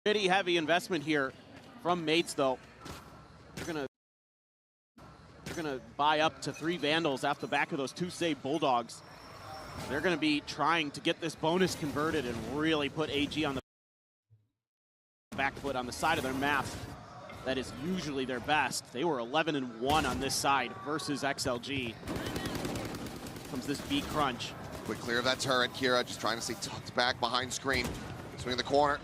Pretty heavy investment here from Mates, though. They're gonna buy up to 3 Vandals off the back of those 2 save Bulldogs. They're gonna be trying to get this bonus converted and really put AG on the back foot on the side of their map. That is usually their best. They were 11-1 on this side versus XLG. Comes this beat crunch. Quick clear of that turret. Kira just trying to stay tucked back behind screen. Swing in the corner.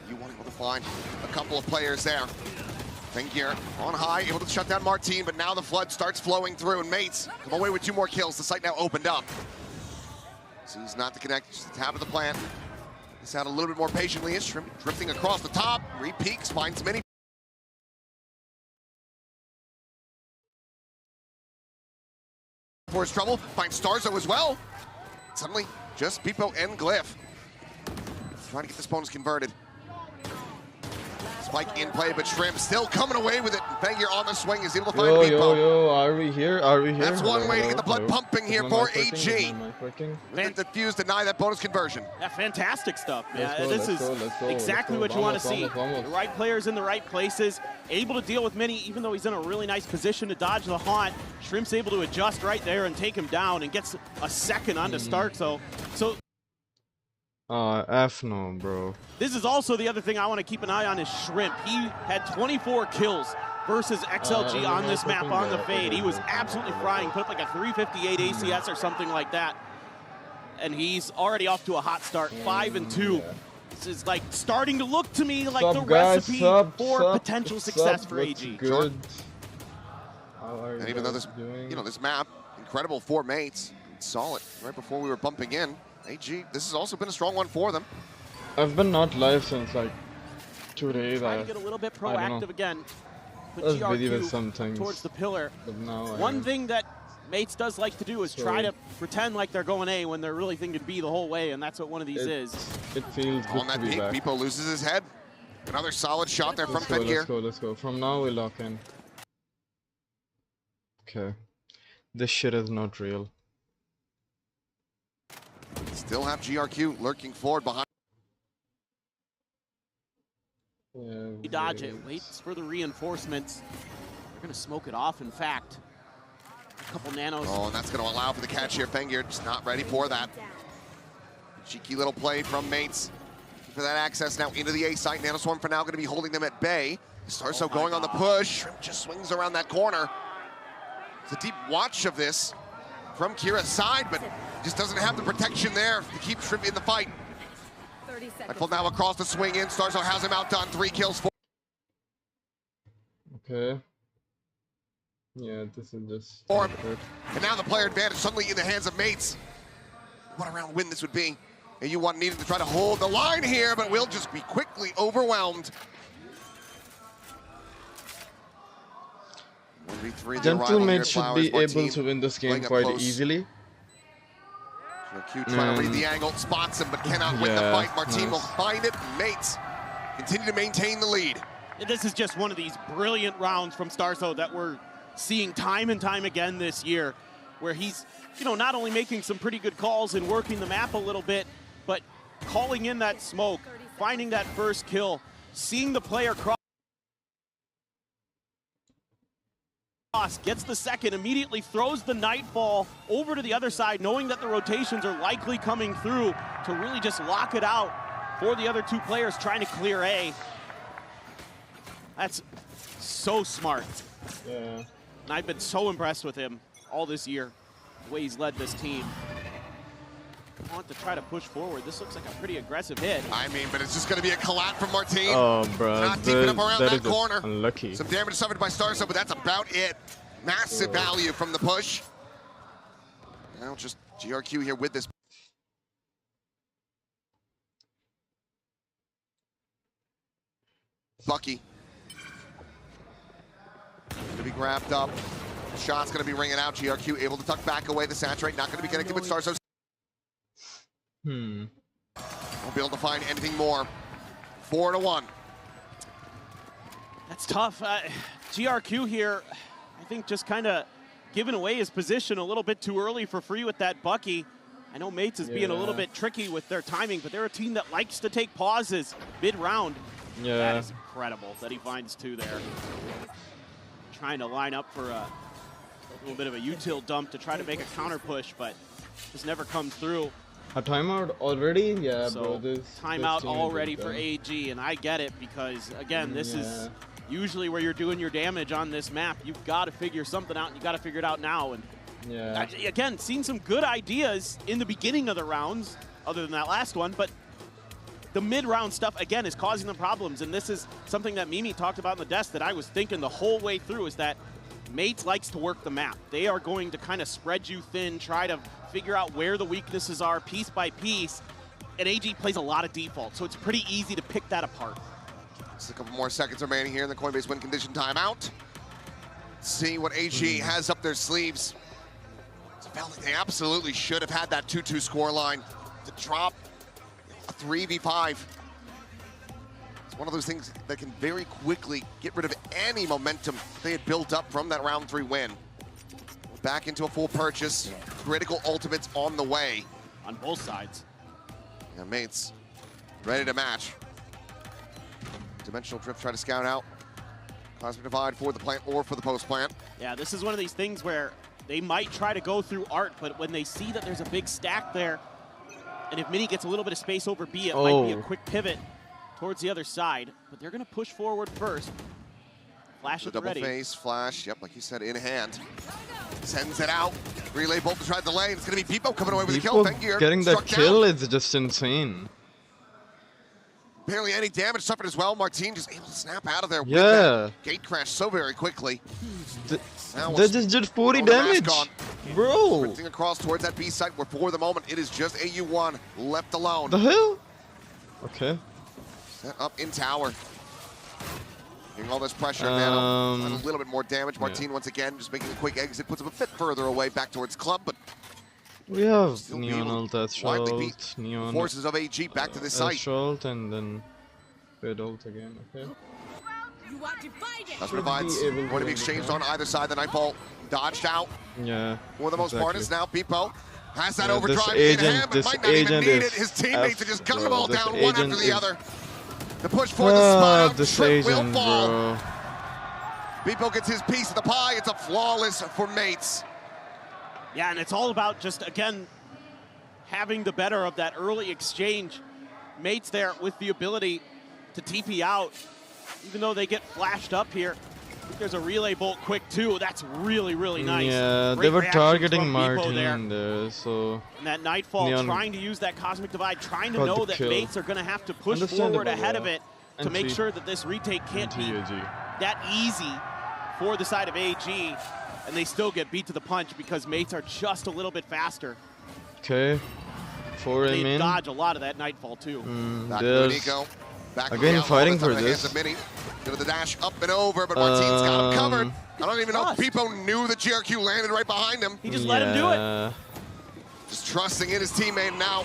You want able to find a couple of players there. Fengir on high, able to shut down Martine, but now the flood starts flowing through, and Mates come away with 2 more kills. The site now opened up. Sees not to connect, just the tap of the plant. He's out a little bit more patiently. Is drifting across the top. Re-peaks, finds many. For his trouble, finds Starzo as well. Suddenly, just Pipo and Glyph. Trying to get this bonus converted. Spike in play, but Shrimp still coming away with it. Fengir on the swing is able to find Pipo. Yo, are we here? Are we here? That's one way to get the blood pumping here for AG. Then Defuse, deny that bonus conversion. Yeah, fantastic stuff. Yeah, Let's this go, is let's go, exactly let's what you want to vamos, see. vamos. The right players in the right places, able to deal with many, even though he's in a really nice position to dodge the haunt. Shrimp's able to adjust right there and take him down and gets a second onto Stark. So F no, bro. this is also the other thing I want to keep an eye on is Shrimp. He had 24 kills versus XLG on this map on the fade. He was absolutely frying, put up like a 358 ACS or something like that. And he's already off to a hot start, 5-2. This is like starting to look to me like the recipe for potential success for AG. Good. And even though this, this map, incredible for Mates, solid right before we were bumping in. AG, this has also been a strong one for them. I've been not live since like 2 days. Trying to get a little bit proactive again. Put Let's believe in GRQ some things. towards the pillar. Now One thing that Mates does like to do is try to pretend like they're going A when they're really thinking B the whole way, and that's what one of these is. It feels good On that to be peak, back. Pipo loses his head. Another solid shot there from Fengir. Let's go. From now we lock in. Okay. This shit is not real. Still have GRQ lurking forward behind. Yeah, He dodge it, waits for the reinforcements. They're going to smoke it off, in fact. A couple nanos. Oh, and that's going to allow for the catch here. Fengir just not ready for that. Cheeky little play from Mates for that access now into the A site. Nanoswarm for now going to be holding them at bay. Starso going on the push. Shrimp just swings around that corner. It's a deep watch of this from Kira's side, but just doesn't have the protection there to keep Shrimp in the fight. Nightfall now across the swing in. Starzo has him outdone. 3 kills, 4. Okay. Yeah, this is just... And now the player advantage suddenly in the hands of Mates. What a round win this would be. And U1 needed to try to hold the line here, but will just be quickly overwhelmed. 1v3, Gentlemate should be able to win this game quite easily. Q trying to read the angle, spots him, but cannot win the fight. Martine will find it. Mates continue to maintain the lead. This is just one of these brilliant rounds from Starso that we're seeing time and time again this year, where he's, not only making some pretty good calls and working the map a little bit, but calling in that smoke, finding that first kill, seeing the player cross, gets the second, immediately throws the Nightfall over to the other side, knowing that the rotations are likely coming through to really just lock it out for the other 2 players trying to clear A. That's so smart. Yeah. And I've been so impressed with him all this year, the way he's led this team. I want to try to push forward. This looks like a pretty aggressive hit. I mean, but it's just going to be a collat from Martine. Oh, bro. Not deep enough around that corner. Unlucky. Some damage suffered by Starso, but that's about it. Massive value from the push. Now just GRQ here with this. Bucky. Going to be grabbed up. The shot's going to be ringing out. GRQ able to tuck back away. The saturate not going to be connected with Starso. Won't be able to find anything more. 4-1. That's tough. GRQ here, I think, just kind of giving away his position a little bit too early for free with that Bucky. I know Mates is being a little bit tricky with their timing, but they're a team that likes to take pauses mid-round. Yeah. That is incredible that he finds 2 there. Trying to line up for a little bit of a util dump to try to make a counter push, but just never comes through. A timeout already? Yeah, So bro. This timeout team is already for done. AG, and I get it because, again, this Yeah. is usually where you're doing your damage on this map. You've got to figure something out, and you got to figure it out now. And Yeah. again, seen some good ideas in the beginning of the rounds, other than that last one, but the mid-round stuff, again, is causing them problems, and this is something that Mimi talked about in the desk that I was thinking the whole way through, is that Mates likes to work the map. They are going to kind of spread you thin, try to figure out where the weaknesses are piece by piece, and AG plays a lot of default, so it's pretty easy to pick that apart. Just a couple more seconds remaining here in the Coinbase win condition timeout. See what AG has up their sleeves. It felt like they absolutely should have had that 2-2 scoreline to drop a 3v5. It's one of those things that can very quickly get rid of any momentum they had built up from that round 3 win. Back into a full purchase, critical ultimates on the way. On both sides. Yeah, Mates ready to match. Dimensional Drift try to scout out. Cosmic Divide for the plant or for the post plant. Yeah, this is one of these things where they might try to go through art, but when they see that there's a big stack there, and if Mini gets a little bit of space over B, it might be a quick pivot towards the other side, but they're going to push forward first. Flash The at the double ready. phase flash, yep, like you said, in hand. Sends it out. Relay bolt to try to delay. It's going to be Beepo coming away with a kill. People getting that kill is just insane. Barely any damage suffered as well. Martin just able to snap out of there with Yeah. that gate crash so very quickly. They just did 40 damage. Bro. Sprinting across towards that B site where for the moment it is just AU1 left alone. The hell? Okay. Set up in tower. Getting all this pressure, Nano. And a little bit more damage. Martin once again just making a quick exit, puts him a bit further away back towards Club, but We have still be Neon able ult, to widely Astral beat ult, Neon forces of AG back to this site. Astral ult, and then Red ult again, okay? That's provides going to be exchanged on either side. The Nightfall dodged out Yeah. for the most part. It's now Beepo. Has that Yeah, overdrive this in hand, but agent- might this not even agent need it. is His teammates are just gunning them all this down one after agent the is- other. The push for the spot out. This Trip will agent, fall. bro. Beepo gets his piece of the pie. It's a flawless for Mates. Yeah, and it's all about just, again, having the better of that early exchange. Mates there with the ability to TP out, even though they get flashed up here. I think there's a relay bolt quick too. That's really, really nice. Yeah, Great they were reaction targeting from Beepo Martin there, so... And that Nightfall Neon trying to use that Cosmic Divide, trying to got know the that kill. Mates are going to have to push Understandable, forward ahead of yeah. it to make sure that this retake can't be that easy for the side of AG, and they still get beat to the punch because Mates are just a little bit faster. Okay. 4 They in. dodge a lot of that Nightfall too. Back to There's Nico. Back again to fighting for the hands this. of Mini. Go to the dash up and over, but Martin's got him covered. I don't even know if Trust. Beepo knew the GRQ landed right behind him. He just let him do it. Just trusting in his teammate now.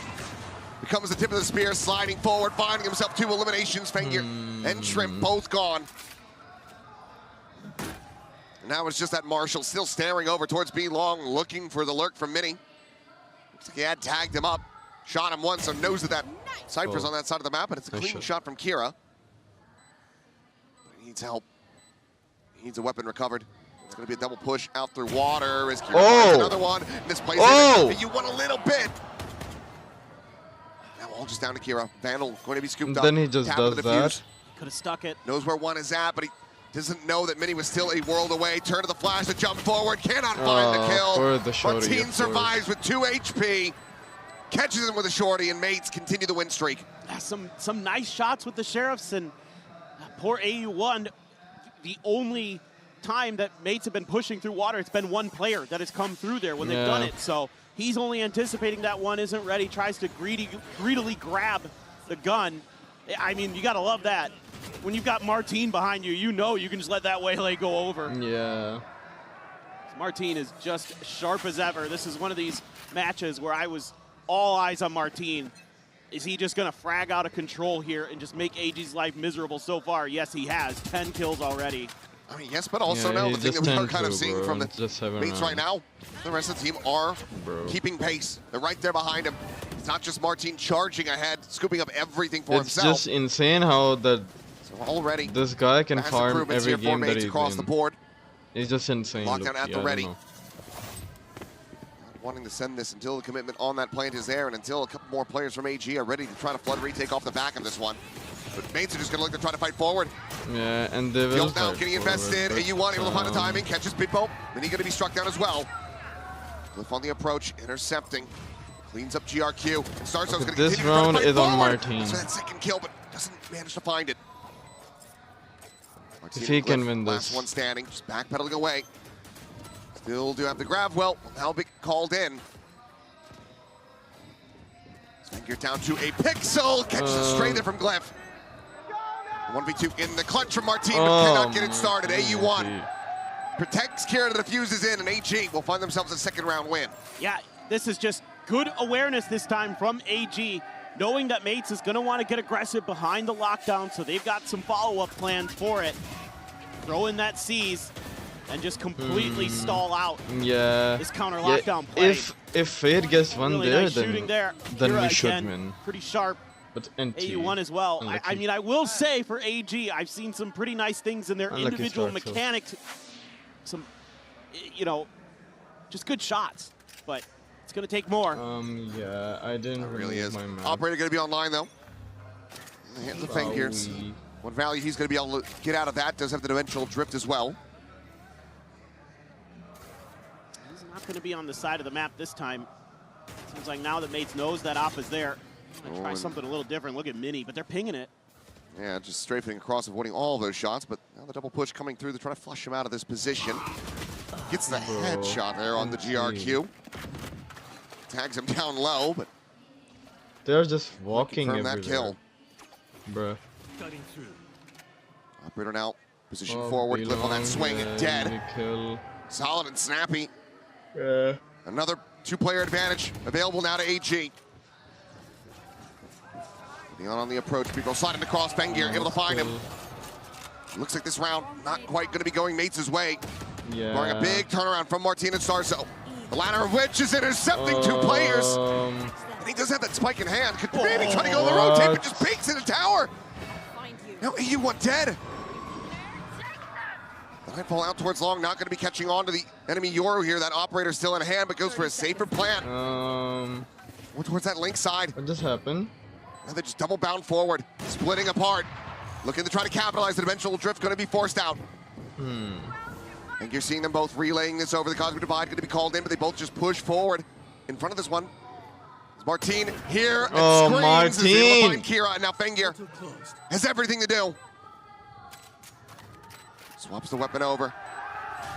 Becomes the tip of the spear, sliding forward, finding himself 2 eliminations. Fengyr and Shrimp both gone. And now it's just that Marshall still staring over towards B Long, looking for the lurk from Mini. Looks like he had tagged him up. Shot him once, so knows that Cypher's on that side of the map, and it's a clean shot from Kira. But he needs help. He needs a weapon recovered. It's going to be a double push out through water as Kira finds another one. Misplaces it. You won a little bit. Now all just down to Kira. Vandal going to be scooped up. Then he just Tap does of the that. fuse. Could have stuck it. Knows where one is at, but he doesn't know that Mini was still a world away. Turn to the flash to jump forward. Cannot find the kill. For the shorty, Martin survives with 2 HP. Catches him with a shorty, and Mates continue the win streak. Yeah, some nice shots with the Sheriffs, and poor AU1. The only time that Mates have been pushing through water, it's been one player that has come through there when they've done it. So he's only anticipating that one isn't ready, tries to greedily grab the gun. I mean, you got to love that. When you've got Martin behind you, you know you can just let that waylay go over. Yeah. Martin is just sharp as ever. This is one of these matches where I was all eyes on Martin. Is he just going to frag out of control here and just make AG's life miserable so far? Yes, he has. 10 kills already. I mean, yes, but also now the thing that we are kind of seeing from the Mates right now, the rest of the team are keeping pace. They're right there behind him. It's not just Martin charging ahead, scooping up everything for It's himself. just insane how that already. This guy can Massive farm improvements every here for game that Mates he's across in. the board. He's just insane. Lockdown at the I ready. don't know. Not wanting to send this until the commitment on that plant is there and until a couple more players from AG are ready to try to flood retake off the back of this one. But Mates are just going to look to try to fight forward. Yeah, and they will Guild now fight getting forward, invested. but, AU1 able to find the timing, catches Bitbo. Then he's going to be struck down as well. Cliff on the approach, intercepting. Cleans up GRQ. Starzo's going to continue This to try to round fight is on forward. Martin. So that second kill, but doesn't manage to find it. If he can win last this. one standing, just backpedaling away. Still do have the grab. Well, now be called in. Finger down to a pixel. Catches it straight there from Glyph. 1v2 in the clutch from Martin, but cannot get it started. AU1 protects Kira, the defuses in, and AG will find themselves a second round win. Yeah, this is just good awareness this time from AG, knowing that Mates is going to want to get aggressive behind the lockdown, so they've got some follow-up plans for it. Throw in that C's and just completely stall out this counter lockdown play. If Fade gets one really there, nice shooting there. then Kira we should again, win. Pretty sharp. But NT. AU1 as well. I Unlucky. mean, I will say for AG, I've seen some pretty nice things in their Unlucky individual start, so. mechanics. Some, you know, just good shots. But it's going to take more. Yeah, I didn't Really is. my map. Operator going to be online though. In the hands of Fingers. What value he's going to be able to get out of that. Does have the dimensional drift as well. He's not going to be on the side of the map this time. Seems like now that Mates knows that op is there, gonna try something a little different. Look at Mini, but they're pinging it. Yeah, just strafing across, avoiding all of those shots, but now the double push coming through. They're trying to flush him out of this position. Gets the headshot there on the GRQ. Tags him down low, but They're just walking confirm everywhere. that kill. Bruh. Operator now, position forward, Cliff on that swing, and dead. Kill. Solid and snappy. Yeah. Another two-player advantage available now to AG. Leon on the approach, people sliding across, Fengir able to find him. Looks like this round not quite going to be going Mates' way. Yeah. Barring a big turnaround from Martin and Starzo. The latter of which is intercepting two players. And he does have that spike in hand. Could maybe try to go the rotate, but just peeks in the tower. Now AU1 dead. The nightfall out towards long, not going to be catching on to the enemy Yoru here. That operator still in hand, but goes for a safer plant. More towards that link side. What just happened? Now they're just double bound forward, splitting apart. Looking to try to capitalize. The dimensional drift going to be forced out. And you're seeing them both relaying this over the Cosmic Divide, going to be called in, but they both just push forward. In front of this one is Martin here and screams as they able to find Kira. And now Fengir has everything to do. Swaps the weapon over.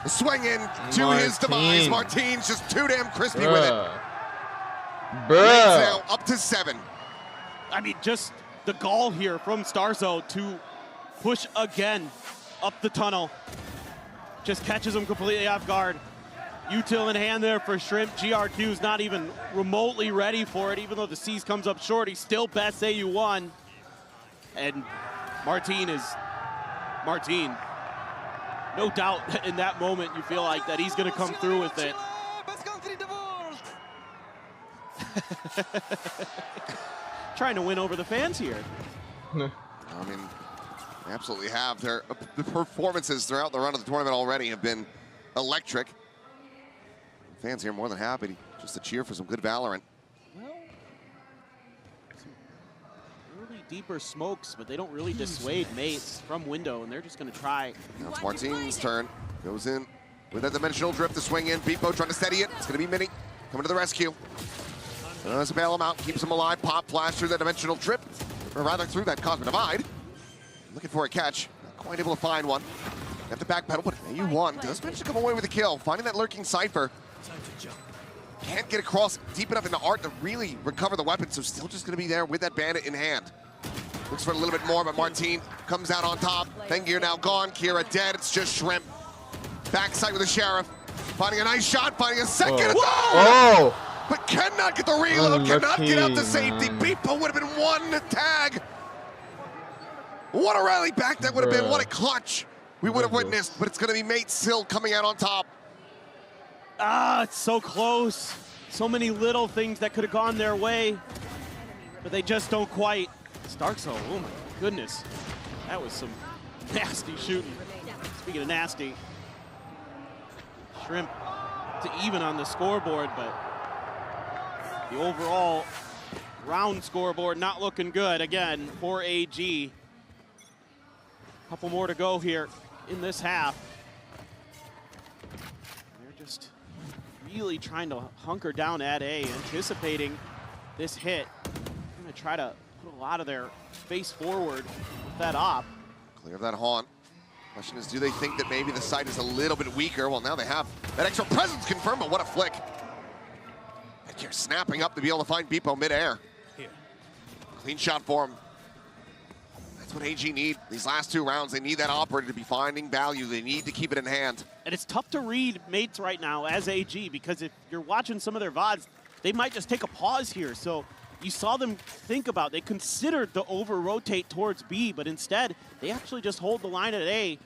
The swing in to his demise. Martin's just too damn crispy with it. Now up to 7. I mean, just the gall here from Starzo to push again up the tunnel. Just catches him completely off guard. Util in hand there for Shrimp. GRQ's not even remotely ready for it, even though the C's comes up short. He still bests AU1. And Martin is Martin. No doubt in that moment you feel like that he's going to come through with it. Trying to win over the fans here. I mean, they absolutely have. The performances throughout the run of the tournament already have been electric. Fans here more than happy just to cheer for some good Valorant. Well, some early deeper smokes, but they don't really dissuade Mates from window, and they're just going to try. Now it's Martin's turn. Goes in with that dimensional drift to swing in. Beatbo trying to steady it. It's going to be Mini coming to the rescue. Does bail him out, keeps him alive. Pop flash through that dimensional drift, or rather through that Cosmic Divide. Looking for a catch. Not quite able to find one. Have to backpedal, but AU1 does manage to come away with a kill. Finding that lurking Cypher. Can't get across deep enough into Art to really recover the weapon, so still just going to be there with that bandit in hand. Looks for a little bit more, but Martin comes out on top. Fengir now gone, Kira dead. It's just Shrimp. Backside with the Sheriff. Finding a nice shot, finding a second. But cannot get the reload, cannot get out to safety. Beepo would have been one tag. What a rally back that would have been. What a clutch we would have witnessed, but it's going to be Mates still coming out on top. Ah, it's so close. So many little things that could have gone their way, but they just don't quite. Starkso, oh my goodness. That was some nasty shooting. Speaking of nasty, Shrimp to even on the scoreboard, but the overall round scoreboard not looking good again for AG. Couple more to go here in this half. They're just really trying to hunker down at A, anticipating this hit. They're gonna try to put a lot of their face forward with that op. Clear of that haunt. Question is, do they think that maybe the site is a little bit weaker? Well, now they have that extra presence confirmed, but what a flick. You're snapping up to be able to find Beepo midair. Clean shot for him. That's what AG need. These last 2 rounds, they need that operator to be finding value. They need to keep it in hand. And it's tough to read mates right now as AG, because if you're watching some of their VODs, they might just take a pause here. So you saw them think about, they considered the over-rotate towards B, but instead, they actually just hold the line at A,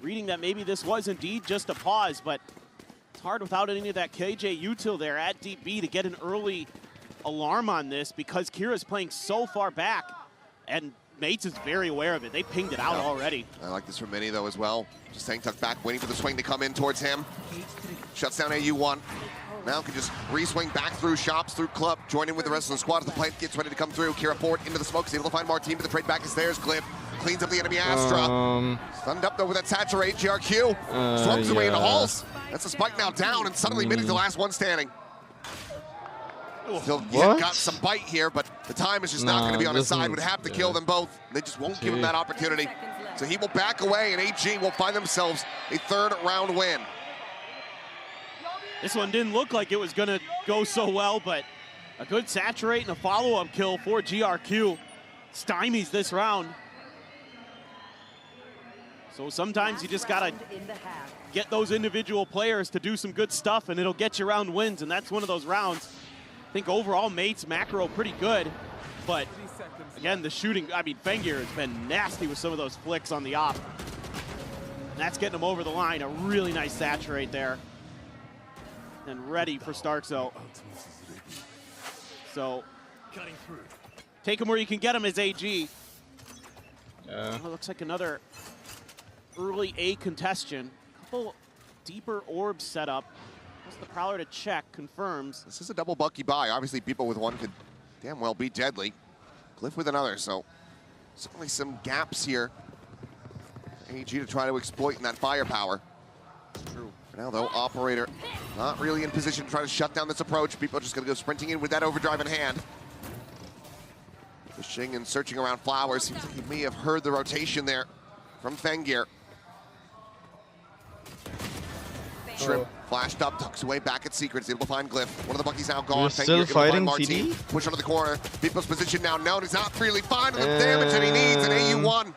reading that maybe this was indeed just a pause, but it's hard without any of that KJ util there at deep B to get an early alarm on this, because Kira's playing so far back, and Mates is very aware of it. They pinged it out already. I like this from Mini, though, as well. Just staying tucked back, waiting for the swing to come in towards him. Shuts down AU1. Now can just re-swing back through shops, through club, join in with the rest of the squad as the plant gets ready to come through. Kira forward into the smoke, is able to find Martin, but the trade back is theirs. Glyph cleans up the enemy Astra. Stunned up, though, with that saturate. GRQ swarms away into halls. That's a spike now down, and suddenly Mini's the last one standing. Still got some bite here, but the time is just not going to be on his side. Would have to kill them both. They just won't give him that opportunity. So he will back away, and AG will find themselves a 3rd round win. This one didn't look like it was going to go so well, but a good saturate and a follow-up kill for GRQ stymies this round. So sometimes you just got to get those individual players to do some good stuff, and it'll get you round wins, and that's one of those rounds. I think overall, Mates macro pretty good, but again, the shooting, I mean, Fengir has been nasty with some of those flicks on the op. And that's getting him over the line. A really nice saturate there. And ready for Starkzo. So, take him where you can get him as AG. Well, it looks like another early A contestation. Couple deeper orbs set up. The Prowler to check, confirms. This is a double Bucky buy. Obviously, people with one could damn well be deadly. Glyph with another, so certainly some gaps here. AG to try to exploit in that firepower. True. For now, though, Operator not really in position to try to shut down this approach. People are just going to go sprinting in with that overdrive in hand. Pushing and searching around Flowers. Seems like he may have heard the rotation there from Fengir. Shrimp flashed up, tucks away back at Secrets, able to find Glyph. One of the Buckies now gone. We're still fighting CD? Push onto the corner. People's position now known. He's not really finding the damage that he needs, and AU1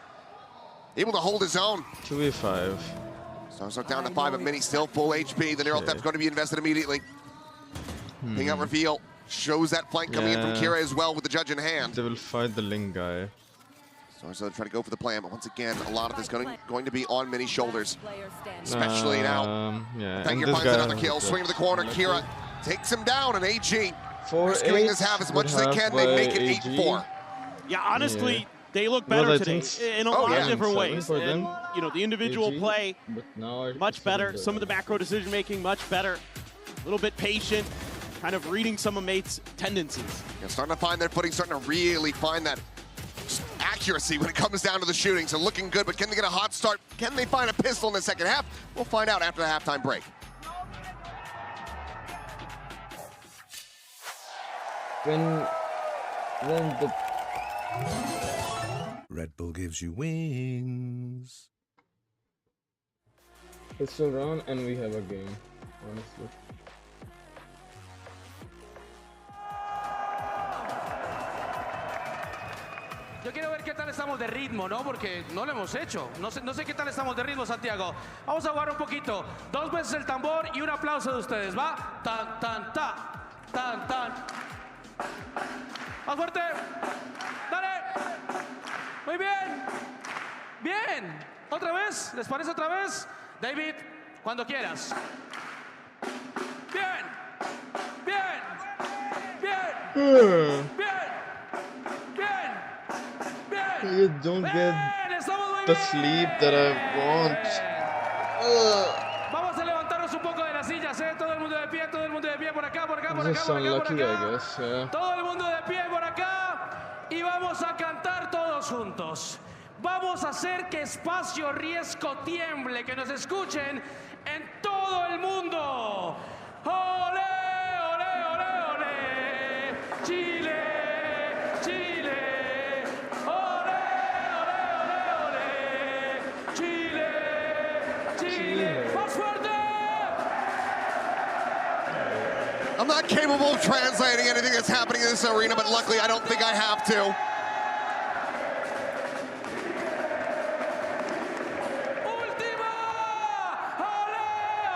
able to hold his own. 2v5. Stars are down to 5, but Mini still full HP. The Neural Theft's going to be invested immediately. Ping out reveal. Shows that flank coming in from Kira as well with the judge in hand. They will fight the Ling guy. So try to go for the plan, but once again, a lot of this going to be on Mini's shoulders. Especially now. Yeah. Fengir finds another kill, swing to the corner. Kira takes him down, and AG rescuing this half as much as they can. They make it 8-4. Yeah, honestly, they look better today in a lot of different ways. And, you know, the individual play, much better. Some of the macro decision-making, much better. A little bit patient, kind of reading some of Mate's tendencies. Yeah, starting to find their footing, starting to really find that accuracy when it comes down to the shooting. So looking good, but can they get a hot start? Can they find a pistol in the second half? We'll find out after the halftime break. When the Red Bull gives you wings. it's still round and we have a game, honestly. Yo quiero ver qué tal estamos de ritmo, ¿no? Porque no lo hemos hecho. No sé qué tal estamos de ritmo, Santiago. Vamos a jugar un poquito. 2 veces el tambor y un aplauso de ustedes, ¿va? Tan, tan, ta. Tan, tan. Más fuerte. Dale. Muy bien. Bien. ¿Otra vez? ¿Les parece otra vez? David, cuando quieras. Bien. Bien. Bien. Bien. Bien. You don't get the sleep that I want. Vamos a levantarnos un poco de las sillas, ¿eh? Todo el mundo de pie, todo el mundo de pie, por acá, por acá, por This acá, is por acá, por unlucky, acá. I guess. Yeah. Todo el mundo de pie por acá y vamos a cantar todos juntos. Vamos a hacer que Espacio Riesgo tiemble, que nos escuchen en todo el mundo. ¡Olé, olé, olé, olé! ¡Chile, Chile! ¡Olé, olé, olé, olé! ¡Chile, Chile! ¡Más fuerte! I'm not capable of translating anything that's happening in this arena, but luckily I don't think I have to. ¡Última! ¡Olé,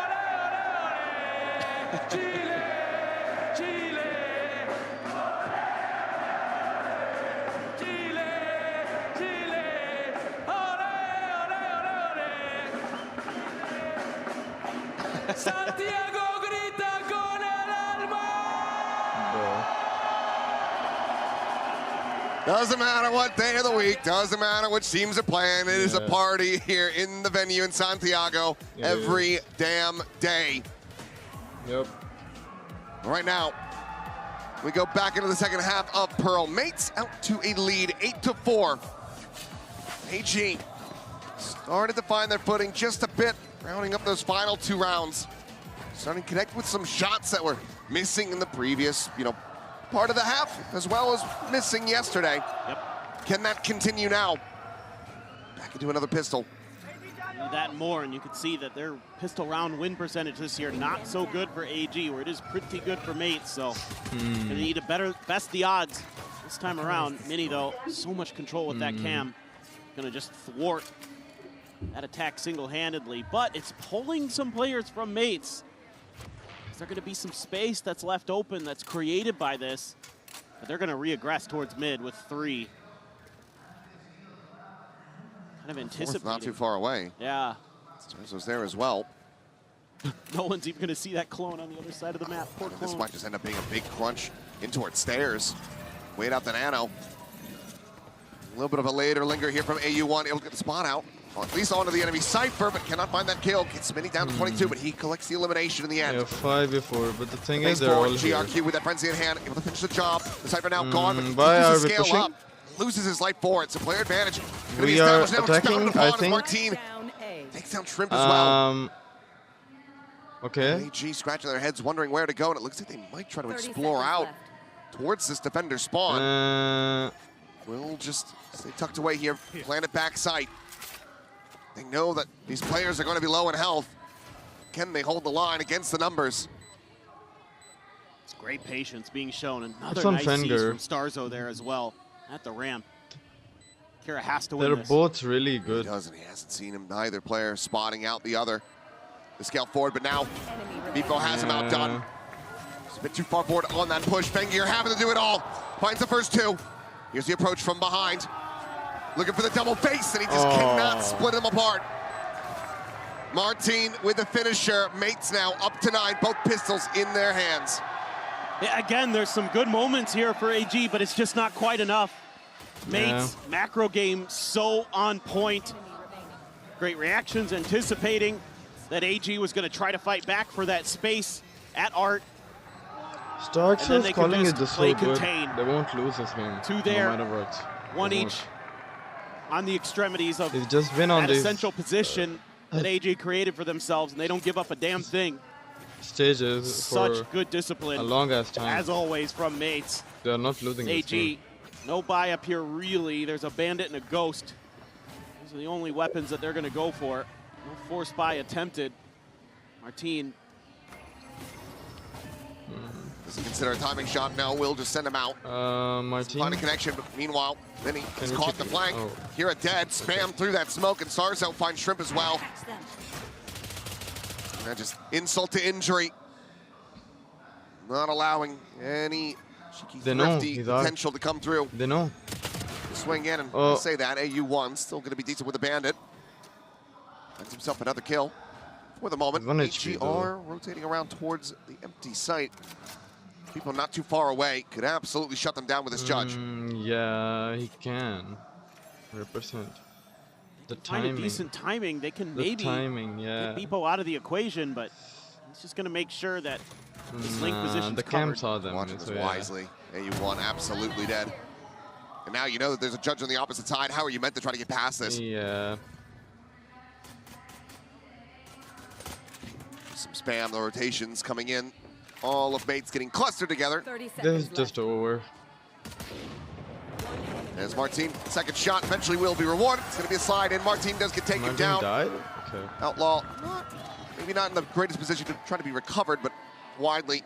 olé, olé, olé! ¡Chile, Chile! ¡Chile, Chile! ¡Olé, olé, olé, olé! ¡Santiago grita con el alma! Doesn't matter what day of the week, doesn't matter which teams are playing, it is a party here in the venue in Santiago every damn day. Yep. Right now, we go back into the second half of Pearl. Mates out to a lead, 8-4. AG started to find their footing just a bit, rounding up those final 2 rounds. Starting to connect with some shots that were missing in the previous, part of the half, as well as missing yesterday. Yep. Can that continue now? Back into another pistol. That and more, and you can see that their pistol round win percentage this year not so good for AG, where it is pretty good for Mates. So gonna need a best the odds this time around. Mini though, so much control with that cam, gonna just thwart that attack single-handedly. But it's pulling some players from Mates. Is there gonna be some space that's left open that's created by this? But they're gonna re-aggress towards mid with 3. Kind of anticipating. Not too far away. Yeah. Stars was there as well. No one's even going to see that clone on the other side of the map. Poor This clone. might just end up being a big crunch in towards stairs. Wait out the nano. A little bit of a later linger here from AU1. Able to get the spot out. Well, at least onto the enemy Cypher, but cannot find that kill. Gets Mini down to 22, but he collects the elimination in the end. Yeah, 5v4, but the thing Thanks is, they're all for here. GRQ with that frenzy in hand, able to finish the job. The Cypher now gone, but Bye, loses are we scale pushing? up. Loses his life for it. It's a player advantage. Gonna be We are established now. attacking, Expounded I upon as think. Martin takes down Shrimp as well. Okay. AG scratching their heads, wondering where to go, and it looks like they might try to explore out towards this defender spawn. We'll just stay tucked away here, plant it back sight. They know that these players are going to be low in health. Can they hold the line against the numbers? It's great patience being shown. Another It's on nice seize Fender. from Starzo there as well at the ramp. Kira has to win They're this. both really He good. doesn't. He hasn't seen him. Neither player spotting out the other. The scale forward, but now Bifo has him outdone. It's a bit too far forward on that push. Fengier having to do it all. Finds the first 2. Here's the approach from behind. Looking for the double face, and he just cannot split them apart. Martin with the finisher. Mates now up to 9. Both pistols in their hands. Yeah, again, there's some good moments here for AG, but it's just not quite enough. Mates, macro game so on point. Great reactions, anticipating that AG was going to try to fight back for that space at Art. Starks And then is they can calling just it this play so good. contain. They won't lose this game. 2 there, No matter what. one They each on the extremities of They've just been on that these essential position that AG created for themselves, and they don't give up a damn thing. stages for Such good discipline, a long ass time. as always, from Mates. They're not losing this game. AG, no buy up here really. There's a bandit and a ghost. Those are the only weapons that they're going to go for. No force buy attempted. Martin. Does he consider a timing shot? No, we'll just send him out. Martin. Find a connection, but meanwhile, Vinny has we caught keep the it? flank. Oh. Here a dead, spam through that smoke, and Starzo finds Shrimp as well. And that just insult to injury. Not allowing any cheeky, They know thrifty he's out. potential to come through. They know. Swing in, and Oh. I say that, AU1 still going to be decent with the bandit. Finds himself another kill. For the moment, 1 HP HG though. are rotating around towards the empty site. People not too far away could absolutely shut them down with this judge. Yeah, he can. 100%. The find timing. a decent timing, they can The maybe timing, yeah. get Beepo out of the equation, but he's just going to make sure that his link position's the covered. cam saw them. Watching this so, yeah. wisely. AU1 absolutely dead. And now you know that there's a judge on the opposite side. How are you meant to try to get past this? Yeah. Some spam, the rotations coming in. All of mates getting clustered together. 30 This seconds is just over. As Martin, second shot eventually will be rewarded. It's going to be a slide in. Martin does get taken Martin down. died? Okay. Outlaw, maybe not in the greatest position to try to be recovered, but widely,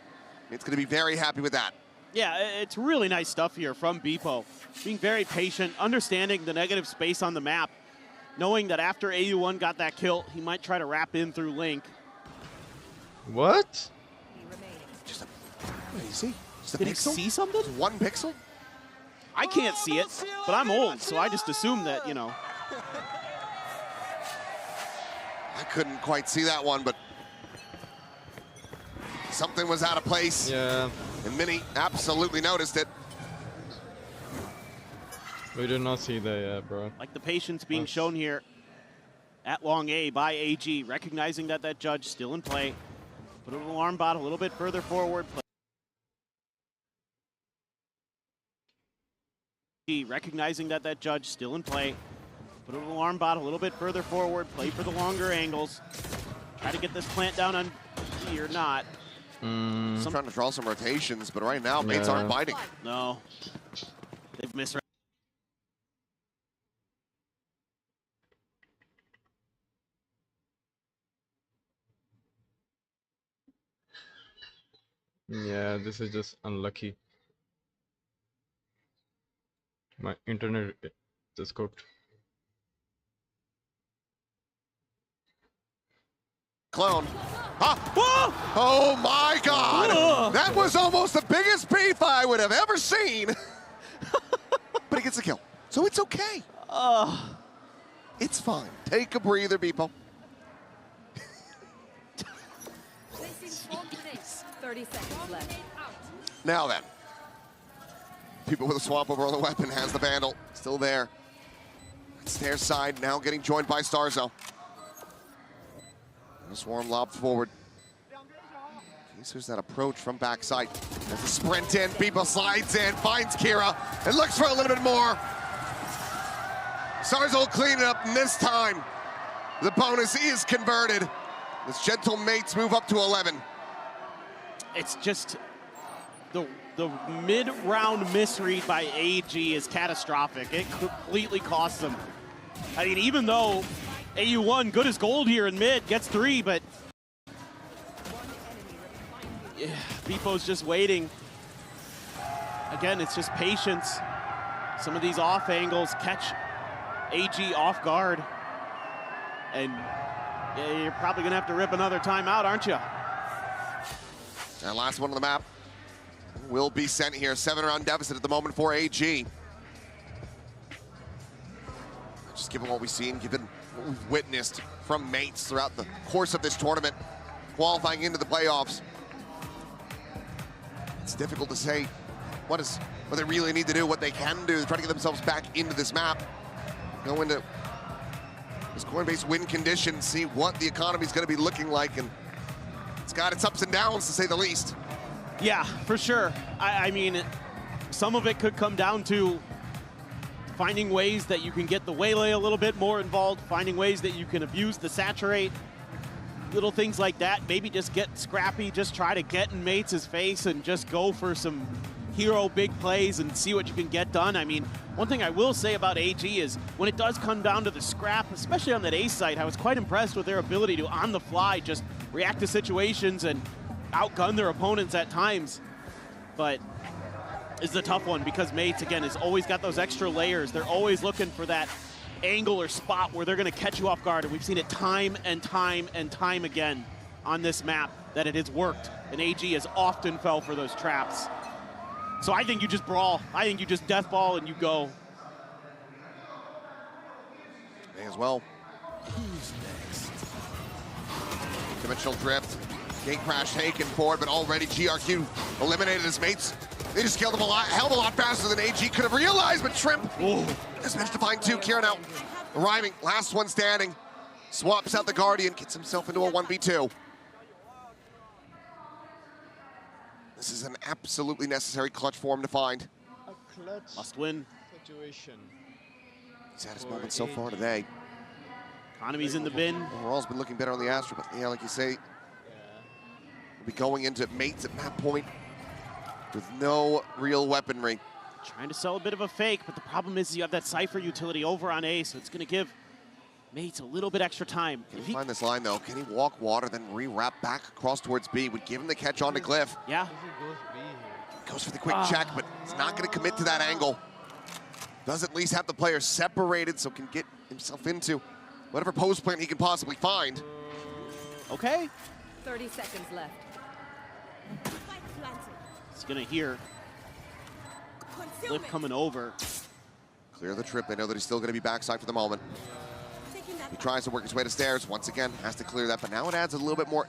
it's going to be very happy with that. Yeah, it's really nice stuff here from Beepo. Being very patient, understanding the negative space on the map, knowing that after AU1 got that kill, he might try to wrap in through Link. What? Just a, what do you see? Just a Did he pixel? see something? Just 1 pixel? I can't see it, but I'm old, so I just assume that, you know. I couldn't quite see that one, but something was out of place. Yeah. And Mini absolutely noticed it. We did not see that yet, bro. Like the patience being shown here at long A by AG, recognizing that that judge still in play. Put an alarm bot a little bit further forward. Recognizing that that judge still in play. Put an alarm bot a little bit further forward. Play for the longer angles. Try to get this plant down on B or not. Trying to draw some rotations, but right now mates aren't biting. No. They've missed. Yeah, this is just unlucky. My internet just cooked. Clone. Ah! Oh my God! Whoa! That was almost the biggest beef I would have ever seen. But he gets a kill, so it's okay. It's fine. Take a breather, Beepo. 30 seconds left. Now then. People with a swamp over on the weapon has the Vandal. Still there. Stairs side now getting joined by Starzo. The swarm lobbed forward. There's that approach from backside. There's a sprint in. Beepo slides in, finds Kira, and looks for a little bit more. Starzo will clean it up, and this time the bonus is converted. As gentle mates move up to 11. It's just the mid-round misread by AG is catastrophic. It completely costs them. I mean, even though AU1 good as gold here in mid, gets 3, but yeah, Beepo's just waiting. Again, it's just patience. Some of these off angles catch AG off guard. And yeah, you're probably gonna have to rip another timeout, aren't you? That last one on the map will be sent here. 7-round deficit at the moment for AG. Just given what we've seen, given what we've witnessed from mates throughout the course of this tournament, qualifying into the playoffs, it's difficult to say what they really need to do, what they can do to try to get themselves back into this map. Go into this coin-based win condition, see what the economy's going to be looking like, and it's got its ups and downs, to say the least. Yeah, for sure. I mean, some of it could come down to finding ways that you can get the waylay a little bit more involved, finding ways that you can abuse the saturate, little things like that. Maybe just get scrappy, just try to get in mates' face and just go for some hero big plays and see what you can get done. I mean, one thing I will say about AG is when it does come down to the scrap, especially on that A site, I was quite impressed with their ability to, on the fly, just react to situations and outgun their opponents at times. But it's a tough one because mates, again, has always got those extra layers. They're always looking for that angle or spot where they're going to catch you off guard, and we've seen it time and time and time again on this map that it has worked, and AG has often fell for those traps. So I think you just brawl. I think you just death ball and you go. May as well. Who's next? Dimensional drift. Gate crash taken forward, but already GRQ eliminated his mates. They just killed him a hell of a lot faster than AG could have realized, but Shrimp has managed to find 2. Kira now arriving, last one standing. Swaps out the Guardian, gets himself into a 1v2. This is an absolutely necessary clutch for him to find. A clutch Must win. situation. He's had his moment so far today. Economy's in the bin. Overall's been looking better on the Astra, but yeah, like you say, we'll be going into mates at that point with no real weaponry. Trying to sell a bit of a fake, but the problem is you have that Cypher utility over on A, so it's going to give Mates a little bit extra time. Can he find this line, though? Can he walk water, then re-wrap back across towards B? Would give him the catch on to Glyph. Yeah. Goes for the quick check, but he's not going to commit to that angle. Does at least have the player separated so can get himself into whatever post plant he can possibly find. Okay. 30 seconds left. He's going to hear Glyph coming over. Clear the trip. They know that he's still going to be backside for the moment. He tries to work his way to stairs. Once again, has to clear that, but now it adds a little bit more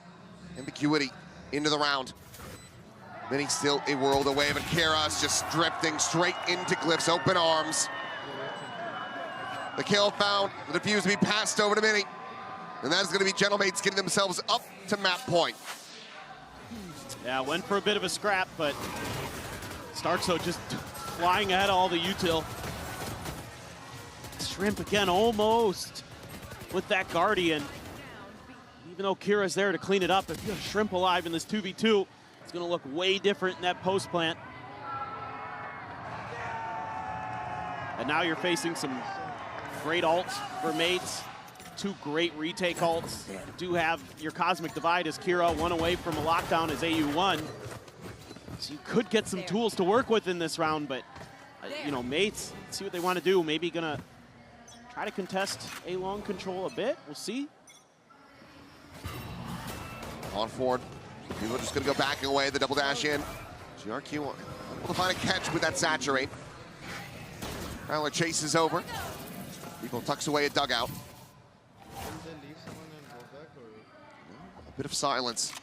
ambiguity into the round. Mini still a world away, but Kira's just drifting straight into Glyph's open arms. The kill found, the defuse to be passed over to Mini. And that is going to be Gentlemates getting themselves up to map point. Yeah, went for a bit of a scrap, but Starso just flying ahead of all the util. Shrimp again, almost with that Guardian. Even though Kira's there to clean it up, if you have Shrimp alive in this 2v2, it's going to look way different in that post plant. And now you're facing some great ults for Mates. Two great retake ults. You do have your Cosmic Divide as Kira, one away from a lockdown as AU1. So you could get some tools to work with in this round, but you know, Mates, see what they want to do. Maybe gonna try to contest a long control a bit. We'll see. On forward. People are just going to go backing away, the double dash in. GRQ able to find a catch with that saturate. Prowler chases over. People tucks away a dugout. A bit of silence.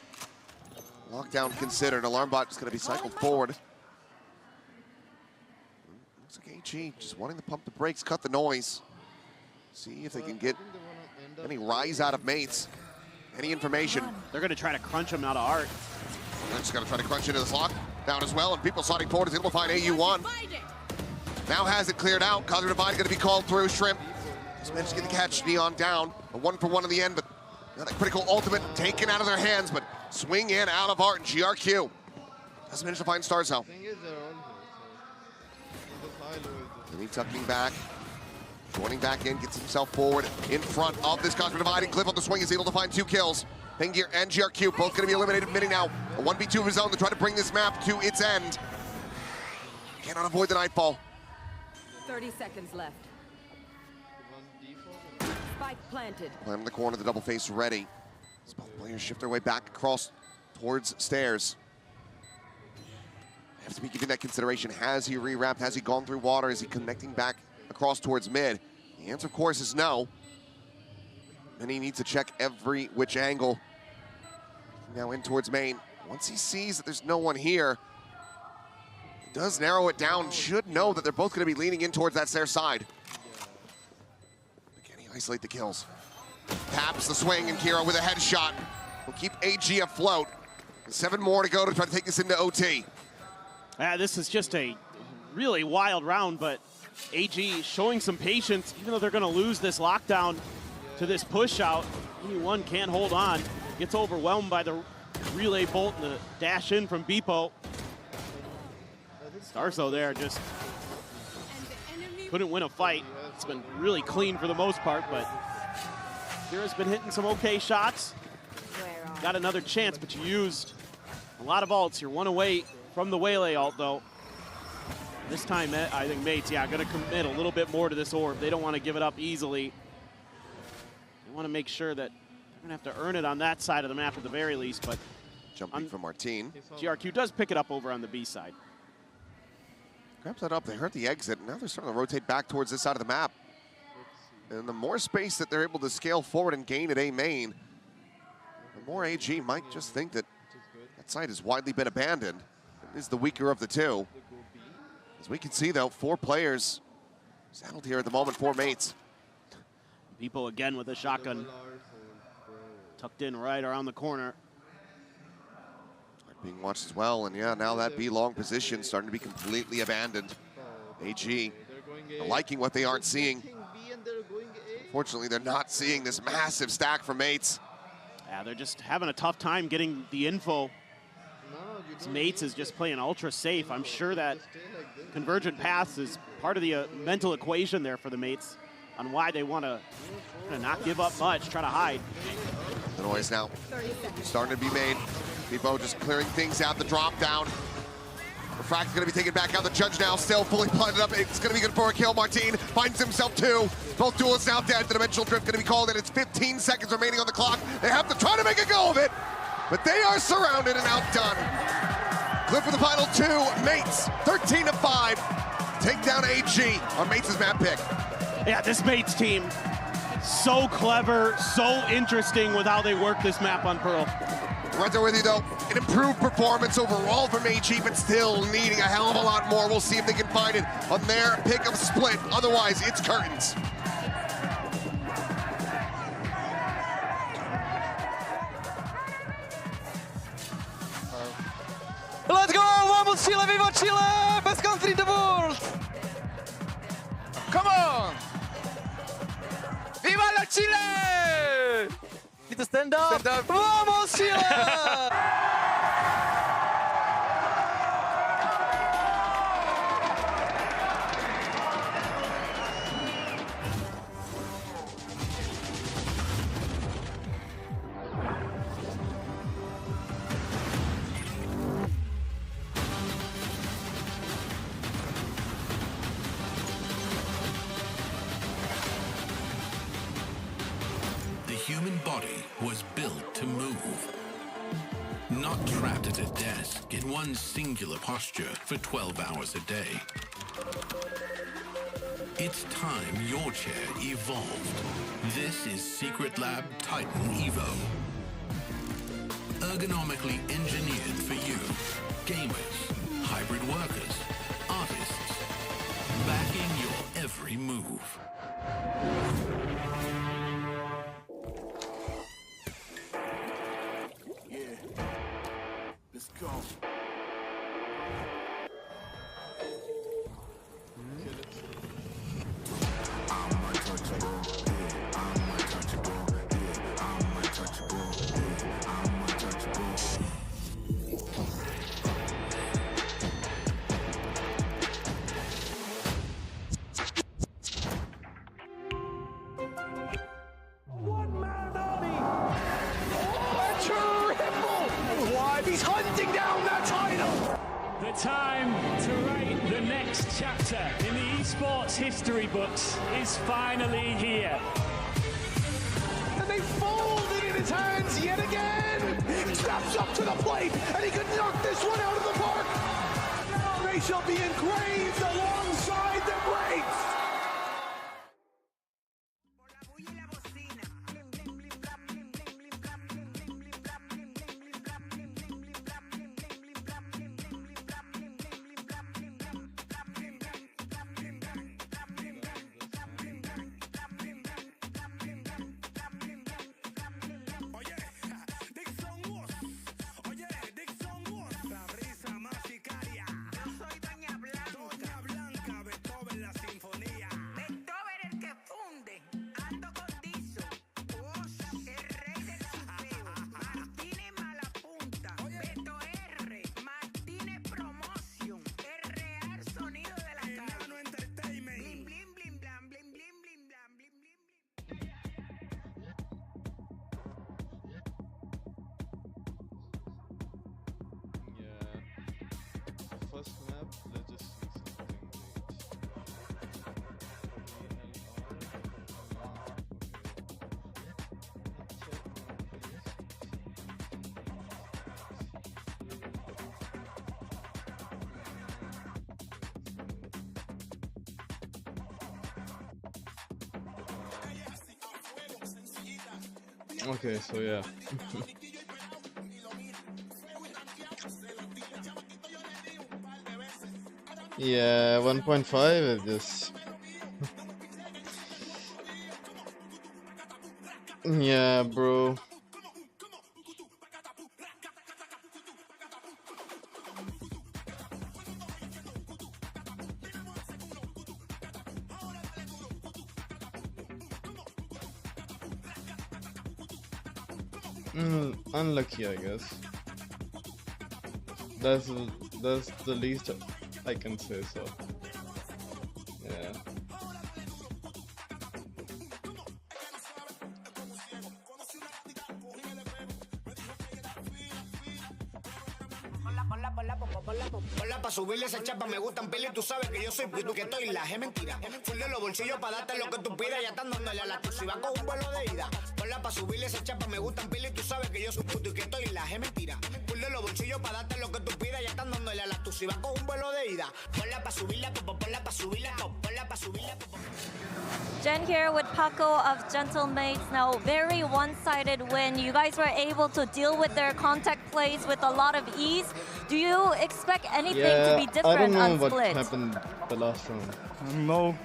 Lockdown considered. Alarm bot is going to be cycled forward. Looks like AG just wanting to pump the brakes, cut the noise. See if they can get any rise out of Mates. Any information. They're going to try to crunch him out of Art. They're just going to try to crunch into this lockdown as well, and people sliding forward is able to find AU1. Now has it cleared out. Cosmic Divide going to be called through. Shrimp just managed to get the catch. Neon down. A 1-for-1 in the end, but got that critical ultimate taken out of their hands, but swing in out of Art and GRQ. Doesn't manage to find Starzo. And he tucking back. Joining back in, gets himself forward in front of this Cosmic Divide, and Glyph on the swing is able to find 2 kills. Pengear and GRQ both going to be eliminated Mini now. A 1v2 of his own to try to bring this map to its end. Cannot avoid the Nightfall. 30 seconds left. Spike planted. Plant in the corner, the double face ready. As both players shift their way back across towards stairs. Have to be giving that consideration. Has he re-wrapped? Has he gone through water? Is he connecting back across towards mid? The answer, of course, is no. And he needs to check every which angle. Now in towards main. Once he sees that there's no one here, he does narrow it down. Should know that they're both going to be leaning in towards that stair side. But can he isolate the kills? Taps the swing, and Kira with a headshot will keep AG afloat. 7 more to go to try to take this into OT. This is just a really wild round, but AG showing some patience, even though they're going to lose this lockdown to this push out. AU1 can't hold on. Gets overwhelmed by the relay bolt and the dash in from Beepo. Starso there just couldn't win a fight. It's been really clean for the most part, but Kira's been hitting some okay shots. Got another chance, but you used a lot of ults. You're one away from the Waylay ult, though. This time, I think Mates, yeah, going to commit a little bit more to this orb. They don't want to give it up easily. They want to make sure that they're going to have to earn it on that side of the map at the very least, but Jumping from Martine. GRQ does pick it up over on the B side. Grabs that up, they heard the exit. Now they're starting to rotate back towards this side of the map. And the more space that they're able to scale forward and gain at A main, the more AG might just think that that site has widely been abandoned. It is the weaker of the two. As we can see, though, 4 players saddled here at the moment, 4 mates. Vipo again with a shotgun. Tucked in right around the corner. Being watched as well, and yeah, now that B long position starting to be completely abandoned. AG liking what they aren't seeing. Unfortunately, they're not seeing this massive stack from Mates. Yeah, they're just having a tough time getting the info. Mates is just playing ultra safe. I'm sure that convergent paths is part of the mental equation there for the Mates on why they want to not give up much, try to hide. The noise now starting to be made. Vipo just clearing things out, the drop down. Refract's gonna be taken back out. The judge now still fully planted up. It's gonna be good for a kill. Martin finds himself two. Both duelists now dead. The dimensional drift gonna be called, and it's 15 seconds remaining on the clock. They have to try to make a go of it, but they are surrounded and outdone. Clip for the final two, Mates, 13-5. Take down AG on Mates' map pick. Yeah, this Mates team, so clever, so interesting with how they work this map on Pearl. Right there with you though, an improved performance overall from AG, but still needing a hell of a lot more. We'll see if they can find it on their pick of split. Otherwise, it's curtains. Let's go! Vamos Chile! Viva Chile! Best country in the world! Come on! Viva la Chile! Need to stand up! Stand up! Vamos Chile! The human body was built to move, not trapped at a desk in one singular posture for 12 hours a day. It's time your chair evolved. This is Secret Lab Titan Evo. Ergonomically engineered for you, gamers, hybrid workers, artists, backing your every move. Let's go. I'm untouchable. I'm untouchable. I'm untouchable. I'm untouchable. One man army. Triple! Why? He's hunting down that title! The time to write the next chapter in the esports history books is finally here. And they fold it in his hands yet again! Steps up to the plate, and he could knock this one out of the park! Now they shall be engraved alongside the greats! First map, let's just see something. Okay, so yeah. Yeah, 1.5 is this. Yeah, bro. Unlucky, I guess. That's the least I can say. So, yeah. Hola, pa' subirle esa chapa me gustan pila y tú sabes que yo soy puto que estoy la es mentira. Full de los bolsillos pa' darte lo que tú pidas, ya están dándole a la tu si va con un vuelo de ida. Hola, pa' subirle esa chapa me gustan pila y tú sabes que yo soy puto y que estoy la es mentira. Full de los bolsillos pa' darte lo que tú pidas, ya están dándole a la tu si va con un vuelo de ida. Hola, pa' subirla, hola, pa' subirla, hola, pa' subirla. Jen here with Paco of Gentlemates. Now, very one-sided win. You guys were able to deal with their contact plays with a lot of ease. Do you expect anything to be different on Split? I don't know what happened the last round. No,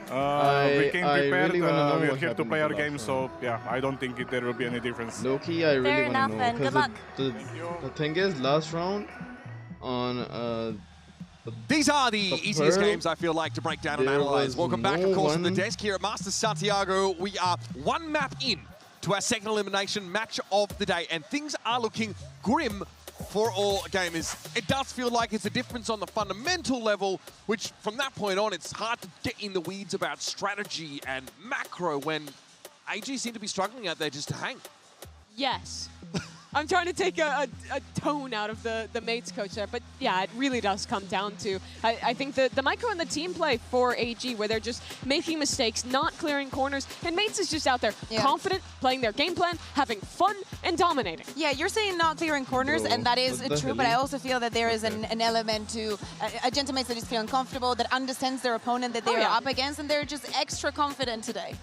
we came prepared. Really we're here to play our game, so yeah, I don't think there will be any difference. Loki, I really want to know. And good luck. The thing is, last round on these are the easiest games, I feel like, to break down and analyze. Welcome back, of course, to the desk here at Master Santiago. We are one map in to our second elimination match of the day, and things are looking grim for all gamers. It does feel like it's a difference on the fundamental level, which from that point on, it's hard to get in the weeds about strategy and macro when AG seem to be struggling out there just to hang. Yes. I'm trying to take a tone out of the mates coach there, but yeah, it really does come down to, I think the micro and the team play for AG, where they're just making mistakes, not clearing corners, and mates is just out there confident, playing their game plan, having fun, and dominating. Yeah, you're saying not clearing corners, and that is true, but I also feel that there is an element to a Gentlemates that is feeling comfortable, that understands their opponent that they are up against, and they're just extra confident today.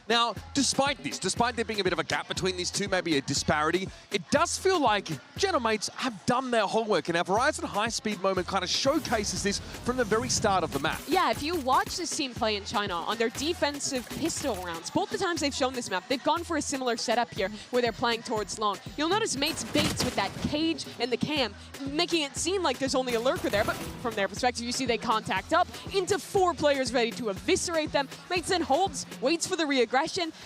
Now, despite this, despite there being a bit of a gap between these two, maybe a disparity, it does feel like Gentlemates have done their homework, and our Verizon high-speed moment kind of showcases this from the very start of the map. Yeah, if you watch this team play in China on their defensive pistol rounds, both the times they've shown this map, they've gone for a similar setup here where they're playing towards long. You'll notice mates baits with that cage and the cam, making it seem like there's only a lurker there, but from their perspective, you see they contact up into 4 players ready to eviscerate them. Mates then holds, waits for the reaggression,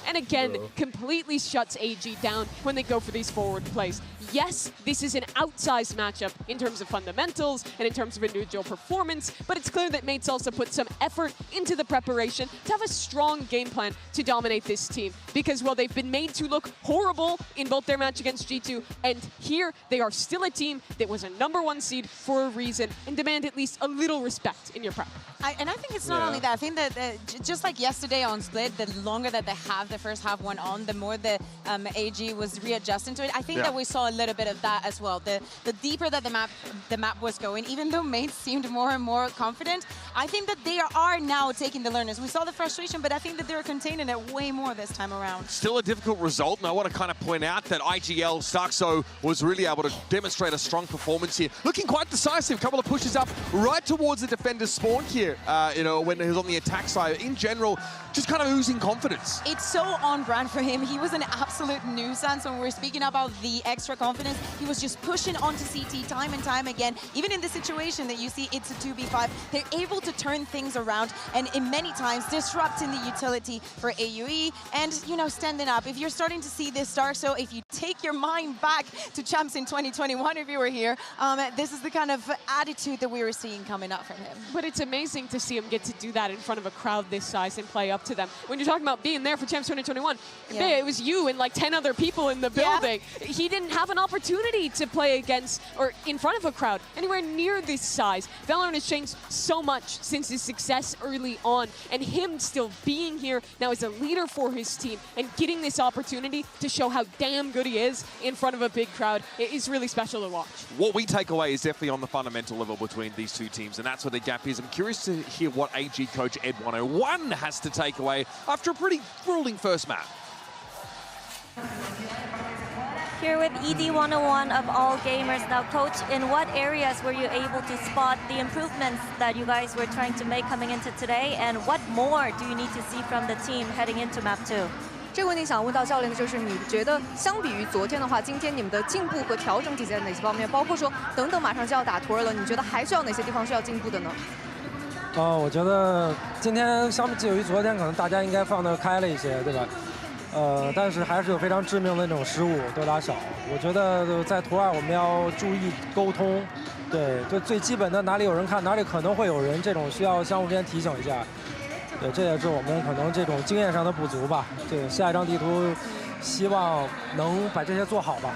and again, completely shuts AG down when they go for these forward plays. Yes, this is an outsized matchup in terms of fundamentals and in terms of individual performance, but it's clear that mates also put some effort into the preparation to have a strong game plan to dominate this team. Because, well, they've been made to look horrible in both their match against G2, and here they are still a team that was a #1 seed for a reason and demand at least a little respect in your prep. And I think it's not only that. I think that just like yesterday on Split, the longer that they have the first half went on, the more the AG was readjusting to it. I think that we saw a little bit of that as well. The deeper that the map was going, even though mates seemed more and more confident, I think that they are now taking the learners. We saw the frustration, but I think that they're containing it way more this time around. Still a difficult result, and I want to kind of point out that IGL Starkso was really able to demonstrate a strong performance here. Looking quite decisive, couple of pushes up right towards the defender's spawn here, you know, when he was on the attack side. In general, just kind of oozing confidence. It's so on brand for him. He was an absolute nuisance when we're speaking about the extra confidence. He was just pushing onto CT time and time again. Even in the situation that you see, it's a 2v5. They're able to turn things around and in many times disrupting the utility for AUE and, you know, standing up. If you're starting to see this Starkso, if you take your mind back to champs in 2021, if you were here, this is the kind of attitude that we were seeing coming up from him. But it's amazing to see him get to do that in front of a crowd this size and play up to them. When you're talking about being there for champs 2021, it was you and like 10 other people in the building. He didn't have an opportunity to play against or in front of a crowd anywhere near this size. Valorant has changed so much since his success early on, and him still being here now as a leader for his team and getting this opportunity to show how damn good he is in front of a big crowd is really special to watch. What we take away is definitely on the fundamental level between these two teams, and that's where the gap is. I'm curious to hear what AG coach Ed101 has to take away after a pretty grueling first map. Here with ED101 of all gamers. Now, coach, in what areas were you able to spot the improvements that you guys were trying to make coming into today, and what more do you need to see from the team heading into map 2? 这个问题想问到教练的就是，你觉得相比于昨天的话，今天你们的进步和调整体现在哪些方面？包括说等等马上就要打图了，你觉得还需要哪些地方需要进步的呢？我觉得今天相比于昨天，可能大家应该放得开了一些，对吧？但是还是有非常致命的那种失误，多打少。我觉得在图2我们要注意沟通，对，就最基本的哪里有人看，哪里可能会有人，这种需要相互之间提醒一下。对，这也是我们可能这种经验上的不足吧。对，下一张地图，希望能把这些做好吧。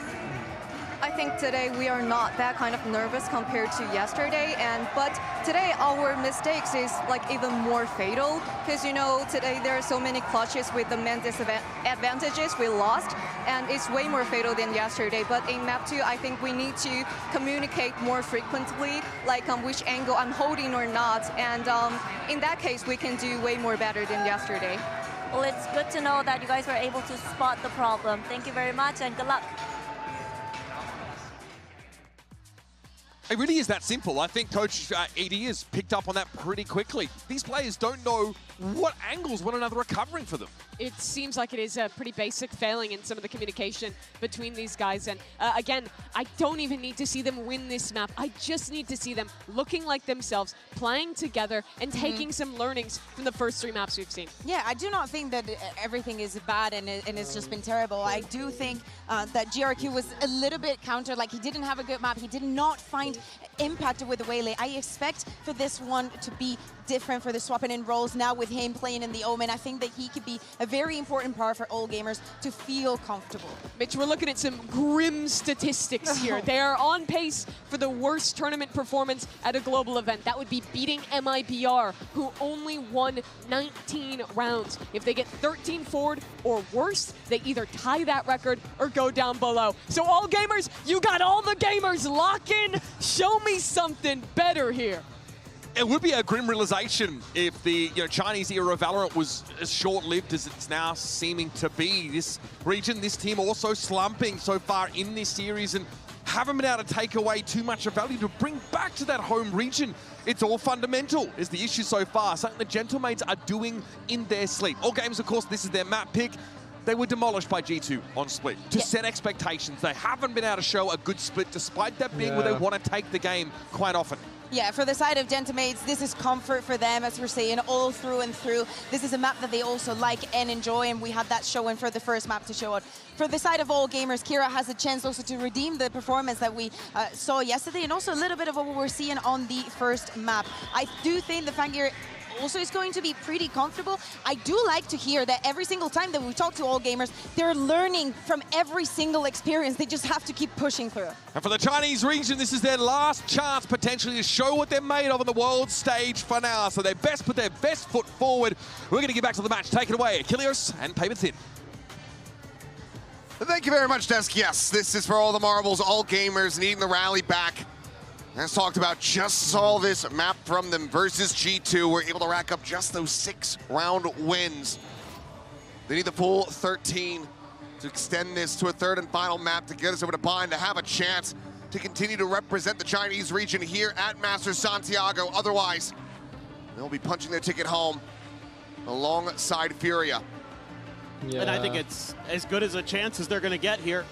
I think today we are not that kind of nervous compared to yesterday, but today our mistakes is like even more fatal because today there are so many clutches with the main disadvantages we lost, and it's way more fatal than yesterday. But in map 2, I think we need to communicate more frequently, like on which angle I'm holding or not, and in that case we can do way more better than yesterday. Well, it's good to know that you guys were able to spot the problem. Thank you very much and good luck. It really is that simple. I think Coach ED has picked up on that pretty quickly. These players don't know what angles one another are covering for them. It seems like it is a pretty basic failing in some of the communication between these guys. And again, I don't even need to see them win this map. I just need to see them looking like themselves, playing together, and taking some learnings from the first 3 maps we've seen. Yeah, I do not think that everything is bad and it's just been terrible. I do think that GRQ was a little bit countered, like he didn't have a good map. He did not find impact with the Waylay. I expect for this one to be different for the swapping in roles now with him playing in the Omen. I think that he could be a very important part for all gamers to feel comfortable. Mitch, we're looking at some grim statistics here. They are on pace for the worst tournament performance at a global event. That would be beating MIBR, who only won 19 rounds. If they get 13 forward or worse, they either tie that record or go down below. So all gamers, you got all the gamers, lock in, show me something better here. It would be a grim realization if the Chinese era of Valorant was as short-lived as it's now seeming to be. This region, this team also slumping so far in this series and haven't been able to take away too much of value to bring back to that home region. It's all fundamental is the issue so far, something the Gentlemaids are doing in their sleep. All games, of course, this is their map pick. They were demolished by G2 on Split to set expectations. They haven't been able to show a good split despite that being where they want to take the game quite often. Yeah, for the side of Gentlemaids, this is comfort for them, as we're saying, all through and through. This is a map that they also like and enjoy, and we had that showing for the first map to show it. For the side of all gamers, Kira has a chance also to redeem the performance that we saw yesterday, and also a little bit of what we're seeing on the first map. I do think the Fangir also is going to be pretty comfortable. I do like to hear that every single time that we talk to all gamers, they're learning from every single experience. They just have to keep pushing through. And for the Chinese region, this is their last chance potentially to show what they're made of on the world stage for now. So they best put their best foot forward. We're going to get back to the match. Take it away, Achilles and Paper Thin. Thank you very much, Desk. Yes, this is for all the marbles, all gamers needing the rally back. As talked about, just saw this map from them versus G2. We're able to rack up just those 6-round wins. They need the full 13 to extend this to a third and final map to get us over to Bind to have a chance to continue to represent the Chinese region here at Masters Santiago. Otherwise, they'll be punching their ticket home alongside Furia. Yeah. And I think it's as good as a chance as they're going to get here.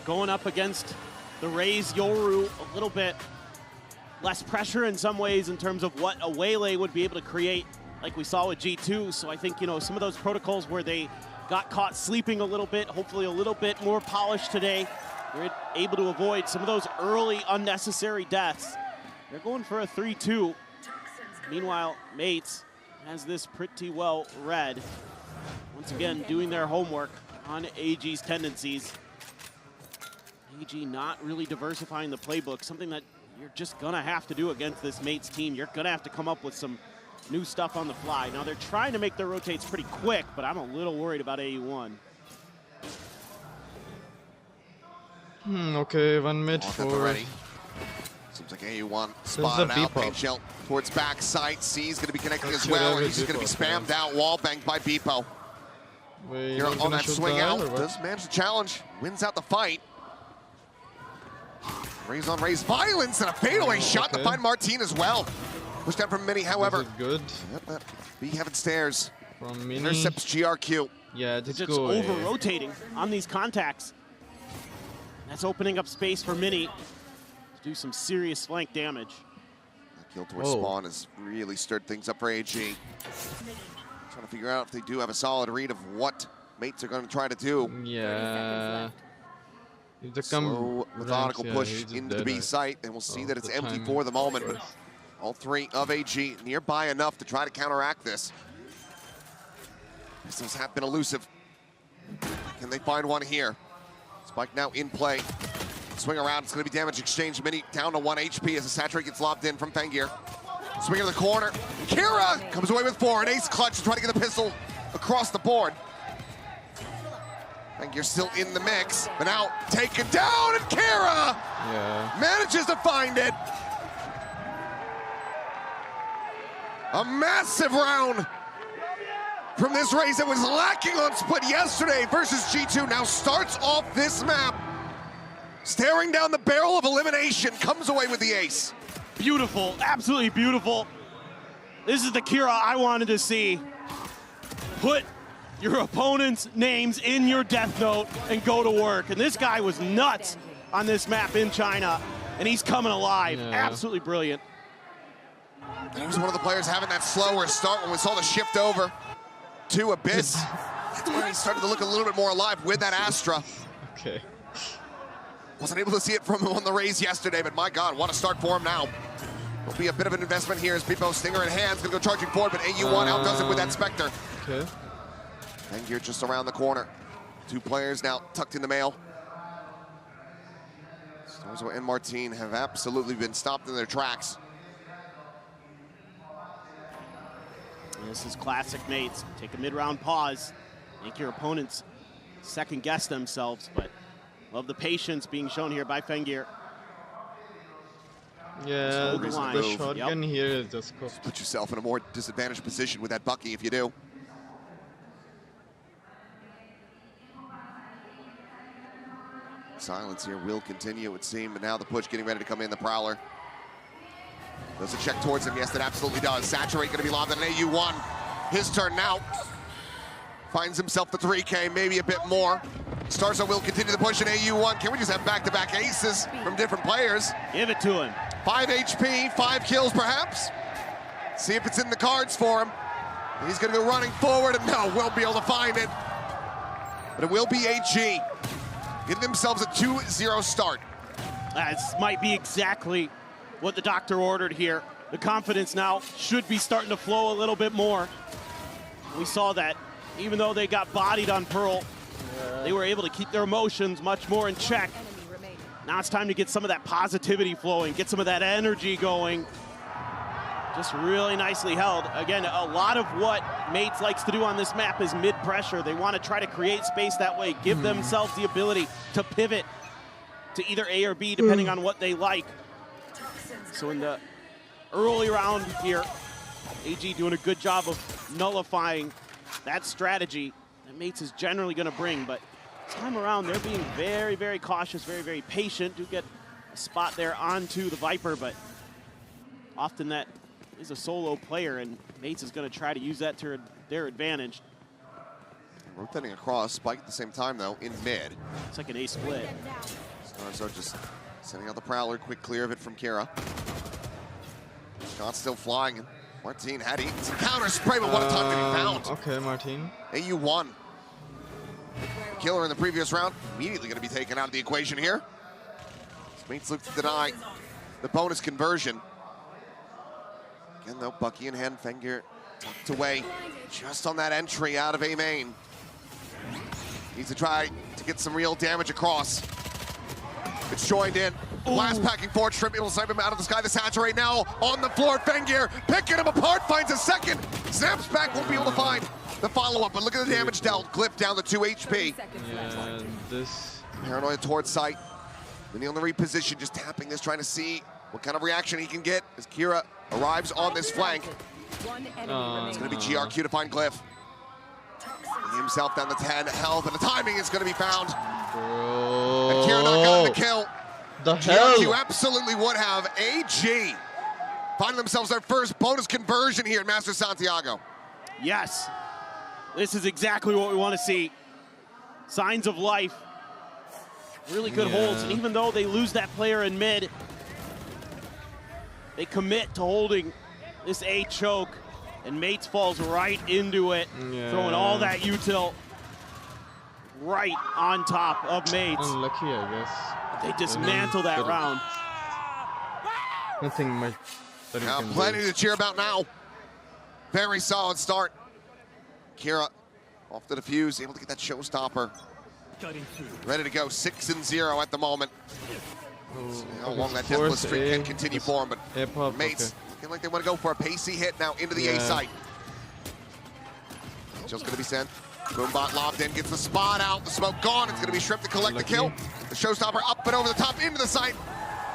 Going up against the Raze Yoru, a little bit less pressure in some ways in terms of what a Waylay would be able to create, like we saw with G2. So I think, some of those protocols where they got caught sleeping a little bit, hopefully a little bit more polished today. They're able to avoid some of those early unnecessary deaths. They're going for a 3-2. Meanwhile, Mates has this pretty well read. Once again, doing their homework on AG's tendencies. AG not really diversifying the playbook, something that you're just gonna have to do against this Mates team. You're gonna have to come up with some new stuff on the fly. Now they're trying to make their rotates pretty quick, but I'm a little worried about AU1. Okay, one mid for... Seems like AU1 spotted out, paint shell towards backside. C's gonna be connecting as well, and he's just gonna be spammed out, wall banged by Beepo. Here on that swing out, does manage the challenge, wins out the fight. Raze on Raze violence and a fadeaway shot to find Martin as well. Pushed down from Mini, however. Good. Yep, B heaven stairs. From Mini. Intercepts GRQ. Yeah, just over-rotating on these contacts. That's opening up space for Mini to do some serious flank damage. That kill towards spawn has really stirred things up for AG. Trying to figure out if they do have a solid read of what mates are going to try to do. Yeah. Slow, methodical push into the B site, and we'll see that it's empty for the moment, but all three of AG nearby enough to try to counteract this. Pistols have been elusive. Can they find one here? Spike now in play. Swing around, it's going to be damage exchange. Mini down to 1 HP as the Saturate gets lobbed in from Fengir. Swing in the corner. Kira comes away with 4. An ace clutch to try to get the pistol across the board. Fengir still in the mix, but now taken down, and Kira manages to find it. A massive round from this race that was lacking on split yesterday versus G2 now starts off this map. Staring down the barrel of elimination, comes away with the ace. Beautiful, absolutely beautiful. This is the Kira I wanted to see. Put your opponent's names in your death note and go to work. And this guy was nuts on this map in China, and he's coming alive. Absolutely brilliant. And he was one of the players having that slower start when we saw the shift over to Abyss. That's when he started to look a little bit more alive with that Astra. Okay. Wasn't able to see it from him on the raise yesterday, but my God, what a start for him now. Will be a bit of an investment here as Bebo Stinger in hands, gonna go charging forward, but AU1 outdoes it with that Spectre. Okay. Fengir just around the corner. 2 players now tucked in the mail. Starzo and Martine have absolutely been stopped in their tracks. This is classic mates. Take a mid-round pause. Make your opponents second-guess themselves, but love the patience being shown here by Fengir. Yeah, the shotgun here is just cool. Put yourself in a more disadvantaged position with that Bucky if you do. Silence here will continue, it would seem, but now the push getting ready to come in, the Prowler. Does a check towards him? Yes, it absolutely does. Saturate going to be lobbed on an AU1. His turn now. Finds himself the 3K, maybe a bit more. Starzo will continue the push in AU1. Can we just have back-to-back aces from different players? Give it to him. 5 HP, 5 kills perhaps. See if it's in the cards for him. He's going to go running forward, and no, won't be able to find it. But it will be AG. Give themselves a 2-0 start. This might be exactly what the doctor ordered here. The confidence now should be starting to flow a little bit more. We saw that even though they got bodied on Pearl, they were able to keep their emotions much more in check. Now it's time to get some of that positivity flowing, get some of that energy going. Just really nicely held. Again, a lot of what Mates likes to do on this map is mid-pressure. They want to try to create space that way, give themselves the ability to pivot to either A or B, depending on what they like. So in the early round here, AG doing a good job of nullifying that strategy that Mates is generally going to bring, but this time around they're being very, very cautious, very, very patient. Do get a spot there onto the Viper, but often that is a solo player, and Mates is going to try to use that to their advantage. Rotating across, Spike at the same time though, in mid. It's like an A split. So just sending out the Prowler, quick clear of it from Kira. Shot still flying. Martine had some counter spray, but what a time to be found. Okay, Martine. AU1. Killer in the previous round, immediately going to be taken out of the equation here. Mates look to deny the bonus conversion. Again though, Bucky in hand, Fengir tucked away just on that entry out of A main. Needs to try to get some real damage across. It's joined in. Blast packing forward, Shrimp able to snipe him out of the sky. The Saturate now on the floor. Fengir picking him apart, finds a second. Snaps back, won't be able to find the follow-up, but look at the damage dealt. Glyph down to 2 HP. Yeah, this... Paranoia towards sight. Mini on the reposition, just tapping this, trying to see what kind of reaction he can get as Kira arrives on this flank. It's going to be GRQ to find Glyph. Himself down to 10 health, and the timing is going to be found. And Kira not got the kill. GRQ absolutely would have. AG finding themselves their first bonus conversion here in Master Santiago. Yes. This is exactly what we want to see. Signs of life. Really good holds, and even though they lose that player in mid, they commit to holding this A choke, and Mates falls right into it, throwing all that util right on top of Mates. Unlucky, I guess. They dismantle that round. Nothing much that you can Plenty do. to cheer about now. Very solid start. Kira off the defuse, able to get that showstopper. Ready to go, 6-0 at the moment. See how long that deathless streak can continue for him, but Mates looking like they want to go for a pacey hit now into the A site. Just going to be sent. Boombot lobbed in, gets the spot out, the smoke gone. It's going to be Shrimp to collect the kill. The showstopper up and over the top into the site.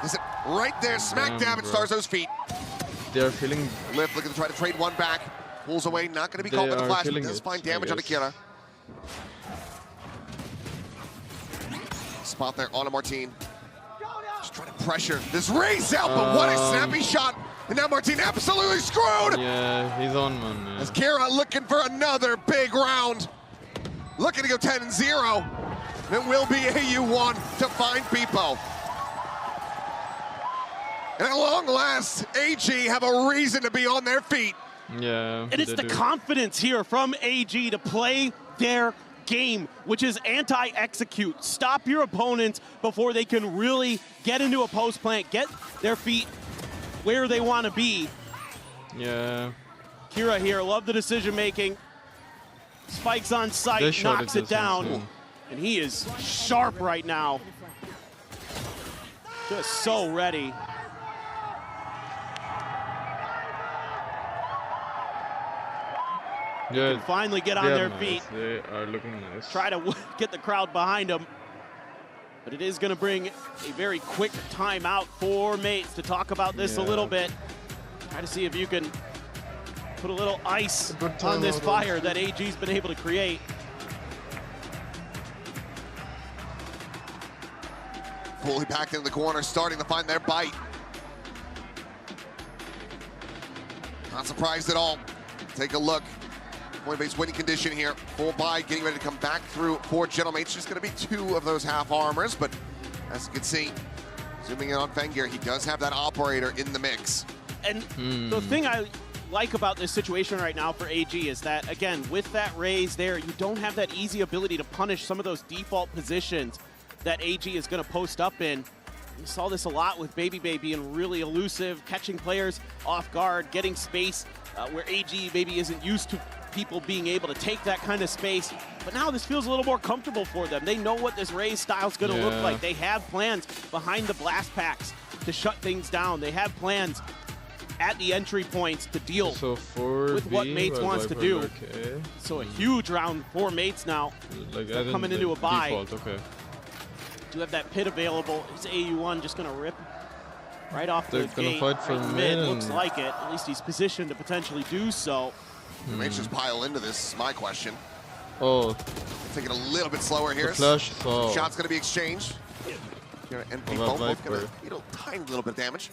Is it right there, smack dab at Starzo's feet. They're feeling... Lift looking to try to trade one back. Pulls away, not going to be caught with the flash, but does find damage on Akira. Spot there on a Martine. Just trying to pressure this race out, but what a snappy shot. And now Martine absolutely screwed. Yeah, he's on, man. As Kira looking for another big round. Looking to go 10-0. It will be AU1 to find Beepo. And at long last, AG have a reason to be on their feet. Yeah. And it's the confidence here from AG to play their game, which is anti-execute. Stop your opponents before they can really get into a post plant, get their feet where they want to be. Yeah. Kira here, love the decision making. Spikes on sight, knocks it down. And he is sharp right now. Just so ready. Yeah, can finally get on their feet. They are looking nice. Try to get the crowd behind them. But it is going to bring a very quick timeout for Mates to talk about this a little bit. Try to see if you can put a little ice on this fire that AG's been able to create. Fully packed into the corner, starting to find their bite. Not surprised at all. Take a look. Point-based winning condition here. Full buy, getting ready to come back through for Gentlemates. Just going to be 2 of those half armors, but as you can see, zooming in on Fengir, he does have that operator in the mix. And the thing I like about this situation right now for AG is that, again, with that raise there, you don't have that easy ability to punish some of those default positions that AG is going to post up in. We saw this a lot with Baby being really elusive, catching players off guard, getting space where AG maybe isn't used to people being able to take that kind of space. But now this feels a little more comfortable for them. They know what this raise style is going to look like. They have plans behind the blast packs to shut things down. They have plans at the entry points to deal with what Mates wants to do. So a huge round for Mates now. They're coming into a bye. Do have that pit available. Is AU1 just going to rip right off the gate? Fight for mid. Looks like it. At least he's positioned to potentially do so. Mates just pile into this is my question. Oh. Taking a little bit slower here. Flash, Shots going to be exchanged. Here, and both going to deal a tiny little bit of damage.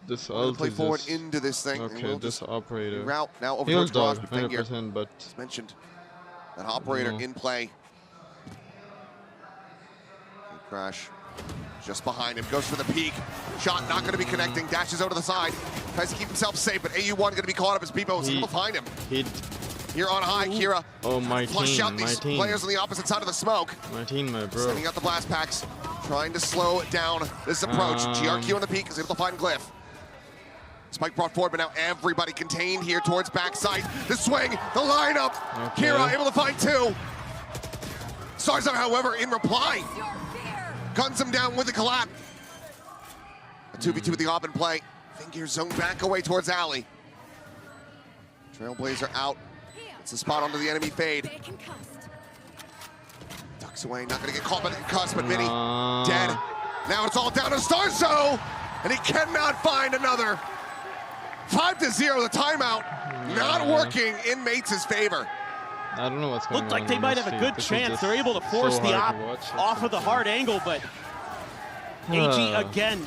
This ult play forward into this thing. Okay, this operator. Route now over He'll towards die, Fengir. 100%, but... As mentioned, that operator in play. Crash just behind him, goes for the peak. Shot not going to be connecting, dashes out to the side. Tries to keep himself safe, but AU1 going to be caught up as Beepo is able to find him. Here on high, Kira. Oh, my flush team, out these players on the opposite side of the smoke. My team, my bro. Sending out the blast packs, trying to slow down this approach. GRQ on the peak is able to find Glyph. Spike brought forward, but now everybody contained here towards backside. The swing, the lineup. Kira able to find 2. Starzo, however, in reply, guns him down with the collab. A 2v2 with the op in play. Fengir zone back away towards Alley. Trailblazer out. It's a spot onto the enemy fade. Ducks away, not gonna get caught by the concuss, but Mini dead. Now it's all down to Starzo, and he cannot find another. 5-0, the timeout, not working in Mates' favor. I don't know what's going on. Looked like they might have a good chance. They're able to force the op off of the hard angle, but AG again,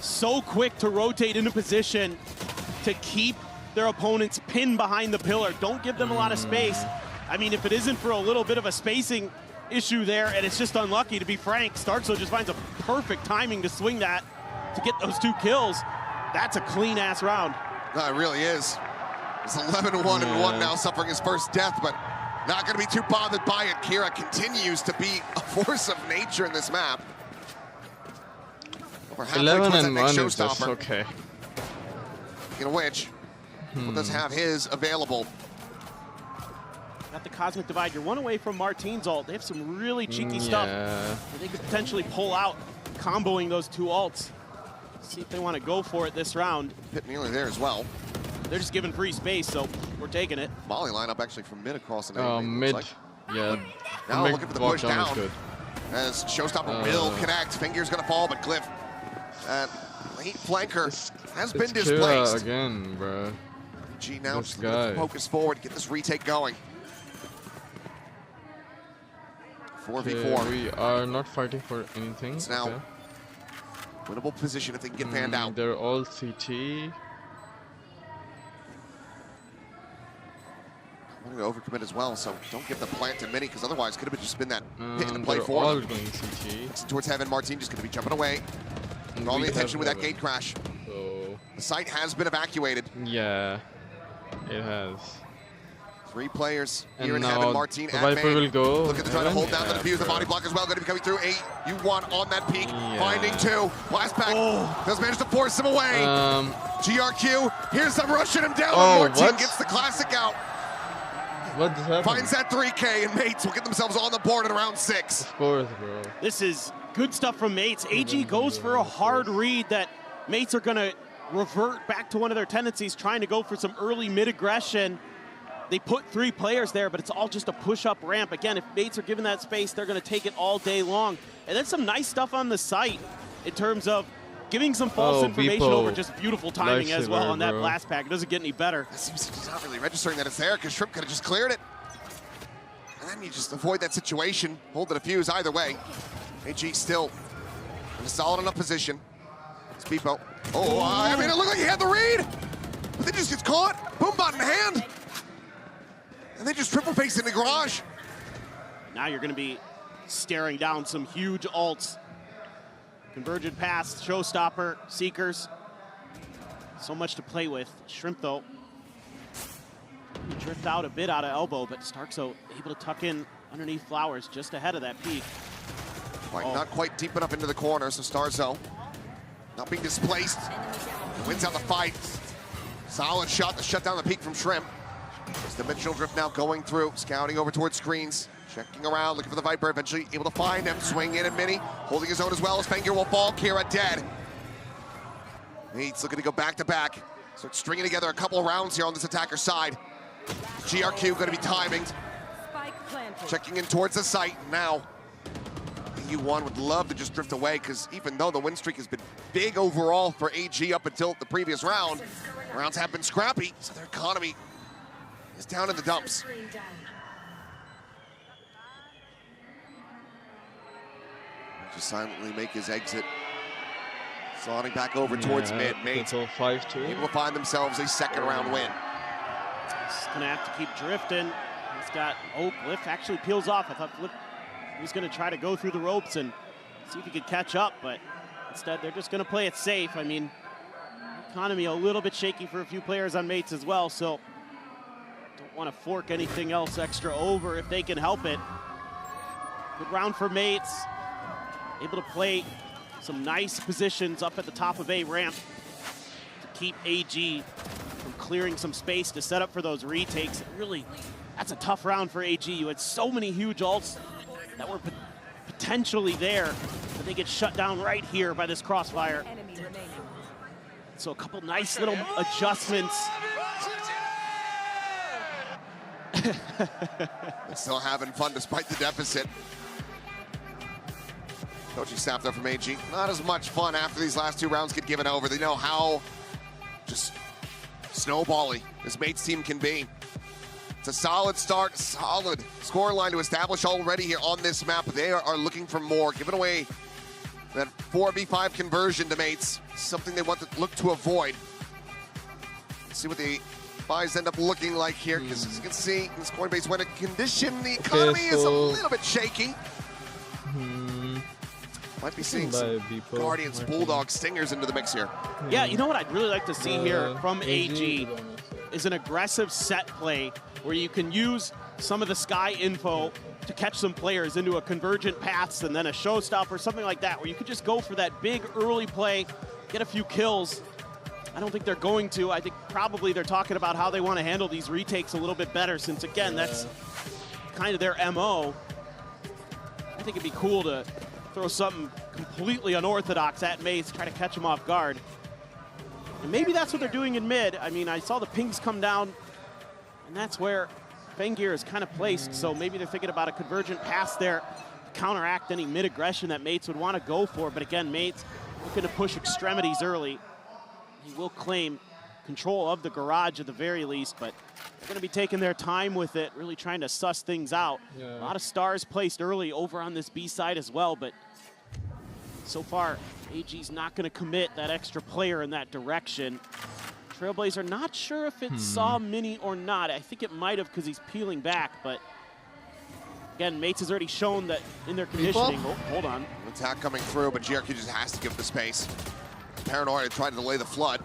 so quick to rotate into position to keep their opponents pinned behind the pillar. Don't give them a lot of space. I mean, if it isn't for a little bit of a spacing issue there, and it's just unlucky, to be frank, Starkso just finds a perfect timing to swing that to get those 2 kills. That's a clean-ass round. No, it really is. It's 11-1 and 1 now, suffering his first death, but not going to be too bothered by it. Kira continues to be a force of nature in this map. Over halfway 11 towards that and next 1 is just showstopper. okay. Speaking of which, does have his available. Got the Cosmic Divide. You're 1 away from Martine's ult. They have some really cheeky stuff that they could potentially pull out, comboing those 2 ults. See if they want to go for it this round. Pit nearly there as well. They're just giving free space, so we're taking it. Molly lineup actually from mid across the Mid, like. yeah. Now Mid looking for the push down. is good. As Showstopper will connect. Finger's going to fall, but Glyph, late flanker, has been displaced. Kira again, bro. G now This just guy. focus forward, get this retake going. 4v4. Okay, we are not fighting for anything. It's now winnable position if they can get fanned out. They're all CT. I'm going to overcommit as well, so don't give the plant to Mini, because otherwise could have just been that pick and play They're for all him. going CT. Towards Heaven, Martine just going to be jumping away. And All we the attention with have that gate crash. So, The site has been evacuated. yeah, it has. 3 players And here in now Heaven. Martine the at Viper main. will go Looking to try to Heaven. hold down the Yeah, defuse. The bro. body block as well. Going to be coming through. 8-U-1 on that peak. Yeah. Finding 2. Blast back. Does manage to force him away. GRQ. Here's some rushing him down. Oh, Martine what? gets the classic out. What just happened? Finds that 3K, and Mates will get themselves on the board in round 6. Of course, bro. This is good stuff from Mates. AG goes for a hard read that Mates are going to revert back to one of their tendencies, trying to go for some early mid-aggression. They put 3 players there, but it's all just a push-up ramp. Again, if Mates are given that space, they're going to take it all day long. And then some nice stuff on the site in terms of giving some false information Beepo. over just beautiful timing as well Lifesaver, on that bro. blast pack. It doesn't get any better. It seems he's not really registering that it's there, because Shrimp could have just cleared it. And then you just avoid that situation, hold the defuse either way. AG still in a solid enough position. It's Beepo. Oh, I mean, it looked like he had the read, but then just gets caught. Boom bot in hand. And they just triple face in the garage. Now you're going to be staring down some huge ults. Convergent pass, Showstopper, Seekers. So much to play with. Shrimp, though, drift out a bit out of elbow, but Starkso able to tuck in underneath Flowers just ahead of that peak. Not quite deep enough into the corner, so Starzo not being displaced. Wins out the fight. Solid shot to shut down the peak from Shrimp. It's the dimensional drift now going through, scouting over towards screens, checking around, looking for the Viper, eventually able to find him, swing in and Mini, holding his own as well as Fengir will fall. Kira dead. He's looking to go back to back. Start stringing together a couple of rounds here on this attacker side. GRQ going to be timinged. Checking in towards the site now. U1 would love to just drift away, because even though the win streak has been big overall for AG up until the previous round, rounds have been scrappy, so their economy is down in the dumps. Just silently make his exit. Slotting back over towards mid. Mates 5-2. able to find themselves a second round win. He's gonna have to keep drifting. He's got, Glyph actually peels off. I thought Glyph was gonna try to go through the ropes and see if he could catch up, but instead they're just gonna play it safe. I mean, economy a little bit shaky for a few players on Mates as well, so don't want to fork anything else extra over if they can help it. Good round for Mates. Able to play some nice positions up at the top of A ramp to keep AG from clearing some space to set up for those retakes. Really, that's a tough round for AG. You had so many huge ults that were potentially there, but they get shut down right here by this crossfire. So a couple nice little adjustments. Still having fun despite the deficit. Coaching staff there from AG, not as much fun after these last 2 rounds get given over. They know how just snowbally this Mates team can be. It's a solid start, solid scoreline to establish already here on this map. They are looking for more, giving away that 4v5 conversion to Mates, something they want to look to avoid. Let's see what they buys end up looking like here, because as you can see, in this Coinbase winning condition, the economy is a little bit shaky. Might be seeing some Guardians, Bulldogs, Stingers into the mix here. Yeah, you know what I'd really like to see here from AG is an aggressive set play where you can use some of the sky info to catch some players into a convergent paths and then a showstopper, something like that, where you could just go for that big early play, get a few kills. I don't think they're going to. I think probably they're talking about how they want to handle these retakes a little bit better, since again, that's kind of their MO. I think it'd be cool to throw something completely unorthodox at Mace, try to catch him off guard. And maybe that's what they're doing in mid. I mean, I saw the pings come down, and that's where Fengir is kind of placed, so maybe they're thinking about a convergent pass there to counteract any mid-aggression that Mates would want to go for. But again, Mates looking to push extremities early. He will claim control of the garage at the very least, but they're going to be taking their time with it, really trying to suss things out. A lot of stars placed early over on this B side as well, but so far, AG's not going to commit that extra player in that direction. Trailblazer, not sure if it saw Mini or not. I think it might have because he's peeling back, but again, Mates has already shown that in their conditioning. Oh, hold on. Attack coming through, but GRQ just has to give the space. Paranoid trying to delay the flood.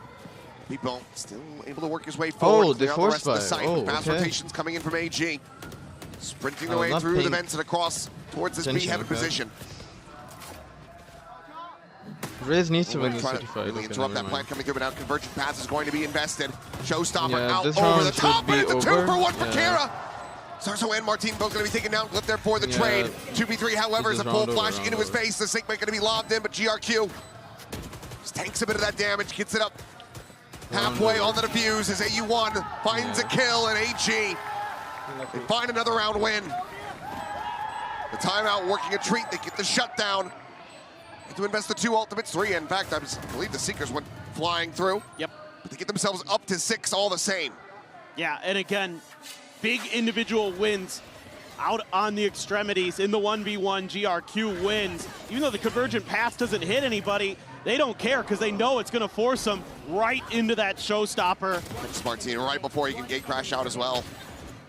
People still able to work his way forward. They forced the site. Fast rotations coming in from AG. Sprinting the way through the vents and across towards this B-headed position. Riz needs to win the city fight. Really interrupt that plan coming through, but now convergent pass is going to be invested. Showstopper out this over the top, round but it's a should be 2-for-1 for Kira. Sarso and Martin both going to be taken down, clip there for the trade. 2v3, however, is a full flash into his face. The Sigma going to be lobbed in, but GRQ just takes a bit of that damage, gets it up halfway on the defuse as AU1 finds a kill, and AG, they find another round win. The timeout working a treat, they get the shutdown. To invest the 2 ultimates, 3. In fact, I believe the Seekers went flying through. Yep. But they get themselves up to 6 all the same. Yeah, and again, big individual wins out on the extremities in the 1v1. GRQ wins. Even though the convergent pass doesn't hit anybody, they don't care because they know it's going to force them right into that showstopper. Smart team right before he can gate crash out as well.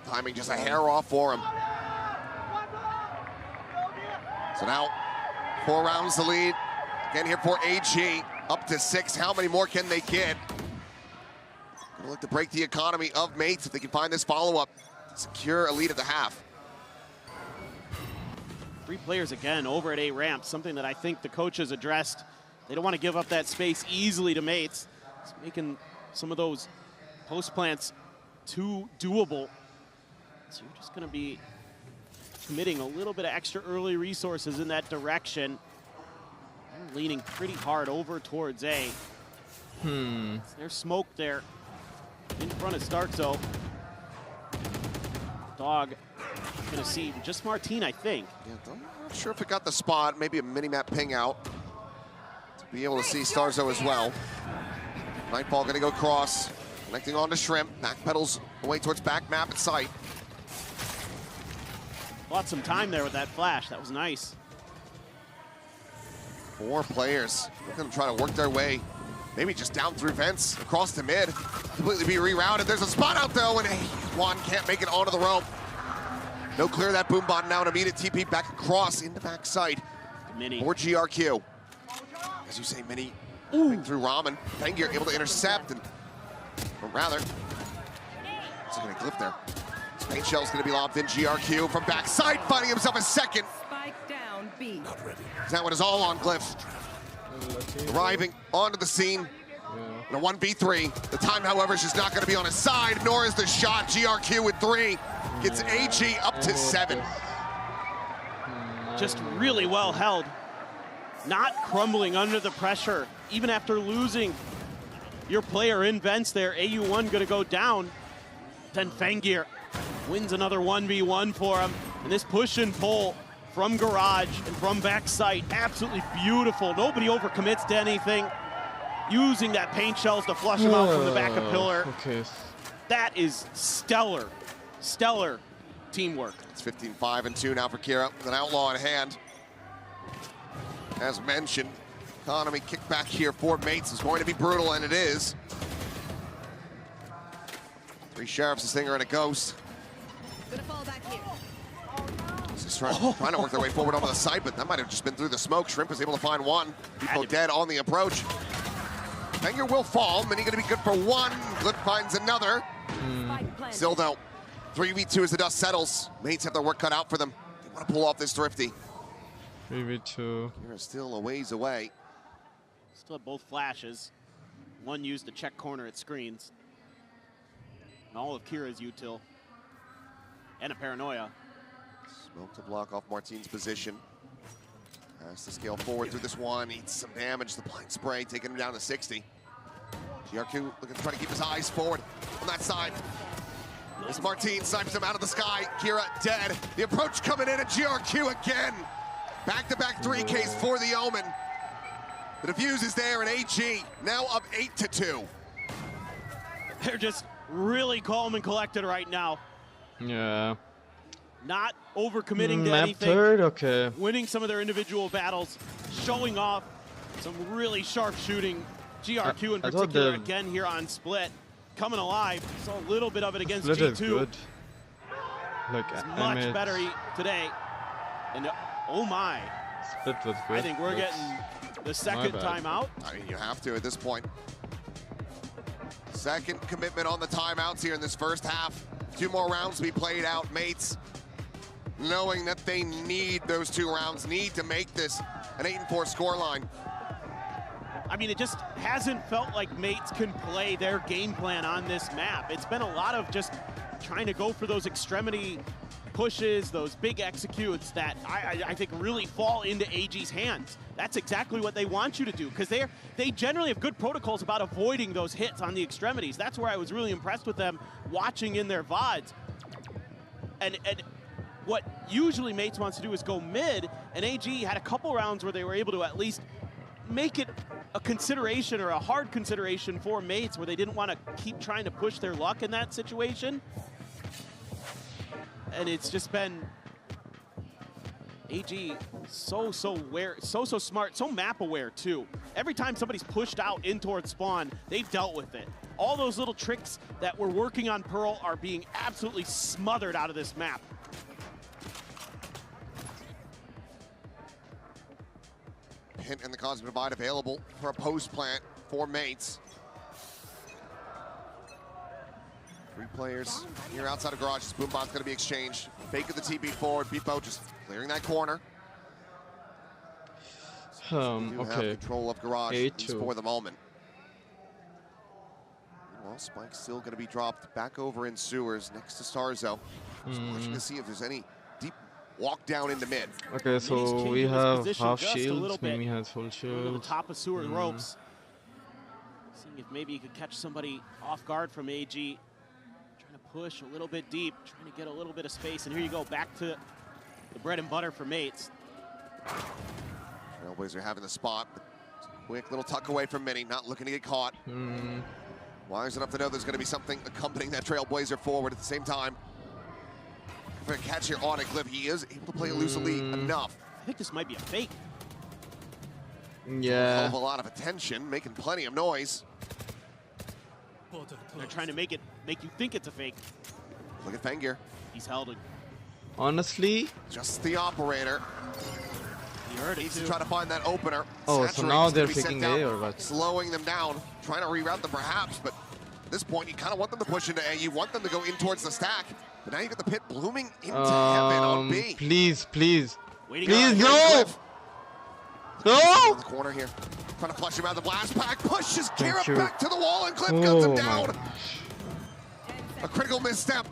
Timing just a hair off for him. So now, 4 rounds to lead. Again here for AG, up to 6. How many more can they get? Gonna look to break the economy of Mates if they can find this follow-up. Secure a lead at the half. 3 players again over at A ramp, something that I think the coaches addressed. They don't want to give up that space easily to Mates. It's making some of those post plants too doable. So you're just gonna be committing a little bit of extra early resources in that direction. They're leaning pretty hard over towards A. There's smoke there in front of Starkzo. Dog gonna see just Martine, I think. Yeah, I'm not sure if it got the spot. Maybe a mini-map ping out to be able to see Starzo as well. Nightfall gonna go cross, connecting on to Shrimp. Backpedals away towards back map at sight. Bought some time there with that flash. That was nice. 4 players. They're going to try to work their way, maybe just down through vents, across the mid, completely be rerouted. There's a spot out though, and Juan can't make it onto the rope. No clear that boom bot now, an immediate TP back across into backside. Mini. For GRQ. As you say, Mini through Ramen. Fengir able to intercept, and or rather, he's going to clip there. Paint Shell's going to be lobbed in. GRQ from backside, finding himself a second. Spike down B. That one is all on Glyph. Arriving onto the scene in a 1v3. The time, however, is just not going to be on his side, nor is the shot. GRQ with 3 gets AG up to 7. Just really well held. Not crumbling under the pressure. Even after losing your player in vents there, AU1 going to go down. Then Fengir wins another 1v1 for him. And this push and pull from garage and from backside, absolutely beautiful. Nobody overcommits to anything. Using that paint shells to flush him out from the back of pillar. That is stellar, stellar teamwork. It's 15-5-2 now for Kira with an outlaw in hand. As mentioned, economy kickback here for Mates is going to be brutal, and it is. 3 Sheriffs, a Stinger, and a Ghost. Just trying to work their way forward onto the site, but that might have just been through the smoke. Shrimp was able to find one. People dead on the approach. Fenger will fall. Mini going to be good for one. Glip finds another. Still though, 3v2 as the dust settles. Mates have their work cut out for them. They want to pull off this Thrifty. 3v2. You're still a ways away. Still have both flashes. One used to check corner at screens. And all of Kira's util. And a paranoia. Smoke to block off Martine's position. Has to scale forward through this one. Eats some damage. The blind spray taking him down to 60. GRQ looking to try to keep his eyes forward on that side. As Martine snipes him out of the sky. Kira dead. The approach coming in at GRQ again. Back-to-back 3Ks for the Omen. The defuse is there, and AG now up 8-2. They're just really calm and collected right now. Yeah. Not overcommitting to Map anything. third, okay. Winning some of their individual battles, showing off some really sharp shooting. GRQ in particular again here on Split, coming alive. Saw a little bit of it against Split G2. is good. Look, it's much better today. And oh my. Split was good. I think we're getting the second timeout. I mean, you have to at this point. Second commitment on the timeouts here in this first half. 2 more rounds to be played out. Mates, knowing that they need those 2 rounds, need to make this an 8-4 scoreline. I mean, it just hasn't felt like Mates can play their game plan on this map. It's been a lot of just trying to go for those extremity pushes, those big executes that I think really fall into AG's hands. That's exactly what they want you to do, because they generally have good protocols about avoiding those hits on the extremities. That's where I was really impressed with them watching in their VODs. And what usually Mates wants to do is go mid, and AG had a couple rounds where they were able to at least make it a consideration or a hard consideration for Mates, where they didn't want to keep trying to push their luck in that situation. And it's just been AG so smart, so map aware too. Every time somebody's pushed out in towards spawn, they've dealt with it. All those little tricks that we're working on Pearl are being absolutely smothered out of this map. Hint and the Cosmic Divide available for a post plant for Mates. 3 players here outside of Garage. Boombot's going to be exchanged. Fake of the TP forward. Beepo just clearing that corner. Okay. Have control of Garage at least for the moment. Well, Spike's still going to be dropped back over in sewers next to Starzo. Just watching to see if there's any deep walk down into mid. Okay, so we have half shields. Mimi has full To shield. the top of sewer ropes. Seeing if maybe he could catch somebody off guard from AG. Trying to push a little bit deep, trying to get a little bit of space. And here you go, back to the bread and butter for Mates. Trailblazer having the spot. Quick little tuck away from Mini, not looking to get caught. Wise enough to know there's going to be something accompanying that Trailblazer forward at the same time. For a catch here on a Glip, he is able to play elusively enough. I think this might be a fake. Yeah. Hell of a lot of attention, making plenty of noise. They're trying to make you think it's a fake. Look at Fengir. He's held it. Honestly, just the operator. He heard it Needs too. to try to find that opener. Oh, so now they're Saturate's picking gonna be A sent or down, what? slowing them down, trying to reroute them perhaps, but at this point you kind of want them to push into A. You want them to go in towards the stack, but now you got the pit blooming into heaven on B. Please, please. Waiting Please, Here's no! Cliff. No! In the corner here. Trying to flush him out of the blast pack. Pushes Thank Kira you. back to the wall, and Cliff guns him Oh down. my. A critical misstep.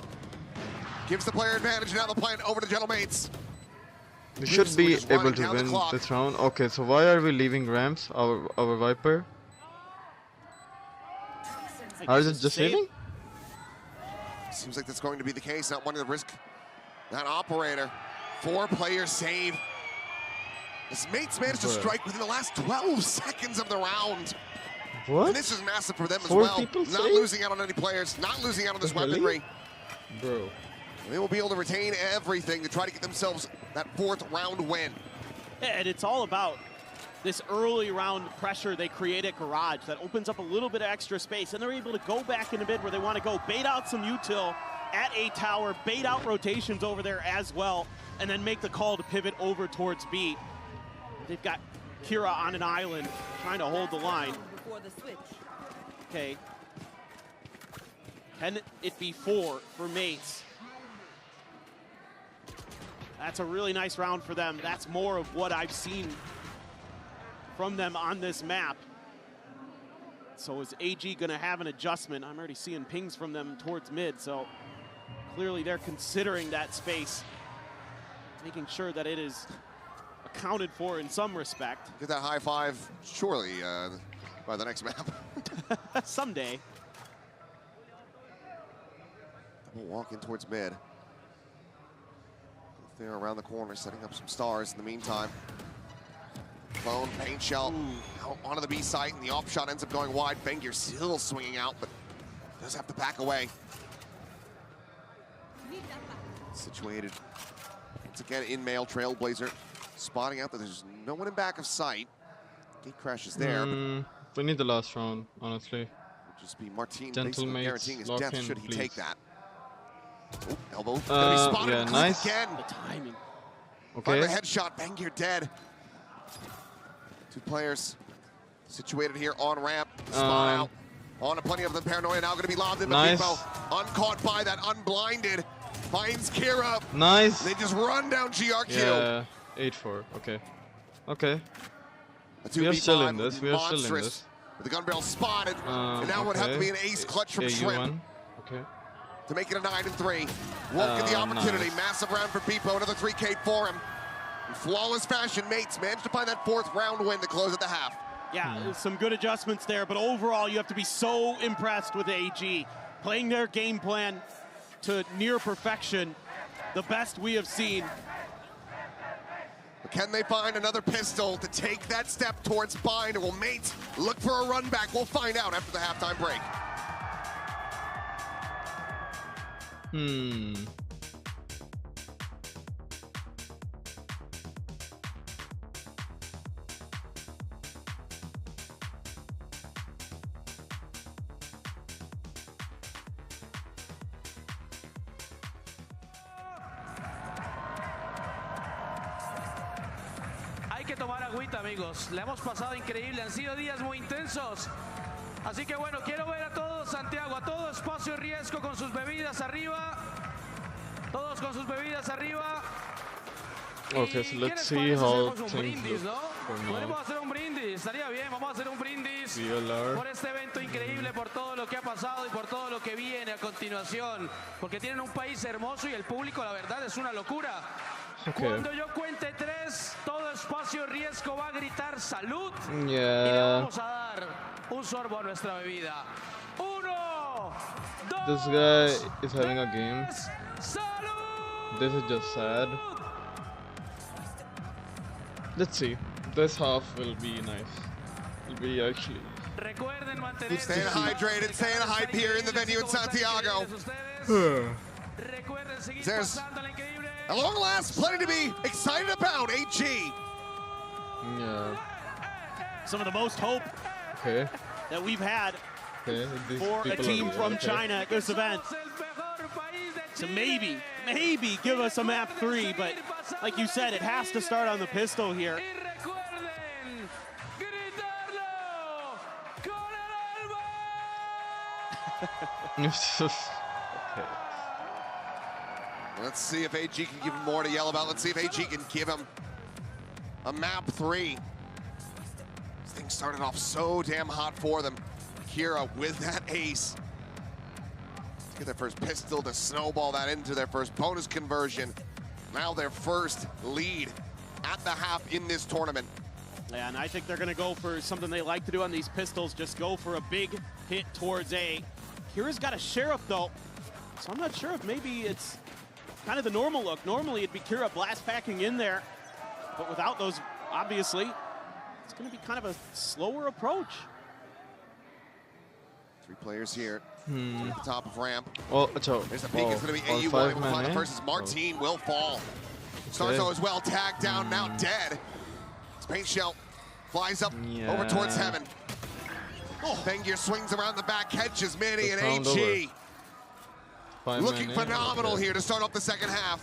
Gives the player advantage. Now the plant over to Gentle Mates. We should be just able running to down the win clock. this round. Okay, so why are we leaving ramps? Our Viper? Are they just leaving? Seems like that's going to be the case. Not wanting to risk that operator. 4-player save. His Mates managed to strike within the last 12 seconds of the round. What? And this is massive for them as 4 well. people Not saved? losing out on any players, not losing out on this Really? weaponry. Bro. They will be able to retain everything to try to get themselves that 4th round win. And it's all about this early round pressure they create at Garage that opens up a little bit of extra space, and they're able to go back into mid where they want to go, bait out some util at A tower, bait out rotations over there as well, and then make the call to pivot over towards B. They've got Kira on an island trying to hold the line. Okay. Can it be 4 for Mates? That's a really nice round for them. That's more of what I've seen from them on this map. So is AG gonna have an adjustment? I'm already seeing pings from them towards mid, so clearly they're considering that space, making sure that it is accounted for in some respect. Get that high five, surely, by the next map. Someday. We'll walk in towards mid. They're around the corner, setting up some stars in the meantime. Clone, paint shell, out onto the B site, and the off shot ends up going wide. Fengir still swinging out, but does have to back away. Situated once again in male Trailblazer, spotting out that there's no one in back of sight. Gate crashes there. We need the last round, honestly. Would just be Martin Gentle basically mates, guaranteeing his lock death in, should he please. take that. Oh, elbow. Gonna be spotted yeah, nice. again. The timing. Okay. Find the headshot, Bangir dead. 2 players situated here on ramp. Spot out. On to plenty of the paranoia now going to be lobbed into Nice. Pipo. Uncaught by that, unblinded. Finds Kira. Nice. They just run down GRQ. Yeah, 8-4. Okay. Okay. We are still in this. We are still in this. With the gun barrel spotted. And now would have to be an ace clutch from Shrimp. Okay. To make it a 9-3. Won't get the opportunity. Nice. Massive round for Pipo. Another 3K for him. In flawless fashion, Mates managed to find that 4th round win to close at the half. Yeah, some good adjustments there, but overall you have to be so impressed with AG. Playing their game plan to near perfection, the best we have seen. But can they find another pistol to take that step towards bind, or will Mates look for a run back? We'll find out after the halftime break. Hay que tomar agüita, amigos. La hemos pasado increíble. Han sido días muy intensos. Así que bueno, quiero ver a todos, Santiago, a todo espacio y riesgo con sus bebidas arriba. Todos con sus bebidas arriba. Okay, so let's see how things look for now. Podemos hacer un brindis, estaría bien, vamos a hacer un brindis VLR. por este evento increíble, por todo lo que ha pasado y por todo lo que viene a continuación, porque tienen un país hermoso y el público, la verdad, es una locura. Okay. Cuando yo cuente 3, todo espacio riesgo va a gritar salud y le Yeah. vamos a dar un sorbo a nuestra bebida. 1, 2, This guy is having a game. ¡salud! This is just sad. Let's see. This half will be nice. It'll be actually. Recuerden mantener Staying hydrated, staying hype here in the venue in Santiago. Recuerden seguir There's pasando la increíble. at long last plenty to be excited about. AG. Yeah. Some of the most hope Okay. that we've had Okay. These for a people team are, from okay. China at this event. So maybe give us a map 3, but like you said, it has to start on the pistol here. Okay. Let's see if AG can give him more to yell about. Let's see if AG can give him a map 3. This thing started off so damn hot for them. Kira with that ace. Let's get their first pistol to snowball that into their first bonus conversion. Now their first lead at the half in this tournament. Yeah, and I think they're gonna go for something they like to do on these pistols, just go for a big hit towards A. Kira's got a Sheriff though, so I'm not sure if maybe it's kind of the normal look. Normally it'd be Kira blast packing in there, but without those, obviously, it's gonna be kind of a slower approach. 3 players here at the top of ramp. Oh, so, There's the peek, it's gonna be AU all one. We'll find the man, first as Martin will fall. Okay. Starzo as well, tagged down, now dead. It's Paint Shell Flies up over towards heaven. Fengyr swings around the back, catches Mini and AG. Looking phenomenal here to start off the second half.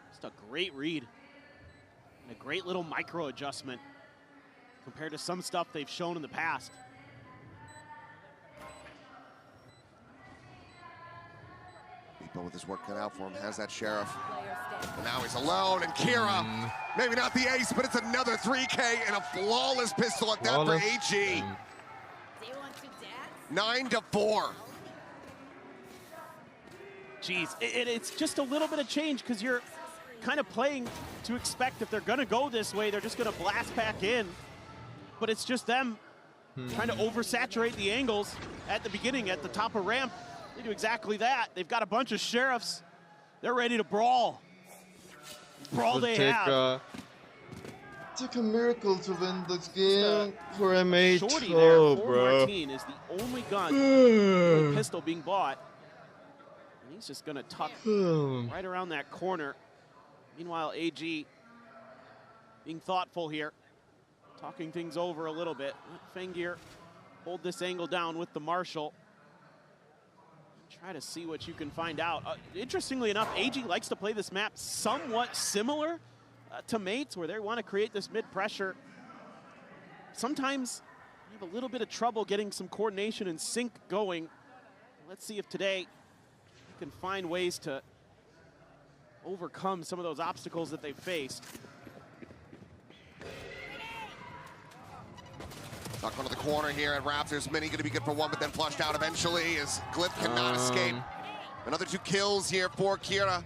Just a great read. And a great little micro adjustment compared to some stuff they've shown in the past. Beepo with his work cut out for him, has that Sheriff. And now he's alone, and Kira, maybe not the ace, but it's another 3K and a flawless pistol at that for AG. 9-4. Jeez, it's just a little bit of change because you're kind of playing to expect if they're going to go this way, they're just going to blast back in. But it's just them trying to oversaturate the angles at the beginning, at the top of ramp. They do exactly that. They've got a bunch of Sheriffs. They're ready to brawl. Brawl they have. Took a miracle to win this game for MH. Shorty there for Martin is the only gun, only pistol being bought. And he's just going to tuck right around that corner. Meanwhile, AG being thoughtful here, talking things over a little bit. Let Fengyr hold this angle down with the Marshal. Try to see what you can find out. Interestingly enough, AG likes to play this map somewhat similar to Mates, where they want to create this mid-pressure. Sometimes you have a little bit of trouble getting some coordination and sync going. Let's see if today you can find ways to overcome some of those obstacles that they faced. Stuck onto the corner here at Raptors. Mini going to be good for one, but then flushed out eventually as Glyph cannot escape. Another 2 kills here for Kira.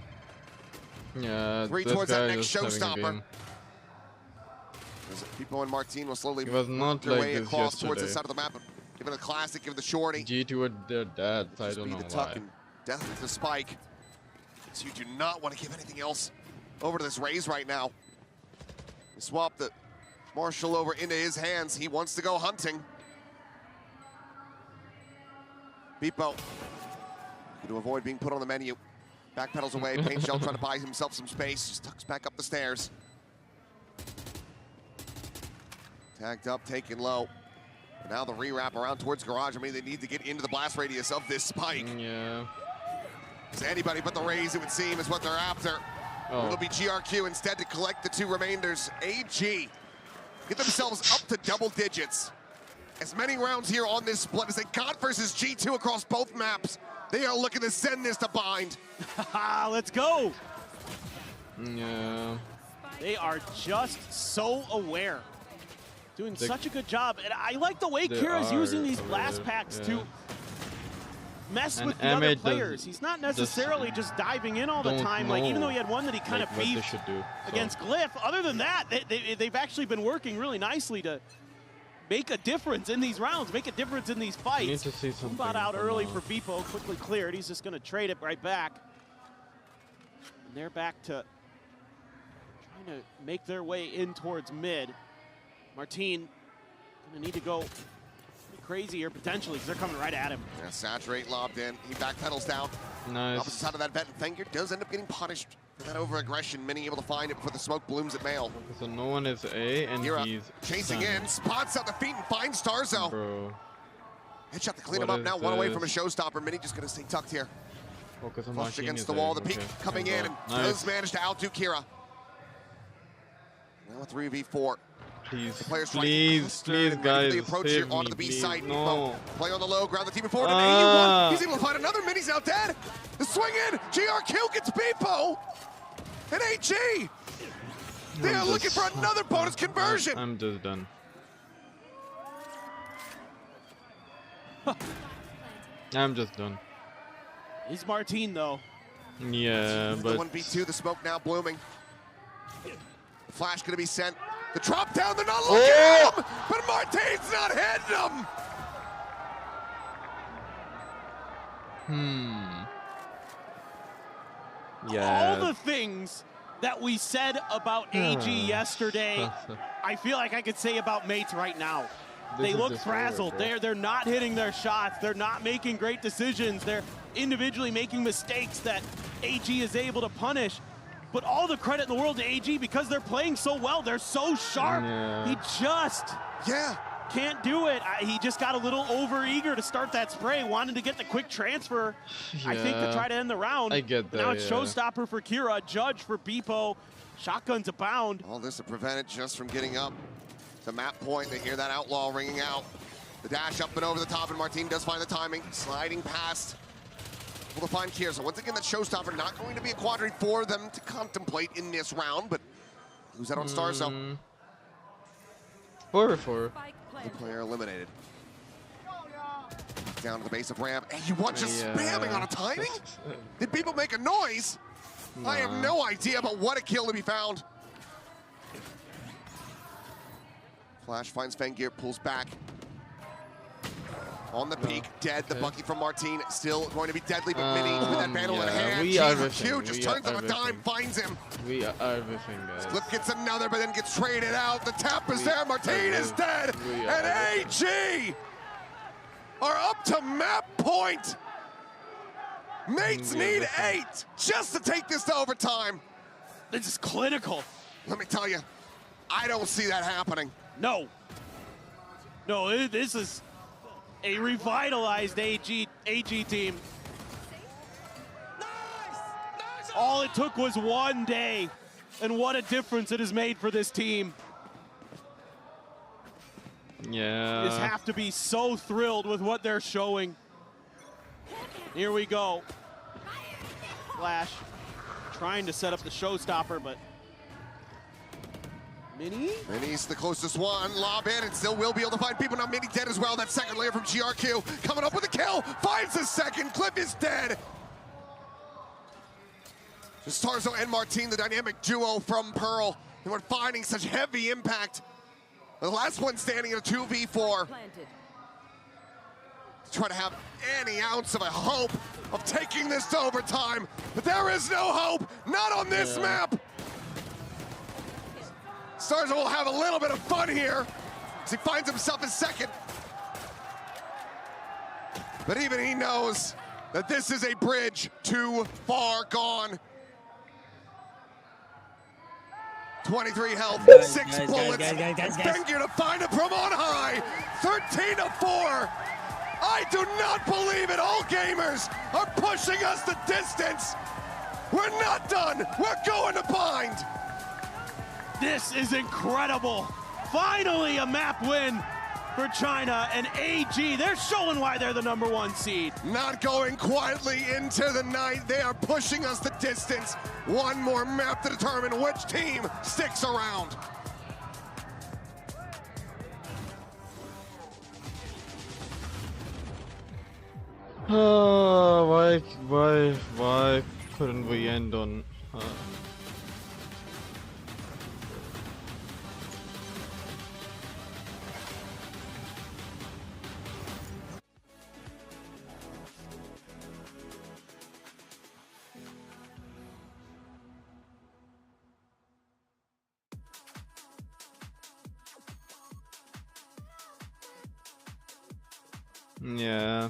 Yeah, 3 towards that next showstopper. People and Martin will slowly work their way across towards the side of the map. Give it a classic, give it the shorty. G2 with their dad, I don't know the tuck and death with the spike. So you do not want to give anything else over to this Raze right now. You swap the Marshal over into his hands. He wants to go hunting. Beepo, to avoid being put on the menu. Backpedals away, Paint Shell trying to buy himself some space. Just tucks back up the stairs. Tagged up, taken low. And now the re-wrap around towards Garage. I mean, they need to get into the blast radius of this spike. Yeah. Because anybody but the Raze, it would seem, is what they're after. It'll be GRQ instead to collect the 2 remainders. AG get themselves up to double digits. As many rounds here on this split as they got versus G2 across both maps. They are looking to send this to bind. Let's go. Yeah. They are just so aware. Doing such a good job. And I like the way Kira's using these blast packs to mess with the other players. He's not necessarily just diving in all the time. Like, even though he had one that he kind of beefed against Glyph, other than that, they've actually been working really nicely to make a difference in these rounds, make a difference in these fights. Need to see something Bought out early for Beepo, quickly cleared. He's just going to trade it right back. And they're back to trying to make their way in towards mid. Martin going to need to go crazy here potentially because they're coming right at him. Yeah, Saturate lobbed in. He backpedals down. Nice. Opposite side of that vet, and Fengyr does end up getting punished for that over-aggression. Mini able to find it before the smoke blooms at Mail. So no one is A, and he's chasing in, spots out the feet and finds Starzo. Bro. Headshot to clean him up now, one away from a showstopper. Mini just gonna stay tucked here. Focus on Flushed against the wall, the peak coming in, and does manage to outdo Kira. Now a 3v4. Please, please, guys, approach here onto the B side. No. Play on the low, ground the team forward, and 81. He's able to find another. Mini's out dead. The swing in, GRQ gets Beepo, and AG. They are looking for another bonus conversion. I'm just done. I'm just done. He's Martin though. Yeah, but the 1v2, the smoke now blooming. Flash gonna be sent. The drop down, they're not looking at him, but Martin's not hitting him. Yeah. All the things that we said about AG yesterday, I feel like I could say about Mates right now. They look frazzled. They're not hitting their shots. They're not making great decisions. They're individually making mistakes that AG is able to punish. but all the credit in the world to AG because they're playing so well. They're so sharp. Yeah. He just can't do it. He just got a little over-eager to start that spray, wanted to get the quick transfer, I think, to try to end the round. I get that, Now it's showstopper for Kira, Judge for Beepo. Shotguns abound. All this to prevent it just from getting up to map point. They hear that outlaw ringing out. The dash up and over the top, and Martin does find the timing. Sliding past. Able to find Kira. So once again, that showstopper not going to be a quadri for them to contemplate in this round, but lose that on Starzo. 4-4. The player eliminated. Down to the base of ramp. And you watch just spamming on a timing? Did people make a noise? I have no idea, but what a kill to be found. Flash finds Fengir, pulls back. On the peak, dead. The Bucky from Martin still going to be deadly, but Mini with that vandal in hand. Q just turns on a dime, finds him. We are everything, guys. Clip gets another, but then gets traded out. The tap is there. Martin is dead. And AG are up to map point. Mates need 8 just to take this to overtime. This is clinical. Let me tell you, I don't see that happening. No. No, this is a revitalized AG team. All it took was one day, and what a difference it has made for this team. Yeah. Just have to be so thrilled with what they're showing. Here we go. Flash trying to set up the showstopper, but Mini's the closest one. Lob in and still will be able to find people. Now Mini dead as well. That second layer from GRQ coming up with a kill. Finds the second. Cliff is dead. Just Starzo and Martin, the dynamic duo from Pearl. And we're finding such heavy impact. The last one standing in a 2v4. To try to have any ounce of a hope of taking this to overtime. But there is no hope. Not on this map. Starzo will have a little bit of fun here as he finds himself in second. But even he knows that this is a bridge too far gone. 23 health, 6 bullets. Fengir to find him from on high. 13-4. I do not believe it. All gamers are pushing us the distance. We're not done. We're going to bind. This is incredible. Finally a map win for China, and AG, they're showing why they're the #1 seed. Not going quietly into the night. They are pushing us the distance. One more map to determine which team sticks around. Why couldn't we end on yeah.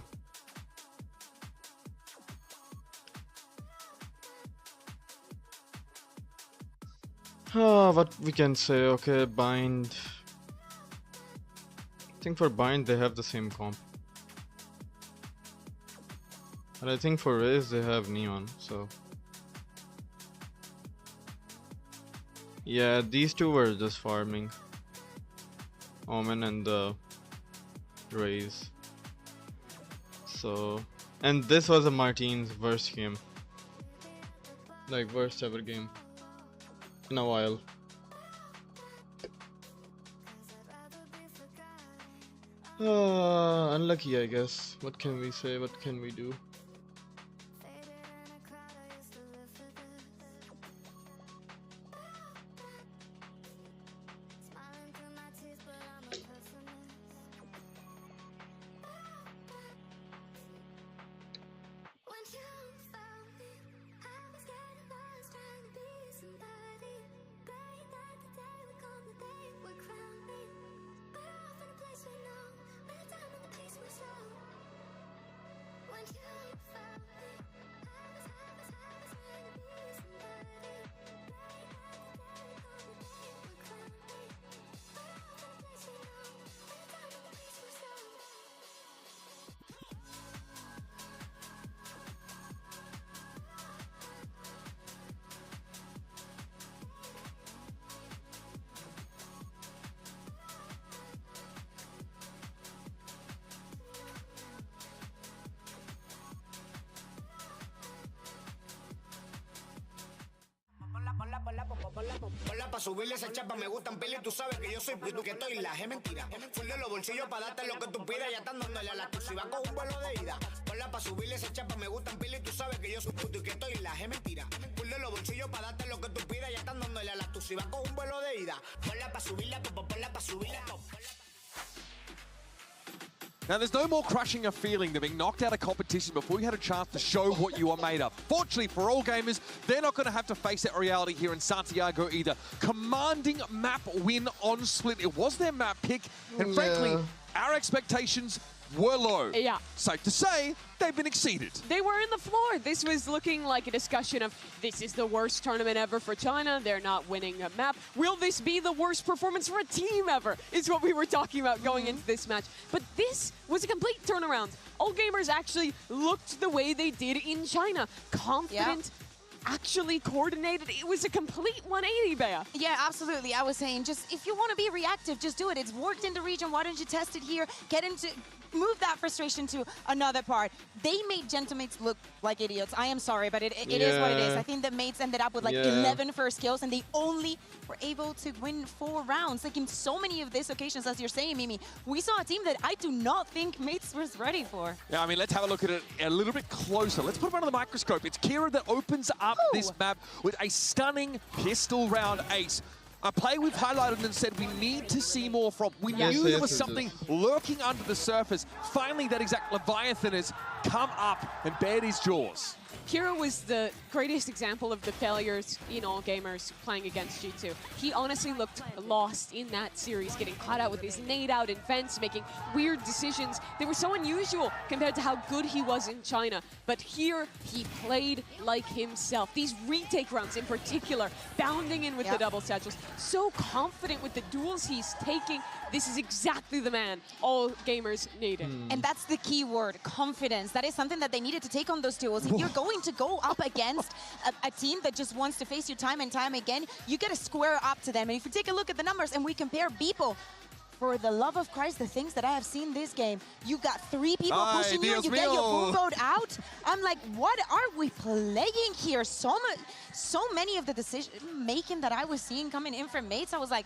What we can say, okay, bind. I think for bind they have the same comp. And I think for Raze they have Neon, so. Yeah, these two were just farming. Omen and the Raze. So, and this was a Martin's worst game. Like worst ever game. In a while. Unlucky, I guess. What can we say? What can we do? When you pa' subirle esa chapa me gustan pila y tú sabes que yo soy puto que estoy la. Es mentira. Full de los bolsillos pa' darte lo que tú pidas. Ya están dándole a la tuya. Va con un vuelo de ida. Ponla pa' subirle esa chapa me gustan pila y tú sabes que yo soy puto y que estoy la. Es mentira. Full de los bolsillos pa' darte lo que tú pidas. Ya están dándole a la tuya. Va con un vuelo de ida. Ponla pa' subirla, ponla pa' subirla. Now, there's no more crushing a feeling than being knocked out of competition before you had a chance to show what you are made of. Fortunately for all gamers, they're not going to have to face that reality here in Santiago either. Commanding map win on Split. It was their map pick, and frankly, our expectations were low. Yeah. Safe to say, they've been exceeded. They were in the floor. This was looking like a discussion of this is the worst tournament ever for China. They're not winning a map. Will this be the worst performance for a team ever? Is what we were talking about going into this match. But this was a complete turnaround. All gamers actually looked the way they did in China. Confident. Actually coordinated. It was a complete 180, Bea. Yeah, absolutely. I was saying, just if you want to be reactive, just do it. It's worked in the region. Why don't you test it here? Move that frustration to another part. They made Gentlemates look like idiots. I am sorry, but it is what it is. I think the mates ended up with like 11 first kills, and they only were able to win 4 rounds. Like in so many of these occasions, as you're saying, Mimi, we saw a team that I do not think mates was ready for. Yeah, I mean, let's have a look at it a little bit closer. Let's put it under the microscope. It's Kira that opens up this map with a stunning pistol round ace. A play we've highlighted and said we need to see more from. We knew there was something lurking under the surface. Finally, that exact Leviathan has come up and bared his jaws. Kira was the greatest example of the failures in all gamers playing against G2. He honestly looked lost in that series, getting caught out with his nade out in fence, making weird decisions. They were so unusual compared to how good he was in China. But here, he played like himself. These retake rounds in particular, bounding in with the double satchels, so confident with the duels he's taking. This is exactly the man all gamers needed. And that's the key word, confidence. That is something that they needed to take on those duels. If you're going to go up against a team that just wants to face you time and time again, you got to square up to them. And if you take a look at the numbers and we compare people, for the love of Christ, the things that I have seen this game, you got 3 people pushing you, you get your boom boat out. I'm like, what are we playing here? So many of the decision making that I was seeing coming in from mates, I was like,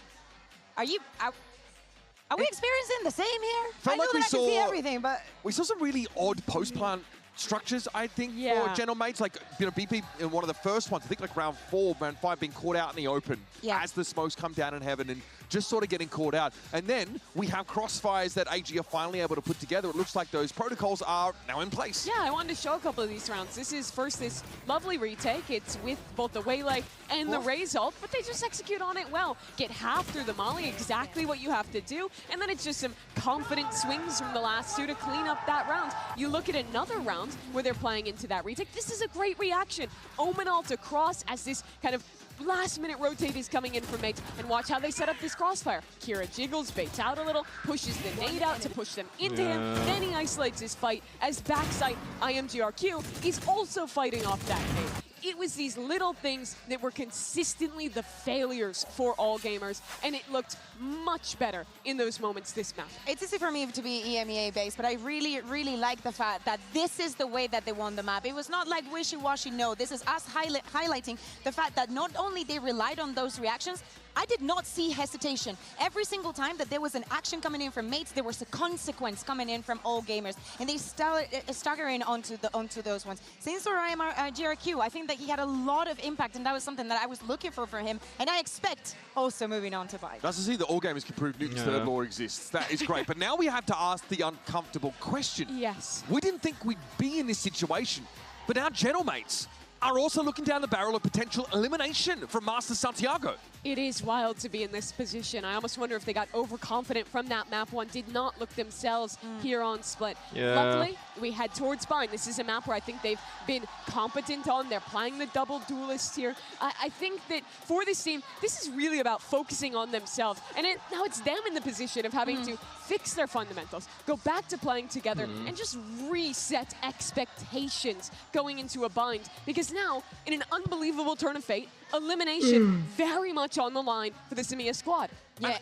are we experiencing the same here? I know that I can see everything, but... We saw some really odd post-plant structures, I think, for General Mates. Like, you know, BP in one of the first ones, I think like round 4, round 5, being caught out in the open as the smokes come down in heaven and just sort of getting caught out. And then we have crossfires that AG are finally able to put together. It looks like those protocols are now in place. Yeah, I wanted to show a couple of these rounds. This is first this lovely retake. It's with both the Waylay and the Raze ult, but they just execute on it well. Get half through the molly, exactly what you have to do. And then it's just some confident swings from the last 2 to clean up that round. You look at another round where they're playing into that retake. This is a great reaction. Omen ult across as this kind of last-minute rotate is coming in from mates, and watch how they set up this crossfire. Kira jiggles, baits out a little, pushes the nade out to push them into him, then he isolates his fight as backside IMGRQ is also fighting off that nade. It was these little things that were consistently the failures for all gamers, and it looked much better in those moments this map. It's easy for me to be EMEA based, but I really, really like the fact that this is the way that they won the map. It was not like wishy-washy, no. This is us highlighting the fact that not only they relied on those reactions, I did not see hesitation. Every single time that there was an action coming in from mates, there was a consequence coming in from all gamers, and they started staggering onto those ones. Since GRQ, I think that he had a lot of impact, and that was something that I was looking for him, and I expect also moving on to Bite. Nice to see that all gamers can prove Newton's third law exists. That is great. But now we have to ask the uncomfortable question. Yes. We didn't think we'd be in this situation, but our General Mates are also looking down the barrel of potential elimination from Master Santiago. It is wild to be in this position. I almost wonder if they got overconfident from that map one, did not look themselves here on Split. Luckily, we head towards Spine. This is a map where I think they've been competent on. They're playing the double duelist here. I think that for this team, this is really about focusing on themselves. And now it's them in the position of having to fix their fundamentals, go back to playing together, and just reset expectations going into a bind. Because now, in an unbelievable turn of fate, elimination very much on the line for the Samia squad. Yeah.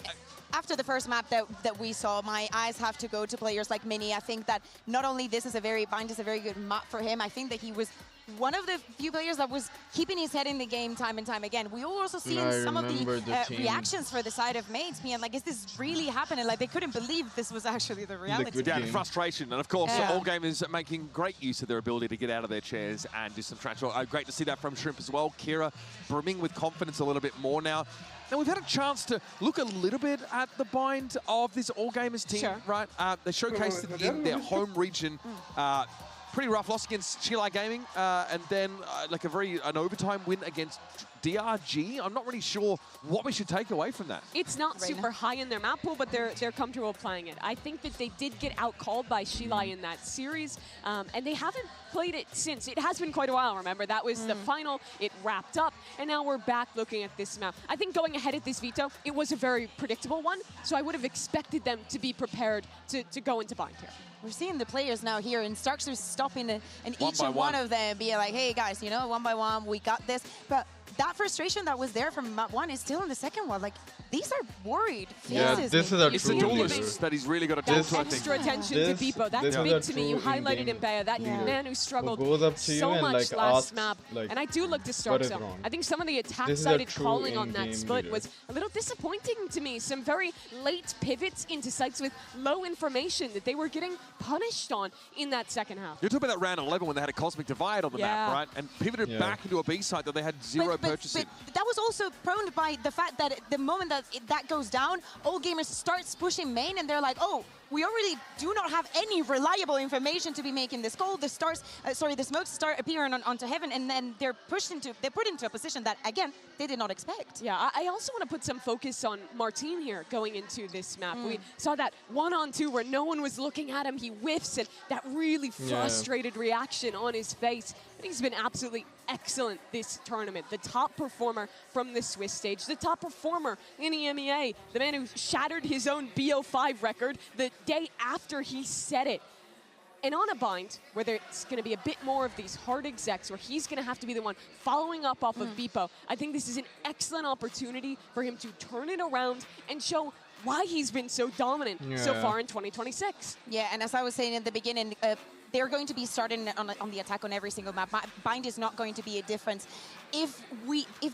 After the first map that we saw, my eyes have to go to players like Mini. I think that not only this is Bind is a very good map for him, I think that he was one of the few players that was keeping his head in the game time and time again. We also seen some of the reactions for the side of Mates being like, is this really happening? Like, they couldn't believe this was actually the reality. Yeah, the frustration. And of course, all gamers making great use of their ability to get out of their chairs and do some transfer. Great to see that from Shrimp as well. Kira brimming with confidence a little bit more now. Now, we've had a chance to look a little bit at the bind of this All Gamers team, right? They showcased it in their home region. Pretty rough loss against Chile Gaming, and then like an overtime win against DRG. I'm not really sure what we should take away from that. It's not super high in their map pool, but they're comfortable playing it. I think that they did get out-called by Chile in that series, and they haven't played it since. It has been quite a while, remember? That was the final, it wrapped up, and now we're back looking at this map. I think going ahead at this veto, it was a very predictable one, so I would have expected them to be prepared to go into bind here. We're seeing the players now here, and Starks are stopping, and each and one of them being like, hey guys, you know, 1 by 1, we got this. But that frustration that was there from map 1 is still in the second one. Like, these are worried faces. Yeah, this is a It's the duelist that he's really got to talk to, I think. Extra attention to Beepo. That's big to me. You highlighted him, Bea. That man who struggled so much last map. Like, and I do look to Starks. I think some of the attack-sided calling on that split was a little disappointing to me. Some very late pivots into sites with low information that they were getting punished on in that second half. You're talking about that round 11 when they had a Cosmic Divide on the map, right? And pivoted back into a B site that they had zero purchasing. But that was also prone by the fact that the moment that that goes down, All Gamers starts pushing main, and they're like, oh, we already do not have any reliable information to be making this goal. The stars, the smokes start appearing onto heaven, and then they're put into a position that, again, they did not expect. Yeah, I also want to put some focus on Martin here going into this map. We saw that 1-on-2 where no one was looking at him. He whiffs, and that really frustrated reaction on his face. And he's been absolutely excellent this tournament. The top performer from the Swiss stage, the top performer in EMEA, the man who shattered his own BO5 record the day after he set it. And on a bind, where there's going to be a bit more of these hard execs, where he's going to have to be the one following up off of Beepo, I think this is an excellent opportunity for him to turn it around and show why he's been so dominant so far in 2026. Yeah, and as I was saying in the beginning, they're going to be starting on the attack on every single map. Bind is not going to be a difference. If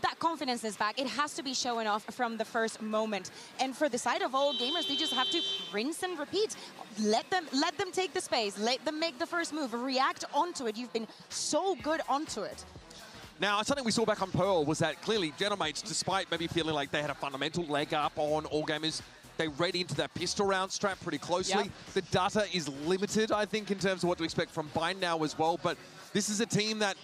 that confidence is back, it has to be showing off from the first moment. And for the side of All Gamers, they just have to rinse and repeat. Let them take the space. Let them make the first move. React onto it. You've been so good onto it. Now, something we saw back on Pearl was that clearly Genomates, despite maybe feeling like they had a fundamental leg up on All Gamers, they read into that pistol round strap pretty closely. The data is limited, I think, in terms of what to expect from Bind now as well. But this is a team that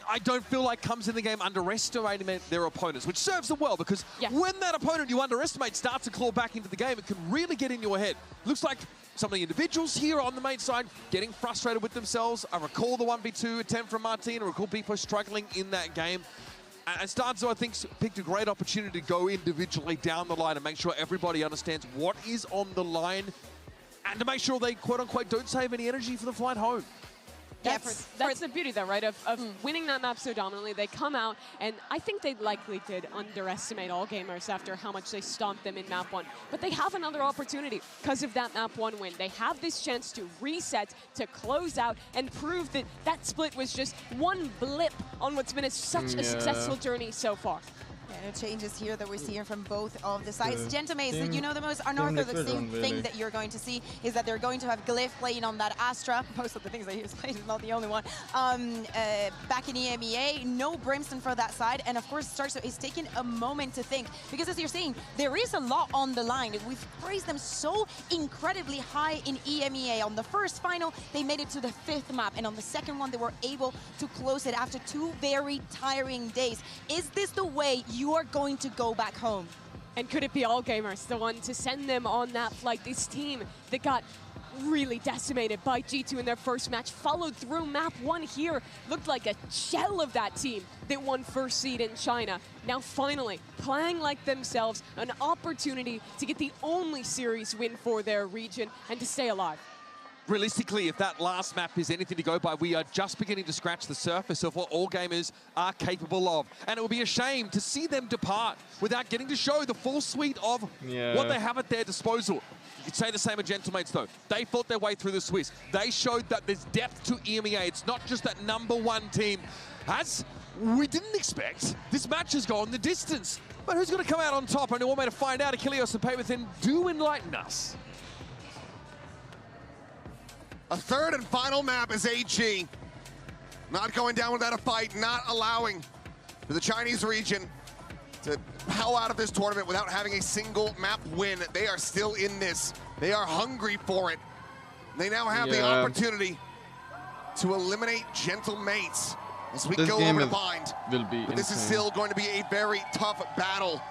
I don't feel like comes in the game underestimating their opponents, which serves them well, because when that opponent you underestimate starts to claw back into the game, it can really get in your head. Looks like some of the individuals here on the main side getting frustrated with themselves. I recall the 1v2 attempt from Martin. I recall Beepo struggling in that game. And Starzo, I think, picked a great opportunity to go individually down the line and make sure everybody understands what is on the line, and to make sure they, quote-unquote, don't save any energy for the flight home. That's the beauty, though, right, of winning that map so dominantly. They come out, and I think they likely did underestimate All Gamers after how much they stomped them in map 1. But they have another opportunity because of that map 1 win. They have this chance to reset, to close out, and prove that that split was just one blip on what's been such a successful journey so far. No changes here that we're seeing from both of the sides. Gentlemen, you know, the most unorthodox thing that you're going to see is that they're going to have Glyph playing on that Astra. Most of the things that he was playing is not the only one. Back in EMEA, no Brimstone for that side. And of course, Starzo is taking a moment to think, because as you're saying, there is a lot on the line. We've praised them so incredibly high in EMEA. On the first final, they made it to the 5th map. And on the second one, they were able to close it after 2 very tiring days. Is this the way you are going to go back home? And could it be All Gamers, the one to send them on that flight? This team that got really decimated by G2 in their first match, followed through map 1 here, looked like a shell of that team that won first seed in China. Now finally, playing like themselves, an opportunity to get the only series win for their region and to stay alive. realistically, if that last map is anything to go by, we are just beginning to scratch the surface of what all gamers are capable of. And it would be a shame to see them depart without getting to show the full suite of what they have at their disposal. You could say the same of Gentlemates, though. They fought their way through the Swiss. They showed that there's depth to EMEA. It's not just that #1 team. As we didn't expect, this match has gone the distance. But who's going to come out on top? Only one way to find out. Achilles and Paperthin do enlighten us. A third and final map is AG. Not going down without a fight, not allowing for the Chinese region to bow out of this tournament without having a single map win. They are still in this. They are hungry for it. They now have the opportunity to eliminate Gentlemates as we go over to Bind. But this is still going to be a very tough battle.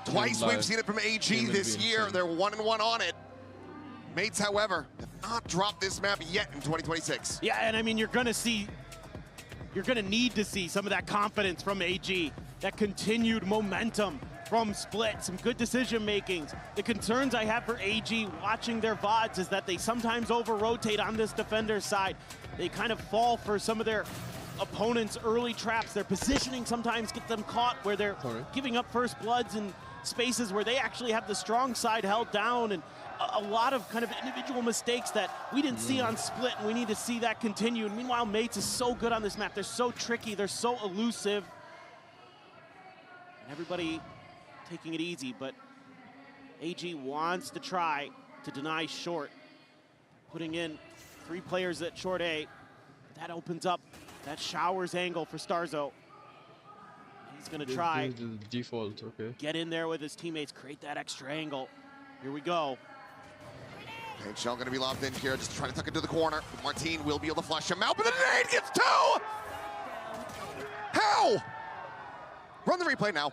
Twice we've seen it from AG this year. They're 1-1 on it. Mates, however, have not dropped this map yet in 2026. Yeah, and I mean, you're gonna need to see some of that confidence from AG, that continued momentum from Split, some good decision makings. The concerns I have for AG watching their VODs is that they sometimes over-rotate on this defender's side. They kind of fall for some of their opponents' early traps. Their positioning sometimes gets them caught where they're giving up first bloods in spaces where they actually have the strong side held down, and a lot of kind of individual mistakes that we didn't see on Split, and we need to see that continue. And meanwhile, Mates is so good on this map. They're so tricky, they're so elusive. And everybody taking it easy, but AG wants to try to deny short. Putting in 3 players at short A. That opens up that showers angle for Starzo. He's gonna try. Default, okay. Get in there with his teammates, create that extra angle. Here we go. And Shell gonna be lobbed in here, just trying to tuck into the corner. Martine will be able to flush him out, but the nade gets 2! How? Run the replay now.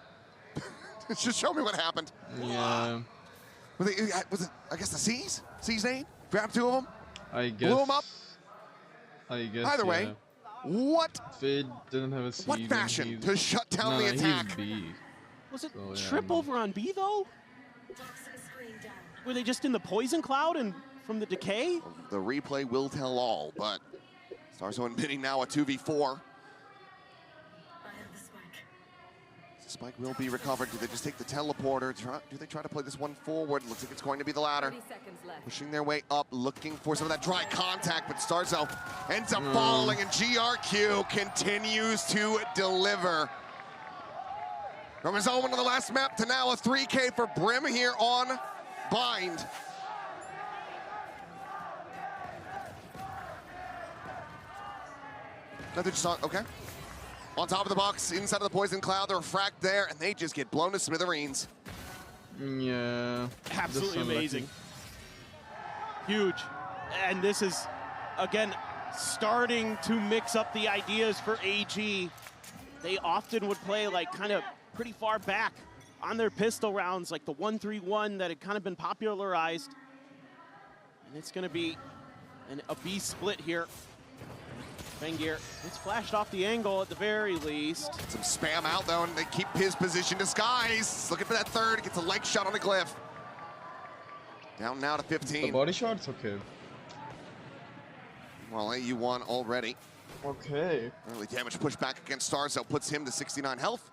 Just show me what happened. Yeah. Was it, I guess the C's? C's nade? Grab 2 of them? I guess. Blew them up? I guess, Either way, what? Fade didn't have a C. What fashion to shut down the attack? B. Was it trip over on B, though? Were they just in the poison cloud and from the decay? The replay will tell all, but Starzo admitting now a 2v4. Spike will be recovered. Do they just take the teleporter? Do they try to play this one forward? Looks like it's going to be the latter. Pushing their way up, looking for some of that dry contact, but Starzo ends up falling, and GRQ continues to deliver. From his own on the last map to now a 3K for Brim here on Bind. Nothing just on, okay. On top of the box, inside of the poison cloud, they're fracked there, and they just get blown to smithereens. Yeah. Absolutely amazing. Huge. And this is, again, starting to mix up the ideas for AG. They often would play like kind of pretty far back on their pistol rounds, like the 1-3-1 that had kind of been popularized. And it's gonna be a B split here. Fengir, it's flashed off the angle at the very least. Some spam out though, and they keep his position disguised. Looking for that third, gets a leg shot on the glyph. Down now to 15. The body shot's okay. Well, AU1 already. Okay. Early damage pushback against Starzo puts him to 69 health.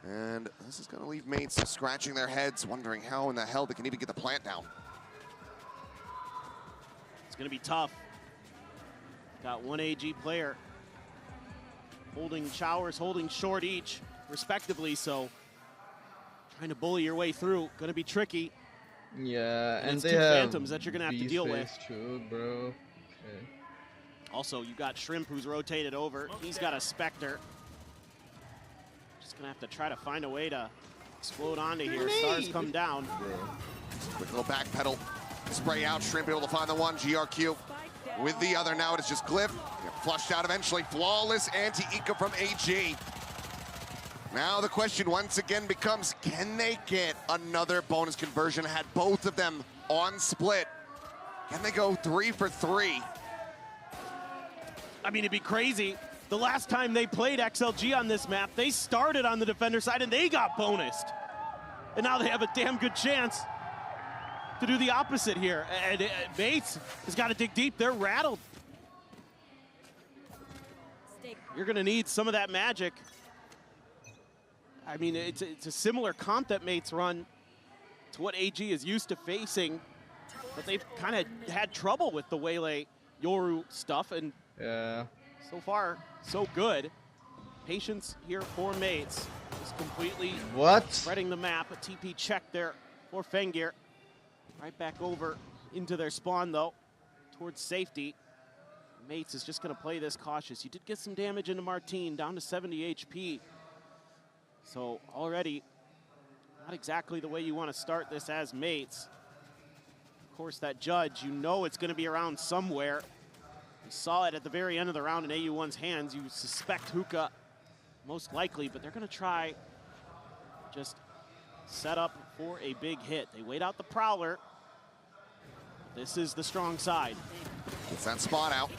And this is gonna leave Mates scratching their heads, wondering how in the hell they can even get the plant down. It's gonna be tough. Got one AG player holding showers, holding short each, respectively, so trying to bully your way through, gonna be tricky. Yeah, and it's they 2 have Phantoms that you're gonna have to deal with. Too, bro. Okay. Also, you got Shrimp who's rotated over. He's got a Spectre. Just gonna have to try to find a way to explode onto here. Stars come down. Quick little back pedal, spray out, Shrimp able to find the one, GRQ. With the other, now it is just Glyph. Flushed out eventually. Flawless anti-eco from AG. Now the question once again becomes, can they get another bonus conversion? Had both of them on Split. Can they go 3 for 3? I mean, it'd be crazy. The last time they played XLG on this map, they started on the defender side and they got bonused. And now they have a damn good chance to do the opposite here. And Mates has got to dig deep. They're rattled. You're going to need some of that magic. I mean, it's a similar comp that Mates run to what AG is used to facing, but they've kind of had trouble with the Waylay Yoru stuff, and so far, so good. Patience here for Mates. Just completely spreading the map. A TP check there for Fengir. Right back over into their spawn, though, towards safety. Mates is just going to play this cautious. You did get some damage into Martine, down to 70 HP. So already not exactly the way you want to start this as Mates. Of course, that judge, you know it's going to be around somewhere. You saw it at the very end of the round in AU1's hands. You suspect Hookah most likely, but they're going to try just set up for a big hit. They wait out the Prowler. This is the strong side. Gets that spot out.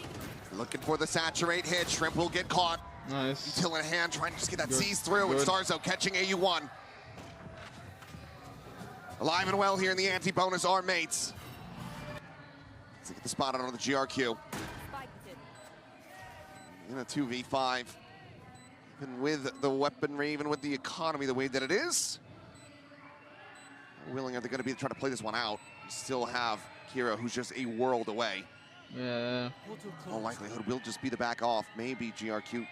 Looking for the saturate hit. Shrimp will get caught. Nice. Util in hand, trying to just get that seize through, and Starzo catching AU1. Alive and well here in the anti-bonus are Mates. Let's get the spot out on the GRQ. In a 2v5. Even with the weaponry, even with the economy the way that it is. How willing are they going to be to try to play this one out? You still have Kira, who's just a world away. Yeah. All likelihood will just be the back off. Maybe GRQ.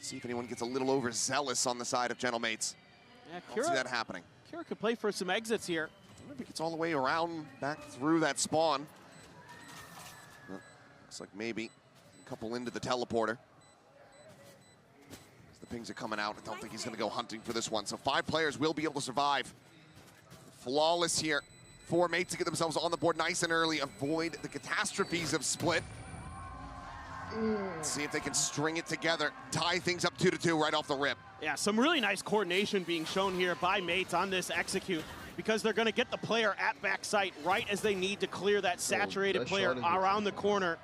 See if anyone gets a little overzealous on the side of Gentlemates. Yeah, I don't see that happening. Kira could play for some exits here. I wonder if he gets all the way around, back through that spawn. Looks like maybe a couple into the teleporter. As the pings are coming out, I don't think he's going to go hunting for this one. So 5 players will be able to survive. Flawless here. 4 Mates to get themselves on the board nice and early. Avoid the catastrophes of split. Let's see if they can string it together. Tie things up 2-2 right off the rip. Yeah, some really nice coordination being shown here by Mates on this execute, because they're going to get the player at backside right as they need to clear that saturated player around the corner.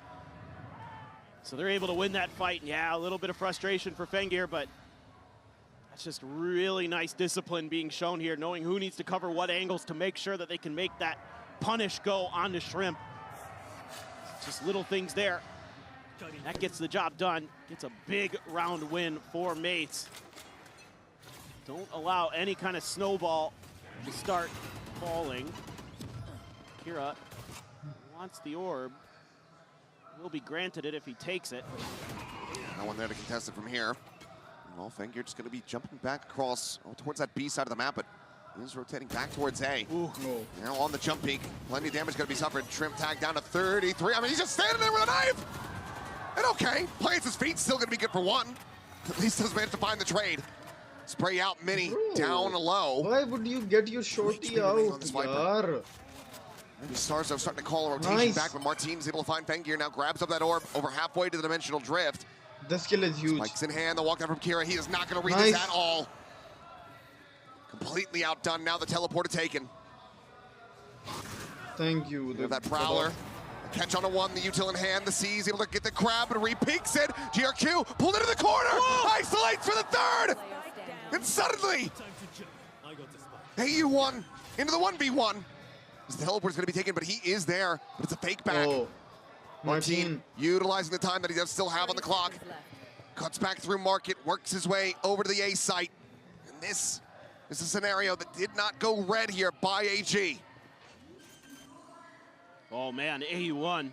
So they're able to win that fight. Yeah, a little bit of frustration for Fengir, but that's just really nice discipline being shown here, knowing who needs to cover what angles to make sure that they can make that punish go onto Shrimp. Just little things there. That gets the job done. Gets a big round win for Mates. Don't allow any kind of snowball to start falling. Kira wants the orb. Will be granted it if he takes it. No one there to contest it from here. Well, Fengir just going to be jumping back across towards that B side of the map, but he's rotating back towards A. Ooh. Now on the jump peak. Plenty of damage going to be suffered. Shrimp tag down to 33. I mean, he's just standing there with a knife. And okay, plants his feet, still going to be good for 1. At least does manage to find the trade. Spray out Mini, down low. Why would you get your shorty out, yaar? Maybe Starzo starting to call a rotation back, but Martine's able to find Fengir. Now grabs up that orb over halfway to the dimensional drift. This kill is huge. Spikes in hand, the walk down from Kira. He is not going to read this at all. Completely outdone. Now the teleporter taken. Thank you. We have that Prowler. Catch on a 1, the util in hand, the C's able to get the grab and re-peeks it. GRQ pulled into the corner, isolates for the 3rd! And suddenly, AU1 into the 1v1. The teleport's gonna be taken, but he is there, but it's a fake back. Martine utilizing the time that he does still have on the clock. Cuts back through market, works his way over to the A site. And this is a scenario that did not go red here by AG. Oh man, AU1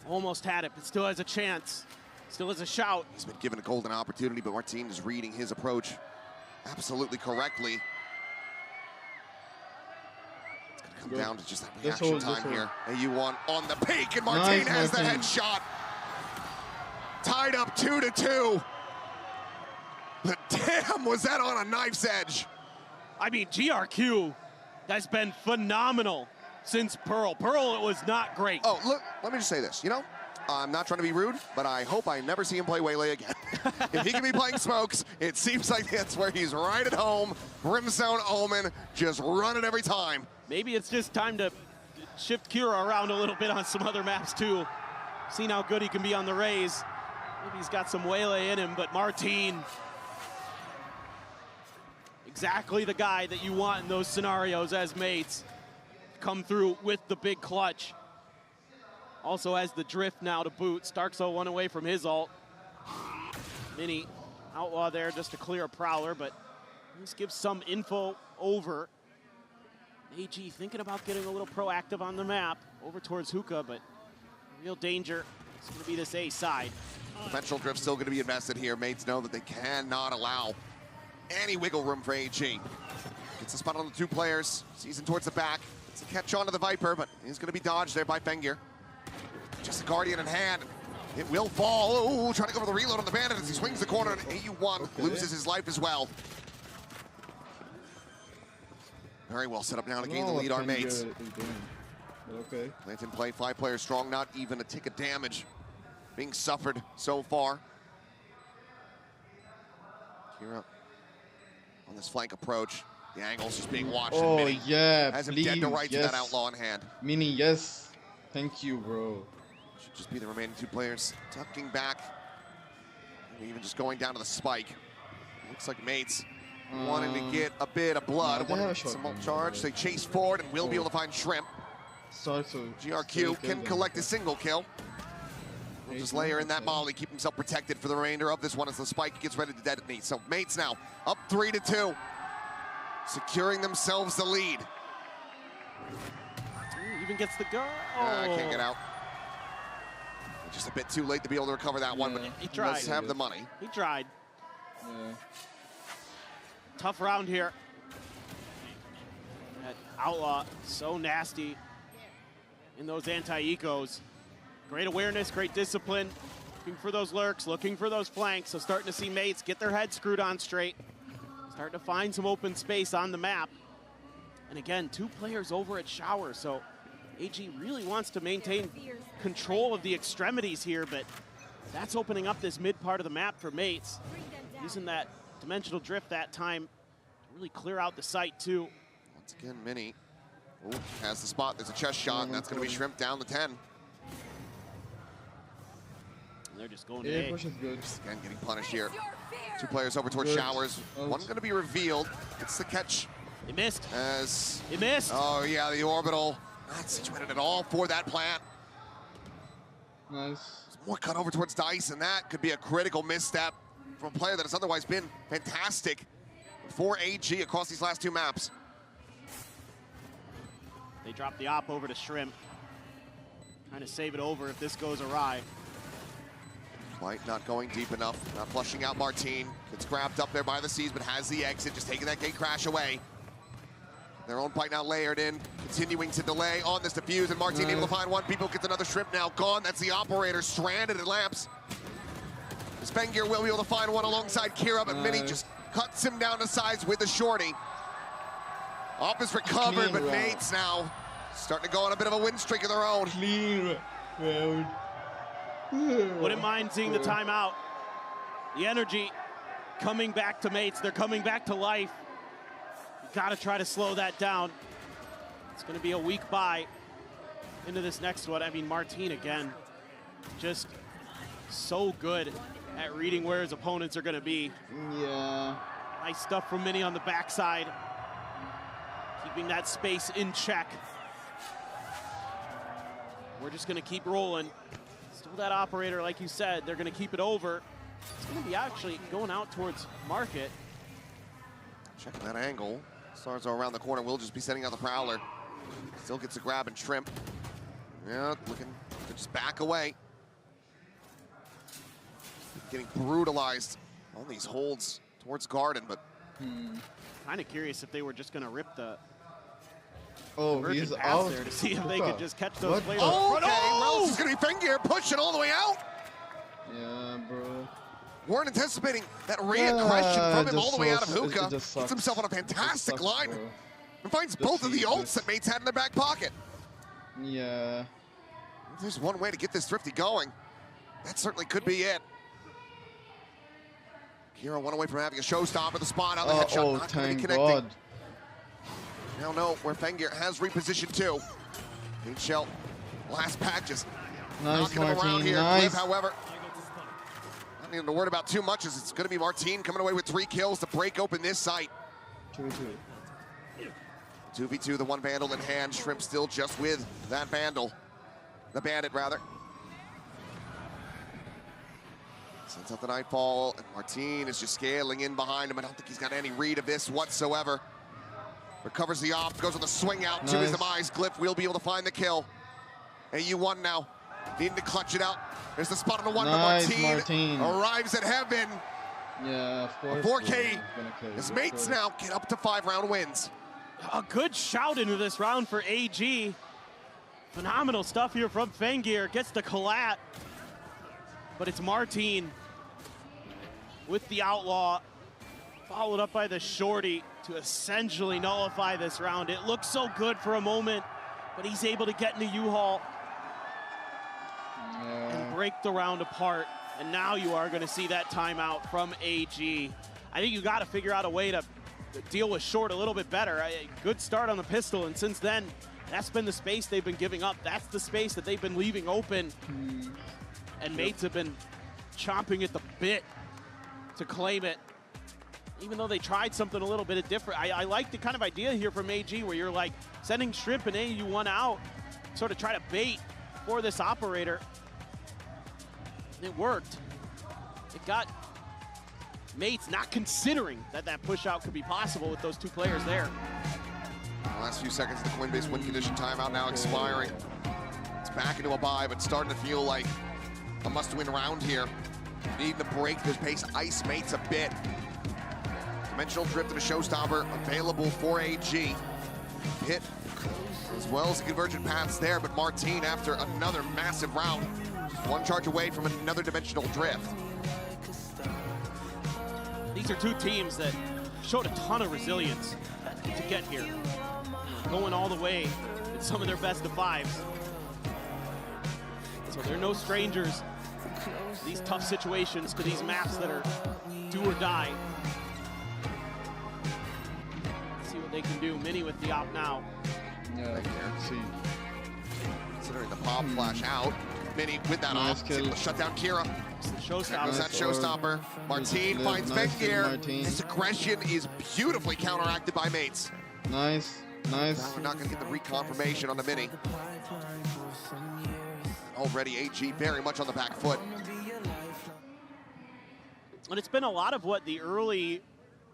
almost had it, but still has a chance. Still has a shout. He's been given a golden opportunity, but Martine is reading his approach absolutely correctly. It's gonna come down to just that reaction time here. AU1 on the peak, and Martine has the headshot. Tied up 2-2. But damn, was that on a knife's edge. I mean, GRQ has been phenomenal since Pearl. Pearl, it was not great. Oh, look, let me just say this, you know? I'm not trying to be rude, but I hope I never see him play Waylay again. If he can be playing smokes, it seems like that's where he's right at home. Brimstone Omen, just run it every time. Maybe it's just time to shift Kira around a little bit on some other maps too. Seen how good he can be on the Rays. Maybe he's got some Waylay in him, but Martine, exactly the guy that you want in those scenarios as Mates. come through with the big clutch. Also has the drift now to boot. Starkso one away from his ult. Mini Outlaw there just to clear a Prowler, but this gives some info over. AG thinking about getting a little proactive on the map over towards Hookah, but real danger is going to be this A side. Conventional drift still going to be invested here. Mates know that they cannot allow any wiggle room for AG. Gets the spot on the 2 players. Sees him towards the back. It's a catch on to the Viper, but he's going to be dodged there by Fengir. Just a Guardian in hand. It will fall. Oh, trying to go for the reload on the Bandit as he swings the corner, and AU1 loses his life as well. Very well set up now to gain the lead on Mates. Okay. Plant in play, 5 players strong, not even a tick of damage being suffered so far. Kira on this flank approach. The angle's just being watched. Oh, and Mini yeah, has him please, dead to rights yes. with that Outlaw in hand. Mini, yes. Thank you, bro. Should just be the remaining 2 players tucking back. And even just going down to the spike. Looks like Mates wanting to get a bit of blood. No, they have a Some shotgun, charge. They chase forward and will be able to find Shrimp. GRQ can collect a single kill. We'll just layer in that Molly, keep himself protected for the remainder of this one as the spike gets ready to detonate. So Mates now up 3-2, securing themselves the lead. Ooh, even gets the go. Can't get out. Just a bit too late to be able to recover that one, but he tried. does have the money. He tried. Yeah. Tough round here. That Outlaw, so nasty in those anti-ecos. Great awareness, great discipline. Looking for those lurks, looking for those flanks. So starting to see Mates get their head screwed on straight. Starting to find some open space on the map. And again, 2 players over at Shower, so AG really wants to maintain control of the extremities here, but that's opening up this mid part of the map for Mates. Using that dimensional drift that time to really clear out the site too. Once again, Mini has the spot. There's a chest shot, and that's going to be Shrimp down to 10. And they're just going Yeah, to push is good. Just again getting punished here. 2 players over towards Showers. One going to be revealed. It's the catch. He missed. He missed. Oh yeah, the orbital. Not situated at all for that plant. Nice. There's more cut over towards Dice, and that could be a critical misstep from a player that has otherwise been fantastic for AG across these last 2 maps. They drop the op over to Shrimp. Trying to save it over if this goes awry. White not going deep enough, not flushing out Martine. Gets grabbed up there by the Seas, but has the exit, just taking that gate crash away. Their own bite now layered in, continuing to delay on this defuse, and Martine able to find one. People gets another Shrimp now gone. That's the operator stranded at Lamps. Spengir will be able to find one alongside Kira, but Mini just cuts him down to size with the shorty. Op is recovered, but Mates now starting to go on a bit of a win streak of their own. Clean round. Wouldn't mind seeing the timeout. The energy coming back to Mates. They're coming back to life. You gotta try to slow that down. It's gonna be a weak bye into this next one. I mean, Martine again, just so good at reading where his opponents are gonna be. Yeah. Nice stuff from Mini on the backside. Keeping that space in check. We're just gonna keep rolling. Still that operator, like you said, they're gonna keep it over. It's gonna be actually going out towards Market. Checking that angle. Sarzo around the corner will just be sending out the Prowler. Still gets a grab and Shrimp. Yeah, looking to just back away. Getting brutalized on these holds towards Garden, but Kind of curious if they were just gonna rip the he's pass out. there to see if they could just catch those players. Oh, okay, Rels is gonna be Fengir pushing all the way out. Yeah, bro. Weren't anticipating that reaggression from him all the way out of Hookah. Gets himself on a fantastic line and finds both of the ults that Mates had in their back pocket. Yeah. If there's one way to get this Thrifty going, that certainly could be it. Kira one away from having a showstopper. The spot on the headshot, not going to be connecting. God. Now know where Fengir has repositioned to. Green Shell, last pack just knocking him around here. Cliff, however, not needing to worry about too much as it's going to be Martine coming away with 3 kills to break open this site. 2-2. 2v2, the one Vandal in hand. Shrimp still just with that Vandal. The Bandit, rather. Sends out the Nightfall, and Martin is just scaling in behind him. I don't think he's got any read of this whatsoever. Recovers the op, goes on the swing out to his demise. Glyph will be able to find the kill. AU1 now, needing to clutch it out. There's the spot on the one, but Martin arrives at heaven. Yeah, of course. 4K. His mates now get up to 5-round wins. A good shout into this round for AG. Phenomenal stuff here from Fengir. Gets the collat, but it's Martin with the Outlaw, followed up by the Shorty to essentially nullify this round. It looked so good for a moment, but he's able to get into U-Haul and break the round apart. And now you are going to see that timeout from AG. I think you got to figure out a way to deal with Short a little bit better. A good start on the pistol, and since then, that's been the space they've been giving up. That's the space that they've been leaving open. And mates have been chomping at the bit to claim it, even though they tried something a little bit different. I like the kind of idea here from AG where you're like sending Shrimp and AU1 out, sort of try to bait for this operator. It worked. It got mates not considering that that push out could be possible with those two players there. The last few seconds of the Coinbase win condition timeout now expiring. It's back into a bye, but starting to feel like a must-win round here. Needing to break this pace, ice mates a bit. Dimensional Drift and a showstopper available for AG. Hit as well as the Convergent Paths there, but Martin, after another massive round, one charge away from another Dimensional Drift. These are two teams that showed a ton of resilience to get here. Going all the way in some of their best of fives. So they're no strangers to these tough situations, to these maps that are do or die. Let's see what they can do. Mini with the op now. Yeah, let's see. Considering the pop flash out, Mini with that op, able to shut down Kira. Showstopper. That showstopper. Martin finds Fengir. His aggression is beautifully counteracted by mates. Nice. Now we're not going to get the reconfirmation on the Mini. Already AG very much on the back foot. And it's been a lot of what the early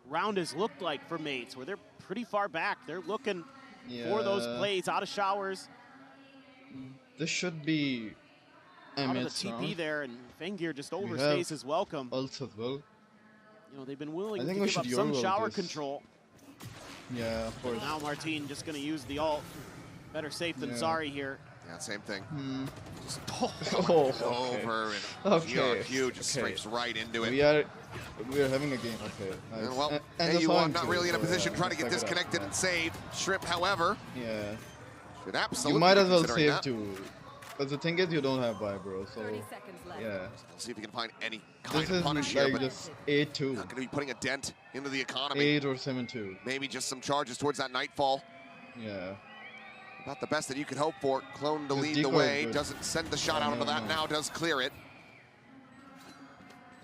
round has looked like for mates, where they're pretty far back. They're looking for those plays out of showers. This should be out of the TP there, and Fengir just overstays his welcome. Ults as well. You know, they've been willing to give up some shower control. Yeah, of course. Now Martin just going to use the ult. Better safe than sorry here. Yeah, same thing. Just over and GRQ just scrapes right into it. We are having a game. Okay. Nice. Well, AU1 not really in a position trying to get disconnected and save. Shrimp, however, should absolutely. You might as well save too. But the thing is, you don't have buy, bro. So yeah. Let's see if you can find any kind of punish like here. But just 8-2. not going to be putting a dent into the economy. 8 or 7-2. Maybe just some charges towards that Nightfall. Yeah. About the best that you could hope for. Clone to lead the way. Doesn't send the shot out onto that. Now does clear it.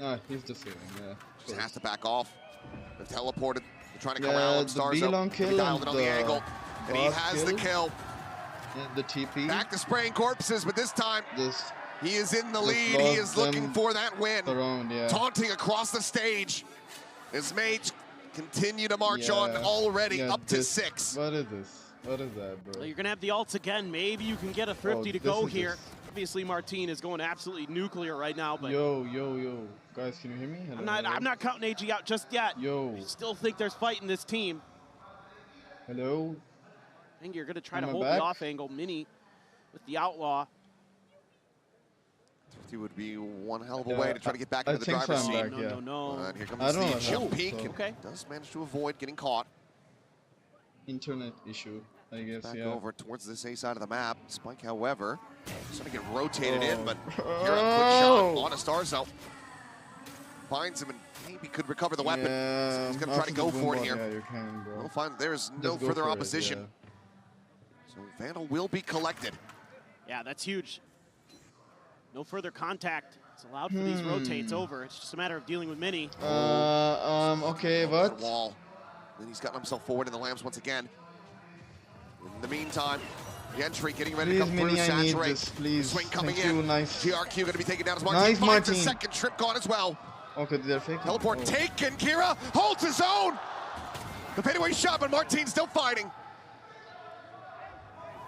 Ah, he's just saving, yeah. Just has to back off. They're teleported. They're trying to come out. Stars up. Kill dialed it on the angle. And he has the kill. Yeah, the TP. Back to spraying corpses, but this time he is in the lead. He is looking for that win. Taunting across the stage. His mates continue to march on already up to 6. What is this? What is that, bro? Well, you're going to have the ults again. Maybe you can get a Thrifty to go here. Obviously, Martin is going absolutely nuclear right now. But yo. Guys, can you hear me? Hello, I'm not counting AG out just yet. Yo. I still think there's fight in this team. Hello? I think you're going to try to hold the off angle. Mini with the Outlaw. Thrifty would be one hell of a way to try to get back into the driver's seat. No. And here comes the jump peek. And does manage to avoid getting caught. Internet issue, I guess. Back over towards this A side of the map. Spike, however, starting to get rotated in, but here a quick shot on a Starzo. Finds him and maybe could recover the weapon. So he's going to try to go for it here. Yeah, you can, bro. We'll find there's no further opposition. So Vandal will be collected. Yeah, that's huge. No further contact. It's allowed for these rotates over. It's just a matter of dealing with Mini. Okay, what? Wall. Then he's gotten himself forward in the Lambs once again. In the meantime, the entry getting ready Please, to come through, Mini, I need saturate. this, please. Swing coming Thank in. you, nice. GRQ going to be taken down as Martin. Nice, Finds a Martin. second trip gone as well. Okay, they're faking. Teleport Oh. taken. Kira holds his own. The fadeaway shot, but Martin's still fighting.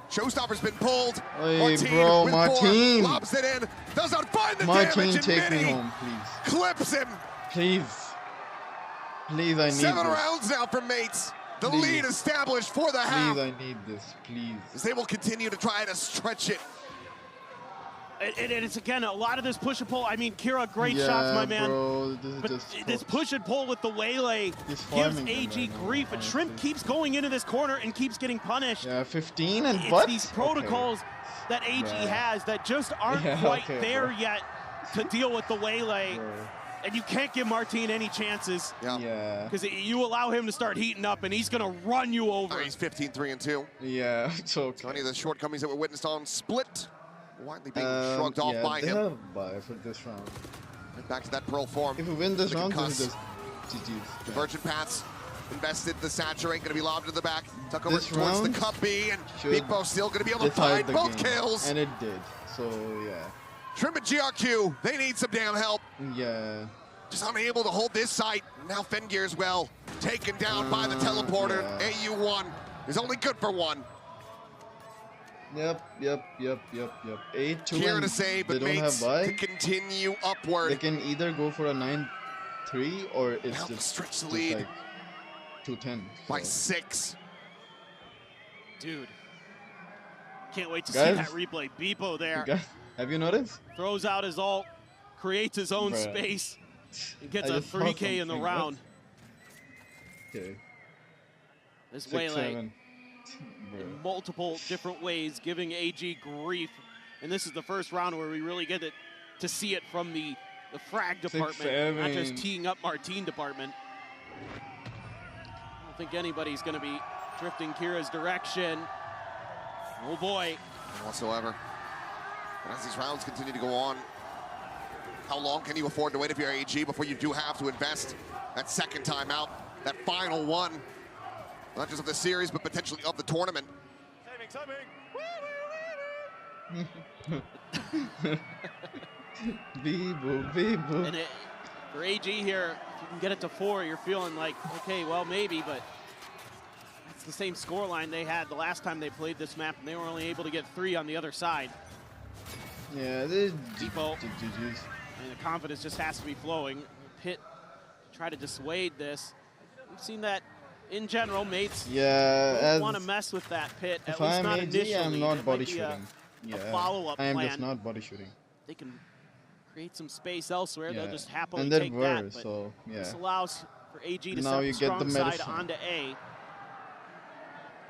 Showstopper's been pulled. Hey, Martin bro, with Martin. 4, lobs it in. Does not find the Martin, damage, and take me Mini home, please. clips him. Please. Please, I need 7 this. rounds now from Mates. The Please. lead established for the half. Please, I need this, please. As they will continue to try to stretch it. And it's, again, a lot of this push and pull. I mean, Kira, great Yeah, shots, my man. bro, this is But just this push and pull with the waylay He's gives farming them AG right now, grief. But Shrimp keeps going into this corner and keeps getting punished. Yeah, 15 and It's what? these protocols that AG Yeah. has that just aren't Yeah, quite okay, there bro. yet to deal with the waylay. Bro. And you can't give Martin any chances. Yeah. Because you allow him to start heating up, and he's going to run you over. He's 15-3-2. Yeah, it's okay. So any of the shortcomings that were witnessed on Split widely being shrugged off yeah, by they him. have bye for this round. Right back to that Pearl form. If we win this The round, concuss. this is just GG's. Divergent paths invested. The saturate going to be lobbed to the back. Tuck over This towards the round cup B, and should Beepo still going to be able to decide find the both game. kills. And it did, so yeah. Shrimp and GRQ, they need some damn help. Yeah. Just unable to hold this site. Now Fengear as well. Taken down by the teleporter. Yeah. AU1 is only good for 1. Yep. 8 2 Here and to save, they but don't have Mates bye. to continue upward. They can either go for a 9-3 or it's Help just, stretch the just lead. like 2-10. By 6. Dude. Can't wait to see Guys. that replay. Beepo there. Guys, have you noticed? Throws out his ult, creates his own Bruh. space, and gets I a just saw 3K in the something. round. Okay. This 6, waylay 7. in multiple different ways, giving AG grief. And this is the first round where we really get to see it from the frag department, not just 7. teeing up Martin department. I don't think anybody's going to be drifting Kira's direction. Oh boy. None whatsoever. But as these rounds continue to go on, how long can you afford to wait if you're AG before you do have to invest that second timeout, that final one, not just of the series, but potentially of the tournament? Beebo. And for AG here, if you can get it to 4, you're feeling like, okay, well, maybe, but it's the same scoreline they had the last time they played this map, and they were only able to get 3 on the other side. Yeah, this Depot. GG's. And the confidence just has to be flowing. Pit try to dissuade this. We've seen that in general, Mates. Yeah, don't want to mess with that Pit, at If least I'm not AG, initially. I'm not It body might be shooting. a follow-up I am plan. just not body shooting. They can create some space elsewhere. Yeah. They'll just happily And they take were, that. But so, yeah. this allows for AG to Now set you the get strong the side medicine. onto A.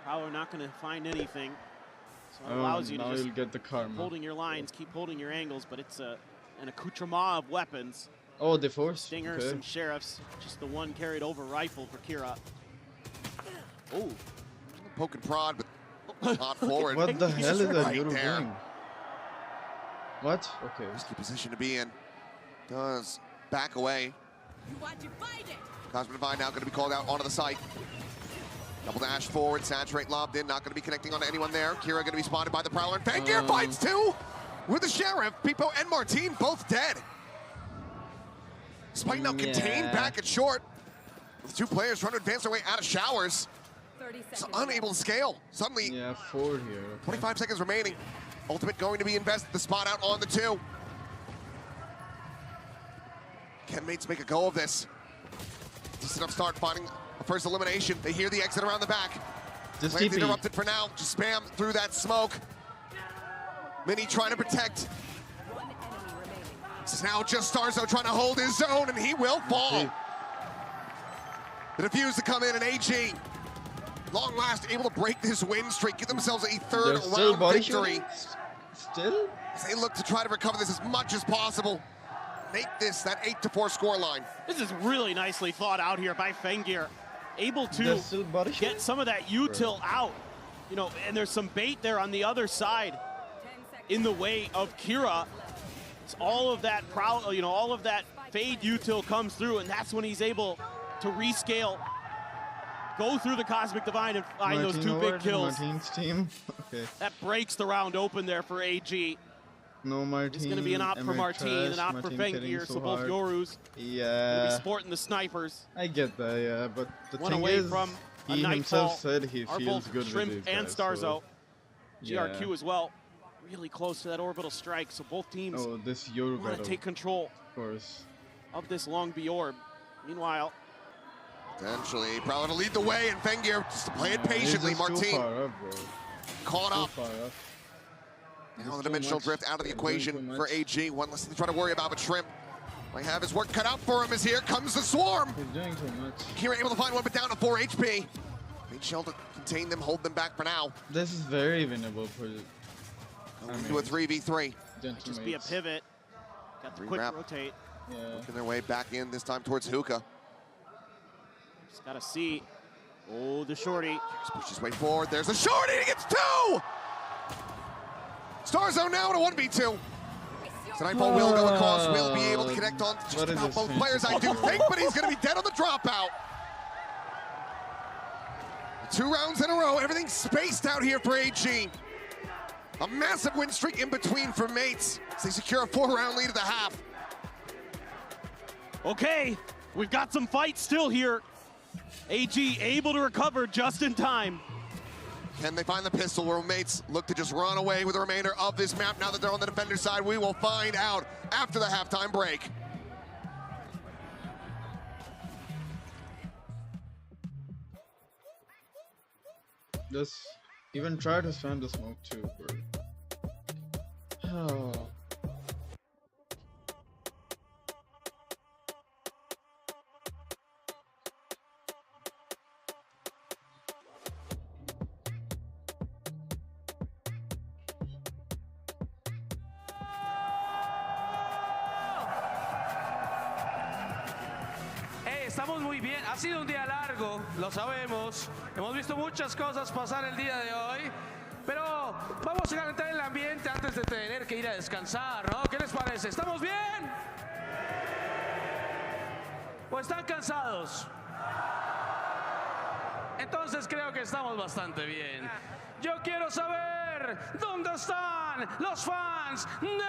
Power not going to find anything. So it Oh, allows you to now just you'll get the karma. keep holding your lines, keep holding your angles, but it's an accoutrement of weapons. Oh, the force. Stingers, Okay. some sheriffs, just the one carried over rifle for Kira. Oh. Poke and prod, but not forward. What the hell is that Right Euro there. doing? What? Okay. Risky position to be in. Does back away. Cosmic Divine now going to be called out onto the site. Double dash forward, saturate lobbed in, not going to be connecting onto anyone there. Kira going to be spotted by the Prowler. And Fengear fights too with the Sheriff. Pipo and Martin both dead. Spike now contained back at short. With 2 players trying to advance their way out of showers. So unable to scale. Suddenly, Yeah, 4 here. Okay. 25 seconds remaining. Ultimate going to be invested. The spot out on the 2. Can Mates make a go of this? Decent enough start finding a first elimination. They hear the exit around the back. Just Plans TP. interrupted for now. Just spam through that smoke. Mini trying to protect. This is now just Starzo trying to hold his zone, and he will fall. The defuse to come in, and AG, long last, able to break this win streak, get themselves a third They're still round body victory. shooting? Still? As they look to try to recover this as much as possible. Make this that 8-4 scoreline. This is really nicely thought out here by Fengear. Able They're to still body shooting? get some of that util out. You know, and there's some bait there on the other side in the way of Kira. It's all of that all of that fade util comes through, and that's when he's able to rescale go through the Cosmic Divine and find those two big kills. Martin's team. Okay. That breaks the round open there for AG. No Martin. It's going to be an op for Martin, an op for Fengir, so both Yorus going to be sporting the snipers. I get that, yeah, but the One thing away is, from a he Nightfall. himself said he Are feels both good Shrimp with these and guys, Starzo. so, GRQ yeah. as well. Really close to that orbital strike, so both teams this Yoru want to take control of this long B orb. Meanwhile, potentially Prowler to lead the way, and Fengir just to play it patiently. Martin caught up. Now the dimensional drift out of the equation for AG. One less thing to try to worry about, but Shrimp might have his work cut out for him as here comes the swarm. He's doing too much. Kira able to find one, but down to 4 HP. Great shell to contain them, hold them back for now. This is very winnable for to a 3v3. Just be a pivot. Got the quick rotate. Working their way back in, this time towards Hookah. Just got to see. Oh, the shorty. Just push his way forward. There's the shorty. He gets 2! Starzo now in a 1v2. So Nightfall will go across, will be able to connect on just about both players, I do think, but he's going to be dead on the dropout. 2 rounds in a row, everything's spaced out here for AG. A massive win streak in between for Mates as they secure a 4-round lead at the half. Okay, we've got some fights still here. AG able to recover just in time. Can they find the pistol where Mates look to just run away with the remainder of this map now that they're on the defender side? We will find out after the halftime break. Just even try to spam the smoke too, bro. Oh. Estamos muy bien, ha sido un día largo, lo sabemos, hemos visto muchas cosas pasar el día de hoy, pero vamos a calentar el ambiente antes de tener que ir a descansar, ¿no? ¿Qué les parece? ¿Estamos bien? ¿O están cansados? Entonces creo que estamos bastante bien. Yo quiero saber dónde están los fans del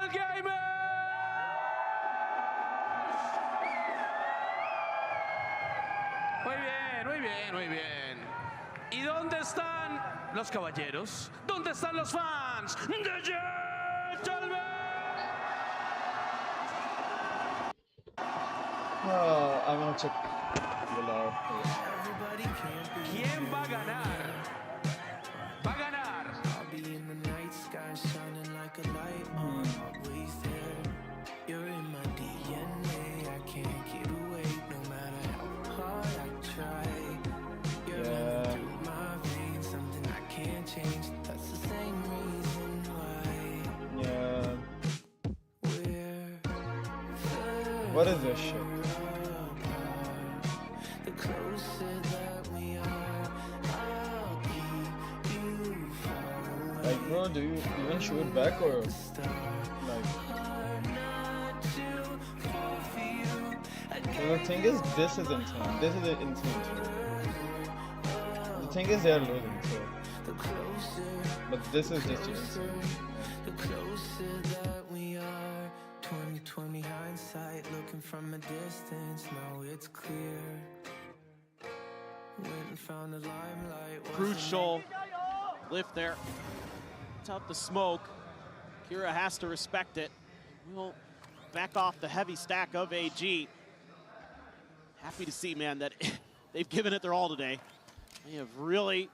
Gamer. Muy bien, muy bien, muy bien. ¿Y dónde están los caballeros? ¿Dónde están los fans de Gentlemen? I want to check Lelouch. ¿Quién va a ganar? Va a ganar. What is this shit? Like, bro, do you even shoot back or like? So the thing is, this is insane. This is insane too. The thing is, they are losing so. But this is just insane. 20/20 hindsight, looking from a distance, now it's clear. Went and found the limelight. Crucial lift there. It's out the smoke. Kira has to respect it. We'll back off the heavy stack of AG. Happy to see, man, that they've given it their all today. They have really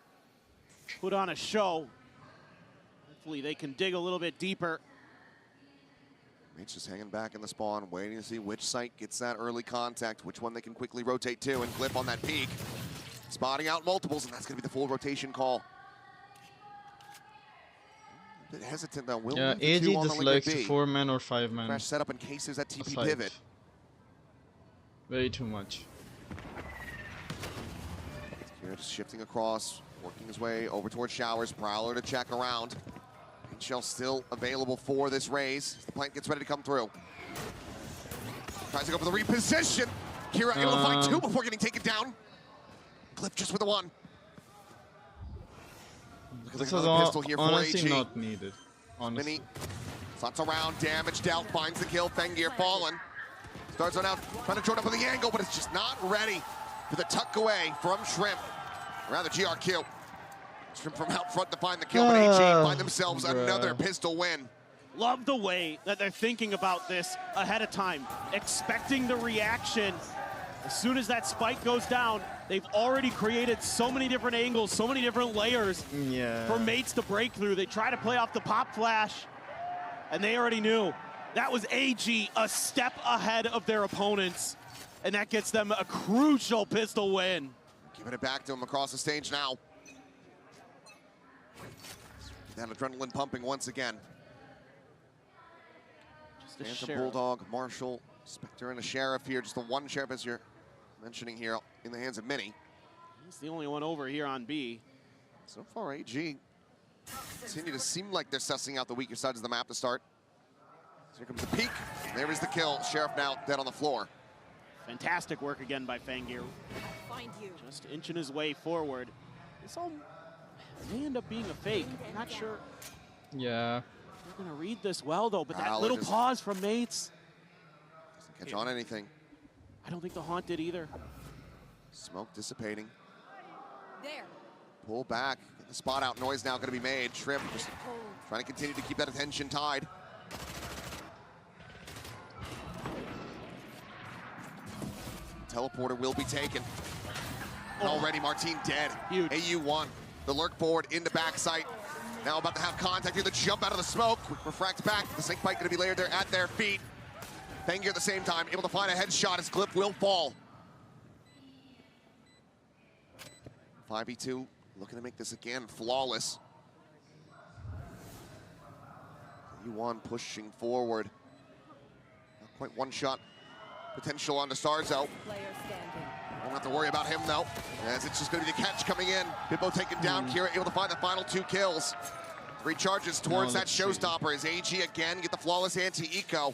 put on a show. Hopefully they can dig a little bit deeper. Mates just hanging back in the spawn, waiting to see which site gets that early contact, which one they can quickly rotate to and clip on that peak. Spotting out multiples, and that's going to be the full rotation call. A bit hesitant though. Will yeah, AG just likes 4-man or 5-man. Crash setup in case there's that TP pivot. Way too much. Kira just shifting across, working his way over towards Showers. Prowler to check around. Shell still available for this raise. The plant gets ready to come through. Tries to go for the reposition. Kira able to find 2 before getting taken down. Cliff just with the one. Look This at is the pistol here for honestly AG. not needed. Honestly. Mini slots around, damage dealt, finds the kill. Fengear fallen. Starts on out, trying to join up with the angle, but it's just not ready for the tuck away from Shrimp. Around the GRQ. Shrimp from out front to find the kill, but AG find themselves another pistol win. Love the way that they're thinking about this ahead of time, expecting the reaction. As soon as that spike goes down, they've already created so many different angles, so many different layers for mates to break through. They try to play off the pop flash, and they already knew. That was AG a step ahead of their opponents, and that gets them a crucial pistol win. Giving it back to him across the stage now. That adrenaline pumping once again. Phantom Bulldog, Marshall, Spectre, and a Sheriff here. Just the one Sheriff, as you're mentioning here, in the hands of Mini. He's the only one over here on B. So far, AG continue to seem like they're sussing out the weaker sides of the map to start. So here comes the peek. There is the kill. Sheriff now dead on the floor. Fantastic work again by Fengear. Just inching his way forward. This all may end up being a fake. I'm not sure. Yeah. They're going to read this well, though, but that Valor little just pause from mates. Doesn't catch on anything. I don't think the Haunt did either. Smoke dissipating. There. Pull back. Get the spot out. Noise now going to be made. Shrimp just trying to continue to keep that attention tied. Teleporter will be taken. And already Martin dead. Huge. AU1. The lurk forward into backside. Now about to have contact here. The jump out of the smoke. Quick refract back. The snake bite going to be layered there at their feet. Fengear at the same time, able to find a headshot as Cliff will fall. 5v2, looking to make this again flawless. U1 pushing forward. Not quite one shot potential on the Starzo. Don't have to worry about him though, as it's just going to be the catch coming in. Bibbo taken down, Kira able to find the final 2 kills. 3 charges towards that showstopper as AG again get the flawless anti-eco.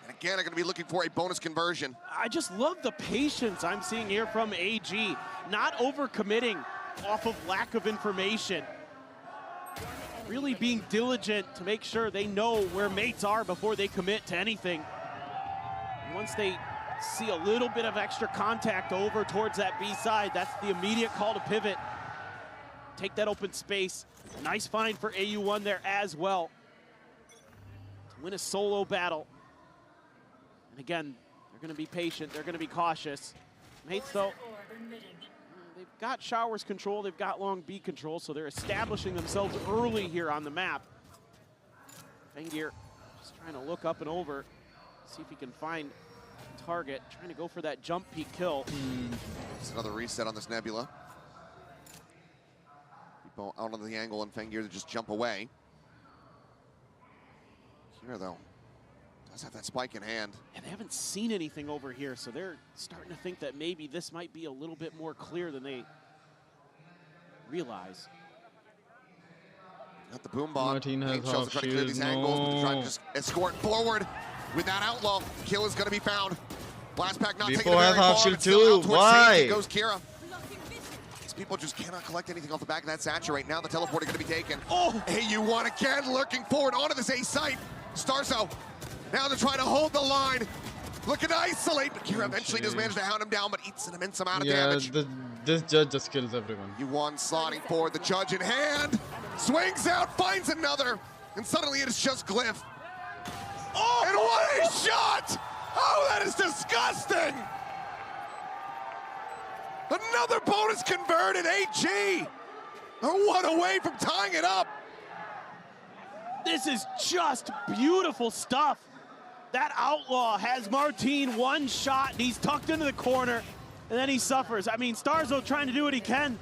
And again, are going to be looking for a bonus conversion. I just love the patience I'm seeing here from AG. Not overcommitting off of lack of information. Really being diligent to make sure they know where mates are before they commit to anything. And once they see a little bit of extra contact over towards that B side, that's the immediate call to pivot. Take that open space. Nice find for AU1 there as well. To win a solo battle. And again, they're going to be patient. They're going to be cautious. Mates, though, they've got Showers control. They've got long B control, so they're establishing themselves early here on the map. Fengear just trying to look up and over, see if he can find a target, trying to go for that jump peek kill. Just another reset on this Nebula. People out on the angle and Fengear to just jump away. Here, though, does have that spike in hand. And they haven't seen anything over here, so they're starting to think that maybe this might be a little bit more clear than they realize. Got the boom bomb. Martin has Shells are trying to clear these angles, but they're trying to just escort forward with that outlaw. Kill is going to be found. Blast pack not taking it very far, but still out towards safety goes Kira. These people just cannot collect anything off the back of that saturate. Now the teleporter going to be taken. Oh, AU1 again lurking forward onto this A site. Starzo. Now they're trying to hold the line. Looking to isolate, but Kira eventually does manage to hound him down, but eats an immense amount of damage. This judge just kills everyone. U1 slotting forward, the judge in hand. Swings out, finds another, and suddenly it is just Glyph. Oh, and what a shot! Oh, that is disgusting! Another bonus converted, AG! One away from tying it up. This is just beautiful stuff. That outlaw has Martin one shot, and he's tucked into the corner, and then he suffers. I mean, Starzo trying to do what he can,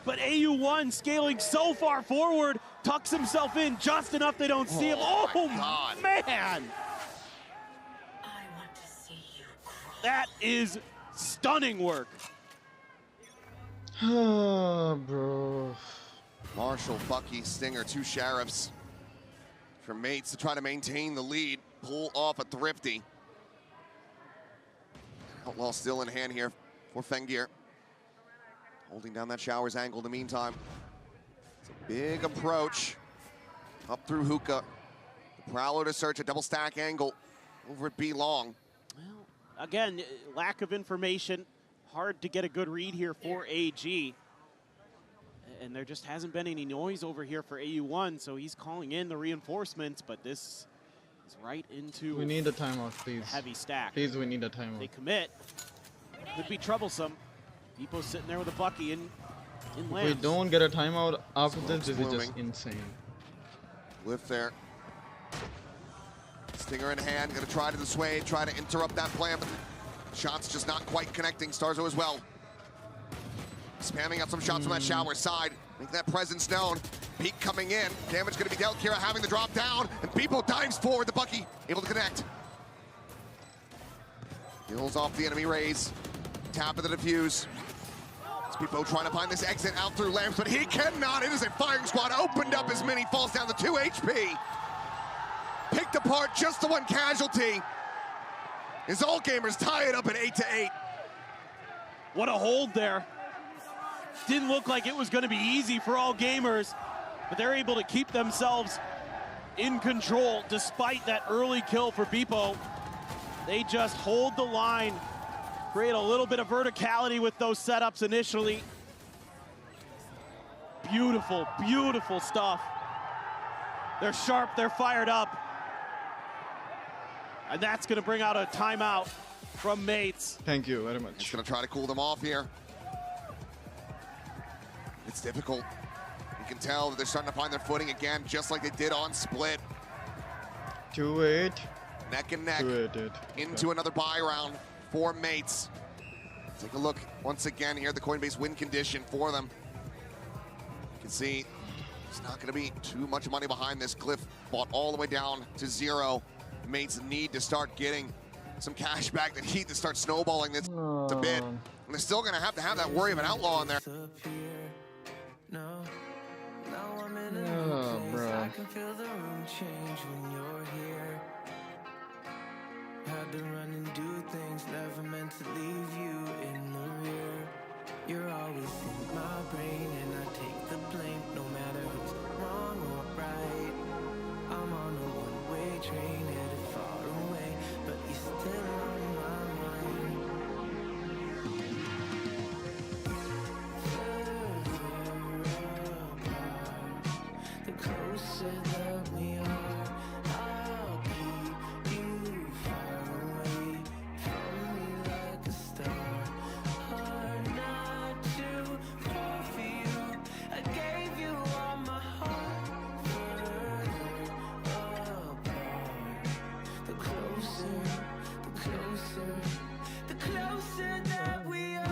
but AU1 scaling so far forward, tucks himself in just enough they don't see him. Oh, man! That is stunning work. Bro. Marshall, Bucky, Stinger, 2 sheriffs for mates to try to maintain the lead. Pull off a Thrifty. Outlaw still in hand here for Fengear. Holding down that Showers angle in the meantime. It's a big approach. Up through Hookah. The Prowler to search a double stack angle over at B long. Well, again, lack of information. Hard to get a good read here for AG. And there just hasn't been any noise over here for AU1, so he's calling in the reinforcements, but this is right into We need a timeout, please. a heavy stack. Please, we need a timeout. They commit. Could be troublesome. Depot's sitting there with a Bucky in If lambs. we don't get a timeout after Smoke's this is blooming. just insane. Lift there. Stinger in hand, gonna try to dissuade, try to interrupt that plan, but the shot's just not quite connecting. Starzo as well. Spamming out some shots from that Shower side, making that presence known. Peak coming in, damage gonna be dealt. Kira having the drop down, and Beepo dives forward. The Bucky able to connect. Kills off the enemy raise. Tap of the defuse. Beepo trying to find this exit out through lamps, but he cannot. It is a firing squad. Opened up as many, falls down to 2 HP. Picked apart just the one casualty. His All Gamers tie it up at 8-8. What a hold there. Didn't look like it was going to be easy for All Gamers, but they're able to keep themselves in control despite that early kill for Beepo. They just hold the line, create a little bit of verticality with those setups initially. Beautiful, beautiful stuff. They're sharp, they're fired up. And that's going to bring out a timeout from Mates. Thank you very much. He's gonna try to cool them off here. It's difficult. You can tell that they're starting to find their footing again, just like they did on Split. 2-8. Neck and neck 2-8. into another buy round for Mates. Take a look once again here at the Coinbase win condition for them. You can see it's not gonna be too much money behind this. Cliff bought all the way down to 0. Mates need to start getting some cash back. They need to start snowballing this a bit. And they're still gonna have to have that worry of an outlaw in there. Oh, bro. I can feel the room change when you're here. Had to run and do things never meant to leave you in the rear. You're always in my brain and I take the blame no matter who's wrong or right. I'm on a one-way train headed far away, but you're still on my mind. The closer that we are, I'll keep you far away from me like a star. Hard not to fall for you. I gave you all my heart. Further apart. The closer, the closer, the closer that we are.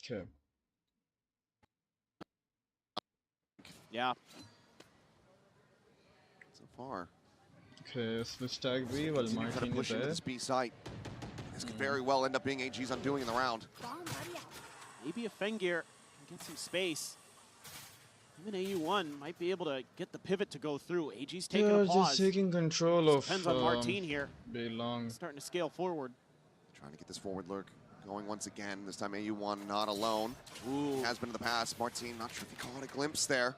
Okay. Yeah. So far. Okay, switch tag B while Continue trying to Martin is push into there. this B site. This could very well end up being AG's undoing in the round. Maybe a Fengir can get some space. Even AU1 might be able to get the pivot to go through. AG's taking They're a pause. just taking control of Depends on Martin here. B long. Starting to scale forward. Trying to get this forward lurk going once again. This time AU1 not alone. Ooh. Has been in the past. Martin, not sure if he caught a glimpse there.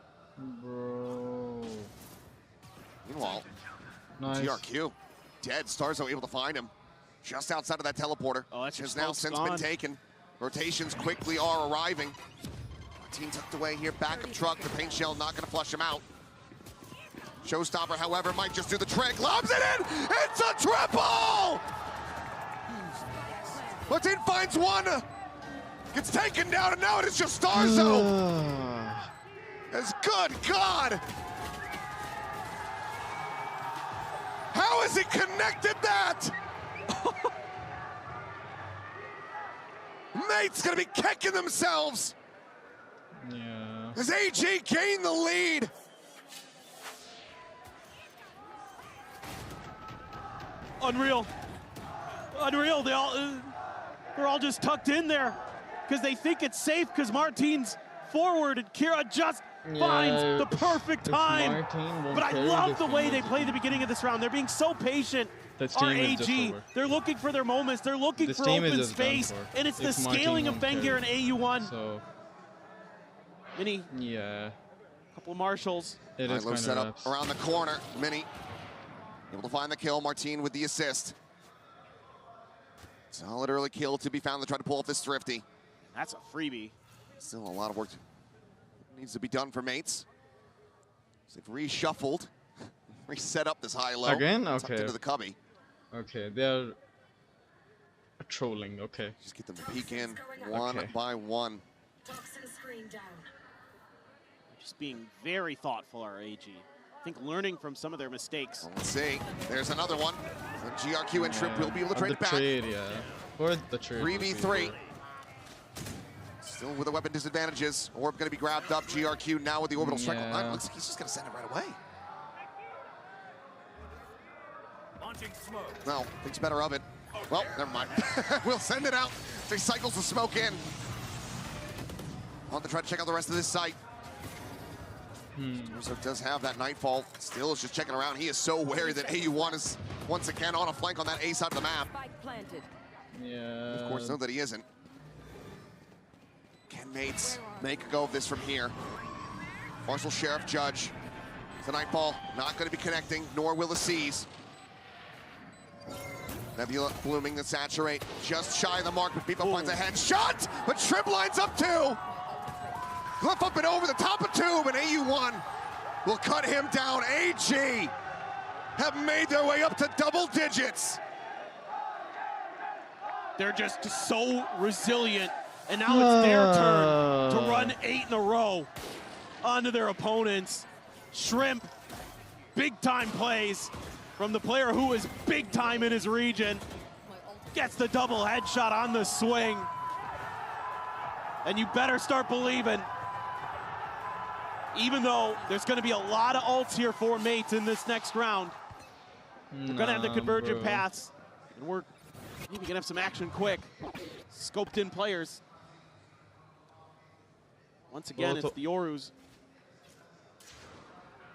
Bro. Meanwhile, Nice. TRQ. Dead. Starzo able to find him. Just outside of that teleporter. Oh, that's has just now since been gone. taken. Rotations quickly are arriving. Martin tucked away here. Backup truck. The paint shell not going to flush him out. Showstopper, however, might just do the trick. Lobs it in! It's a triple! Martin finds one. Gets taken down, and now it is just Starzo. As good God! How has he connected that? Mates gonna be kicking themselves. Yeah. As AG gained the lead. Unreal. Unreal. They're all just tucked in there because they think it's safe because Martin's forward and Kira just finds the perfect time. But I love the way they play the beginning of this round. They're being so patient. are AG. They're looking for their moments. They're looking for open space. And it's the scaling of Fengyr and AU1. So, Mini. Yeah. Couple of marshals. It is kind set up around the corner. Mini able to find the kill. Martine with the assist. Solid early kill to be found to try to pull off this Thrifty. That's a freebie. Still a lot of work needs to be done for Mates. So they've reshuffled, reset up this high-low. Again? Tucked Okay. into the cubby. Okay, they're trolling. Okay. Just get them to peek in one by one. Just being very thoughtful, our AG. I think learning from some of their mistakes. Well, let's see. There's another one. So GRQ and Trip will be able to trade it back. For the trade. 3v3. Still with the weapon disadvantages. Orb going to be grabbed up. GRQ now with the orbital strike. Looks like he's just going to send it right away. No, thinks better of it. Well, never mind. We'll send it out. So he cycles the smoke in. Want to try to check out the rest of this site. So does have that Nightfall. Still is just checking around. He is so wary that AU1 is once again on a flank on that A side of the map. Yeah. Of course, know that he isn't. Can Mates make a go of this from here? Marshal, Sheriff, Judge. The Nightfall not going to be connecting, nor will the Seas. Nebula blooming the saturate, just shy of the mark, but Beepo finds a headshot, but Trip lines up two. Glyph up and over the top of tube, and AU1 will cut him down. AG have made their way up to double digits. They're just so resilient, and now it's their turn to run 8 in a row onto their opponents. Shrimp, big-time plays from the player who is big-time in his region. Gets the double headshot on the swing. And you better start believing, even though there's going to be a lot of ults here for Mates in this next round. They're going to have the convergent paths, and we're maybe going to have some action quick. Scoped in players. Once again, it's the Yorus.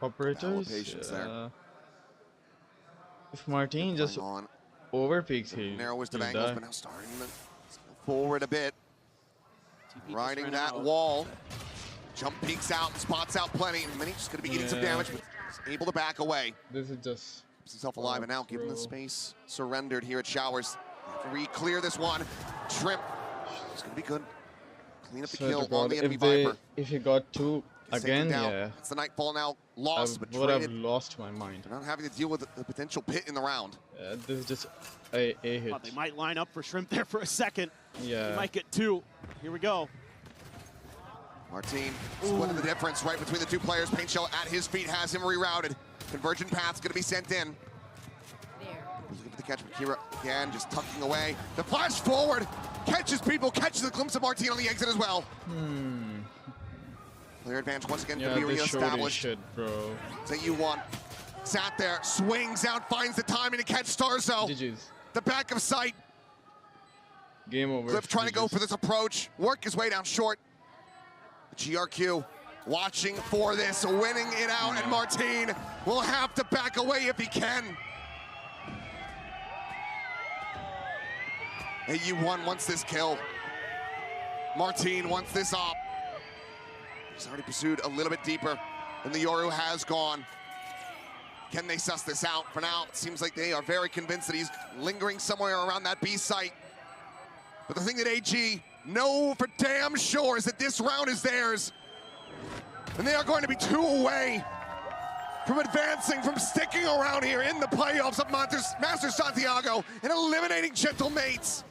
Operators? If Martine just overpeaks here, narrows the angles, but now starting to forward a bit. Riding that wall. Jump peeks out, spots out plenty. Mini just going to be getting some damage, but he's able to back away. This is just... Keeps himself alive, and now given the space surrendered here at Showers. Re-clear this one. Shrimp. It's going to be good. Clean up the kill on the enemy Viper. If he got two again, yeah. It's the Nightfall now lost, but would have lost my mind. They're not having to deal with the potential pit in the round. This is just a hit. Well, they might line up for Shrimp there for a second. Yeah. They might get two. Here we go. Martine splitting the difference right between the two players. Paint Shell at his feet has him rerouted. Convergent path's going to be sent in. Looking for the catch, but Kira again just tucking away. The flash forward catches people, catches a glimpse of Martine on the exit as well. Player advantage once again going to be reestablished. Bro. So U1 sat there, swings out, finds the timing to catch Starzo. GG's. The back of sight. Game over. Glyph trying to go for this approach, work his way down short. GRQ watching for this, winning it out, and Martine will have to back away if he can. AU1 wants this kill. Martine wants this op. He's already pursued a little bit deeper than the Yoru has gone. Can they suss this out? For now, it seems like they are very convinced that he's lingering somewhere around that B site. But the thing that AG know for damn sure is that this round is theirs. And they are going to be 2 away from advancing, from sticking around here in the playoffs of Master Santiago and eliminating Gentle Mates.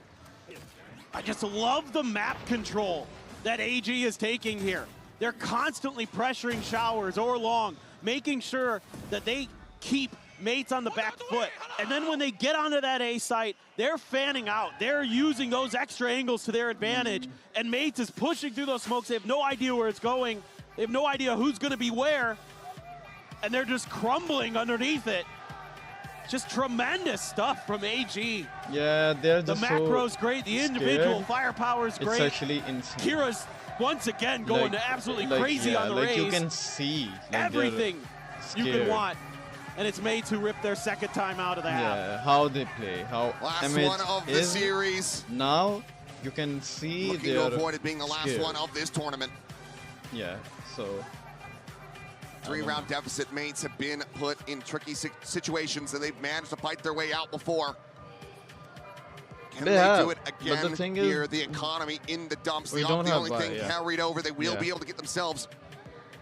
I just love the map control that AG is taking here. They're constantly pressuring Showers or Long, making sure that they keep Mates on the back foot. And then when they get onto that A site, they're fanning out. They're using those extra angles to their advantage. And Mates is pushing through those smokes. They have no idea where it's going. They have no idea who's going to be where. And they're just crumbling underneath it. Just tremendous stuff from AG. Yeah, they're just the macro's great. The individual firepower is great. It's actually insane. Kira's once again going to absolutely crazy on the raise. You can see everything you can want. And it's Mates who ripped their second time out of the half. Yeah, how they play, how Last MH one of the is series. Now you can see Looking to avoid it being the last skill. one of this tournament. Yeah, so 3-round deficit. Mates have been put in tricky situations and they've managed to fight their way out before. Can they do it again but the thing here? Is, the economy in the dumps. We The don't only have thing carried over. They will be able to get themselves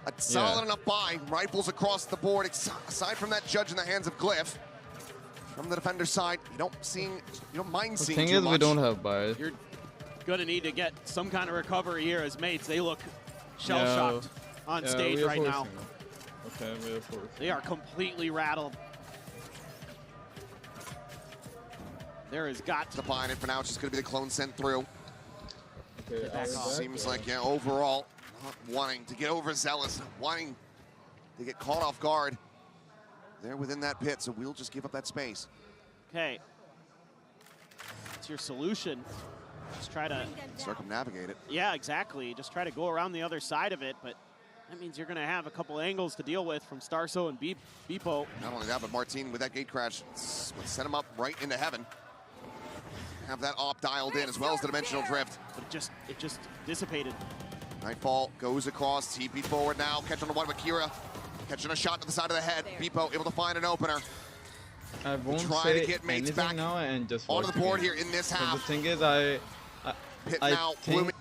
a solid enough buy. Rifles across the board. Aside from that judge in the hands of Glyph. From the defender side, you don't mind the seeing thing too is much. we don't have buys. You're going to need to get some kind of recovery here as Mates. They look shell-shocked on stage right now. Okay, we are forcing. They are completely rattled. There has got to buy it for now. It's just going to be the clone sent through. Okay, Seems like, overall, not wanting to get overzealous, wanting to get caught off guard. They're within that pit, so we'll just give up that space. Okay. What's your solution? Just try to circumnavigate it. Yeah, exactly. Just try to go around the other side of it, but that means you're going to have a couple angles to deal with from Starso and Beepo. Not only that, but Martin with that gate crash would set him up right into heaven. Have that op dialed in as well as the dimensional drift. But it just dissipated. Nightfall goes across, TP forward now, catch on the one with Kira. Catching a shot to the side of the head. Beepo able to find an opener. I won't Try say to get Mates anything back now and just onto watch the board game. here in this But half. the thing is, Pit I now, think,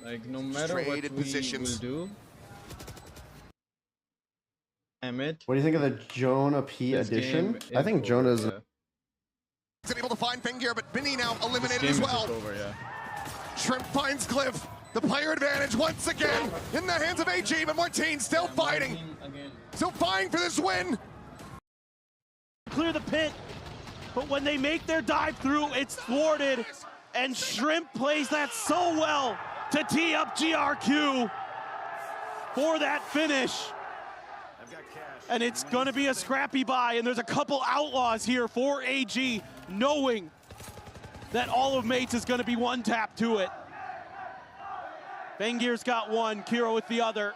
like no matter what Traded we positions. will do, Emmett. What do you think of the Jonah P This addition? game I is think over, Jonah's. He's able to find Fengir, but Binny now eliminated This as game is well. just over, Shrimp finds Glyph. The player advantage once again in the hands of AG, but Martin still fighting. Still vying for this win. Clear the pit, but when they make their dive through, it's thwarted, and Shrimp plays that so well to tee up GRQ for that finish. And it's going to be a scrappy buy, and there's a couple outlaws here for AG, knowing that all of Mates is going to be one tap to it. Fengir's got one, Kira with the other.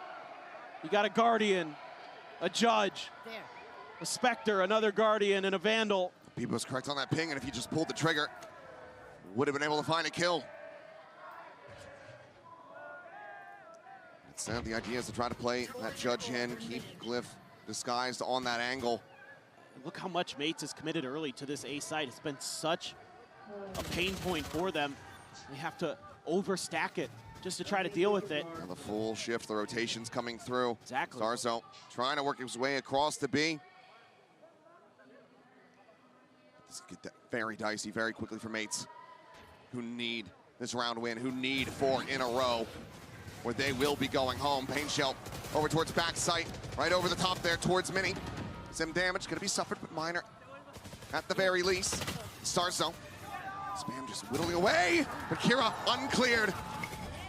You got a Guardian, a Judge, a Spectre, another Guardian, and a Vandal. Beepo's correct on that ping, and if he just pulled the trigger, would have been able to find a kill. The idea is to try to play that Judge in, keep Glyph disguised on that angle. Look how much Mates is committed early to this A side. It's been such a pain point for them. They have to overstack it just to try to deal with it. And the full shift, the rotations coming through. Exactly. Starzo trying to work his way across the B. Let's get that very dicey very quickly for Mates, who need this round win, who need 4 in a row, where they will be going home. Pain Shell over towards back sight, right over the top there towards Mini. Some damage gonna be suffered, but minor at the very least. Starzo, Spam just whittling away, but Kira uncleared.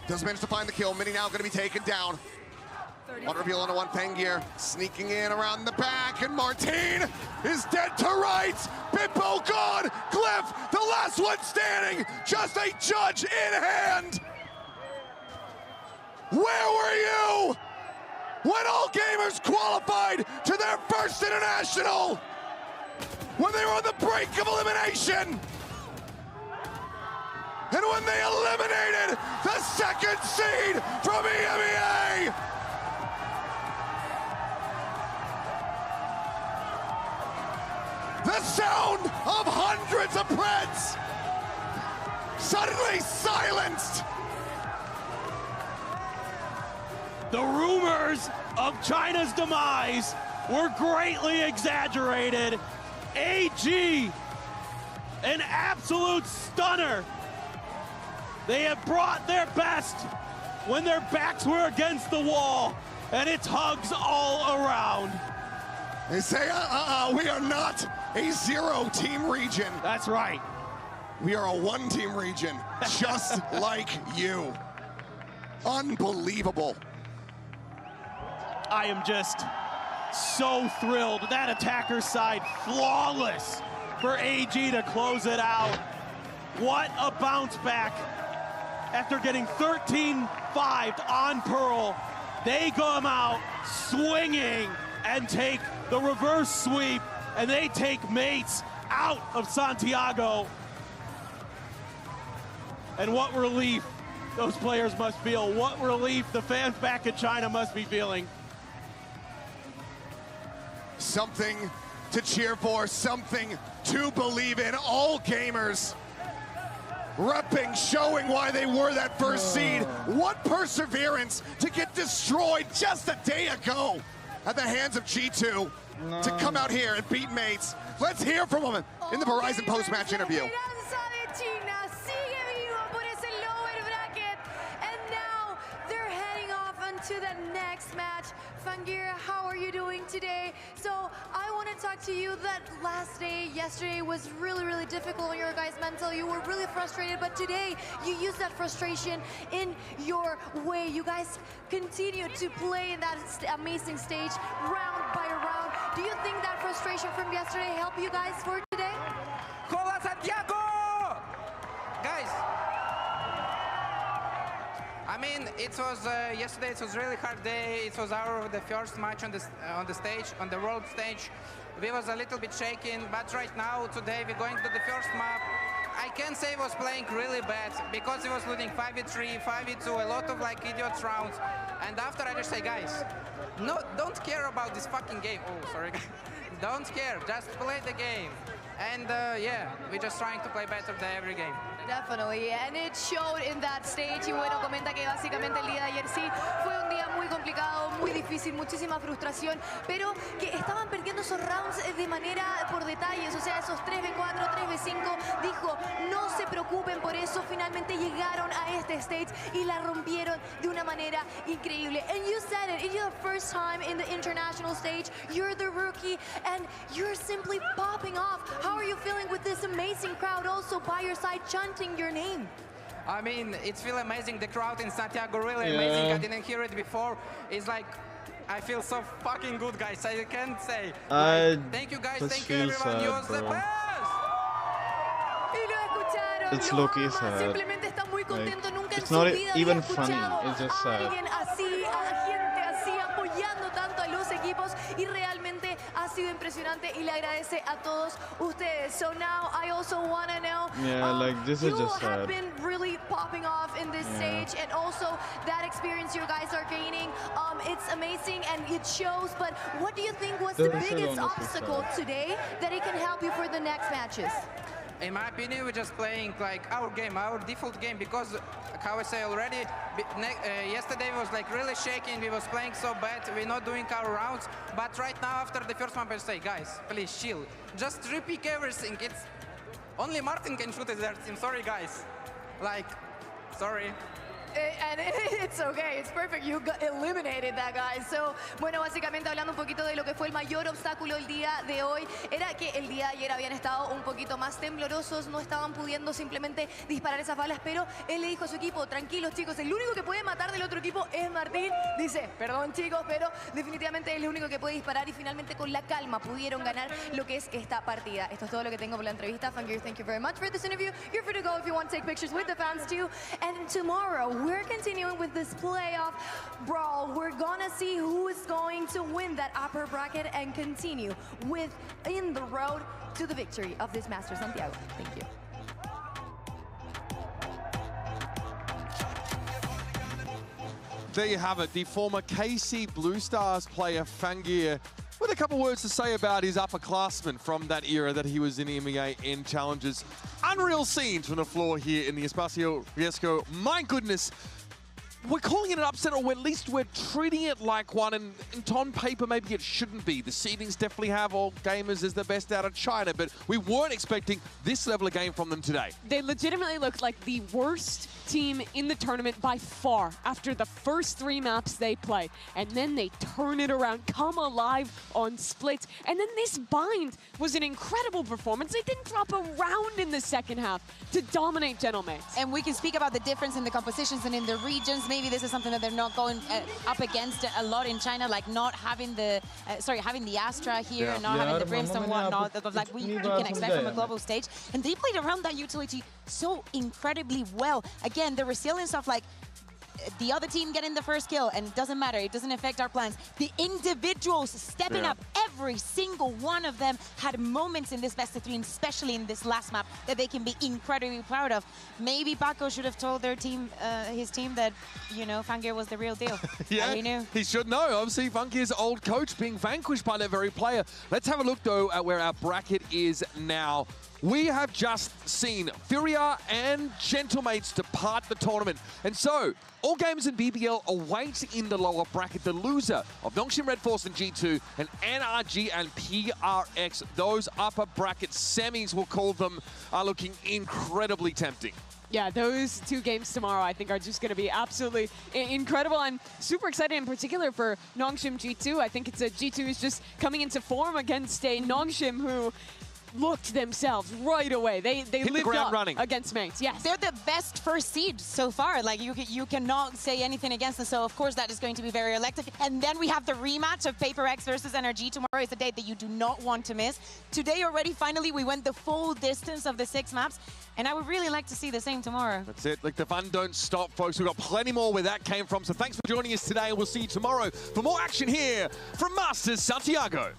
Does manage to find the kill. Mini now gonna be taken down. One reveal onto one Fengir, sneaking in around the back, and Martin is dead to rights. Beepo gone, Glyph, the last one standing, just a Judge in hand. Where were you when all gamers qualified to their first international? When they were on the brink of elimination? And when they eliminated the second seed from EMEA? The sound of hundreds of Preds suddenly silenced. The rumors of China's demise were greatly exaggerated. AG, an absolute stunner. They have brought their best when their backs were against the wall, and it's hugs all around. They say, we are not a 0-team region. That's right. We are a 1-team region, just like you. Unbelievable. I am just so thrilled. That attacker side flawless for AG to close it out. What a bounce back. After getting 13-5'd on Pearl, they come out swinging and take the reverse sweep, and they take Mates out of Santiago. And what relief those players must feel. What relief the fans back in China must be feeling. Something to cheer for, something to believe in. All gamers repping, showing why they were that first seed. What perseverance to get destroyed just a day ago at the hands of G2 to come out here and beat Mates. Let's hear from them in the Verizon post-match interview. To the next match. Fangear, how are you doing today? So I want to talk to you that yesterday was really difficult on your guys' mental. You were really frustrated, but today you used that frustration in your way. You guys continue to play in that amazing stage round by round. Do you think that frustration from yesterday helped you guys for today? Hola, Santiago! Guys, I mean, it was yesterday. It was a really hard day. It was the first match on the stage, on the world stage. We was a little bit shaken, but right now, today, we're going to the first map. I can't say he was playing really bad because he was losing 5v3, 5v2, a lot of like idiots rounds. And after I just say, guys, no, don't care about this fucking game. Oh, sorry, don't care. Just play the game. And yeah, we're just trying to play better than every game. Definitely, and it showed in that stage. Y bueno, comenta que básicamente el día de ayer sí fue un día muy complicado, muy difícil, muchísima frustración, pero que estaban perdiendo esos rounds de manera por detalles, o sea, esos 3v4, 3v5. Dijo, no se preocupen por eso, finalmente llegaron a este stage y la rompieron de una manera increíble. And you said it, it's your first time in the international stage, you're the rookie, and you're simply popping off. How are you feeling with this amazing crowd also by your side chanting your name? I mean, it feels amazing. The crowd in Santiago really amazing. I didn't hear it before. It's like, I feel so fucking good, guys. I can't say. Like, thank you, guys. Thank you, everyone. You're the best. It's low-key sad. Simplemente está muy contento. Nunca en it's su not vida even había funny. escuchado It's just sad. a alguien así, a la gente así, apoyando tanto a los equipos, y realmente ha sido impresionante y le agradece a todos ustedes. So now I also want to know, like this is just you have sad. been really popping off in this stage, and also that experience you guys are gaining, it's amazing and it shows. But what do you think was the biggest obstacle today that it can help you for the next matches? In my opinion, we're just playing like our game, our default game, because how I say already, yesterday was like really shaking. We was playing so bad. We're not doing our rounds. But right now, after the first one, I say, guys, please chill. Just repick everything. It's only Martin can shoot at their team. Sorry, guys. Like, sorry. And it's okay, it's perfect, you eliminated that guy. So, bueno, básicamente hablando un poquito de lo que fue el mayor obstáculo el día de hoy, era que el día de ayer habían estado un poquito más temblorosos, no estaban pudiendo simplemente disparar esas balas, pero él le dijo a su equipo, tranquilos chicos, el único que puede matar del otro equipo es Martín. Dice, perdón chicos, pero definitivamente él es el único que puede disparar, y finalmente con la calma pudieron ganar lo que es esta partida. Esto es todo lo que tengo por la entrevista. Fangear, thank you very much for this interview. You're free to go if you want to take pictures with the fans too. And tomorrow, we're continuing with this playoff brawl. We're gonna see who is going to win that upper bracket and continue in the road to the victory of this Masters Santiago. Thank you. There you have it, the former KC Blue Stars player Fangear, with a couple words to say about his upperclassmen from that era that he was in EMEA in Challenges. Unreal scenes from the floor here in the Espacio Riesgo. My goodness, we're calling it an upset, or at least we're treating it like one, and on paper maybe it shouldn't be. The seedings definitely have all gamers as the best out of China, but we weren't expecting this level of game from them today. They legitimately looked like the worst team in the tournament by far after the first 3 maps they play. And then they turn it around, come alive on splits. And then this bind was an incredible performance. They didn't drop a round in the second half to dominate Gentlemates. And we can speak about the difference in the compositions and in the regions. Maybe this is something that they're not going up against a lot in China, like not having the, having the Astra here, and not having the Brimstone and whatnot, that like you can expect from a global stage. And they played around that utility so incredibly well. Again, the resilience of like the other team getting the first kill, and it doesn't matter, it doesn't affect our plans. The individuals stepping up, every single one of them had moments in this best of 3, especially in this last map, that they can be incredibly proud of. Maybe Paco should have told their team, his team, that, you know, Fangir was the real deal. Yeah, he knew. He should know. Obviously, Funkir's old coach being vanquished by that very player. Let's have a look, though, at where our bracket is now. We have just seen Furia and Gentlemates depart the tournament. And so, all gamers in BBL await in the lower bracket the loser of Nongshim Red Force and G2 and NRG and PRX. Those upper bracket semis, we'll call them, are looking incredibly tempting. Yeah, those 2 games tomorrow, I think, are just going to be absolutely incredible. I'm super excited in particular for Nongshim G2. I think it's a G2 is just coming into form against a Nongshim who looked themselves right away. They hit lived the ground up running against Mates. Yes, they're the best first seed so far. Like you cannot say anything against them. So of course that is going to be very electric. And then we have the rematch of Paper X versus NRG tomorrow. Is a date that you do not want to miss. Today already, finally, we went the full distance of the 6 maps, and I would really like to see the same tomorrow. That's it. Like, the fun don't stop, folks. We've got plenty more where that came from. So thanks for joining us today. We'll see you tomorrow for more action here from Masters Santiago.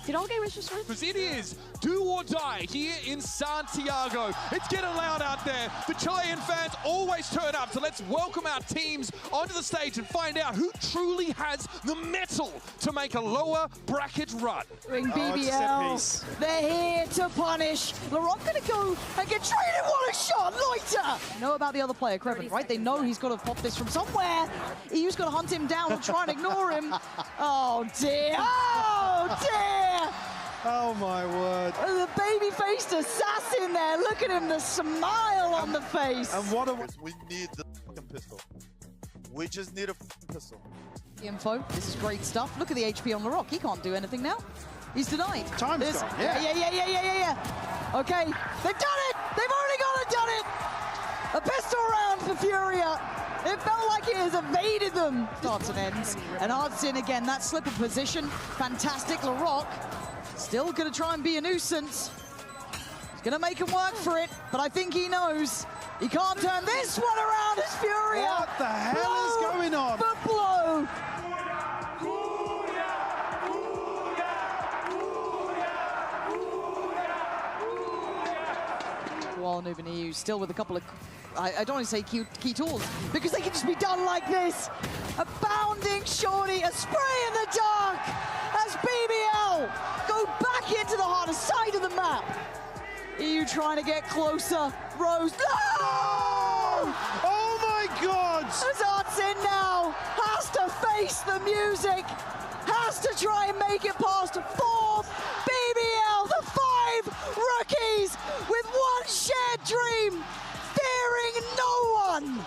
Did all gamers just win? Because it is do or die here in Santiago. It's getting loud out there. The Chilean fans always turn up. So let's welcome our teams onto the stage and find out who truly has the mettle to make a lower bracket run. Ring BBL, they're here to punish. Lelouch gonna go and get traded. What a shot, Loiter! Know about the other player, Kreven, right? They know he's got to pop this from somewhere. EU's got to hunt him down and try and ignore him. Oh dear, oh dear! Oh my word. The baby-faced assassin there. Look at him, the smile on the face. And what we need the fucking pistol. We just need a fucking pistol. Info, this is great stuff. Look at the HP on Lelouch. He can't do anything now. He's denied. Time's gone, Yeah. Okay, they've done it. They've already gone and done it. A pistol round for Furia. It felt like it has evaded them. Starts and ends. And Hardsin again, that slip of position. Fantastic. Lelouch still going to try and be a nuisance. He's going to make him work for it, but I think he knows he can't turn this one around as Furia. What the hell is going on? For blow. While Nuban EU still with a couple of, I don't want to say key tools, because they can just be done like this. A bounding shorty, a spray in the dark as BBL go back into the harder side of the map. EU trying to get closer. Rose, no! Oh my God! Azart's in now, has to face the music, has to try and make it past 4th. BBL, the 5 rookies with one shared dream, fearing no one.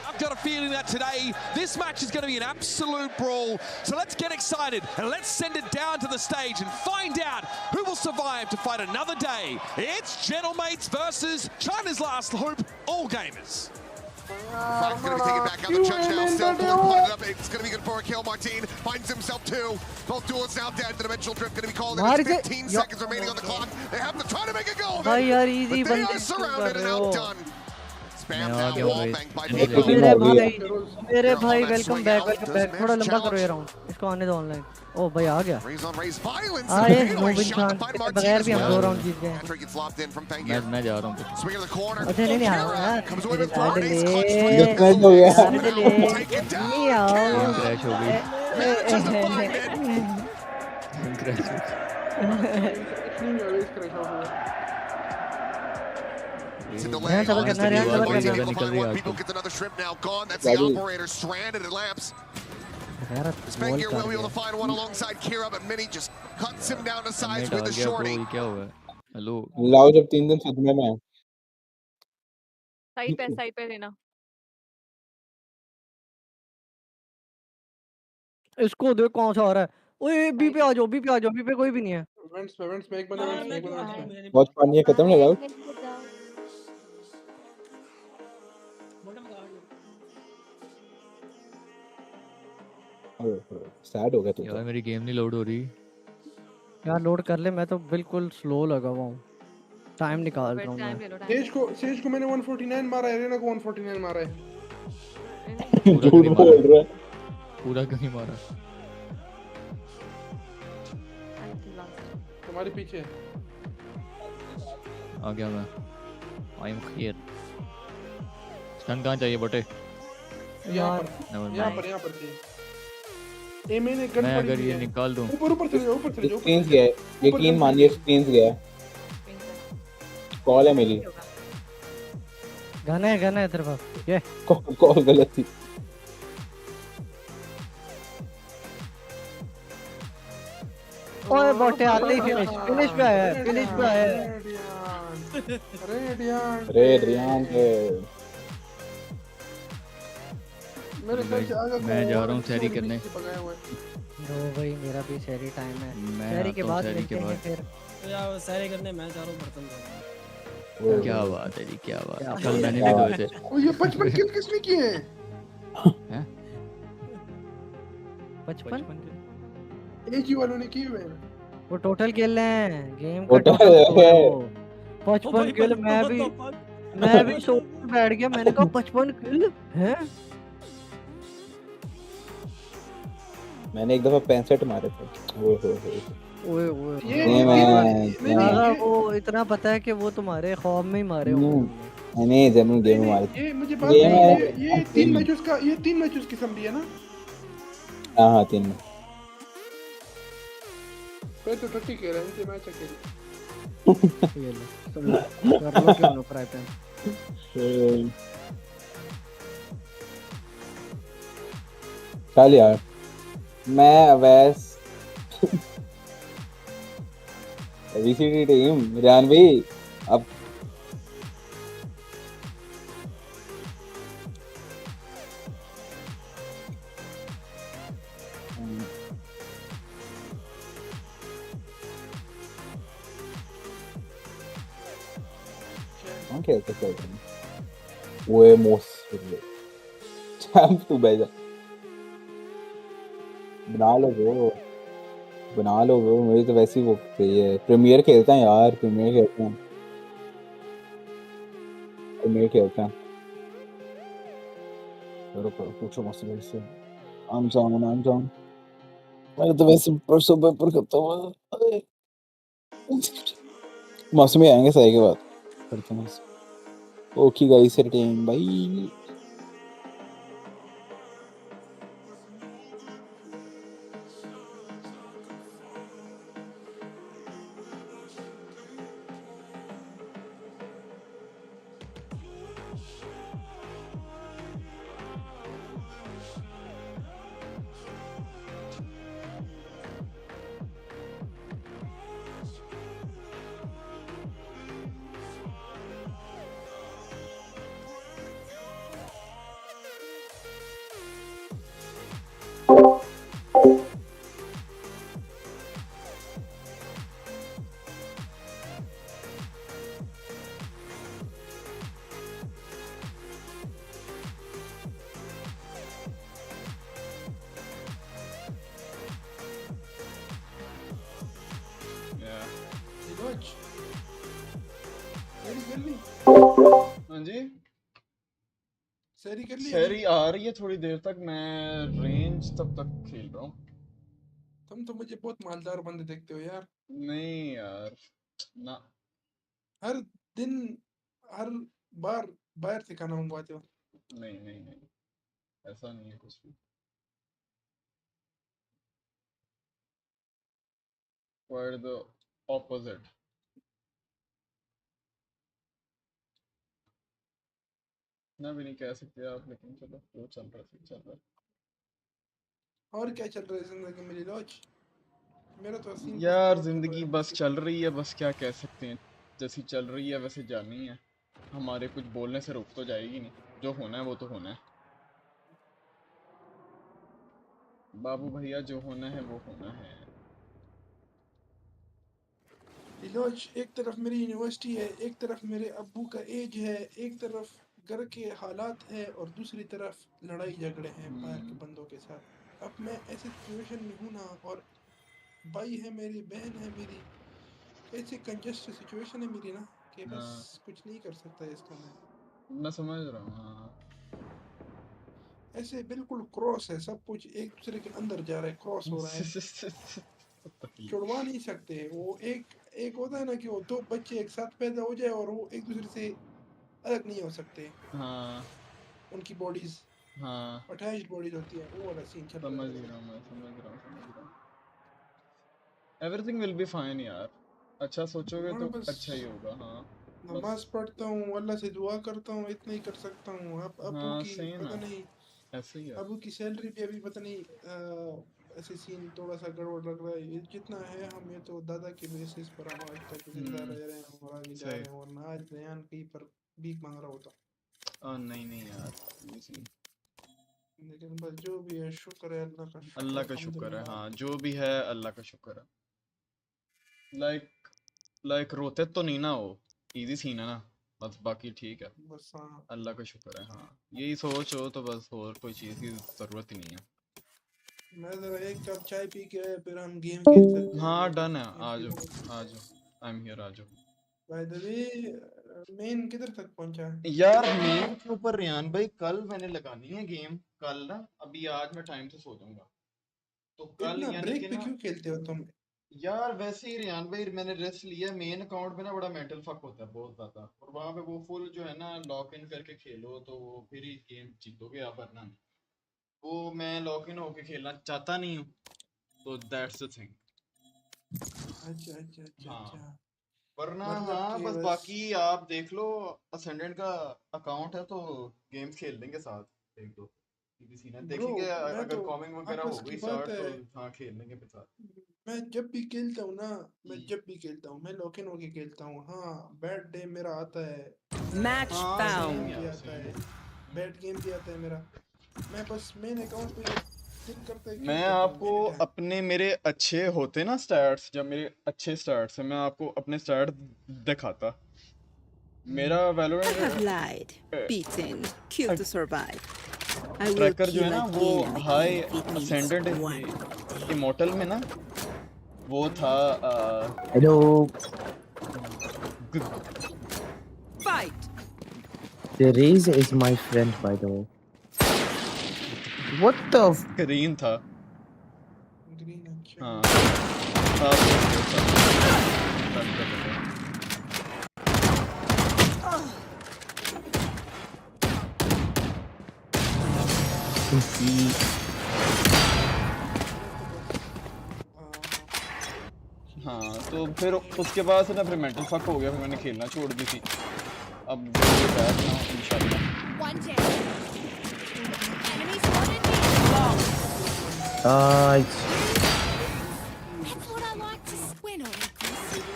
I've got a feeling that today, this match is going to be an absolute brawl. So let's get excited and let's send it down to the stage and find out who will survive to fight another day. It's Gentlemates versus China's Last Hope, All Gamers. Frank's going to be taken back out the judge now. Still pulling it up. It's going to be good for a kill. Martin finds himself 2. Both duelists now dead. The dimensional drift going to be called in. 15 seconds remaining on the clock. They have to try to make a go of it. But they are surrounded and outdone. Spam now, wall bang by मेरे भाई welcome back थोड़ा लंबा करो ये round इसको आने दो online ओ भाई आ गया अरे नोबिन खान बगैर भी हम 2 राउंड जीत गए मैं जा रहा हूं अच्छा नहीं आ रहा यार तेरे साइड ले नहीं आओ क्रैश हो गई People get another shrimp now gone. That's the operator stranded at lamps. Spengir will be able to find one alongside Kira, but Mini just cuts him down to size with the shorty. Hello लाओ जब 3 दिन सदमे में है side पे लेना इसको देख कौन सा आ रहा है ओए बी पे आ जाओ बी पे कोई भी नहीं है वेंट्स में एक बंदा बहुत पानी है खत्म है लाओ सैड हो गया तू यार मेरी गेम नहीं लोड हो रही यार लोड कर ले मैं तो बिल्कुल स्लो लगा हुआ हूं टाइम निकाल रहा हूँ टाइम मैं। ले लो, टाइम ले लो। सेज को मैंने 149 मारा है, रेना को 149 मारा है। पूरा क्यों नहीं मारा? पूरा क्यों नहीं मारा? तुम्हारे पीछे आ गया मैं। I am here. स्टन कहाँ चाहिए बटे? यहाँ पर ए मैंने गन मैं पड़ी अगर हुई ये है। निकाल दूं ऊपर चले जाओ, ऊपर चले जाओ। स्क्रीन्स गया है, यकीन मानिए स्क्रीन्स गया है। कॉल है मेरी। गन है तेरे पास? ये कॉल गलत थी। ओए बोटे आते ही फिनिश पे आया है। अरे रियान के मैं जा रहा हूँ सैरी करने। नो भाई मेरा भी सैरी टाइम है। मैं सैरी के बाद सैरी मिलते के हैं बाद। फिर। तो यार सैरी करने मैं जा रहा हूँ बर्तन धोने। क्या बात है जी, क्या बात है। कल मैंने भी धोए थे। ओ ये 55 किल किसने किए हैं? 55 एजी वालों ने किए हुए हैं। वो टोटल किल हैं, गेम का टोटल स्कोर है वो। 55 किल। मैं भी सोच के बैठ गया, मैंने कहा 55 किल हैं। मैंने एक दफा 65 मारे थे। ओए वो इतना पता है कि वो तुम्हारे ख्वाब में ही मारे होंगे। नहीं जनरल गेम में मारे थे। ये मुझे बात नहीं, ये 3 मैचेस की समरी है ना? हाँ 3 में। फिर तो 30 कह रहा है इनके मैच अकेले। ये लो कर लो क्यों नो फ्राई पैन। चल यार मैं अवैस वीसीडी टीम रियान भाई अब खेलते वो मोस्ट चैंप तू बैजा बना लो वो मुझे तो वैसे ही वो चाहिए। प्रीमियर खेलता है यार, प्रीमियर खेलता है। करो पूछो मसले से। आम जाऊँ मैं तो वैसे परसों पेपर करता हूँ। मौसमी आएंगे सही के बाद करते हैं। Okay guys team bye. हाँ जी सैरी कर ली? सैरी आ रही है थोड़ी देर तक। मैं रेंज तब तक खेल रहा हूँ। तुम तो मुझे बहुत मालदार बंदे देखते हो यार। नहीं यार ना, हर दिन हर बार बाहर से खाना मंगवाते हो। नहीं ऐसा नहीं है कुछ भी। Quite the opposite. ना भी नहीं कह सकते आप, लेकिन चलो जो चल रहा है चल रहा है। और क्या चल रहा है जिंदगी में लीलौच? मेरा तो सीन यार जिंदगी बस चल रही है, बस क्या कह सकते हैं। जैसी चल रही है वैसे जानी है। हमारे कुछ बोलने से रुक तो जाएगी नहीं। जो होना है वो तो होना है बाबू भैया, जो होना है वो होना है। लीलौच, एक तरफ मेरी यूनिवर्सिटी है, एक तरफ मेरे अब्बू का एज है, एक तरफ घर के हालात है और दूसरी तरफ लड़ाई झगड़े हैं बाहर के बंदों के साथ। अब मैं ऐसे सिचुएशन में हूँ ना, और भाई है मेरी, बहन है मेरी, ऐसी कंजेस्ट सिचुएशन है मेरी ना कि बस कुछ नहीं कर सकता इसका मैं समझ रहा हूँ हाँ ऐसे बिल्कुल क्रॉस है सब कुछ एक दूसरे के अंदर जा रहा है क्रॉस हो रहा है जुड़वा नहीं सकते वो एक एक होता है ना कि वो दो बच्चे एक साथ पैदा हो जाए और वो एक दूसरे से अलग नहीं हो सकते हाँ उनकी बॉडीज हाँ अटैच्ड बॉडीज होती है वो वाला सीन चल रहा समझ है रहा हूँ मैं समझ रहा हूँ एवरीथिंग विल बी फाइन यार अच्छा सोचोगे मैं तो बस अच्छा ही होगा हाँ नमाज पढ़ता हूँ अल्लाह से दुआ करता हूँ इतना ही कर सकता हूँ अब अबू हाँ की सही ना पता नहीं ऐसे ही है अबू की सैलरी भी अभी पता नहीं ऐसे सीन थोड़ा सा गड़बड़ लग रहा है ये जितना है हम ये तो दादा के बेसिस पर हम आज तक जिंदा रह रहे हैं और आगे जा सही रहे हैं और मैं आज बयान कहीं पर भीख मांग रहा होता नहीं नहीं यार ये सीन लेकिन बस जो भी है शुक्र है अल्लाह का शुक्र अल्लाह का शुक्र है अल्हम्दुलिल्लाह हाँ जो भी है अल्लाह का शुक्र है लाइक रोते तो नहीं ना हो इजी सीन है ना बस बाकी ठीक है बस हाँ अल्लाह का शुक्र है हाँ यही सोच हो तो बस और कोई चीज़ की ज़रूरत ही नहीं है मैं जरा एक कप चाय पी के फिर हम गेम खेल सकते हैं हाँ मैं डन है इफ आ यू जाओ आई एम हियर आ जाओ बाय द वे मेन किधर तक पहुंचा है यार मेन के ऊपर रियान भाई कल मैंने लगानी है गेम कल ना अभी आज मैं टाइम से सो जाऊंगा तो कल इतना यानी कि ब्रेक पे ना क्यों खेलते हो तुम यार वैसे ही रियान भाई मैंने रेस्ट लिया मेन अकाउंट पे ना बड़ा मेंटल फक होता है बहुत ज्यादा और वहां पे वो फुल जो है ना लॉक इन करके खेलो तो वो फिर ही गेम जीतोगे आप वरना नहीं वो मैं लॉक इन होके खेलना चाहता नहीं हूँ तो दैट्स द थिंग अच्छा अच्छा अच्छा हाँ अच्छा वरना मतलब हाँ कि बस बस बाकी आप देख लो असेंडेंट का अकाउंट है तो गेम्स खेल लेंगे साथ एक दो किसी ने ब्रो देखेंगे मैं अगर तो कॉमिंग वगैरह हो आपस की गई बात स्टार्ट है तो हाँ खेल लेंगे फिर साथ मैं जब भी खेलता हूँ ना मैं जब भी खेलता हूँ मैं लॉक इन होके खेलता हूँ हाँ बैड डे मेरा आता है Match हाँ बैड सेम गेम भी found. यार आता है सेम बैड गेम भी आता है मेरा मैं बस मेन अकाउंट पे दिल करता है खेल मैं लेता हूँ आपको एनी टाइम अपने मेरे अच्छे होते ना स्टैट्स जब मेरे अच्छे स्टैट्स हैं मैं आपको अपने स्टैट दिखाता मेरा I have Valorant lied, beaten, killed to survive. I will tracker जो है kill ना वो again high if it means ascendant one. Immortal में ना वो था hello Fight! The Raze is my friend by the way. What the green था green अच्छा हाँ था हाँ तो फिर उसके बाद से ना फिर मेंटल फक हो गया फिर मैंने खेलना छोड़ दी थी अब बैठ ना इंशाल्लाह One down. Enemy spotted me. That's what I like to win on.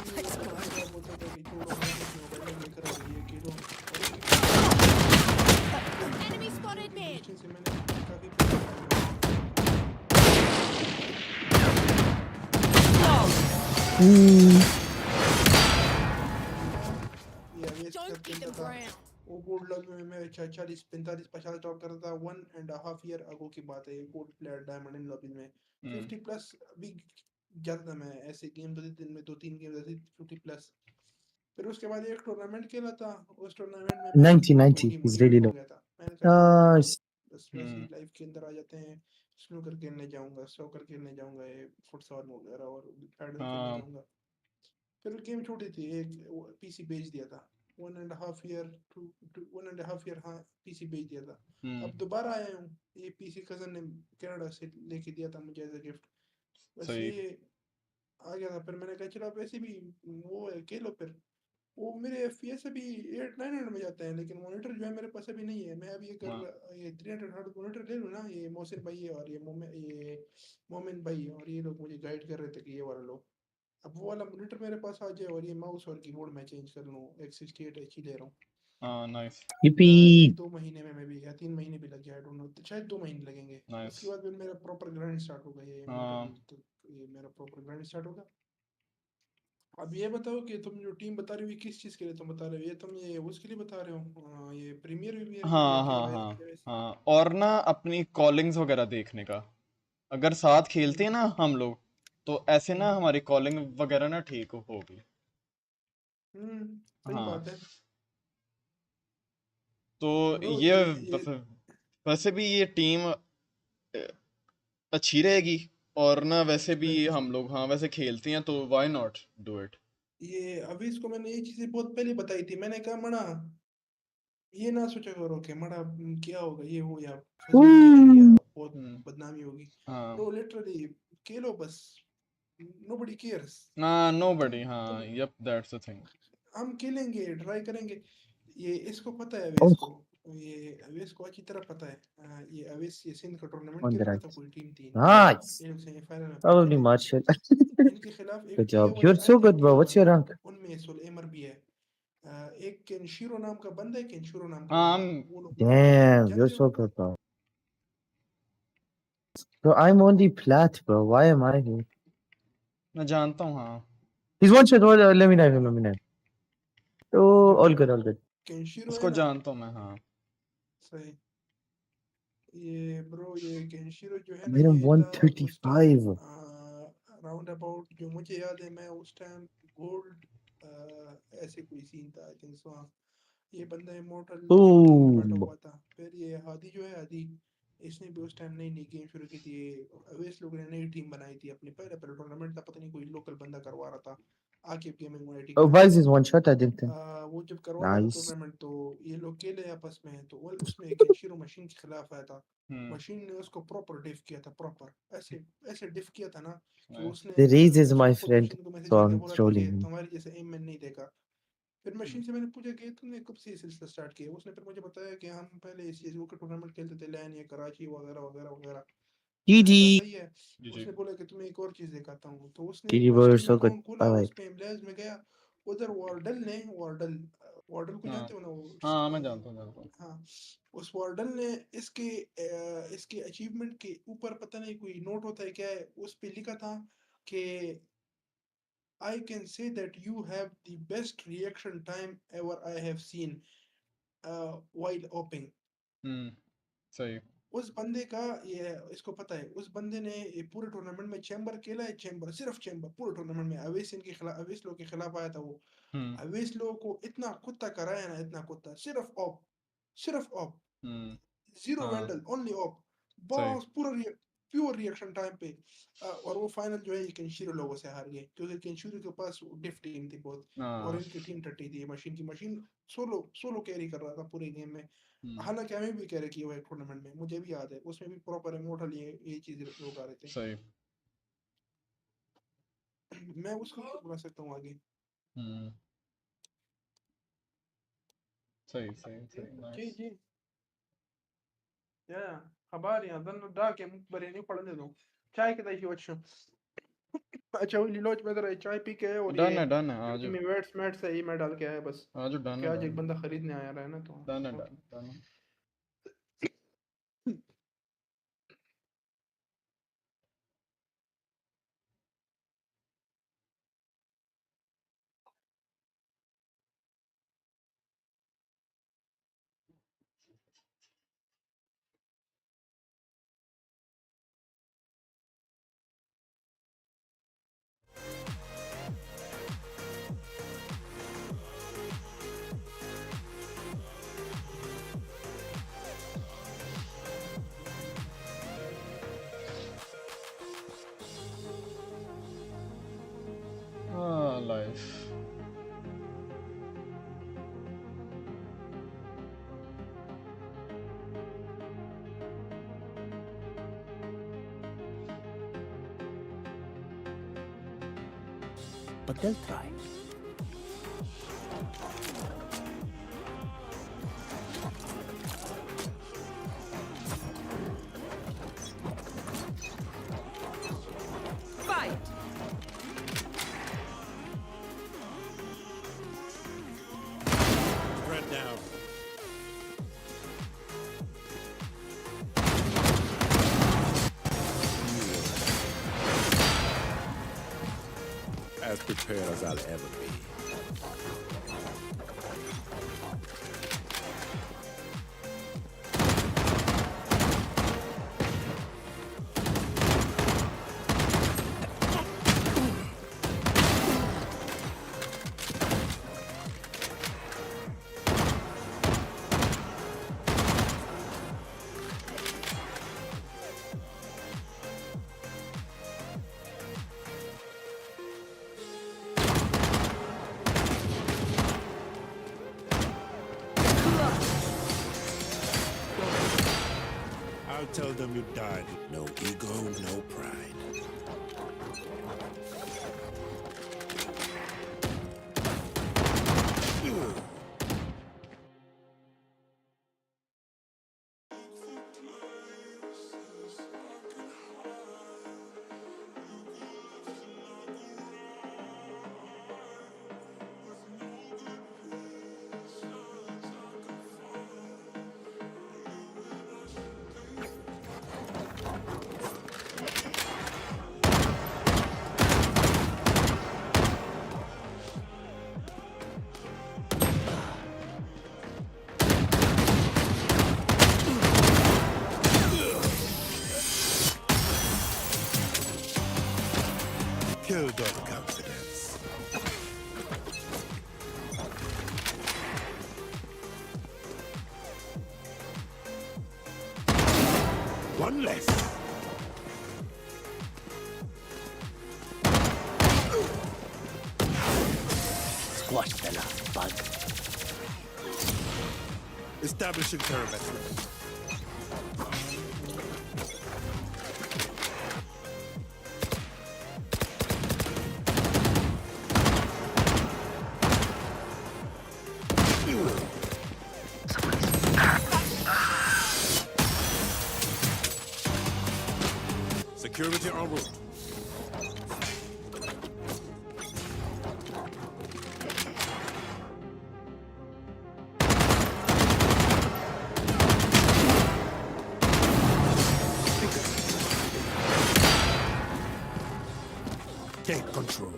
Let's go. क्या बोलता था कि छोड़ो मैं कुछ मोबाइल में लेकर आ रही है खेलो Enemy spotted me. पीछे से मैंने काफी ये अवेस्ट कर खेलता था वो गोल्ड लेवल में मैं 40 45 50 टॉप करता था 1.5 ईयर अगो की बात है ये गोल्ड प्लेयर डायमंड इन लॉबी में 50 प्लस अभी जाता था मैं ऐसे गेम दो दिन में 2-3 गेम ऐसे 50 प्लस फिर उसके बाद एक टूर्नामेंट खेला था उस टूर्नामेंट में मैं 90 थोड़ी is really मोटिवेट हो low. गया था मैंने कहा छोड़ो Uh, बस वैसे ही लाइफ के अंदर आ जाते हैं स्नूकर खेलने जाऊंगा सॉकर खेलने जाऊंगा ये फुटसॉल वगैरह और पैडल खेलने हाँ जाऊंगा फिर गेम छोटी थी एक पीसी बेच दिया था 1.5 ईयर टू 1.5 ईयर हाँ पीसी बेच दिया था अब दोबारा आया हूँ ये पीसी कजन ने कनाडा से लेके दिया था मुझे एज अ गिफ्ट बस सही ये आ गया था फिर मैंने कहा चलो अब ऐसे भी वो है खेलो फिर वो मेरे एफपीएस अभी 800-900 में जाते हैं लेकिन मॉनिटर जो है मेरे पास अभी नहीं है मैं अभी हाँ अगर ये 300 हर्ट्ज मॉनिटर ले लूँ ना ये मोहसिन भाई है और ये मोमिन भाई है और ये लोग मुझे गाइड कर रहे थे कि ये वाला लो अब वो वाला मॉनिटर मेरे पास आ जाए और ये माउस और कीबोर्ड मैं चेंज कर लूँ एक 68 एच ही ले रहा हूँ हाँ नाइस yippee! 2 महीने में मैं भी या 3 महीने भी लग जाए आई डोंट नो शायद 2 महीने लगेंगे नाइस उसके बाद फिर मेरा प्रॉपर ग्राइंड स्टार्ट होगा ये हाँ मॉनिटर तो ये मेरा प्रॉपर ग्राइंड स्टार्ट होगा अब ये बताओ कि तुम जो टीम बता रहे हो किस चीज़ के लिए तुम बता रहे हो ये तुम ये उसके लिए बता रहे हो ये प्रीमियर वीमियर के लिए हाँ कि हाँ रॉयल हाँ के लिए वैसे हाँ और ना अपनी कॉलिंग्स वगैरह देखने का अगर साथ खेलते हैं ना हम लोग तो ऐसे ना हमारी कॉलिंग वगैरह ना ठीक होगी सही बात है। तो Bro, ये वैसे भी ये टीम अच्छी रहेगी और ना वैसे भी हम लोग हाँ वैसे खेलते हैं तो व्हाई नॉट डू इट। ये अभी इसको मैंने ये चीजें बहुत पहले बताई थी, मैंने कहा मना ये ना सोचा करो कि मड़ा क्या होगा ये हो या फेसबुक गिरेगी या बहुत बदनामी होगी। ब्रो लिटरली खेलो बस, nobody cares। हाँ nobody हाँ yep that's the thing। हम खेलेंगे ट्राई करेंगे। ये इसको पता है अवेश को, ये अवेश को अच्छी तरह पता है। ये अवेश ये सिंध का टूर्नामेंट On खेल the रहा right. था, कोई टीम थी Nice. ये लोग सेमीफाइनल में That पहुंचे was थे। much. इनके खिलाफ एक Good टीए job. वाले You're आए so थे good, bro. What's your team rank? उनमें सुलेमर भी है। एक केंशिरो नाम का बंदा है, केंशिरो नाम का हाँ बंदा, वो लोग Damn, you're जानते so हो? good, bro. Bro, I'm on the plat, bro. Why am I here? मैं जानता हूँ हाँ। He's one shot. Let me knife him. Let me knife. Oh, all good, all good. केंशिरो है उसको ना, जानता हूँ मैं हाँ। सही। ये ब्रो ये केंशिरो जो है ना Made him ये था उस टाइम 135. राउंड अबाउट, जो मुझे याद है मैं उस टाइम गोल्ड ऐसे कोई सीन था आई थिंक सो। हाँ ये बंदा इमोर्टल टीम में बैठा Boom. हुआ था। फिर ये हादी जो है हादी, इसने भी उस टाइम नई नई गेम शुरू की थी। अवेश लोगों ने नई टीम बनाई थी अपनी, पहले पहले टूर्नामेंट था, पता नहीं कोई लोकल बंदा करवा रहा था, आके गेमिंग वाइटी Oh, का नाम Vice था। is one shot. I didn't think. वो जब करवा रहा था Nice. टूर्नामेंट तो ये लोग खेले आपस में, तो वो उसमें केंशिरो मशीन के खिलाफ आया था। मशीन ने उसको प्रॉपर डिफ किया था, प्रॉपर ऐसे ऐसे डिफ किया था ना कि उसने The Reese is my उसको खुद friend, मशीन को मैसेज so करके I'm बोला था कि trolling him. तुम्हारी जैसे एम मैंने नहीं देखा। फिर मशीन से मैंने पूछा कि तुमने कब से ये सिलसिला स्टार्ट किया, उसने फिर मुझे बताया कि हम पहले इस चीज़ के टूर्नामेंट खेलते थे लैन या कराची वगैरह वगैरह वगैरह। मैंने कहा GG. सही है। उसने बोला कि तुम्हें एक और चीज़ दिखाता हूँ, तो उसने GG, bro. You're steam so good. Account खोला, Bye bye. उस पे एम्बलेज में गया, उधर वार्डल वार्डल को हाँ जानते हो ना वो? हाँ मैं जानता हूँ। हाँ उस वार्डल ने इसके अचीवमेंट के ऊपर पता नहीं कोई नोट होता है क्या है, उस पे लिखा था कि I can say that you have the best reaction time ever I have seen while opening। सही। उस बंदे का ये इसको पता है, उस बंदे ने ये पूरे टूर्नामेंट में चैम्बर खेला है, चैम्बर सिर्फ चैम्बर पूरे टूर्नामेंट में। अवेश इनके खिलाफ, अवेश लोग के खिलाफ आया था वो। अवेश लोगों को इतना कुत्ता कराया ना, इतना कुत्ता, सिर्फ ऑप जीरो हाँ वैंडल ओनली ऑप, सही। बस पूरा प्योर रिएक्शन टाइम पे। और वो फाइनल जो है ये केंशिरो लोगों से हार गए, क्योंकि केंशिरो के पास डिफ टीम थी बहुत और इनकी टीम टट्टी थी। मशीन सोलो कैरी कर रहा था पूरे गेम में। हालांकि हमें भी कैरी किया हुआ है टूर्नामेंट में, मुझे भी याद है, उसमें भी प्रॉपर इमोर्टल ये चीज लोग आ रहे थे। सही। मैं उसको भी बुला सकता हूँ आगे। सही सही सही। जी जी या habari nadhani dake mbareni पढ़ने दो चाय के दाई अच्छा। अच्छा वो लीलोच में जरा चाय पी के आया और ये डन है आज। में वेट्स मैट से ही मैं डाल के आया बस। आज डन क्या है आज एक बंदा खरीदने आया रहा है ना, तो डन है done. Life. But they'll try. Fight! Threat down. As prepared as I'll ever be. I'll tell them you died. No ego, no pride. Killed all confidence. One less. Squash the last bug. Establishing perimeter. Security en route. Take control.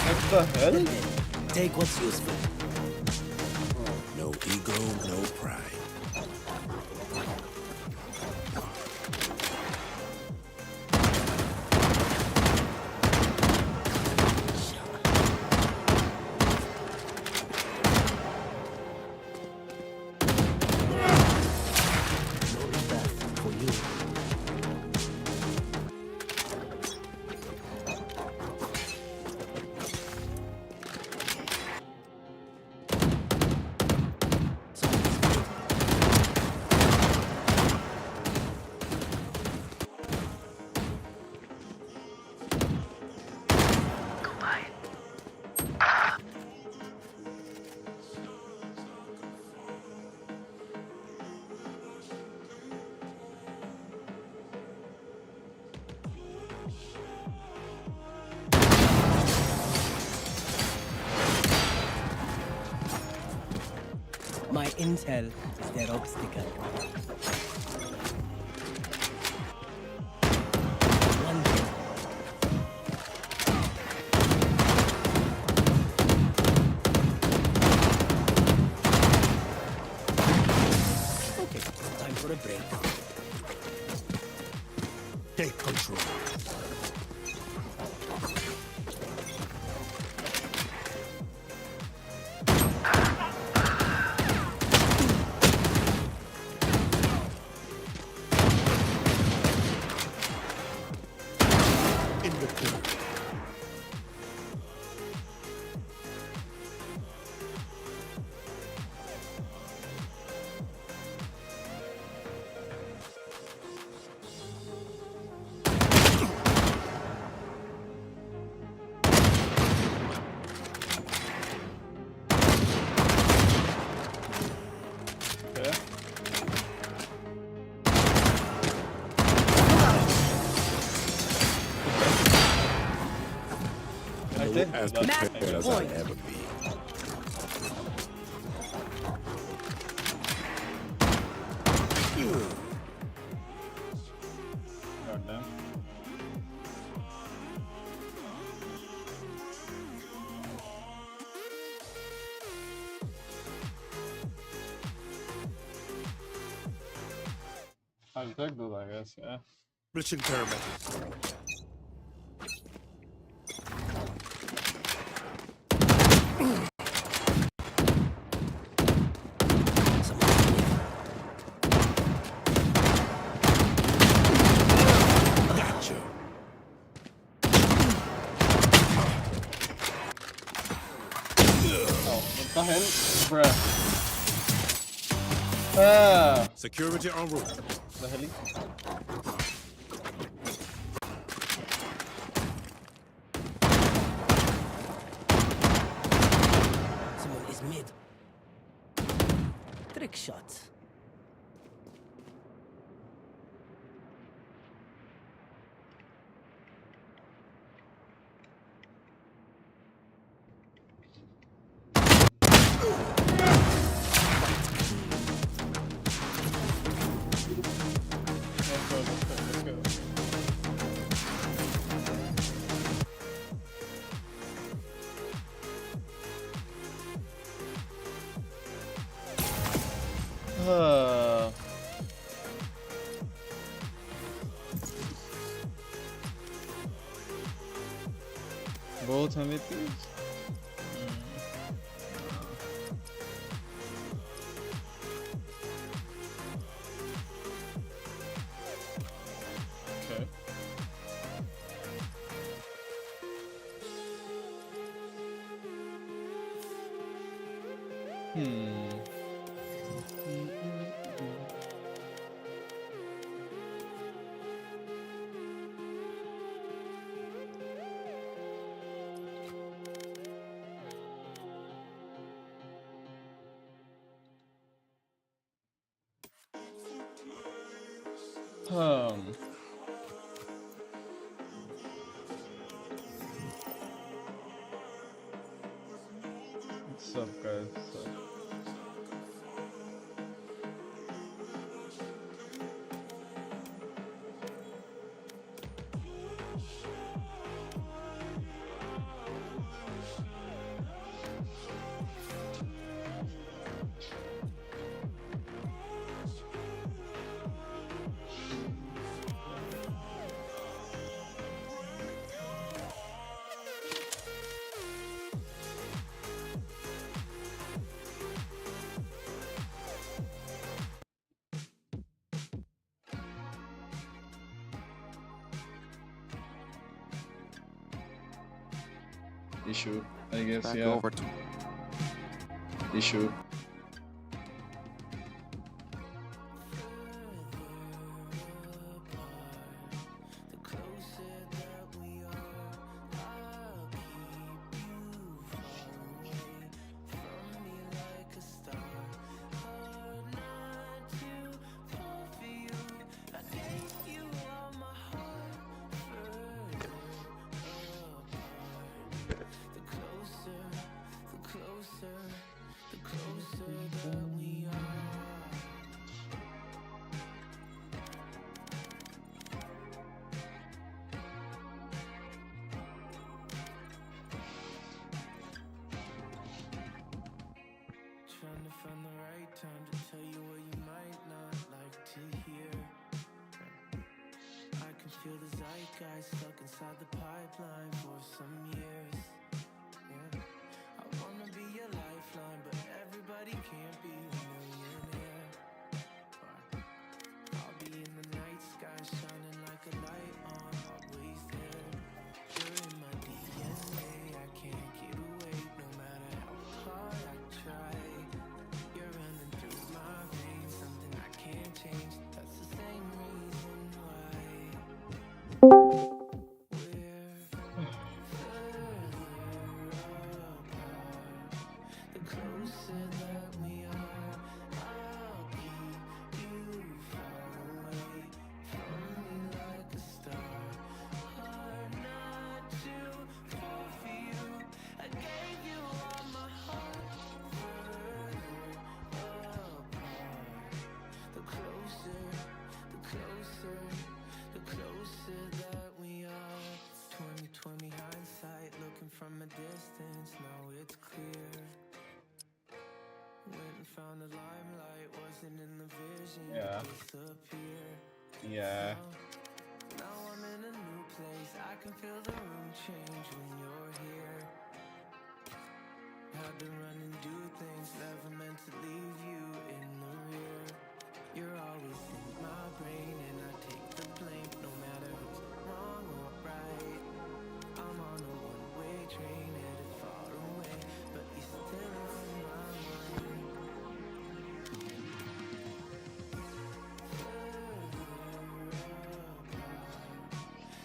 What the hell? Take what's useful. No ego, no pride. My intel is their obstacle. One kill. Okay, time for a break. Take control. As prepared as I'll ever be. Ölecek de, I guess, yeah. Mission terminated. Gotcha. Oh, what the hell? Bruh. Ah! Security en route. The hell? Someone is mid. Trick shot. Both MVPs? Okay. What's up, guys? What's up? Issue, I guess, Back yeah. over to Issue. Trying to find the right time to tell you what you might not like to hear. I can feel the zeitgeist stuck inside the pipeline for some years. Yeah. I wanna be your lifeline, but everybody can't be a millionaire. I'll be in the night sky shining like a light on, always there. You're in my DNA, I can't get away no matter how hard I try. You're running through my veins, something I can't change. That's the same reason why we're further apart. The closer that we are, I'll keep you far away from me like a star. Hard not to fall for you. I gave you all my heart. Further apart. The closer that we are. 2020 hindsight, looking from a distance, now it's clear. Went and found the limelight, wasn't in the vision, Yeah. disappear. Yeah. Now I'm in a new place. I can feel the room change when you're here. Had to run and do things, never meant to leave you in the rear. You're always in my brain and I take the blame, no matter who's wrong or right. I'm on a one-way train headed far away, but you're still on my mind.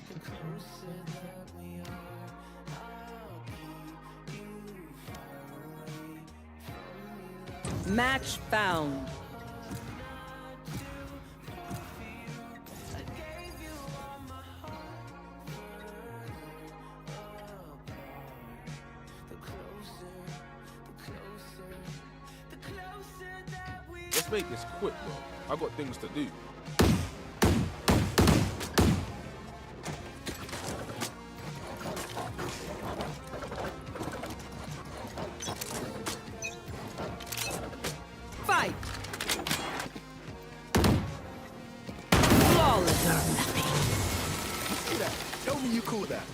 The closer that we are, I'll keep you far away from me. Match found. Let's make this quick, bro. I got things to do. Fight. Flawless. See that? Tell me you caught that.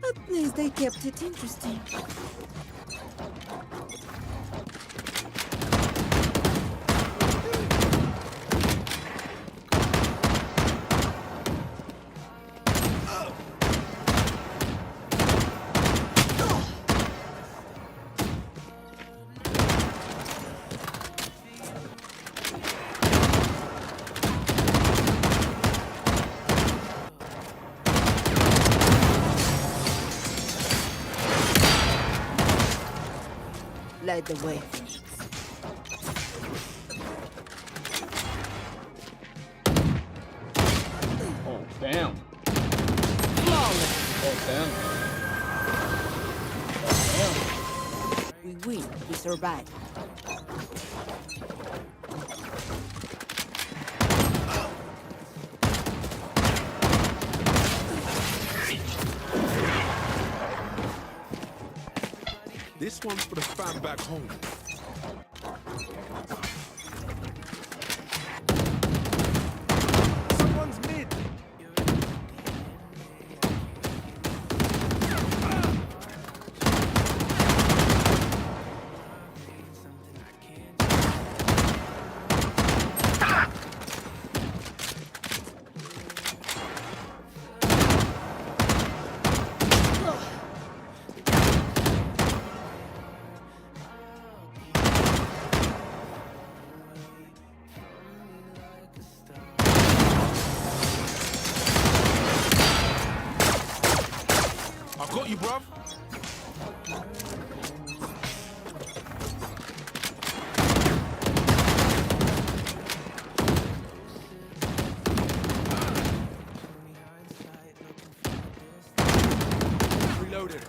At least they kept it interesting. Light the way. Oh, damn. Flawless. Oh, damn. Oh, damn. We win. We survive. This one's for the fam back home. Someone's mid. I got you, bruv. Reloaded.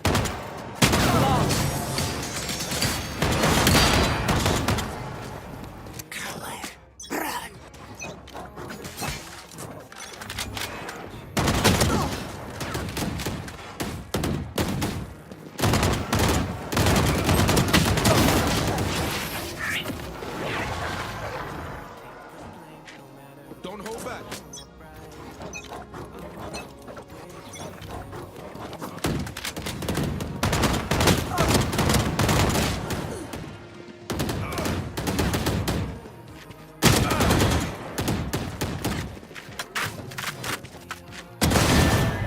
Don't hold back.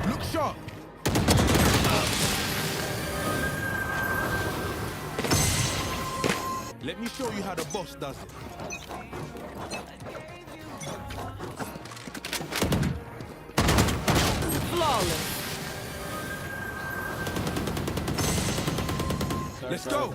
Look sharp. Let me show you how the boss does it. Flawless. Let's go.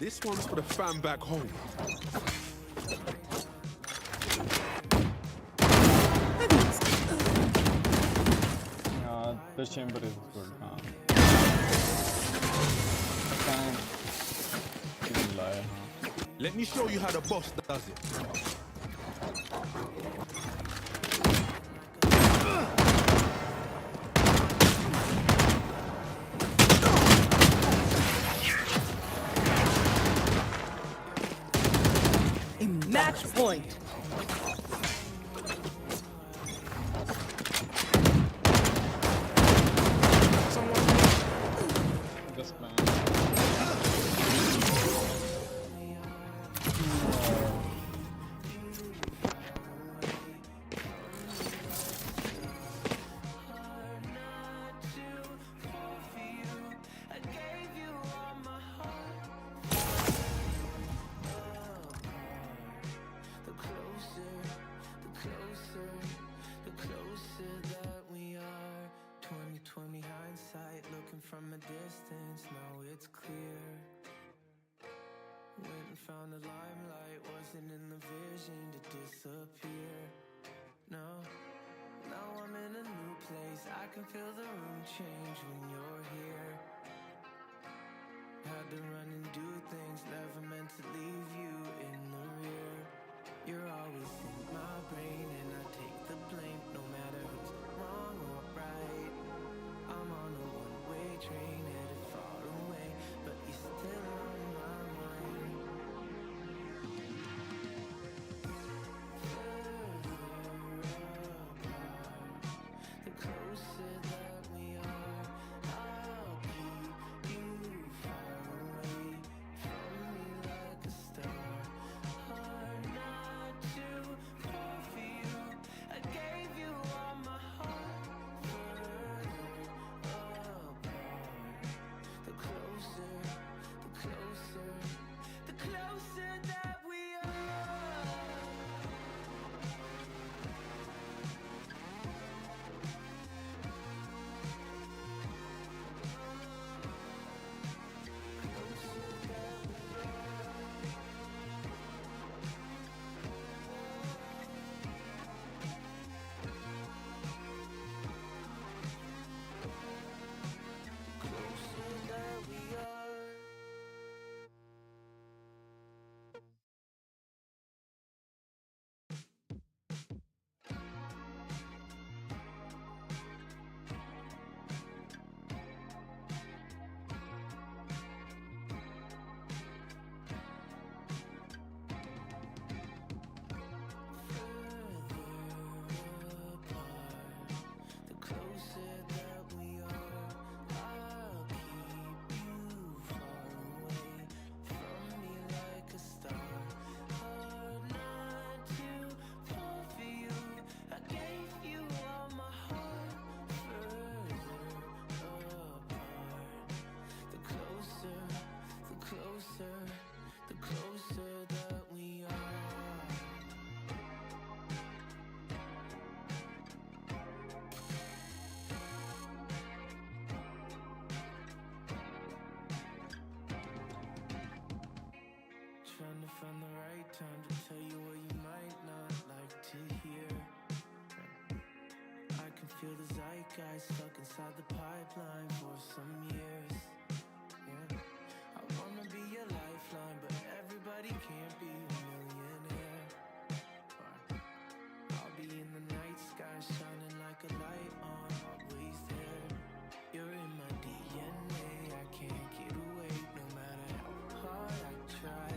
This one's for the fan back home. Yeah, the chamber is good. Let me show you how the boss does it. Match point. From a distance, now it's clear. Went and found the limelight, wasn't in the vision to disappear. No, now I'm in a new place. I can feel the room change when you're here. Had to run and do things, never meant to leave you in the rear. You're always in my brain, and I take the blame, no matter who's wrong or right. I'm on a one-way train headed far away, but you're still on my mind. The closer that we are, I'll keep you far away from me like a star. Hard not to fall for you. I gave you all my heart. The closer that we are. The closer that we are. Trying to find the right time to tell you what you might not like to hear. I can feel the zeitgeist stuck inside the pipeline for some years. Yeah. I wanna be your lifeline, but everybody can't be a millionaire. I'll be in the night sky, shining like a light on, always there. You're in my DNA, I can't get away, no matter how hard I try.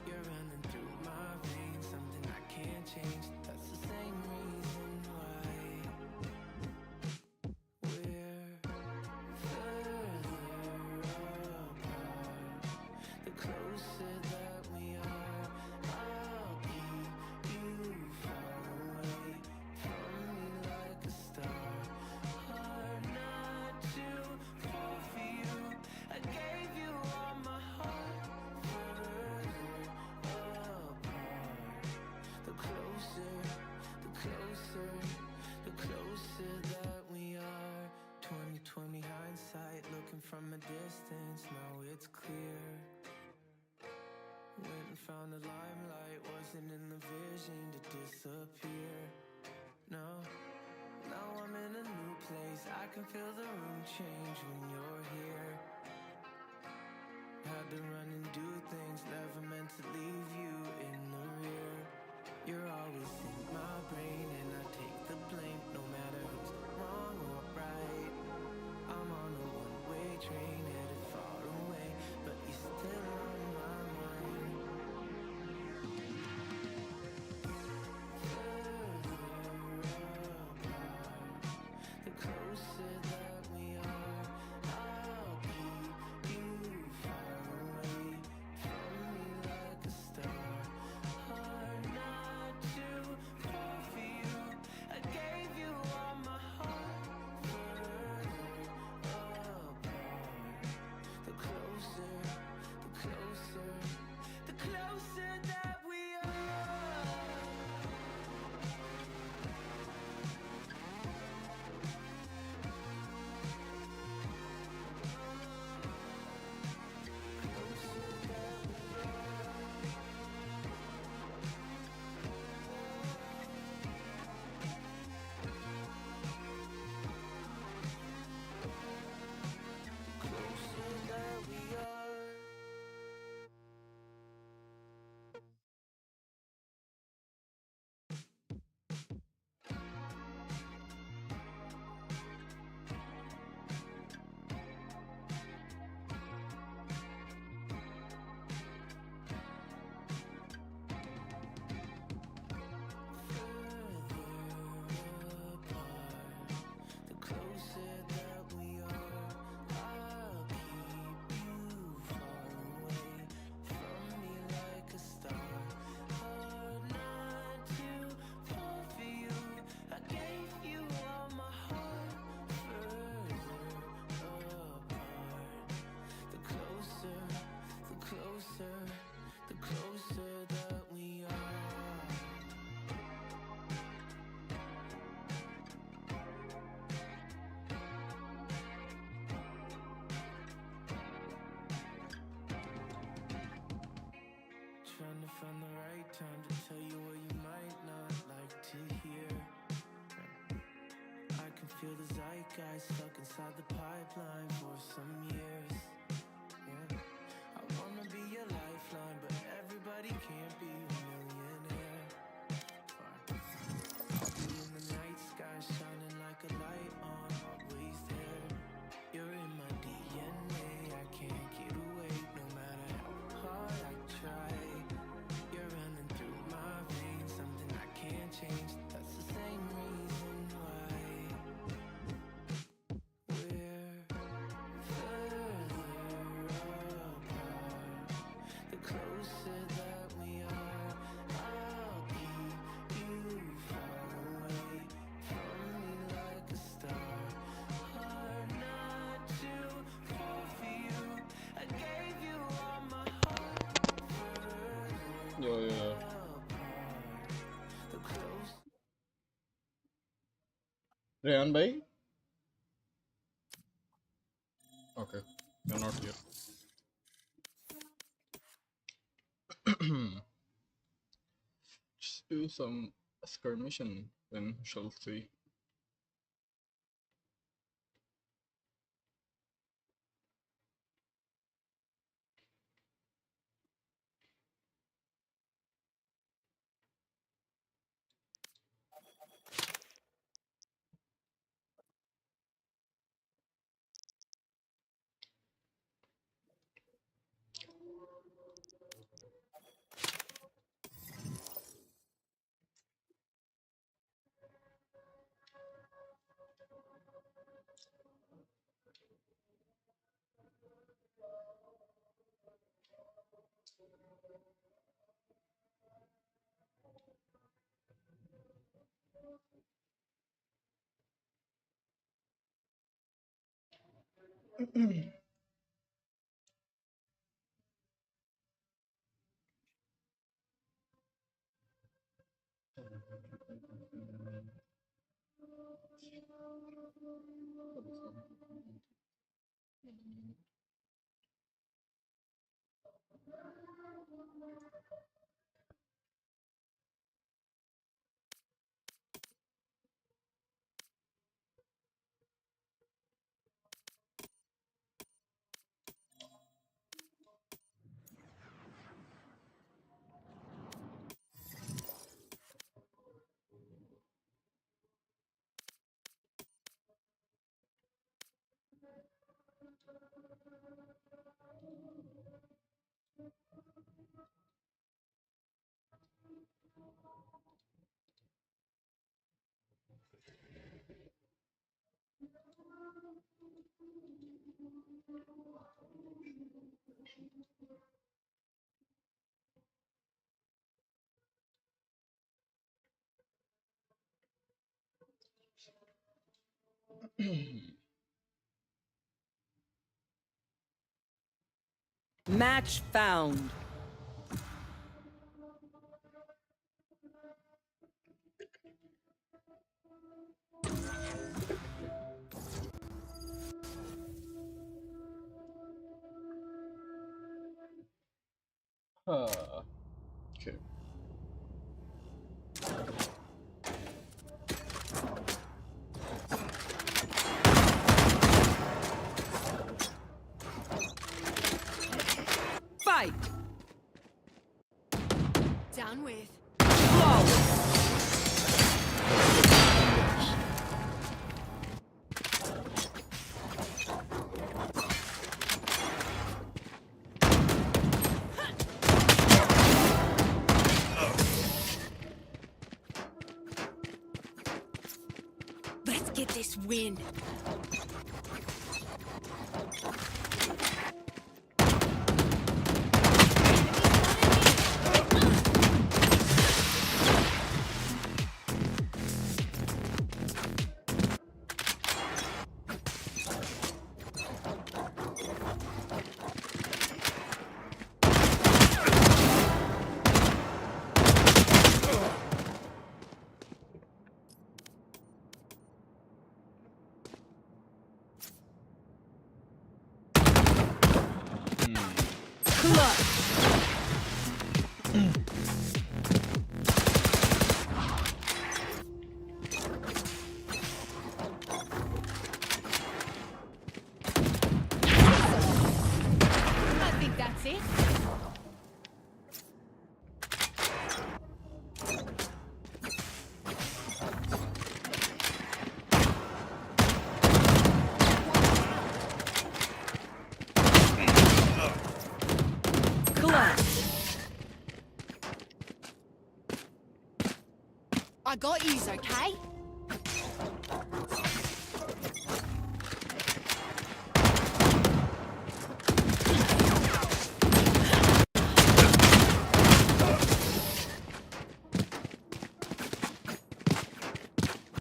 You're running through my veins, something I can't change. That's the same reason why we're further apart. The closer that we are, I'll keep you far away from me like a star. Hard not to fall for you. I gave you all my heart. Further apart. The closer that we are. 20/20 hindsight, looking from a distance, now it's clear. found the limelight, wasn't in the vision to disappear. No, now I'm in a new place. I can feel the room change when you're here. Had to run and do things, never meant to leave you in the rear. You're always in my brain and I take the blame, no matter who's wrong or right. I'm on a one-way train headed far away, but you're still on my mind. The closer that we are, I'll keep you far away from me like a star. Hard not to fall for you. I gave you all my heart. Further apart. The closer that we are. Closer that we are. The closer that we are, I'll keep you far away from me like a star. Hard not to fall for you. I gave you all my heart. Further apart. The closer that we are. Trying to find the right time to tell you what you might not like to hear. I can feel the zeitgeist stuck inside the pipeline for some years. Yeah. I wanna be your lifeline, but everybody can't be a millionaire. I'll be in the night sky, shining like a light on, always there. You're in my DNA, I can't get away, no matter how hard I try. You're running through my veins, something I can't change. That's the same reason why we're further apart. The closer that we are, I'll keep you far away from me like a star. Hard not to fall for you. I gave you all my heart. Yo, yo. The close. Rehan bhai? Okay, you're not here. Just do some skirmishing, then shall see. Match found. Okay. Fight. Down with. Let's get this win. I think that's it. I got yous, okay?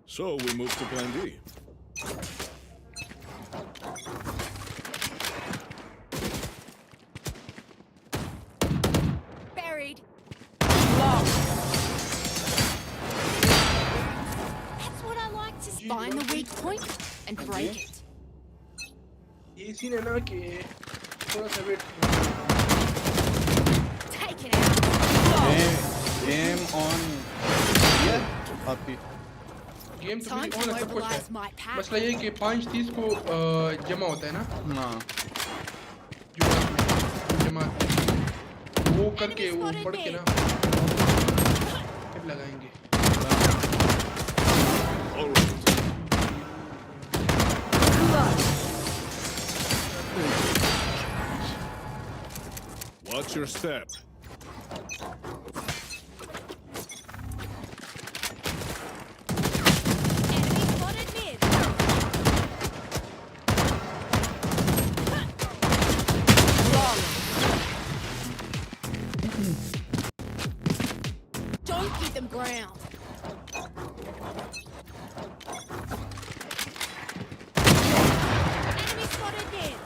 So we move to plan D. Buried. That's what I like to find the weak point and break it. ये scene है ना कि थोड़ा सा wait Take it out. Game on. Yeah. Happy. Game तो Time भी to on है सब कुछ mobilize my है pack. मसला ये है कि 5:30 को जमा होता है ना हाँ जमा वो करके वो पढ़ के ना फिर लगाएंगे Watch your step. Don't give them ground. Enemy spotted mid.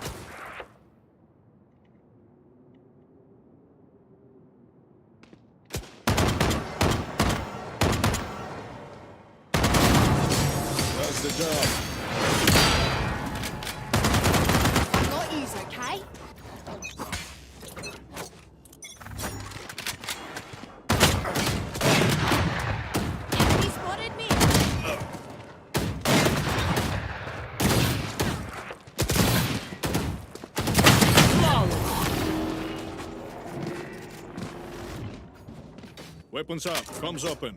That's the job. I got yous, okay? Enemy spotted mid. Weapons up. Comms open.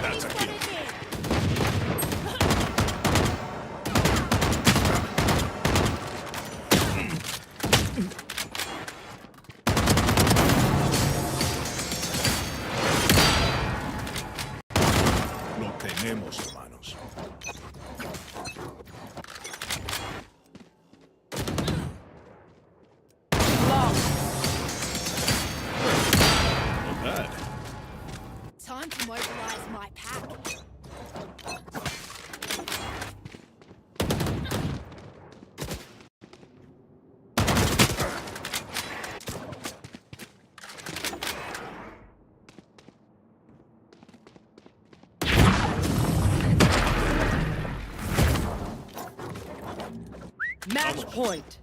That's a kill. Match point.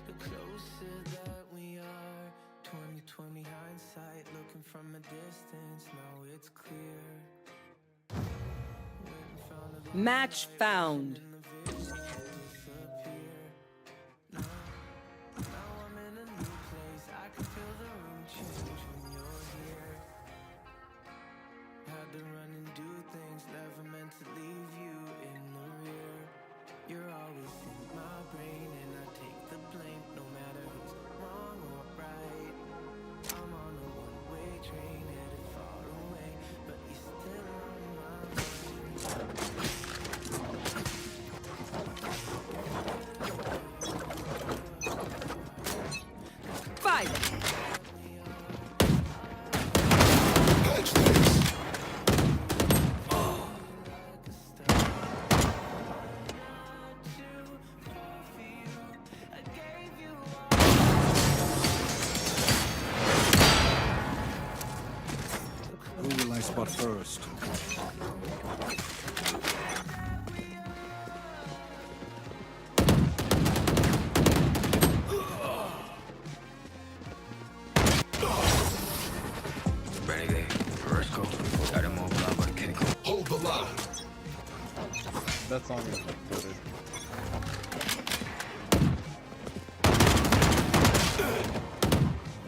The closer that we are. 2020 hindsight, looking from a distance, now it's clear. Match found. Had to run and do things, never meant to leave you in the rear. You're always in my brain and I take the blame, no matter who's wrong or right. I'm on a one-way train headed far away, but you're still on my mind. Fight. Who will I spot first? Renegade, reverse go. Got him over, but can't go. Hold the line. That song is good.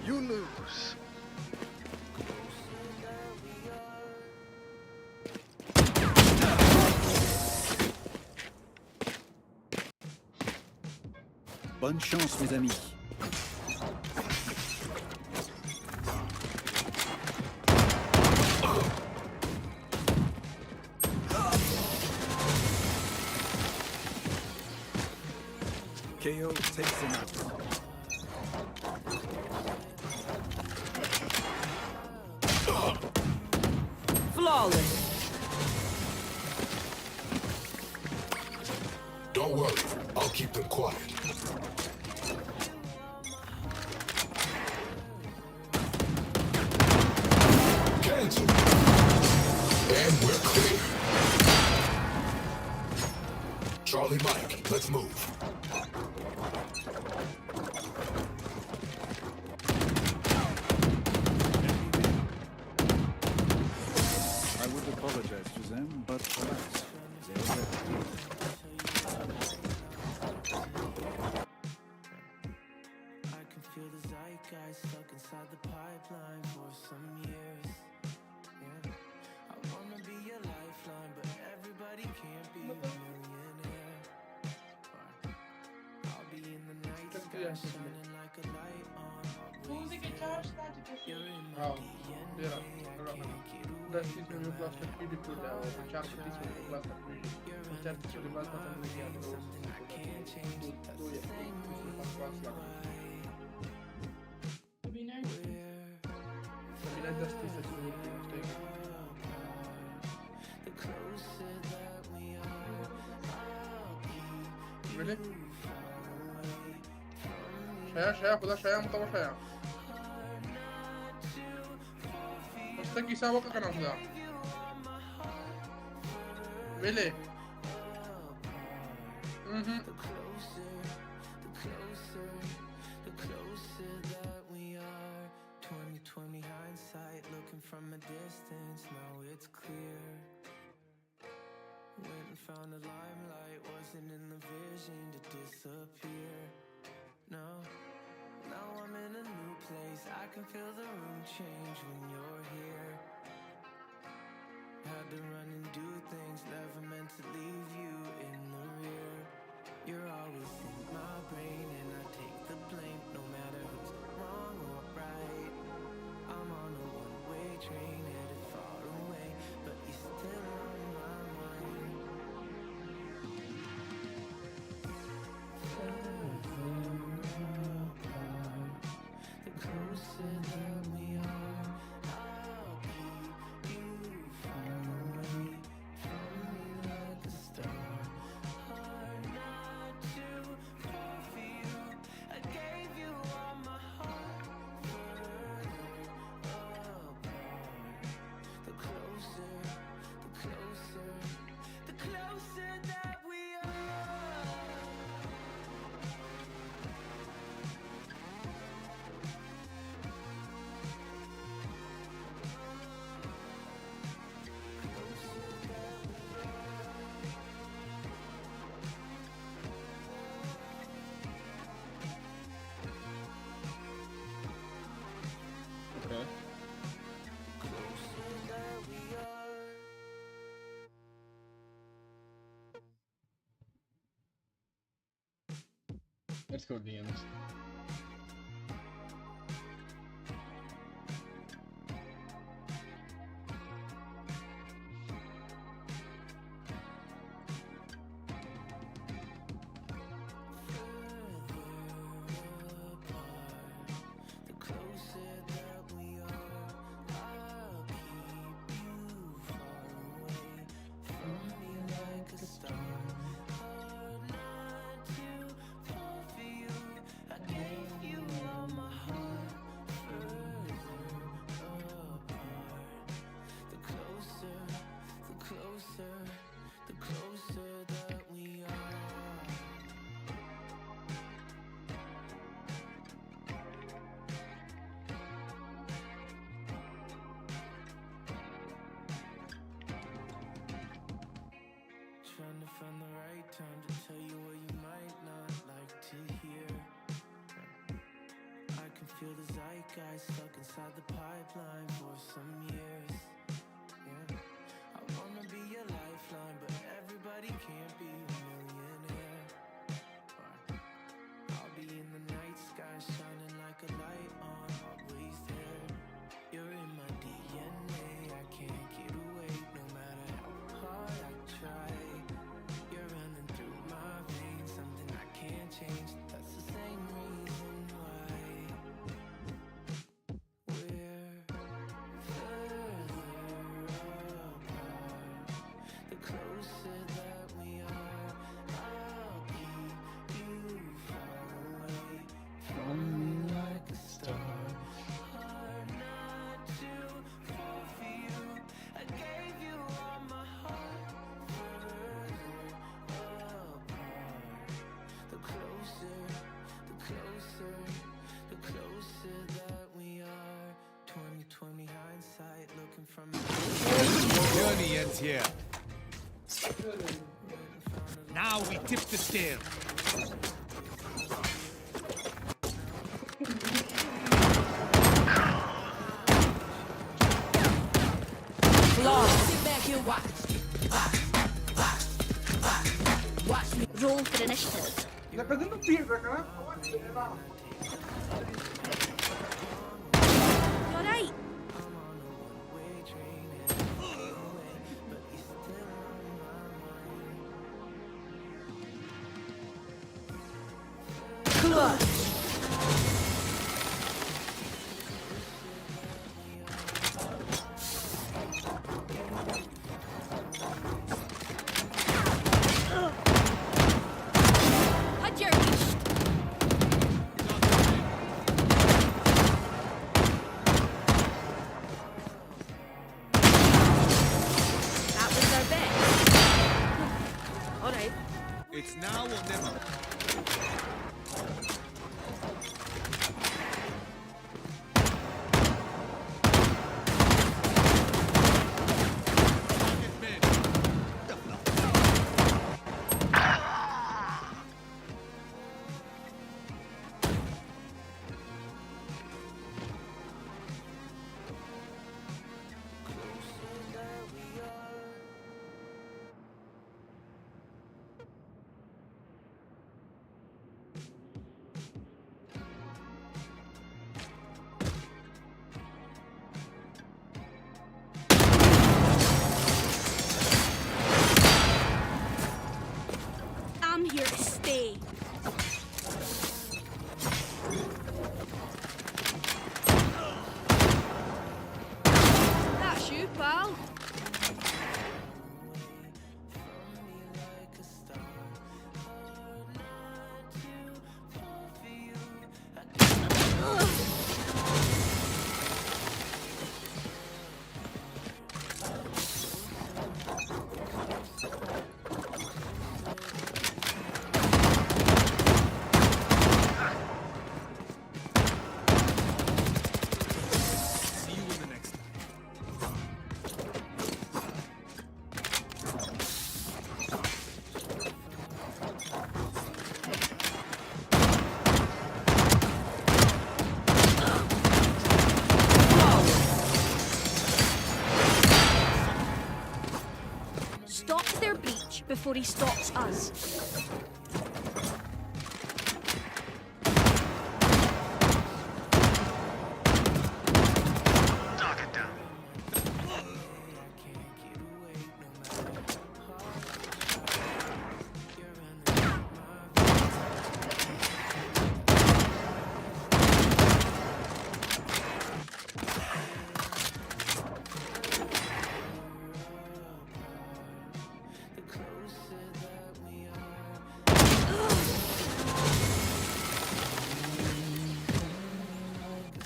You lose. Bonne chance, mes amis. KO takes him out. Flawless. Don't worry, I'll keep them quiet. Cancel. And we're clear. Charlie Mike, let's move. I would apologize to them, but alas, they're dead. I can feel the zeitgeist stuck inside the pipeline for some years. Yeah. I wanna be a lifeline, but everybody can't be a millionaire. I'll be in the night sky shining like a light on. You're in my DNA. I can't get away. 10 में भी plus तक की Diplo जाओ 4:35 में plus तक की 4:30 के बाद पता नहीं क्या करो तो ये पास लगा अभी ना 10 से शुरू Really? شايع خدها شايع مطوع شايع مستكي سابقا كان عمدا Really? Hindsight, looking from a distance, now it's clear. Went and found the limelight, wasn't in the vision to disappear. No, now I'm in a new place, I can feel the room change when you're here. Had to run and do things, never meant to leave you in the rear. You're always in my brain and I take the blame, no matter who's wrong or right. I'm on a one-way train headed far away, but you're still on my mind. The closer that we are, I'll keep you far away from me like a star. Hard not to fall for you. I gave you all my heart. The closer that we are. Okay. Let's go DMs. The closer that we are, I'll keep you far away from me like a star. Hard not to fall for you. I gave you all my heart. Further apart. The closer that we are. Trying to find the right time to tell you what you might not like to hear. I can feel the zeitgeist stuck inside the pipeline for some years. Yeah, I wanna be your lifeline, but everybody can't be a millionaire. I'll be in the night sky shining like a light on, always there. You're in my DNA, I can't get away no matter how hard I try. You're running through my veins, something I can't change. That's the same reason why we're further apart. The closer that we are, I'll keep you far away from me like a star. Hard not to fall for you. I gave you all my heart. Further apart. The closer that we are. 2020 hindsight, looking from Journey ends here. Now we tip the scale. Sit back and watch. Watch me. Roll for initiative. You're right. Clutch. It's now or never. I'm here to stay. That's you, pal. Stop their breach before he stops us.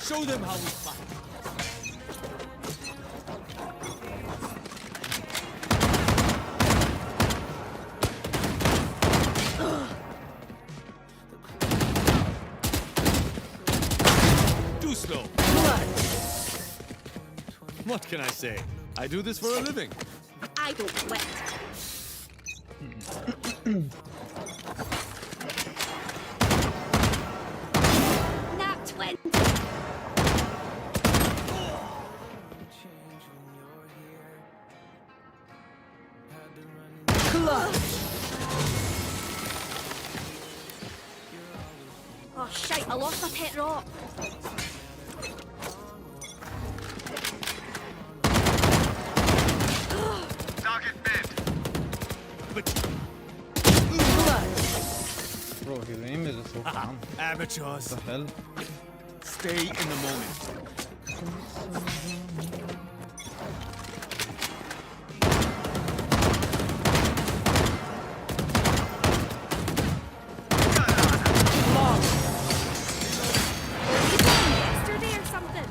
Show them how we fight. Too slow. What can I say? I do this for a living. I don't quit. Nat 20. Oh shite, I lost my pet rock. Target mid. Bro, his aim is so calm. Amateurs. What the hell? Stay in the moment. Yesterday or something.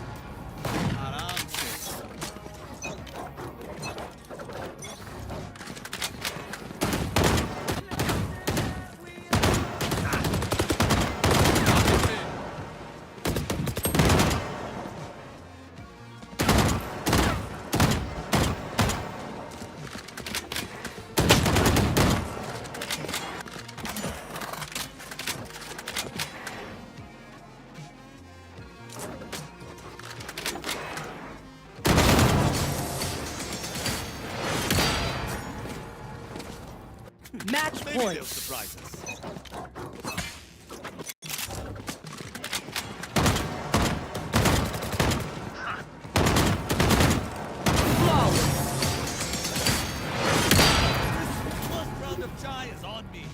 Match point. Maybe they'll surprise us. First round of chai is on me.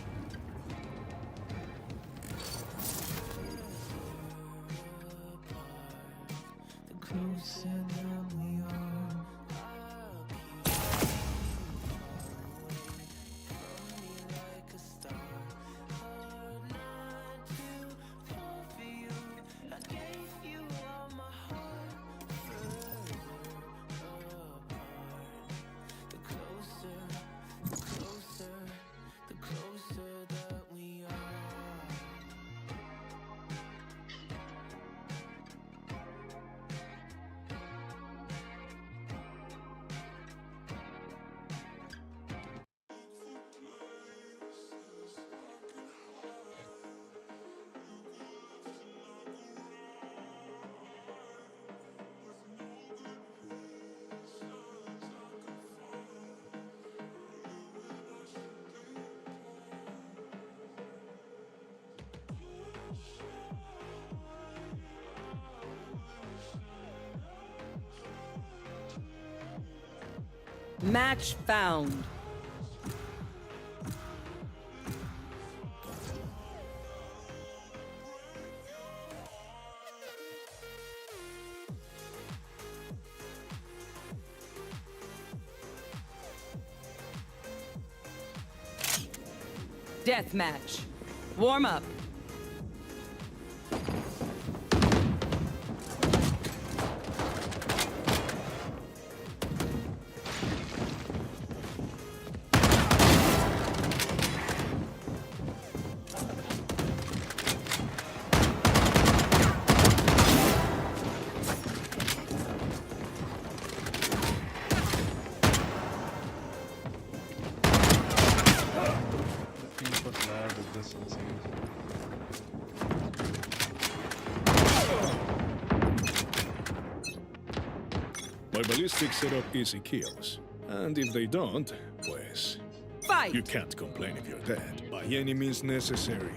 Match found. Death match. Warm up. My ballistics set up easy kills. And if they don't, pues... Fight! You can't complain if you're dead, by any means necessary.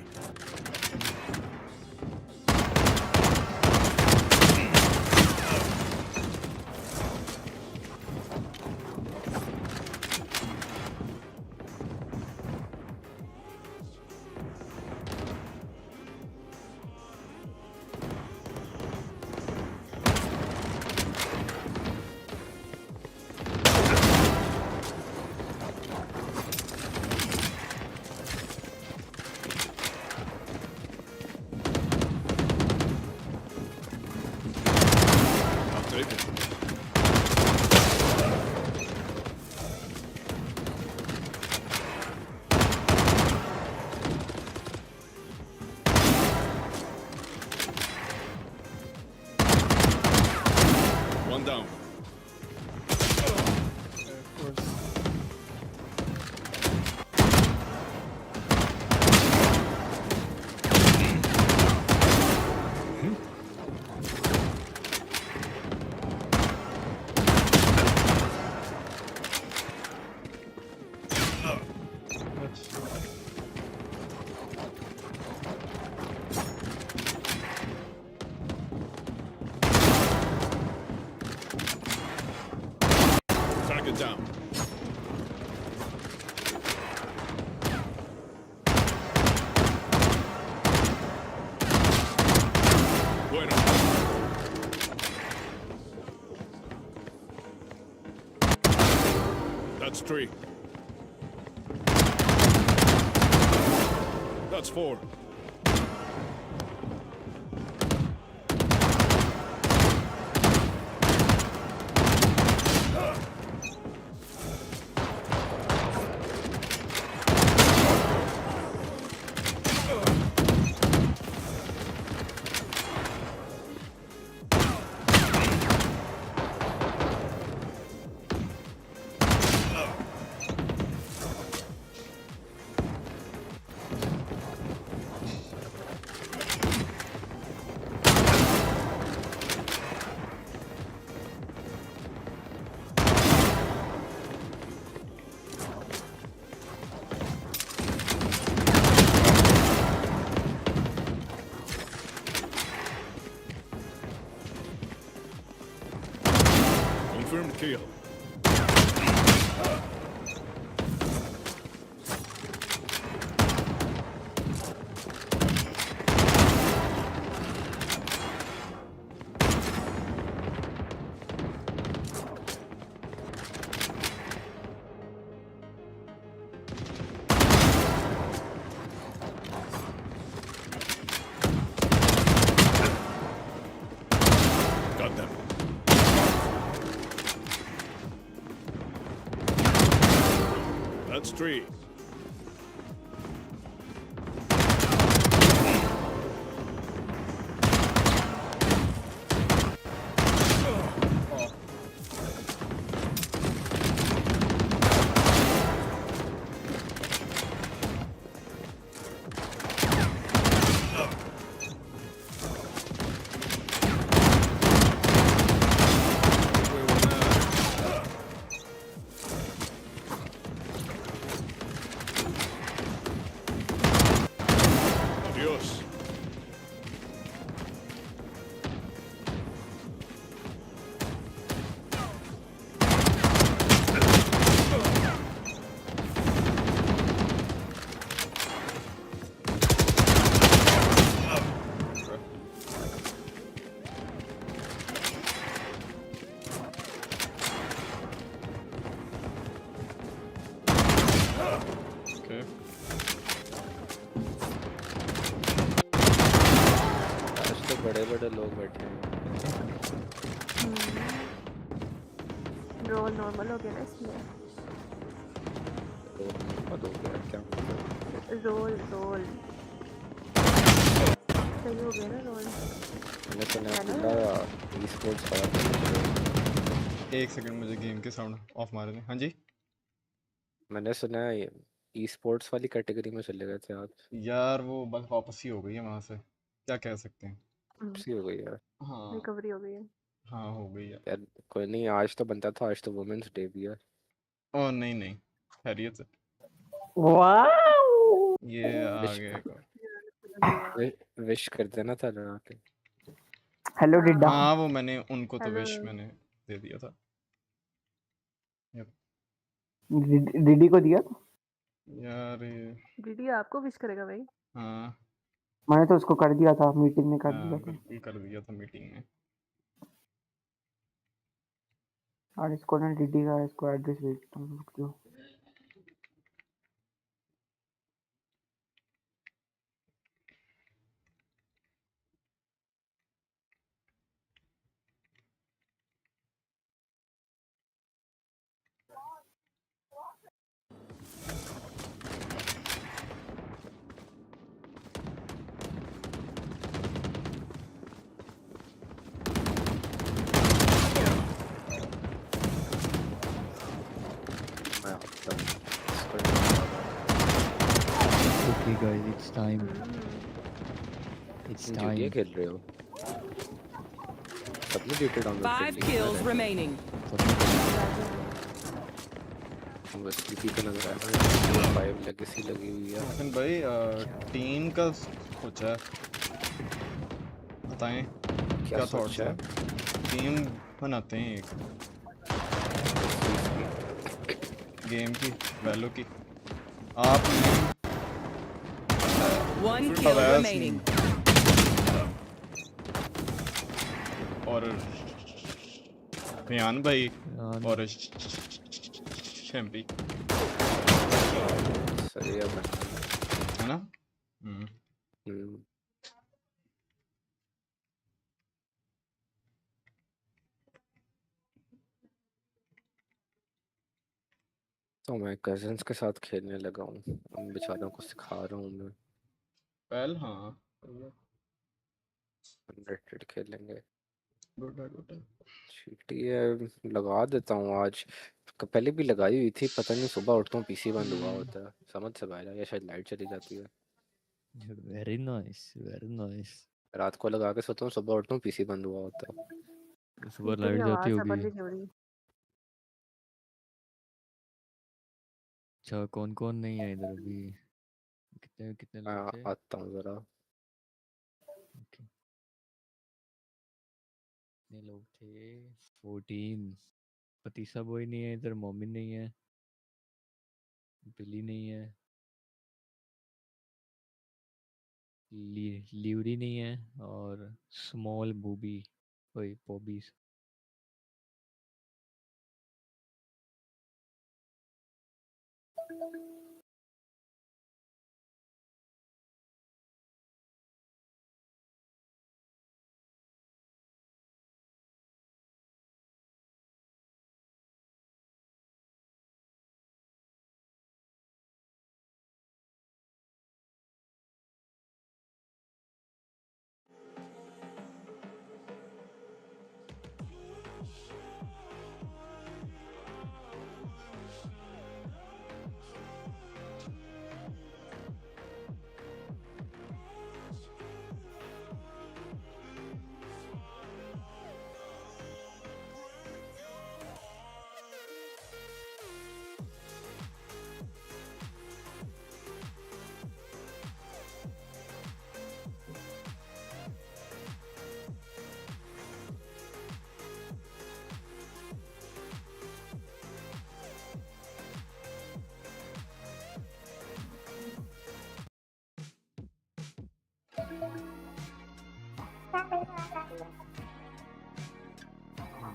One down. Target down. Bueno. That's 3. That's 4. Confirmed kill. Got them. That's 3. बड़े बड़े लोग बैठे हैं। Role normal हो गया ना इसलिए। Role हो गया क्या मतलब? रोल सही हो गया ना रोल। मैंने सुना पूरा ई-स्पोर्ट्स का। एक सेकंड, मुझे गेम के साउंड ऑफ मारने। हाँ जी, मैंने सुना है ई-स्पोर्ट्स वाली कैटेगरी में चले गए थे आप। यार वो बस वापस ही हो गई है वहां से, क्या कह सकते हैं। वापसी हो गई यार। हाँ रिकवरी हो गई है। हाँ हो गई है। यार कोई नहीं, आज तो बनता था, आज तो वुमेन्स डे भी है। ओ नहीं नहीं, खैरियत से। वाओ ये आ विश गया एक और। विश कर देना था लगा के। हेलो डिड्डा। हाँ वो मैंने उनको तो हेलो विश मैंने दे दिया था। यप। डीडी को दिया? यार ये दीदी आपको विश करेगा भाई। हाँ मैंने तो उसको कर दिया था, मीटिंग में कर दिया हाँ था। बिल्कुल कर दिया था मीटिंग में। और इसको ना डीडी का इसको एड्रेस भेजता हूँ, रुक जाओ। Okay guys, it's time. It's GTA time. खेल रहे हो? सबने GTA डाउनलोड कर 5 लिया kills है। remaining. बस सीपी पे नजर आ रहा है 5 लेगेसी लगी हुई है। मोहसिन भाई टीम का सोचा है, बताएं क्या थॉट्स सोचा है? टीम बनाते हैं एक गेम की, वैल्यू की। आप One kill remaining. और रियान भाई और शैम्पी सही है है ना? तो मैं कजिन्स के साथ खेलने लगा हूँ, उन बेचारों को सिखा रहा हूँ मैं। वेल हाँ अनरेटेड खेलेंगे। गुड है गुड है। GTA लगा देता हूँ आज। पहले भी लगाई हुई थी, पता नहीं सुबह उठता हूँ पीसी बंद हुआ होता है, समझ से बाहर है, या शायद लाइट चली जाती है। Very nice, very nice. रात को लगा के सोता हूँ, सुबह उठता हूँ पीसी बंद हुआ होता है। सुबह तेरी लाइट जाती आवाज होगी। बड़ी जोड़ी। अच्छा कौन कौन नहीं है इधर अभी? कितने कितने लोग थे? आता हूँ जरा। Okay. कितने लोग थे? 14। पतीसा बॉय नहीं है इधर, मोमिन नहीं है, बिली नहीं है, लिवरी नहीं है, और स्मॉल बूबी वही पॉबीज।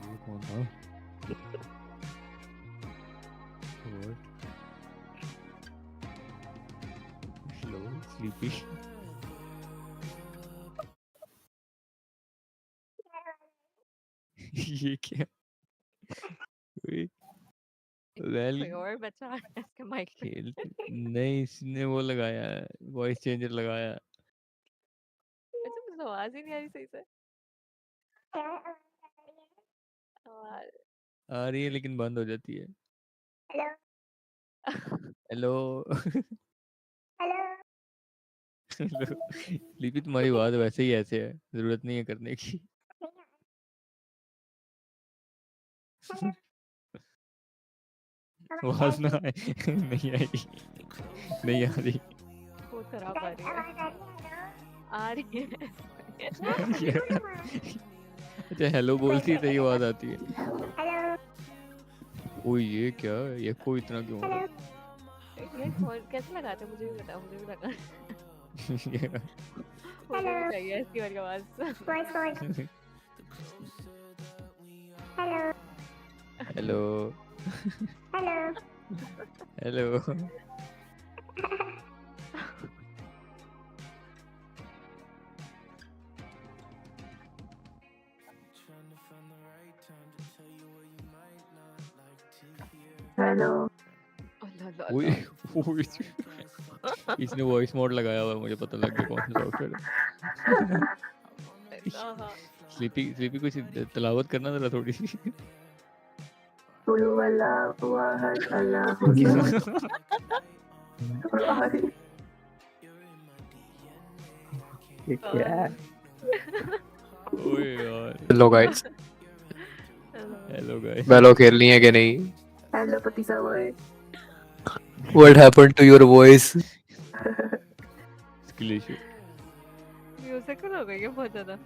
ये कौन था? What? Slow, sleepy. ये क्या? वेल कोई और बच्चा है इसका माइक खेल नहीं, इसने वो लगाया है, वॉइस चेंजर लगाया है। अच्छा मुझे आवाज ही नहीं आ रही सही से। आवाज आ रही है लेकिन बंद हो जाती है। हेलो हेलो लिपि, तुम्हारी आवाज वैसे ही ऐसे है, जरूरत नहीं है करने की। आवाज ना आए नहीं आई, नहीं आ रही। बहुत खराब आ रही है। आ रही है। अच्छा हेलो बोलती है तो ये आवाज आती है। ओ ये क्या, ये को इतना क्यों हो रहा है? ये फोन कैसे लगाते हैं मुझे भी बताओ, मुझे भी लगा। मुझे भी चाहिए इसकी वाली आवाज। Hello hello hello. ओए ओए, इसने वॉइस मोड लगाया हुआ है, मुझे पता लग गया कौन सा सॉफ्टवेयर है। स्लीपी स्लीपी कुछ तिलावत करना जरा थोड़ी सी। ये क्या है? ओए यार। Hello guys, hello guys. वेलो खेल रही है कि नहीं? हेलो पतीसा भाई। What happened to your voice? Skill issue. Musical हो गई है बहुत ज्यादा।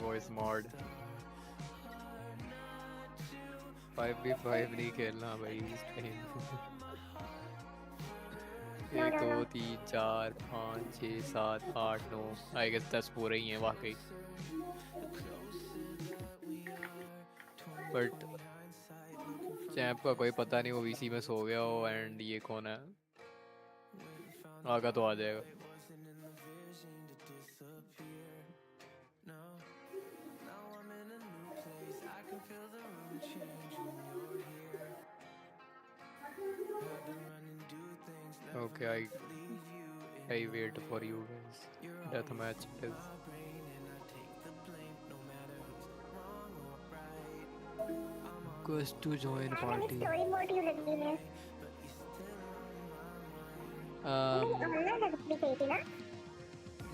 वॉइस मॉड 5v5 नहीं खेलना भाई इस टाइम। 1 2 3 4 5 6 7 8 9 आई गेस 10 पूरे ही हैं वाकई। बट चैंप का कोई पता नहीं, वो वीसी में सो गया हो। एंड ये कौन है? आगा तो आ जाएगा। Okay, I wait for you guys. Deathmatch is. Request to join party.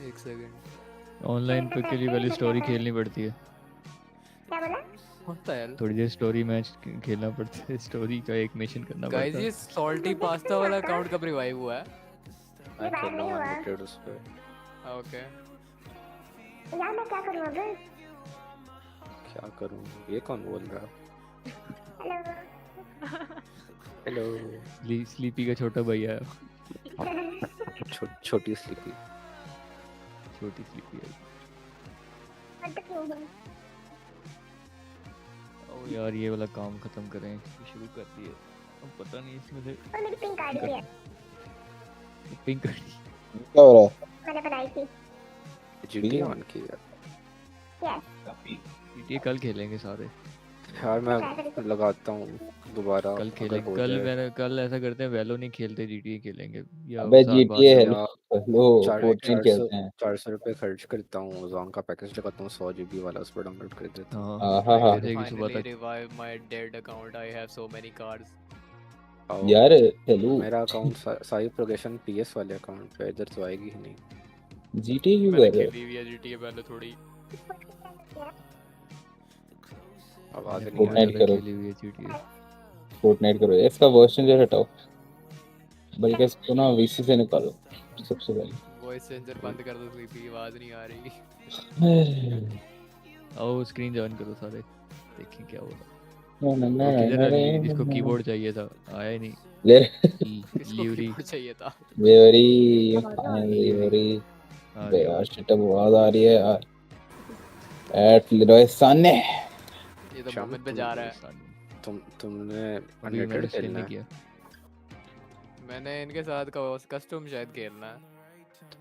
एक सेकंड। ऑनलाइन पे के लिए पहले स्टोरी खेलनी पड़ती है। क्या बोला? होता है थोड़ी देर स्टोरी मैच खेलना पड़ता है, स्टोरी का एक मिशन करना पड़ता है। गाइस ये सॉल्टी पास्ता वाला अकाउंट कब रिवाइव हुआ है? मैं खेल रहा हूं अनलिमिटेड उस पे। ओके यार मैं क्या करूं अभी? क्या करूं? ये कौन बोल रहा है? हेलो। हेलो। स्लीपी का छोटा भैया है। छोटी स्लीपी। छोटी स्लीपी है। ओ यार ये वाला काम खत्म करें, शुरू कर दिए। अब पता नहीं इसमें से मेरी पिंक आईडी है। पिंक आईडी क्या हो रहा है? मैंने बनाई थी। जीटी ऑन किया। यस। जीटी कल खेलेंगे सारे। यार मैं लगाता हूँ दोबारा। कल खेलेंगे। कल ऐसा करते हैं, वेलो नहीं खेलते, जीटी खेलेंगे। या अबे साल बाद GTA वेलो। हेलो फोर्टनाइट खेलते हैं। 400 रुपये खर्च करता हूँ, जॉन का पैकेज लगाता हूँ 100 GB वाला, उस पर डाउनलोड कर देता हूँ। हाँ जैसे कि सुबह तक। Revive my dead account, I have so many cards. यार हेलो मेरा अकाउंट सारी प्रोग्रेशन PS वाले अकाउंट पे, इधर तो आएगी ही नहीं। GTA क्यों मैंने कर रहे हो? खेली हुई है GTA पहले थोड़ी। आवाज नहीं आ फोर्टनाइट रही। करो, खेली हुई है जीटी। फोर्टनाइट करो। इसका वर्जन जो हटाओ, बल्कि इसको ना VC से निकालो सबसे पहले। वॉइस चेंजर बंद कर दो, स्लीपी आवाज नहीं आ रही। आओ स्क्रीन जॉइन करो सारे, देखें क्या हो रहा ना है। ना वो किधर है ना जिसको ना कीबोर्ड चाहिए था, आया ही नहीं। ले ल्यूरी चाहिए था। वेरी आ बे गया यार वो। शिट आवाज आ रही है यार। एट लिरोय सामने ये तो मोमेंट पे जा रहा है। तुमने अभी मैंने अनरेटेड स्पिन खेलना नहीं है? किया। मैंने इनके साथ कस्टम शायद खेलना है।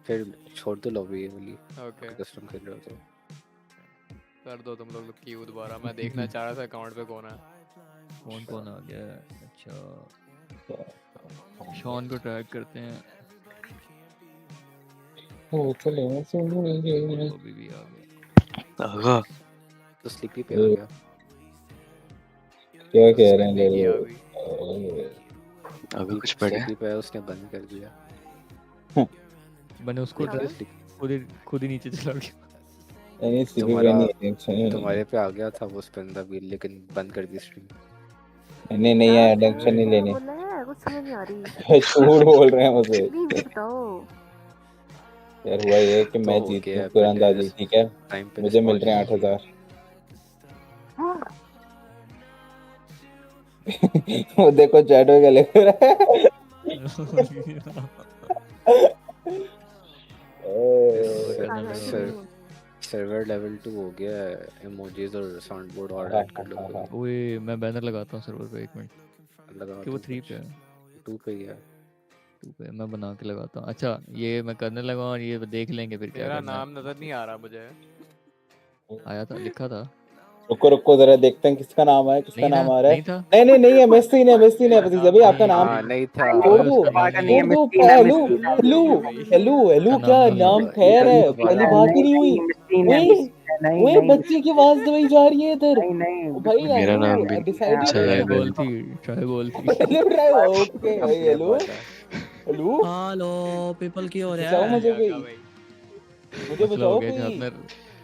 फिर छोड़ दो लॉबी ये वाली। ओके कस्टम खेल रहे हो तो कर दो तुम लोग क्यों दोबारा। मैं देखना चाह रहा था अकाउंट पे कौन है। कौन कौन आ गया है? अच्छा शॉन को ट्रैक करते हैं। अभी भी आ गया। तो स्लीपी पे आ गया। क्या कह रहे हैं की आ लोग? गई। अभी कुछ पढ़े स्लीपी पे उसने बंद कर दिया। मैंने उसको खुद ही नीचे चला गया। नहीं स्लीपी पे नहीं है। तुम्हारे पे आ गया था वो स्पेंदा भी लेकिन बंद कर दी स्ट्रीम। नहीं नहीं यार टेंशन नहीं लेनी। बोला है कुछ समझ नहीं आ रही। झूठ बोल रहे हैं मुझे। नहीं मुझे बताओ। यार हुआ ये कि मैं हो जीत गया गया तीरंदाजी ठीक है। टाइम पे मुझे मिल रहे हैं 8,000। वो देखो चैट में क्या लिख रहा है। सर्वर लेवल 2 हो गया है। इमोजीज और साउंड बोर्ड और ऐड कर लो। ओए मैं बैनर लगाता हूँ सर्वर पे 1 मिनट। लगा कि वो 3 पे है 2 पे ही है। 2 पे मैं बना के लगाता हूँ। अच्छा ये मैं करने लगा और ये देख लेंगे फिर क्या तेरा करना नाम नजर नहीं आ रहा मुझे। आया था लिखा था। रुको रुको जरा देखते हैं किसका नाम है किसका नहीं नाम था, आ रहा है। नहीं था। नहीं नहीं है मेस्सी ने भतीजा भाई आपका नाम नहीं था। छोड़ दो हेलो हेलो हेलो हेलो क्या नाम खैर है पहली बात ही नहीं हुई। ओए बच्चे की आवाज दबाई जा रही है इधर भाई। मेरा नाम भी डिसाइड ट्राइबल थी hello okay hello hello hello people की हो रहा बचाओ है? मुझे कोई मुझे मसला हो बचाओ गया कोई। छापनर।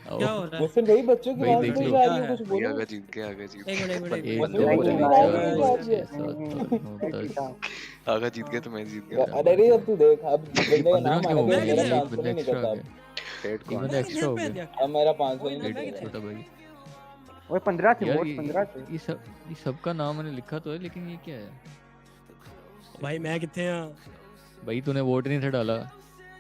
क्या हो रहा है? मुझसे भाई बच्चों की भाई आवाज देख दबाई लो। जा रही है कुछ बोलो। जीत गया एक मिनट एक मिनट। 1 मुझसे 2 बच्चों की 3 आवाज 4 दबाई जा 5 रही है। 6 7 8 9 10 आगा जीत गया तो मैं जीत गया। अरे अब तू देख अब ये बंदे का 15 नाम क्यों अलग हो है गया? मेरा ये 500 नहीं एक्स्ट्रा निकलता आ अब। गया। ये बंदा एक्स्ट्रा हो गया। अब मेरा 500 नहीं मैं निकलता। छोटा भाई वो 15 थे यार वोट 15 थे। ये सबका नाम मैंने लिखा तो है लेकिन ये क्या है? भाई मैं कितने हैं? भाई तूने वोट नहीं था डाला।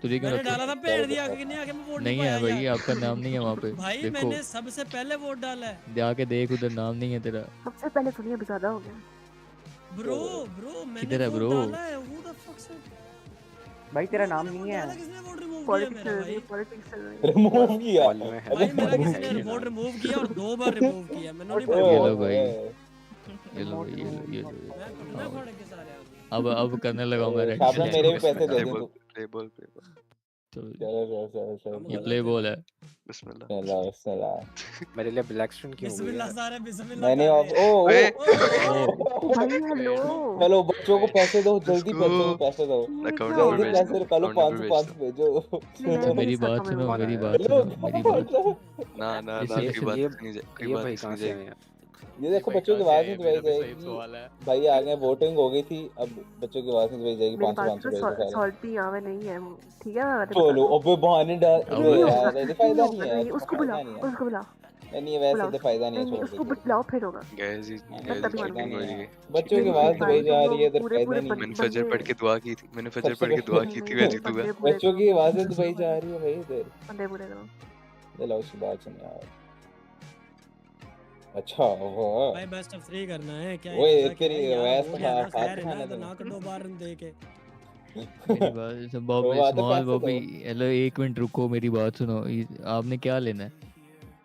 तुझे क्यों मैंने रखा? डाला था पेड़ दिया कि नहीं आके मैं वोट नहीं है पाया भाई यार। आपका नाम नहीं है वहाँ पे। भाई देखो मैंने सबसे पहले वोट डाला है। जाके देख उधर नाम नहीं है तेरा। सबसे पहले सुनिए अभी ज्यादा हो गया। ब्रो मैंने किधर है वोट ब्रो? डाला है। Who the fuck से? भाई तेरा नाम नहीं है। किसने वोट रिमूव किया पॉलिटिक्स मेरा चल रही भाई? है पॉलिटिक्स चल रही है। रिमूव किया भाई मेरा किसी ने वोट रिमूव किया और 2 बार रिमूव किया। मैंने नहीं ये पता। लो भाई ये लो भाई ये लो। मैं कटना फाड़ के सारे आप। अब करने लगा मैं रेड आपने मेरे भी पैसे दे दिए तू। चलो चलो ये प्ले बॉल है। चलो मेरे लिए ब्लैक स्टोन क्यों हो बिस्मिल्लाह गया? सारे बिस्मिल्लाह मैंने कर ओ रहे हैं। भाई हेलो। चलो बच्चों को पैसे दो जल्दी बच्चों को पैसे दो जल्दी पैसे निकालो 500 भेजो। अच्छा मेरी बात सुनो मेरी बात सुनो मेरी बात। ना ये भाई कहाँ से आए हैं? ये देखो बच्चों की आवाज नहीं दबाई जाएगी। भाई आगे वोटिंग हो गई थी अब बच्चों की आवाज नहीं दबाई जाएगी। मेरी 500 बात 500 तो भेजो सारे। सॉल्टी यहाँ पे नहीं है वो ठीक है मैं बता चलो दूं। अबे बहाने डाल नहीं होगा यार फायदा नहीं है नहीं उसको बुला उसको बुला नहीं वैसे तो फायदा नहीं है नहीं छोड़ उसको दे। बुलाओ फिर होगा। मैं तभी फायदा मानूंगी। नहीं है बच्चों की आवाज दबाई जा रही है इधर पूरे फायदा पूरे नहीं है। मैंने फजर पढ़ के दुआ की थी मैं जीतूंगा। बच्चों की आवाजें दबाई जा रही है भाई इधर। बंदे पूरे करो। लेलाउच की बात सुन यार। अच्छा वो भाई बेस्ट ऑफ 3 करना है क्या? ओए ये तेरी वैस हो तो गया ना हाथ खैर है खाना ना तो तुम। ना कटो बार दे के। मेरी बात Bobby small Bobby hello 1 minute रुको मेरी बात सुनो। आपने क्या लेना है?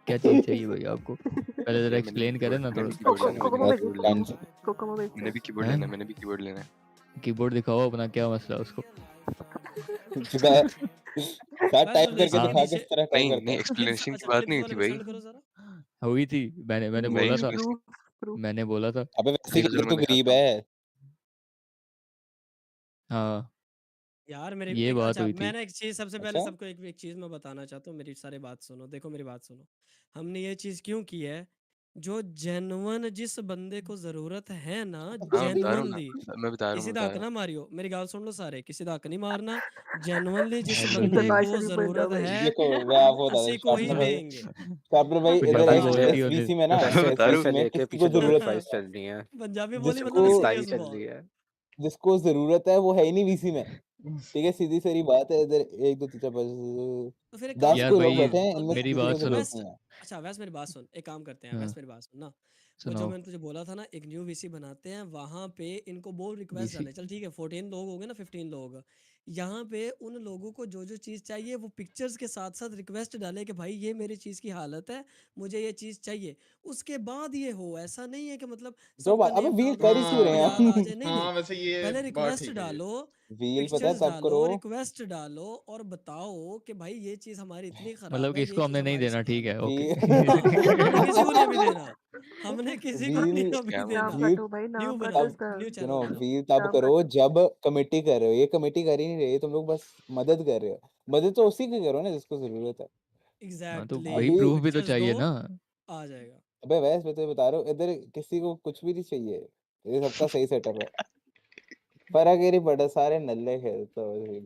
क्या चीज चाहिए भाई आपको? पहले जरा एक्सप्लेन करें ना थोड़ा। मैंने भी कीबोर्ड लेना है। कीबोर्ड दिखाओ अपना क्या मसला है उसको। टाइप करके दिखा किस तरह टाइप करते हैं। एक्सप्लेनेशन की बात नहीं हुई थी भाई। हुई थी मैंने बोला था। मैंने बोला था। अबे वैसे भी तू गरीब है। हाँ यार मेरी ये बात अच्छा हुई थी। मैंने एक चीज सबसे पहले सबको एक चीज मैं बताना चाहता हूँ। मेरी सारी बात सुनो। देखो मेरी बात सुनो। हमने ये चीज क्यों की है? जो जेन्युइन जिस बंदे को जरूरत है ना जेन्युइनली किसी दा हक ना मारियो। मेरी गाल सुन लो सारे किसी दा हक नहीं मारना। जेन्युइनली जिस बंदे को जरूरत है उसी को ही देंगे। कापड़ भाई इधर इस वीसी में ना पैसे में लेके किसी पीछे को दोनों जरूरत की फाइट चल रही है। पंजाबी बोली जिसको मतलब ताई सीरियस चल बहुत। रही है। जिसको जरूरत है वो है ही नहीं वीसी में। ठीक है सीधी सारी बात है इधर 1 2 3 4 तो फिर एक 10 काम को करते लोग हैं बैठे हैं इनमें मेरी किसी बात को सुनो। जरूरत नहीं है। अच्छा वैसे मेरी बात सुन। एक काम करते हैं हाँ। वैसे मेरी बात सुन ना। वो जो सुनाओ। मैंने तुझे बोला था ना, एक न्यू वीसी बनाते हैं, वहाँ पे इनको वो रिक्वेस्ट वीसी डाले, चल ठीक है 14 लोग हो गए ना, 15 लोग, यहाँ पे उन लोगों को जो जो चीज़ चाहिए वो पिक्चर्स के साथ साथ रिक्वेस्ट डाले कि भाई ये मेरी चीज़ की हालत है, मुझे ये चीज़ चाहिए, उसके बाद ये हो। ऐसा नहीं है कि मतलब जो सबका बात अबे नेम व्हील डाल दो कर तो ही क्यों सबको रहे हाँ हैं याद आ हम? जाए, नहीं हाँ नहीं, वैसे ये पहले बात रिक्वेस्ट ठीक है ये। डालो, व्हील पता है पिक्चर्स तब डालो, करो रिक्वेस्ट डालो और बताओ कि भाई ये चीज़ हमारी इतनी मतलब ख़राब कि है, ये इसको चीज़ हमने नहीं हमारी देना, ठीक सामान है, है। ओके। हाँ, हमने किसी को नहीं अभी देना, हमने किसी को नहीं व्हील अभी नाम देना। व्हील कटो भाई, न्यू नाम कटो बनाओ, इसका, न्यू चैनल सुनो बनाओ। व्हील तब नाम करो कटो। जब कमेटी कर रहे हो। ये कमेटी कर ही नहीं रही, तुम लोग बस मदद कर रहे हो। मदद तो उसी की करो ना जिसको जरूरत है। हाँ तो एग्जैक्टली, भाई अभी प्रूफ भी तो पिक्चर्स दो, चाहिए ना। आ जाएगा। अबे वैसे मैं तो बता रहा हूँ, इधर किसी को कुछ भी नहीं चाहिए, ये सबका सही सेटअप है। फर्क ये नहीं पड़ा, सारे नल्ले खेलते हो।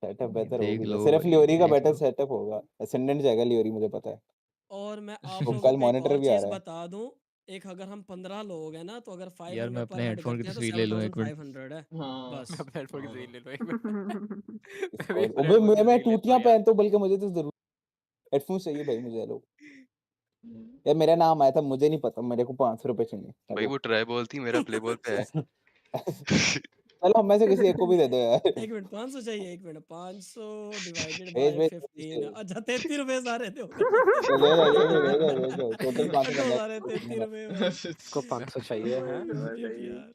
सेटअप बेहतर हो देख भी लो गया, सिर्फ भाई, लियोरी का देख बेटर लो। सेटअप होगा। असेंडेंट जाएगा लियोरी, मुझे पता है। और मैं आप वो लोगों कल को एक मॉनिटर और भी आ चीज़ रहा है। बता दूं, एक अगर हम 15 लोग हैं ना, तो अगर यार मैं 500 पर अपने हेड हेडफोन की करते हैं तो तस्वीर ले लूँ, एक मिनट। 7500 है हाँ बस। मैं अपने हेडफोन की हाँ तस्वीर ले लूँ एक मिनट। मैं भी और अपने अबे हेडफोन की मैं तस्वीर लेता टूटियां हूँ यार। पहनता हूँ, बल्कि मुझे तो जरूर हेडफोन चाहिए भाई मुझे। हेलो हम्म। यार, मेरा नाम आया था, मुझे नहीं पता, मेरे को 500 रुपए चाहिए। भाई हेलो वो ट्राई बॉल थी, मेरा प्ले बॉल पे है। चलो हम में से किसी एक को भी दे दो यार। एक मिनट, 500 चाहिए, एक मिनट, 500 डिवाइडेड भेज बाय भेज 15, भेज। अच्छा 33 रुपए सारे थे, ओके तो ले लो ले लो ले लो 33 ले लो, टोटल 500 कटो बंदा सारे 33 रुपए भाई। इसको 500 चाहिए ओह है। गॉड शिट भाई, यार।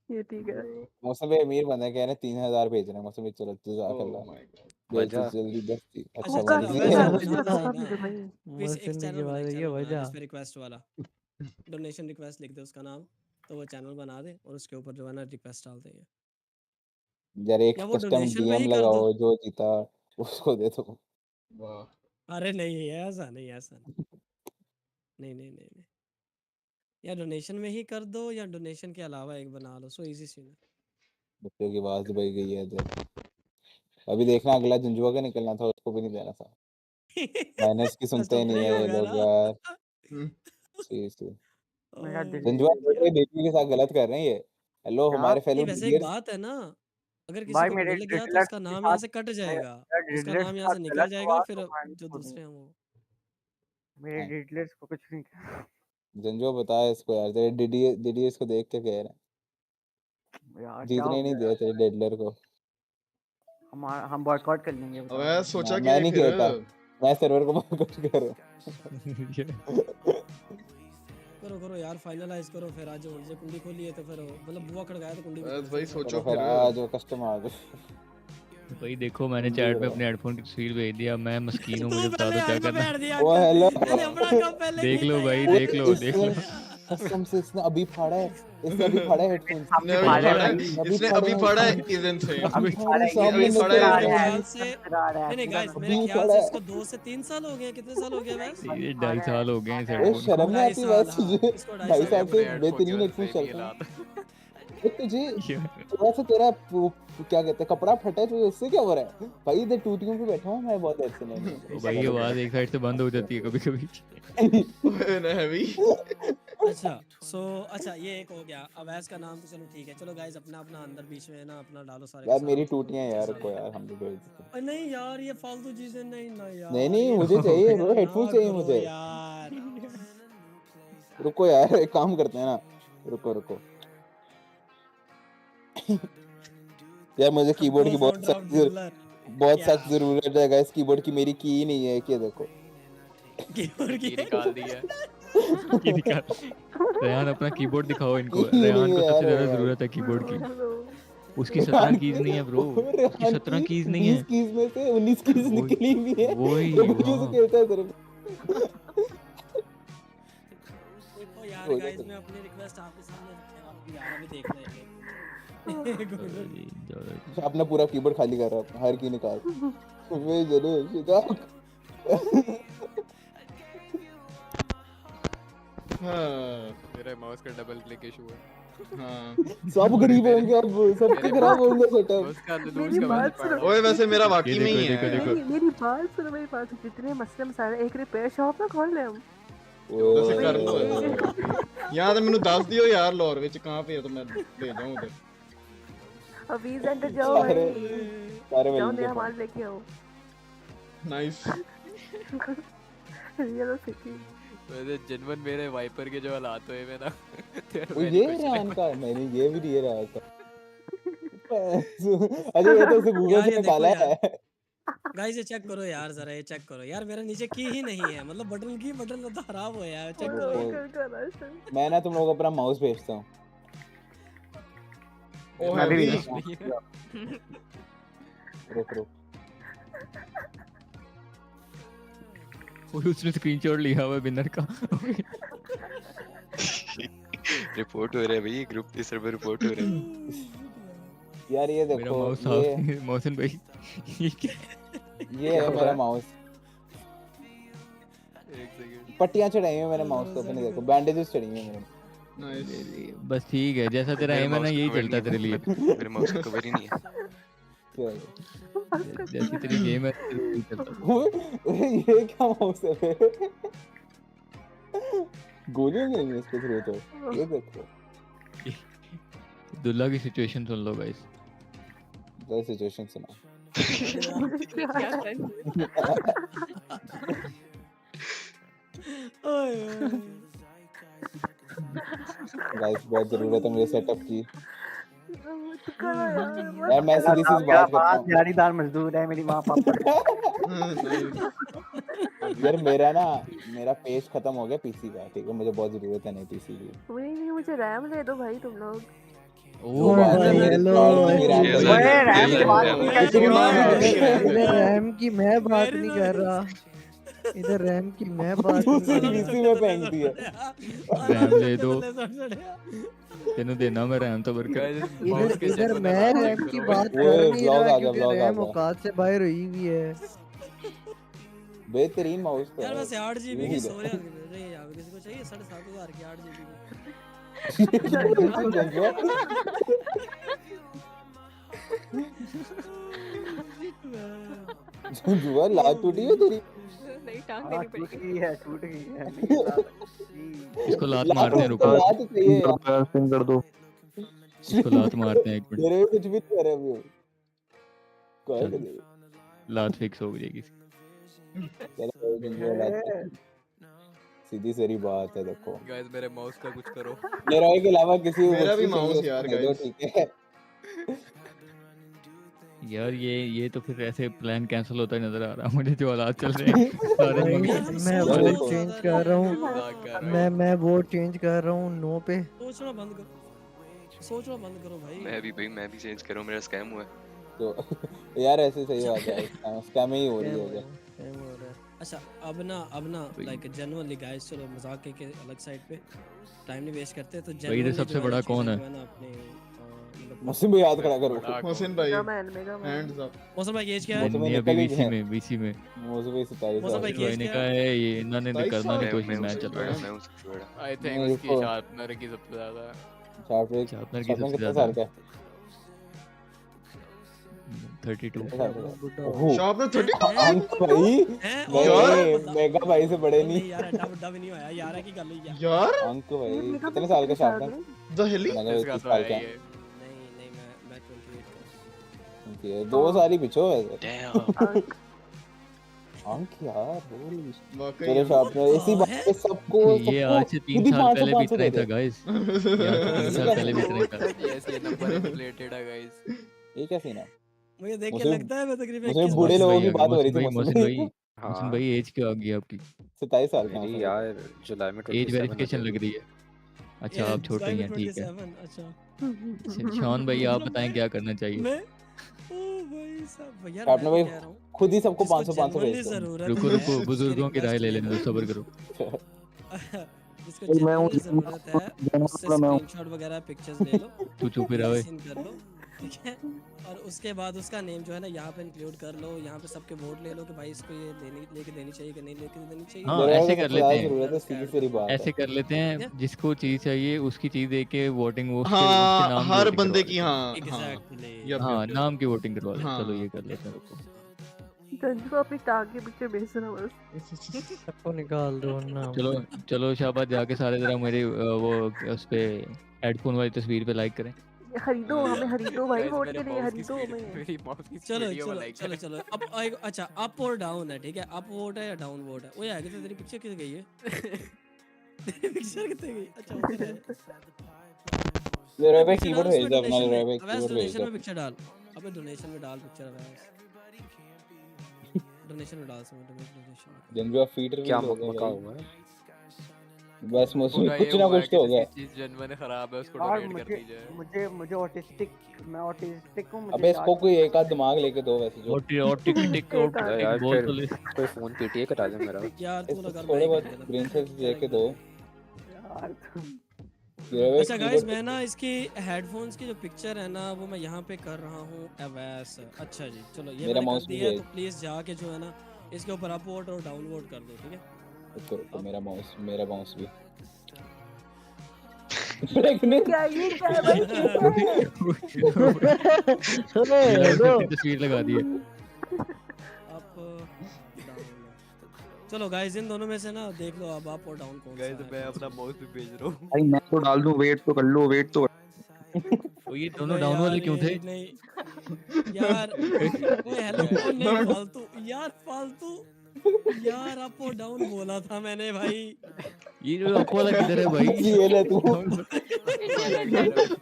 ये ठीक है। मौसम भाई अमीर बंदा कह रहे हैं 3000 भेज रहे हैं। मौसम भाई चलो जज़ाकल्लाह, ओह माय गॉड। भेज दो वजह जल्दी दस्ती। अच्छा अच्छा होगा चल मर्जी अवैस सीधा यार है। बना सीधा तो सही तोहफा ना, भेजो भाई। इस एक मौसमी की चैनल बना, एक बात है चैनल ये बना वजह। जिस पे रिक्वेस्ट वाला डोनेशन रिक्वेस्ट लिख दे उसका नाम, तो वो चैनल बना दे और उसके ऊपर जो है ना रिक्वेस्ट डाल देंगे, यार एक या वो कस्टम डोनेशन में डीएम ही कर दो। लगाओ, जो जीता उसको दे दो। वाह। अरे नहीं, ऐसा नहीं, ऐसा नहीं, नहीं नहीं नहीं नहीं, या डोनेशन में ही कर दो या डोनेशन के अलावा एक बना लो, सो इजी सीन है। बच्चों की आवाज दबाई गई है इधर। अभी देखना, अगला झुंझुआ का निकलना था, उसको भी नहीं देना था। माइनस की सुनते ही कस्टम नहीं नहीं है ये होगा लोग ना। यार। हम्म। सी सी मेरा ओह दिल झुंझुआ शिट मेरे यार। बेबी के साथ गलत कर रहे हैं ये। हेलो क्या हमारे फेलो नहीं वैसे एक डिलियर्स। बात है ना, अगर किसी भाई? को मेरे मिल गया तो ड्रिडलर्स उसका के नाम यहाँ साथ, से कट जाएगा, मेरा उसका ड्रिडलर्स नाम के यहाँ से साथ निकल गलत जाएगा हुआ और तो फिर मैं जो छोड़ूंगा। दूसरे हैं वो। मेरे ड्रिडलर्स को कुछ नहीं किया झुंझुआ बता इसको यार, तेरे डीडीएस को देख के कह रहे हैं। यार, क्या जीतने हो ही नहीं गया दिया यार? तेरे डेडलर को। हम बॉयकॉट कर लेंगे, बताओ अबे भाई। सोचा क्या मैं है नहीं फिर? कहता, मैं सर्वर को कुछ कर रहा हूँ। करो करो यार, फाइनलाइज करो फिर, आज जो कुंडी खोली है तो फिर मतलब बुआ खड़काया तो कुंडी भी बस खोल, भाई फिर क्या चलो सोचो होगा। फिर फिर। आ जाओ, कस्टम आ जाओ। भाई देखो मैंने कुंडी चैट में खड़काओ। अपने हेडफोन की तस्वीर भेज दिया, मैं मस्कीन हूँ, तू मुझे बता पहले दो क्या यहाँ पे करना बैठ दिया ओ कर, हेलो। मैंने अपना काम पहले देख किया लो था भाई, यार। देख लो देख इसने लो। कसम से इसने अभी फाड़ा है। इसने अभी फाड़ा है हेडफोन। इसने अभी फाड़े फाड़ा है, भाई, अभी इसने फाड़े अभी हैं फाड़ा है हेडफोन। इवन से। अभी तुम्हारे फाड़ा है, सामने अभी मैं फाड़ा है करवा मेरे रहा इसने। हूँ। ख्याल इसका से, मसला आ रहा है, नहीं नहीं पूरा गाइस, मेरे अभी ख्याल फाड़ा से है। इसको 2 से 3 साल हो गए हैं, कितने साल हो गए वैस? ये फाड़ा 2.5 है, साल हो गए हैं इस फाड़ा है। ए हेडफोन को। शर्म नहीं 2.5 आती साल, वैसे हाँ तुझे? इसको 2.5 ढाई साल मैंने साल हो से अपने गए। हेडफोन की बेहतरीन वजह हेडफोन से नहीं चलते हैं। हिलाता। ए तुझे थोड़ा सा तेरा क्या कहते हैं, कपड़ा फटा है तुझे, उससे क्या हो रहा है भाई? इधर टूटियों पे बैठा हूँ मैं बहुत देर से। नहीं नहीं ओ ऐसा भाई गलत आवाज एक साइड से बंद हो जाती है कभी कभी। ओए नहीं। अच्छा सो अच्छा ये एक हो गया, अवैस का नाम तो चलो ठीक है, चलो गाइस अपना अपना अंदर बीच में ना अपना डालो सारे का यार सारा मेरी टूटियां पिक्चर्स यार डालो। को यार, हम भी भेज देते हैं। अरे नहीं यार, ये फालतू चीजें नहीं ना नहीं यार, नहीं ये मुझे फालतू चाहिए ब्रो, चीजें हेडफोन ना चाहिए करो मुझे। यार। रुको यार, एक काम करते हैं ना, रुको रुको। यार मुझे कीबोर्ड नो की फाउंडर ऑफ ड्रिबलर, बहुत क्या सख्त जरूरत है गाइस। कीबोर्ड की मेरी की ही नहीं है, कि देखो। कीबोर्ड की की निकाल दी है। की निकाल। रेहान अपना कीबोर्ड दिखाओ इनको, की नहीं रेहान है को सबसे यार ज्यादा यार। जरूरत है कीबोर्ड की। हेलो। उसकी 17 रेहान कीज नहीं है ब्रो, उसकी रेहान 17 की कीज नहीं 20 है। कीज में से 19 कीज वो निकली भी है। वही वो भी उसे हाँ। कहता है सिर्फ। देखो यार गाइस, मैं अपनी रिक्वेस्ट आपके सामने रखने वाला हूं यार, अभी देख लेंगे। अपना पूरा कीबोर्ड खाली कर रहा है, हर की निकाल। वे जरे शिकाक। हाँ मेरा माउस का डबल क्लिक इशू है। हाँ सब गरीब होंगे अब, सबका खराब होंगे सेटअप। उसका लूज मेरी का बात मैसेज पढ़ सुनो, रहा हूँ। ओए वैसे मेरा ये वाकई में देखो ही देखो है। देखो। मेरी बात सुनो, मेरी बात सुनो, जितने मसले मसाइल, एक रिपेयर शॉप ना खोल ले हम। वैसे कर लो ओए यहाँ तो मैंने दस दियो यार, लाहौर विच कहाँ पे है तो मैं ले जाऊँ उधर। अभी सेंटर जाओ सारे भाई, सारे जाओ मिल नया गए। माल लेके आओ। नाइस। रियल सिटी वैसे जनवन मेरे वाइपर के जो हालात हुए में ना वो ये रेहान का नहीं ये भी नहीं रहा था। अजय ये तो उसे गूगल यार से ये देखो निकाला यार है। गाइस ये चेक करो यार जरा ये चेक करो यार मेरा नीचे की ही नहीं है मतलब बटन तो खराब हो यार चेक करो मैं ना तुम लोगों को अपना माउस भेजता हूँ। ओ मैं भी हैवी रुक रुक और उसने स्क्रीनशॉट लिया हुआ है विनर का। रिपोर्ट हो रहा है भाई, ग्रुप के सर्वर रिपोर्ट हो रहा है। यार ये मेरा देखो माउस ये मोहसिन भाई ये है मेरा माउस। एक सेकंड पट्टियां चढ़ाई हैं मेरे माउस को अपने देखो बैंडेजेस चढ़ी हैं मेरे। नाइस बस ठीक है जैसा तेरा एम है ना यही चलता है तेरे लिए। मेरे माउस का कवर ही नहीं है। जैसी तेरी गेम है यही चलता है। ये क्या माउस है फिर? गोलियां नहीं इसके थ्रू तो ये देखो। दुल्ला की situation soon low guys. The situation सुना। गाइस बहुत जरूरत है मुझे सेटअप की। यार मैं सीधी सी बात करता हूँ। दिहाड़ीदार मजदूर है मेरी माँ पापा। यार मेरा पेज खत्म हो गया पीसी का, ठीक है मुझे बहुत जरूरत है नई पीसी की। नहीं मुझे रैम ले दो भाई तुम लोग। ओ भाई हेलो इधर रैम की मैं बात नहीं कर रहा, इधर रैम की मैं बात नहीं कर रहा। पीसी में फेंक दिया। रैम ले दो तेनू देना मैं रैम तो इधर इधर मैं रैम की बात कर नहीं रहा क्योंकि रैम औकात से बाहर हुई हुई है। बेहतरीन माउस तो यार वैसे 8 GB की स्टोरेज नहीं यार किसी को चाहिए 7500 की 8 GB की। जुआ लात टूटी है तेरी। नहीं टांग देनी पड़ेगी। टूट गई है। इसको लात मारते हैं रुको लात चाहिए यार पिन कर दो इसको लात मारते हैं एक मिनट। मेरे कुछ भी नहीं कर रहे अभी कोई नहीं लात फिक्स हो जाएगी। चलो सीधी सारी बात है देखो गाइस मेरे माउस का कुछ करो। मेरा के अलावा किसी मेरा भी माउस यार गाइस ठीक है यार ये तो फिर ऐसे प्लान कैंसिल होता ही नजर आ रहा है मुझे जो हालात चल रहे हैं सारे मैं वो चेंज कर रहा हूँ मैं वो चेंज कर रहा हूँ नो पे। सोचना बंद करो भाई। मैं भी चेंज कर रहा हूं, मेरा स्कैम हुआ है तो यार ऐसे सही बात है स्कैम ही हो रही है। अच्छा अब ना लाइक जनरली गाइस चलो मजाक के अलग साइड पे टाइम नहीं वेस्ट करते तो भाई इधर सबसे बड़ा कौन है? मोहसिन भाई याद खड़ा करो। मोहसिन भाई हैंड्स अप। मोहसिन भाई एज क्या है? नहीं अभी बीसी में मोहसिन भाई 27 मोहसिन भाई भाई ने कहा है ये इन्होंने करना नहीं कोशिश मैच चल रहा है। आई थिंक उसकी शार्पनर की सबसे ज्यादा शार्पनर की सबसे ज्यादा 32 शार्पनर 32 अंक भाई नहीं मेगा भाई से बड़े नहीं यार एडा बड़ा भी नहीं होया यार की गल हुई यार अंक भाई कितने साल का शार्पनर द हिली इसका तो है नहीं मैं 28 का ये 2 साल ही पिछो है अंक यार चलो शार्पनर इसी बात पे सबको ये आज से 3 साल पहले भी इतना ही था गाइस 3 साल पहले भी इतना ही था। यस ये नंबर रिलेटेड है गाइस। ये क्या सीन है मुझे देख के लगता है मैं तकरीबन उसमें बूढ़े लोगों की बात हो रही थी मोहसिन भाई एज क्या आ गई आपकी? 27 साल का मेरी यार जुलाई में 27 एज वेरिफिकेशन लग रही है। अच्छा आप छोटे हैं ठीक है। अच्छा शॉन भाई आप बताएं क्या करना चाहिए? मैं ओ भाई साहब यार आपने भाई खुद ही सबको 500 भेज दो। रुको बुजुर्गों की राय ले लेने दो सब्र करो। जिसको जनरली जरूरत है उससे स्क्रीनशॉट वगैरह पिक्चर्स ले लो तू चुप ही रहो कर लो ठीक है और उसके बाद उसका नेम जो है ना यहाँ पे इंक्लूड कर लो यहाँ पे सबके वोट ले लो कि भाई इसको ये लेके देनी चाहिए कि नहीं लेके देनी चाहिए। हाँ ऐसे कर लेते हैं ऐसे कर लेते हैं जिसको चीज चाहिए उसकी चीज दे के वोटिंग वो उसके नाम हर बंदे की हाँ नाम की वोटिंग करवा लें। चलो ये कर लेते हैं को अपनी टांग के पीछे बेच रहा बस सबको निकाल दो ना। चलो शाबाश जाके सारे जरा मेरे वो उस पे हेडफोन वाली तस्वीर पे लाइक करें। खरीदो हमें, खरीदो भाई, Guys, वोट मेरे के लिए mouse की खरीदो speed- हमें। मेरी mouse की चलो speed चलो like चलो चलो अब अच्छा अप और डाउन है, ठीक है, अप वोट है या डाउन वोट है। वो यार कितने तेरी पिक्चर कितने गई है? तेरी पिक्चर कितने गई? अच्छा ऊपर है। ले भाई पिक्चर कीबोर्ड डाल भेज उसमें दो अपना, डोनेशन ले में, भाई अवैस कीबोर्ड भेज डोनेशन दो। में पिक्चर डाल। अबे डोनेशन में डाल पिक्चर अवैस। डोनेशन में डाल उसमें डोनेशन में। जनरल ऑफ फीटर क्या भी हो गया मकमका भाई। हुआ है? बस मौसमी पूरा ये कुछ ना हुआ है कुछ कि तो हो जिसकी गया। चीज जनवन खराब है उसको यार डोनेट कर मुझे दी जाए। मुझे मुझे ऑटिस्टिक, मैं ऑटिस्टिक हूँ, मुझे अबे इसको याद कोई एक आध दिमाग लेके दो वैसे जो। और टिक टिक और एक आध। टिक यार बोल फिर तो ले। कोई फोन पीटीए करा दे मेरा। यार तू इसको लगा थोड़े मैं बहुत कर देता ब्रेन हूँ। सेल्स लेके दो। यार ये भाई अच्छा गाइस, कीबोर्ड मैं ना इसकी हेडफोन्स की जो पिक्चर है ना वो मैं यहाँ पे कर रहा हूँ अवैस। अच्छा जी चलो ये मेरा मैंने कर माउस भी दिया है, भेज। तो प्लीज जाके जो है ना इसके ऊपर अप वोट और डाउन वोट कर दो, ठीक है। रुको रुको, मेरा माउस भी प्रेग्नेंट। क्या ये क्या है भाई, ये क्या है? लेलाउट की तस्वीर लगा दी है। Up down. चलो गाइस इन दोनों में से ना देख लो अब अप और डाउन कौन सा गाइस है। मैं अपना माउस भी भेज रहा हूँ। भाई मैं तो डाल दूं, वेट तो कर लो, वेट तो। तो ये दोनों अबे डाउन वाले यार क्यों थे? ये नहीं यार, ओए हेलो ओ नहीं फालतू यार, फालतू यार अप और डाउन बोला था मैंने भाई। ये जो अप वाला किधर है भाई? ये ले तू।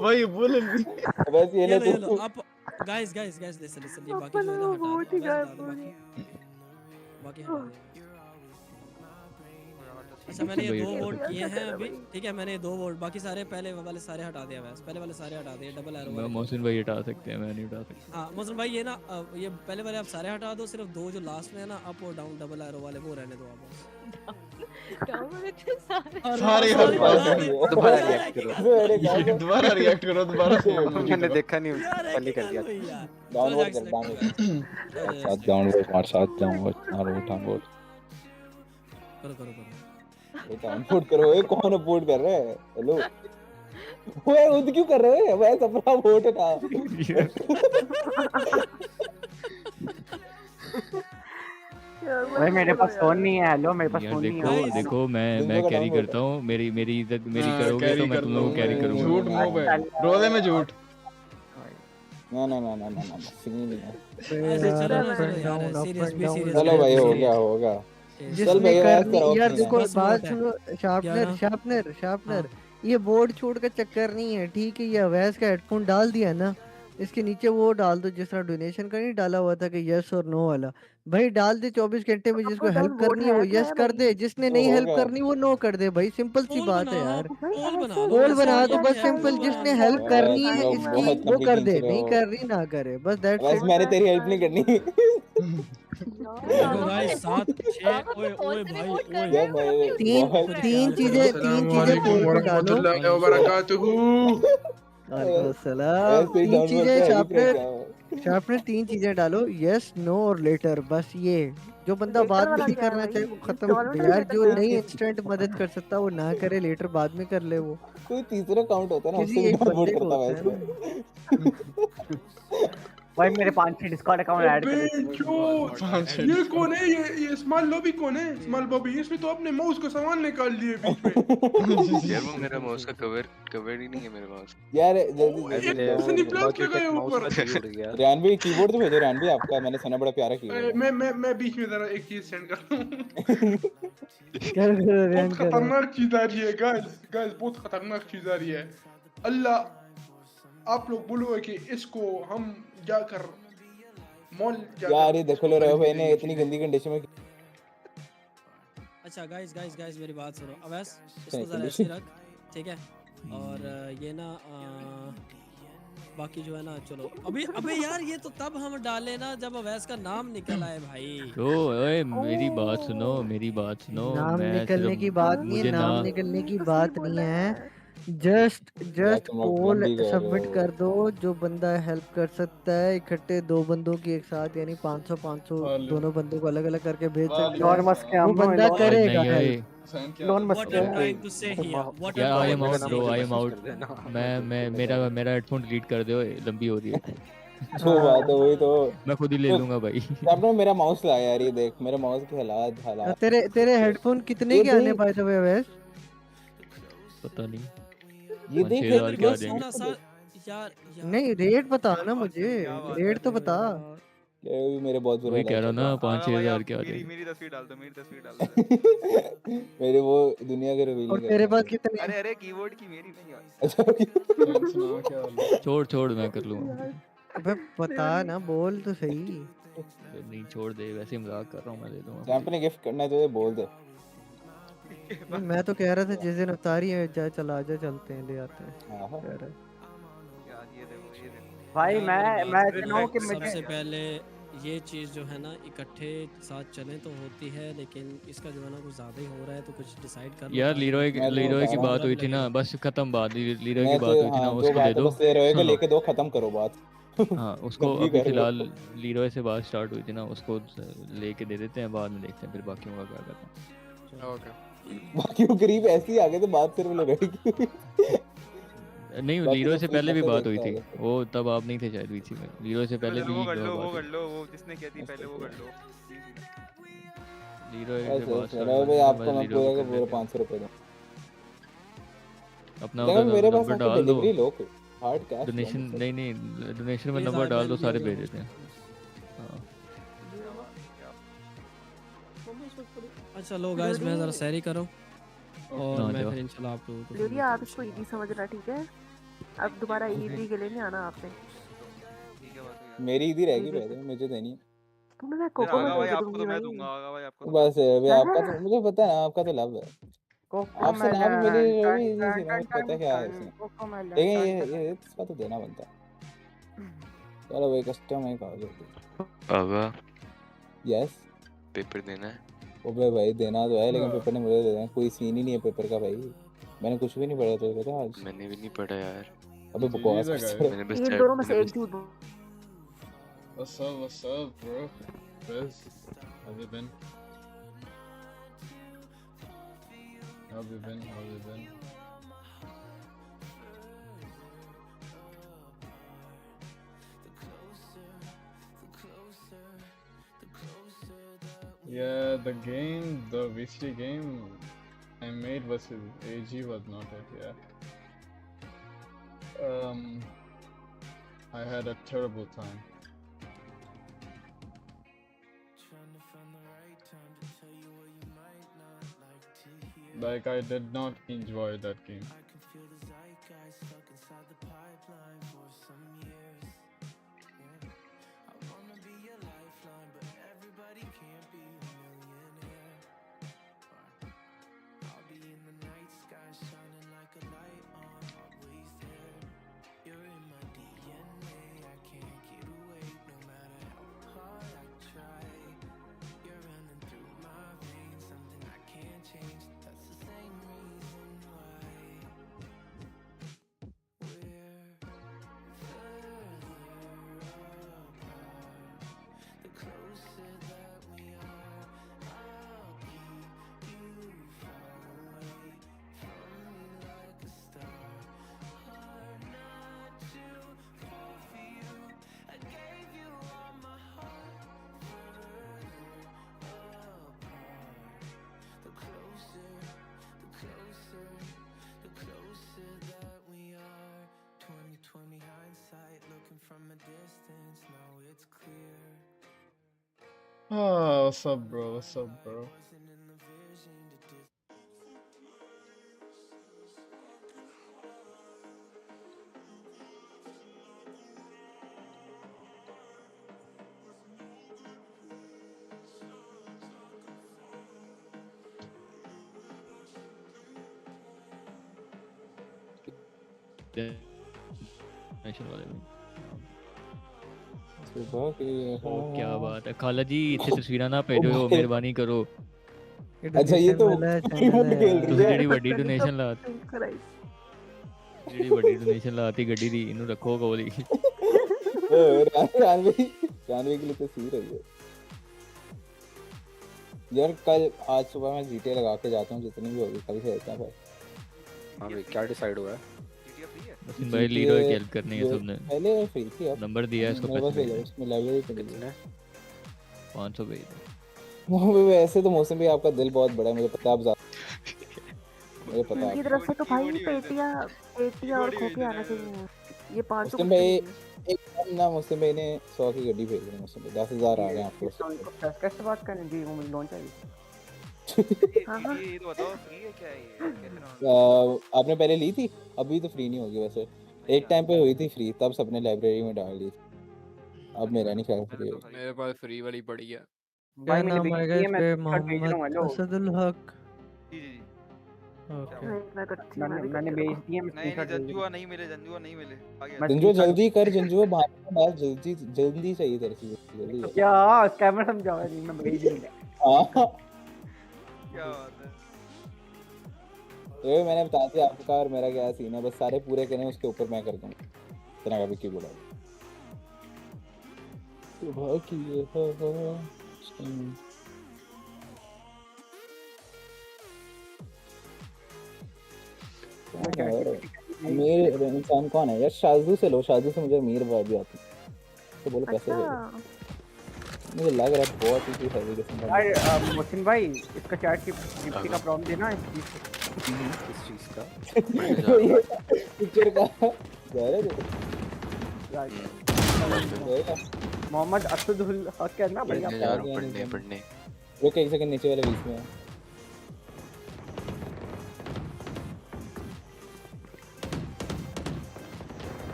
वही बोल नहीं। बस ये ले ये लो तू। Up. Guys guys guys listen listen, ये बाकी जो है अपना ना वो हटा वोट दो, ही अवैस गायब हटा दो हो बाकी, गया। बाकी हटा दो। अच्छा मैंने ये भाई दो हटा वोट दो। किए हैं अभी, ठीक है, मैंने ये दो वोट, बाकी सारे पहले वाले सारे हटा दिया वैसे, पहले वाले सारे हटा दिए, डबल एरो वाले। मोहसिन भाई हटा सकते हैं, मैं नहीं हटा सकता। हाँ मोहसिन भाई ये ना ये पहले वाले आप सारे हटा दो, सिर्फ दो जो लास्ट में है ना अप और डाउन डबल एरो वाले वो रहने दो आप बस। डाउन वाले थे सारे। सारे दोबारा रिएक्ट करो। दोबारा रिएक्ट करो, दोबारा से मैंने देखा नहीं, पहले कर दिया। डाउनवर्ड कर, डाउनवर्ड साथ डाउनवर्ड और साथ डाउनवर्ड डाउनवर्ड करो करो करो। ये डाउनलोड करो। ये कौन अपलोड कर रहा है? हेलो ओए खुद क्यों कर रहे हो? मैं अपना वोट था। भाई मेरे पास फोन नहीं है। हेलो मेरे पास यार फोन नहीं देखो है। देखो मैं जिंदगी का कैरी डाउनलोड करता हूँ, मेरी मेरी इज्जत मेरी हाँ, करोगे कैरी तो मैं कर तुम लोगों को कैरी लो। करूंगा। झूठ मुंह पे रोजे में झूठ। ना ना ना ना ना ना सीन नहीं है। ऐसे चलो ना चलो यार, सीरियस भी सीरियस। चलो भाई हो गया होगा। चल जिसने भाई वैसे करनी करो यार, अपनी देखो बस बात वोट है। सुनो, शार्पनर ना? शार्पनर शार्पनर, ये बोर्ड छोड़ का चक्कर नहीं है, ठीक है। ये अवैस का हेडफोन डाल दिया ना, इसके नीचे वो डाल दो जिस तरह डोनेशन का नहीं डाला हुआ था कि यस और नो वाला। भाई डाल दे 24 घंटे में, जिसको डाउन हेल्प वोट करनी है वो है तो यस है कर भाई। दे, जिसने तो नहीं हो हेल्प गया। करनी वो नो कर दे। भाई सिंपल सी पोल बात बना है लो, यार। पोल बना लो, पोल वैसे बना ये दो बस, क्या है, सिंपल, पोल बना जिसने लो। हेल्प करनी तुम है लोग इसकी बहुत वो कर कम्प्लीट दे, हो। नहीं करनी ना करे, बस दैट्स बस इट। मैंने तेरी हेल्प नहीं करनी। देखो गाइस 7 6 ओए ओए भाई ओए यार मैं तीन बहुत तीन चीजें अस्सलामुअलैकुम पोल पे डालो। वरहमतुल्लाहि वबरकातुहू। वालेकुम अस्सलाम। ऐसे ही तीन डाउनवर्ड चीजें पे हैवी शार्पनर, क्या? शार्पनर तीन चीजें डालो, यस नो और लेटर, बस ये। जो बंदा लेटर बाद में वाला नहीं क्या है करना भाई? चाहे वो खत्म। इंस्टॉलमेंट यार लेटर जो क्या है? नहीं इंस्टेंट मदद कर सकता वो ना करे, लेटर बाद में कर ले वो। कोई तीसरा काउंट होता है ना, उससे किसी भी एक डाउनलोड बंदे को करता होता है वैसे। भाई मेरे 5-6 डिस्कॉर्ड अकाउंट ऐड कर दे। ये कौन है? ये स्मॉल लॉबी कौन है? स्मॉल बॉबी, इसमें तो अपने माउस का सामान निकाल लिए बीच में। यार वो मेरा माउस का कवर ही नहीं है मेरे माउस। यार जल्दी एक जल्दी सनी डाउनलोड प्लस लगाया माउस ऊपर। का छुरी उड़ गया। रियान भाई कीबोर्ड तो भेजो। रियान भाई आपका मैंने सुना बड़ा प्यारा कीबोर्ड है। मैं बीच में जरा एक चीज सेंड कर दूं। कर बहुत रैंक करो। खतरनाक चीज आ रही है गाइस, गाइस बहुत खतरनाक चीज आ रही है। अल्लाह आप लोग बोलोगे कि इसको हम जाकर मॉल यार ये देखो लो रहे भाई ने इतनी गंदी कंडीशन में। अच्छा गाइस गाइस गाइस मेरी बात सुनो, अवैस इसको जरा ऐसे रख, ठीक है। और ये ना बाकी जो है ना चलो अभी अबे यार ये तो तब हम डाले ना जब अवैस का नाम निकल आए भाई। तो ओए मेरी बात सुनो, मेरी बात सुनो। नाम मैं निकलने सिर्फ की बात नहीं है, मुझे नाम निकलने की बात नहीं है। जस्ट तुम लोग पोल भी कह रहे सबमिट हो। कर दो, जो बंदा हेल्प कर सकता है इकट्ठे दो बंदों की एक साथ, यानी 500 500 दोनों बंदों को अलग अलग करके भेज सकते लॉन हैं, मस्क के वो हम बंदा लॉन करेगा नहीं help. Elon Musk What I'm trying to say here, what यार I'm I trying am to out say bro, I am message out. कर देना। मैं मेरा हेडफोन डिलीट कर दो, लंबी हो रही है। जो बात है वही तो। मैं खुद ही ले लूंगा भाई। आपने मेरा माउस ला यार, ये देख मेरे माउस के हालात। तेरे तेरे हेडफोन कितने ये के आने देख। बाय द वे वैस? पता नहीं, ये 5-6 देख हज़ार के आ बस जाएंगे। यार नहीं रेट बता ना मुझे, रेट तो बता। ये भी मेरे बहुत बुरा वही कह रहा हूँ ना, 5-6 हजार के आ मेरी जाएगी। मेरी तस्वीर डाल दो, मेरी तस्वीर डाल दो। मेरे वो दुनिया के रिवील और नहीं तेरे करता पास मैं। कितने हैं? अरे अरे कीबोर्ड की मेरी नहीं यार। सेंस ना क्या हाल है? छोड़ मैं कर लूँगा। अबे बता ना, बोल तो सही। नहीं छोड़ दे, वैसे ही मजाक कर रहा हूँ, मैं दे दूंगा। चैंप ने गिफ्ट करना है तो ये बोल दे। नहीं मैं तो कह रहा था जिस दिन उतारी है जा चला जा, चलते हैं ले आते हैं। कह रहा यार ये देखो भाई यार मेरी मैं बात इतना हूँ कि सुनो, मुझे सबसे पहले ये चीज़ जो है ना इकट्ठे साथ चलें तो होती है, लेकिन इसका जो है ना कुछ ज़्यादा ही हो रहा है, तो कुछ डिसाइड कर लो यार ताकि लीरोय मैं तो लीरोय बता की रहा बात हूँ, हुई थी ना, बस खत्म बात। लीरोय की मैं बात तो हुई थी ना, हाँ जो उसको दे बात है दो। बस ये रहेगा, सुनो लेके दो, खत्म करो बात। हाँ, उसको गंदी अभी कर रहे फिलहाल हो। लीरोय से बात स्टार्ट हुई थी ना, उसको लेके दे देते हैं, बाद में देखते हैं फिर बाकियों का क्या करते हैं। ओके। बाकी वो गरीब ऐसे ही आ गए थे, बात सिर्फ लड़ाई की हुई। नहीं, बाकी लीरोय सब से कुछ पहले भी मजे बात हुई देखता थी, आ गए। वो तब आप नहीं थे शायद बीच में। लीरोय से पहले चलो भी वो कर लो, बात वो हुई कर लो, वो जिसने कहती पहले वो कर लो। लीरोय से बात बस स्टार्ट चलो करनी भाई, है तो आपको मैं मैं लीरोय पूरा को का कर पूरा लेते हैं। 500 रुपए दूँ। अपना लेकिन उधर मेरे पास नंबर आके डाल दो, डिलीवरी लो, हार्ड कैश लो डोनेशन मुझसे। नहीं डोनेशन में प्लीज नंबर आई डाल दो, मैन भी आ सारे जाओ। भेज देते हैं। हाँ अच्छा लो गाइस, मैं ज़रा सैरी करूँ और हाँ, मैं जाओ। फिर इंशाल्लाह आप लोगों को फिर लियोरिया मिलता आप हूँ इसको ईदी इंशाल्लाह। समझना, ठीक है? अब दोबारा ईदी के लिए नहीं आना आपने। मेरी ईदी रहेगी ईदी भाई, मुझे देनी है। तुम्हें मैं फिर कोको आगा में भाई दे आपको तो दूंगी मैं भाई। दूंगा, आगा भाई आपको तो मैं बस दूंगा। अभी आपका तो मुझे पता है ना, आपका तो लव है। कोको आपसे ना भी मेरी मेलन जो टन भी इजी टन सी ना, टन मुझे पता है टन क्या है टन इसमें। कोको मेलन लेकिन टन टन। ये इसका तो देना बनता है। चलो भाई, कस्टम है, कहा जाती आगा यस। पेपर देना है। ओबे भाई देना तो है, लेकिन पेपर ने मुझे दे देना, कोई सीन ही नहीं है पेपर का भाई। मैंने कुछ भी नहीं पढ़ा, तो पता आज। मैंने भी नहीं पढ़ा यार। अबे GG बकवास the करता guys. रहे। मैंने बस इन चैट दोनों में मैंने से एक बस झूठ बोल। What's up, bro? Biz, how you been? How you been? How you been? Yeah, the game, the VC game I made versus AG was not it, yeah. I had a terrible time. Like, I did not enjoy that game. Oh, what's up, bro? What's up, bro? Tension वाले में। सुबह की ओ क्या बात है खाला जी, इतनी तस्वीरें ना ओ भेजो, भाई, मेहरबानी करो। अच्छा ये डोनेशन तो वाला चैनल रिमोट है खेल यार। रही ਤੁਸੀਂ है। ਜਿਹੜੀ ਵੱਡੀ मैंने तो ਡੋਨੇਸ਼ਨ ਲਾ पिंक कराई। ਜਿਹੜੀ ਵੱਡੀ ਡੋਨੇਸ਼ਨ ਲਾਤੀ ਗੱਡੀ ਦੀ, ਇਹਨੂੰ ਰੱਖੋ ਕੋਲ ਹੀ। रानवे के लिए तो सी रही है यार। कल आज सुबह मैं जीटे लगा के जाता हूँ, जितनी भी होगी कल से रहता है भाई। हाँ भाई क्या डिसाइड हुआ है? बसिन भाई लीडर की हेल्प करनी है सबने, पहले फ्री थी, अब नंबर दिया है इसको, मेरे पास पैसे ले जाओ, भेज उसमें लाइब्रेरी पे नहीं कितने? 500 भेज दो। वैसे तो मौसम भी आपका दिल बहुत बड़ा है, मुझे पता है, आप मुझे पता है इनकी आपका। तरफ से तो भाई कीबोर्ड ही भेज देना। पेटियां पेटियां और कीबोर्ड ही भेज खोके देना आना है। चाहिए। ये 500 मुस्लिम कुछ भाई नहीं है। एक काम ना, मुस्लिम भाई ने 100 की गड्डी भेज दी। मुस्लिम भाई 10,000 आ गए आपको। कैसे बात करें जी, वो मुझे लोन चाहिए। हाँ हाँ ये तो बताओ फ्री है क्या ये? कैसे ना आपने पहले ली थी? अभी तो फ्री नहीं होगी वैसे, एक टाइम पे हुई थी फ्री, तब सबने लाइब्रेरी में डाल दी। अब मेरा नहीं ख्याल फ्री होगी। मेरे पास फ्री वाली पड़ी है। क्या मैंने नाम भेज आएगा दी इस है, मैं पे? स्क्रीनशॉट भेज रहा हूँ। मोहम्मद हेलो असदुल हक। जी जी जी। ओके। मैं करती हूँ, मैंने मैं भी मैंने करती भेज हूँ। दी है, मैं नहीं नहीं स्क्रीनशॉट भेज रहा जंजुआ नहीं मिले, जंजुआ नहीं मिले। आ गया मैं जंजुआ स्क्रीनशॉट। जल्दी कर, जंजुआ भाई बात जल्दी जल्दी चाहिए तेरे से, जल्दी तो कर। क्या स्कैमर समझाओ जी, मैं भेज दूँ। हाँ क्या बात है। तो मैंने बता दिया आपका और मेरा क्या सीन है, बस सारे पूरे करें उसके ऊपर मैं कर दूंगा। इतना कभी क्यों बोला सुबह की ये हवा। अमीर इंसान कौन है यार? शाजू से लो, शाजू से मुझे अमीर बात भी आती है, तो बोलो पैसे दे दो। मुझे लग रहा है बहुत ही हैवी किस्म का। यार मोहसिन भाई, इसका चैट की गिफ्टी का प्रॉम्प्ट देना इस चीज का। पिक्चर का मोहम्मद असदुल हक है ना भैया? पढ़ने रुक एक सेकंड, नीचे वाले बीच में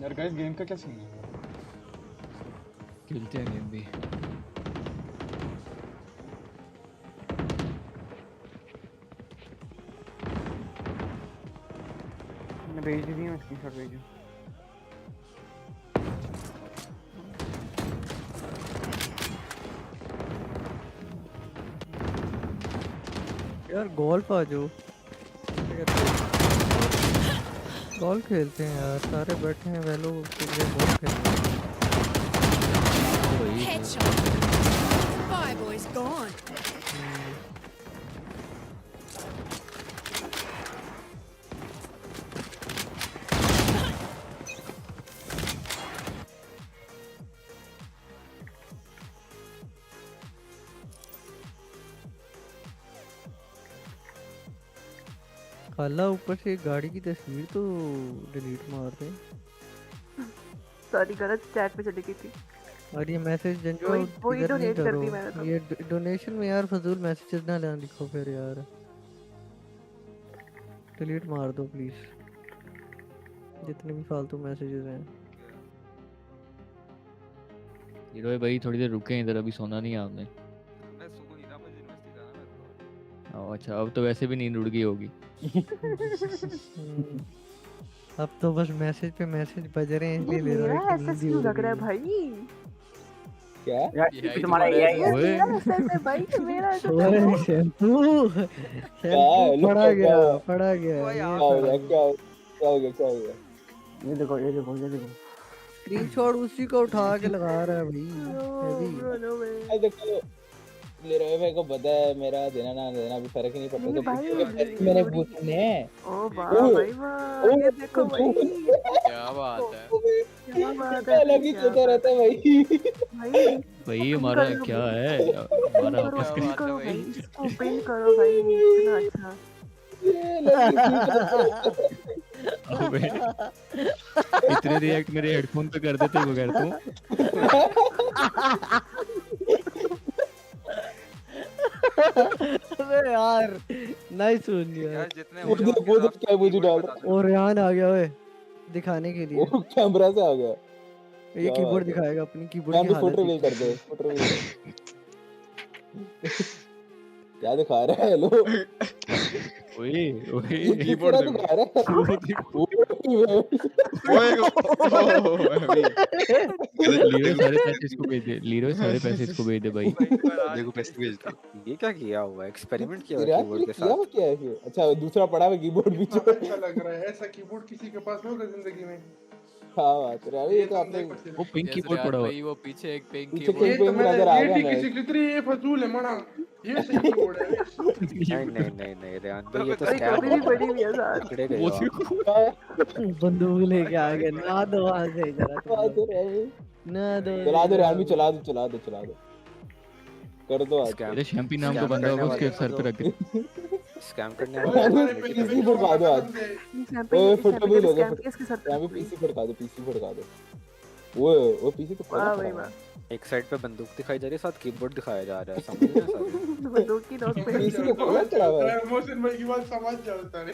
यार गाइस, गेम का क्या सीन है? खेलते हैं गेम भी। मैं भेज दी है, मैं स्क्रीनशॉट भेजूं। यार गोल्फ आ जाओ, गोल्फ खेलते हैं यार, सारे बैठे हैं वेलो के लिए गोल्फ खेलते हैं। Headshot. Bye, boys. Gone. खाला ऊपर से एक गाड़ी की तस्वीर तो डिलीट मार दे। सॉरी, गलत चैट पे चली गई थी। और ये मैसेज जंजो वही इधर नहीं डोनेट कर करो, दी मैंने तो। ये डोनेशन में यार फजूल मैसेजेस ना लेना लिखो फिर यार, डिलीट मार दो प्लीज जितने भी फालतू मैसेजेस हैं। हीरो भाई थोड़ी देर रुके इधर, अभी सोना नहीं है आपने? मैं सो नहीं रहा, मुझे यूनिवर्सिटी जाना है तो। अच्छा, अब तो वैसे भी नींद उड़ गई होगी। अब तो बस मैसेज पे मैसेज बज रहे हैं, इसलिए ले रहा मेरा है कि ऐसा नींद ही क्यों उड़ लग रहा है गई। भाई? क्या यार ये तुम्हारा एआई है? मेरा ऐसा है भाई, मेरा ऐसा ओए है। शैम्पू पड़ा गया पड़ा गया। क्या हो गया? क्या हो गया? क्या हो गया? ये देखो, ये देखो, ये देखो, स्क्रीनशॉट उसी को उठा के लगा रहा है भाई। अरे देखो ले रहे भाई को पता है मेरा देना ना देना अभी फर्क ही नहीं पड़ता। नहीं भाई, मैंने पूछने ओ वाह भाई वाह, ये देखो भाई, क्या बात है, क्या बात है, अलग ही सोता रहता है भाई। भाई हमारा क्या है, हमारा ऑफिस पिन करो भाई, इसको पिन करो भाई, इतना अच्छा। अबे इतने रिएक्ट मेरे हेडफोन पे कर देते बगैर तू। अबे यार नाइस सुन यार जितने वो क्या मुझे डाल रहा और रेहान आ गया ओए दिखाने के लिए, वो कैमरा से आ गया। ये कीबोर्ड दिखाएगा अपनी कीबोर्ड की फुट हालत रिवील कर दे, फुट रिवील क्या दिखा रहा है? हेलो ओए ओए ये किस कीबोर्ड तरह दिखा रहा है? ओए अभी लीरो सारे पैसे इसको भेज दे, लीरो सारे पैसे इसको भेज दे भाई। देखो पैसे भेज दे। ये क्या किया हुआ है? एक्सपेरिमेंट किया हुआ है यार कीबोर्ड ये के किया साथ। क्या है ये? अच्छा दूसरा पड़ा है कीबोर्ड भी कितना अच्छा लग रहा है, ऐसा कीबोर्ड किसी के पास होगा जिंदगी में? हाँ बात है ये तो तुम आपने देखो सिर्फ। वो पिंक यस कीबोर्ड रियान पड़ा हुआ भाई, वो पीछे एक पिंक पीछे कीबोर्ड किंग ये तो पिंग मैंने नजर आ ये गया ठीक मैं। किसी लिटरी ये फजूल है मना, ये सही कीबोर्ड है। नहीं रेहान भाई ये तो भाई स्कैम कभी भी बड़ी भी है साथ। पकड़े गए वो हो आप। देखो बंदूक लेके आ गए, ना दो वहां से जरा तुम बात लोग, है भाई। ना दो चला दो जरा। यार भी चला दो कर दो आज स्कैम तेरे शैम्पी नाम का स्कैम बंदा करने होगा, उसके वाले सर पे रख दे। स्कैम करने ओए, वाले हमारे लेके पहले पीसी पड़े। फड़का दो आज। ओए फुट भी हो गया इसके साथ यहाँ भी कोई। पीसी फड़का दो वो पीसी तो वाह खड़ा भाई खड़ा वाह, है। एक साइड पे बंदूक दिखाई जा रही है, साथ कीबोर्ड दिखाया जा रहा है, समझ रहे हैं सारे? बंदूक की नोक पे। पीसी तो खोला चला हुआ है। मोहसिन भाई की बात समझ जाओ सारे।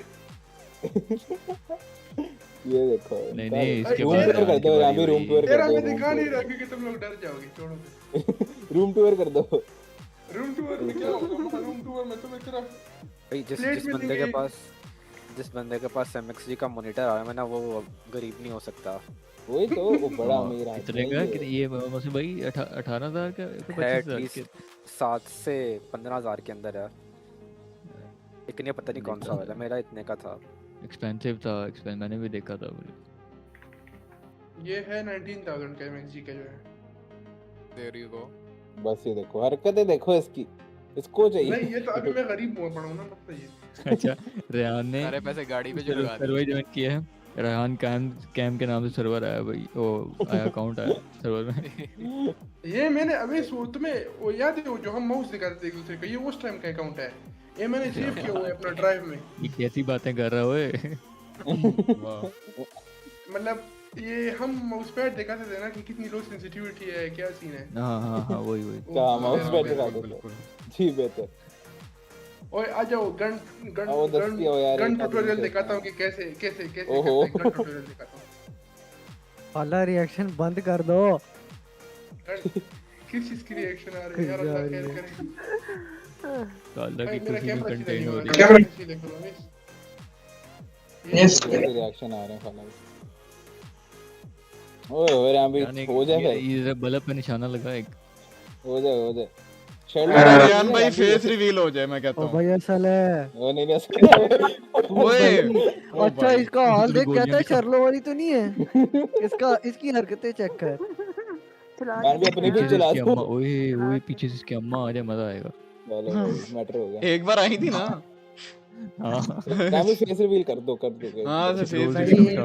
ये देखो नहीं नहीं, इसके रूम बाद टूर कर रेहान की दो यहाँ बारी भी रूम हुई। टूर कर तेरा दो मैं दिखा नहीं रहा क्योंकि तुम लोग डर जाओगे, छोड़ो। रूम टूर कर दो रूम टूर में क्या होगा? मतलब रूम टूर में तुम्हें सिर्फ भाई प्लेट जिस में बंदे के देंगे। जिस बंदे के पास MXG का मॉनिटर आ रहा है ना, वो गरीब नहीं हो सकता वही तो वो बड़ा हाँ, अमीर कितने आदमी का है कि ये मौसम भाई 18,000 का है। 25,000 एटलीस्ट के 7 से 15,000 के अंदर है, लेकिन ये पता नहीं कौन सा वाला, मेरा इतने का था। एक्सपेंसिव था, मैंने भी देखा था वो। ये है 19,000 का MXG का जो है। There you go. बस ये देखो हरकतें देखो इसको चाहिए। नहीं ये तो अभी मैं गरीब हुआ पड़ा हूँ ना, मतलब ये। अच्छा रेहान ने सारे पैसे गाड़ी पे जो लगा दिए। सर्वर ज्वाइन किया है। रेहान कैम के नाम से सर्वर आया भाई, वो आया अकाउंट आया सर्वर में। ये मैंने अभी सूरत में वो याद है वो जो हम माउस दिखाते थे एक दूसरे को, ये उस टाइम का अकाउंट है, ये मैंने सेव किया हुआ है अपना ड्राइव में। ये कैसी बातें कर रहा है? मतलब ये हम माउस पैड दिखाते थे ना कि कितनी लो सेंसिटिविटी है, क्या सीन है। हाँ वही क्या माउस पैड दिखा दो जी बेहतर। ओए आ जाओ गन ट्यूटोरियल दिखाता हूँ कि कैसे कैसे कैसे ओहो। गन ट्यूटोरियल दिखाता हूँ। वाला रिएक्शन बंद कर दो। किस चीज की रिएक्शन आ रही है यार, अल्लाह खैर करे। साला की मेरा खुशी भी कैमरा कंटेन हो रही है। कैमरा देख लो यस रिएक्शन आ रहे हैं खाना। ओए यहाँ भी हो जाए भाई, ये बल्ब पे निशाना लगा एक। हो जाए रेहान भाई फेस रिवील हो जाए मैं कहता ओ हूँ। भाई असल है। वो नहीं ऐसा ओए अच्छा इसका हाल देख, कहता है शर्लो वाली तो नहीं है इसका, इसकी हरकतें चेक कर। मैं भी अपनी भी चला दूं। ओए पीछे से इसकी अम्मा आ जाए मजा आएगा। मैटर हो गया। एक बार आई थी ना। हाँ मैं भी फेस रिवील कर दो हाँ से फेस भाई रिवील एक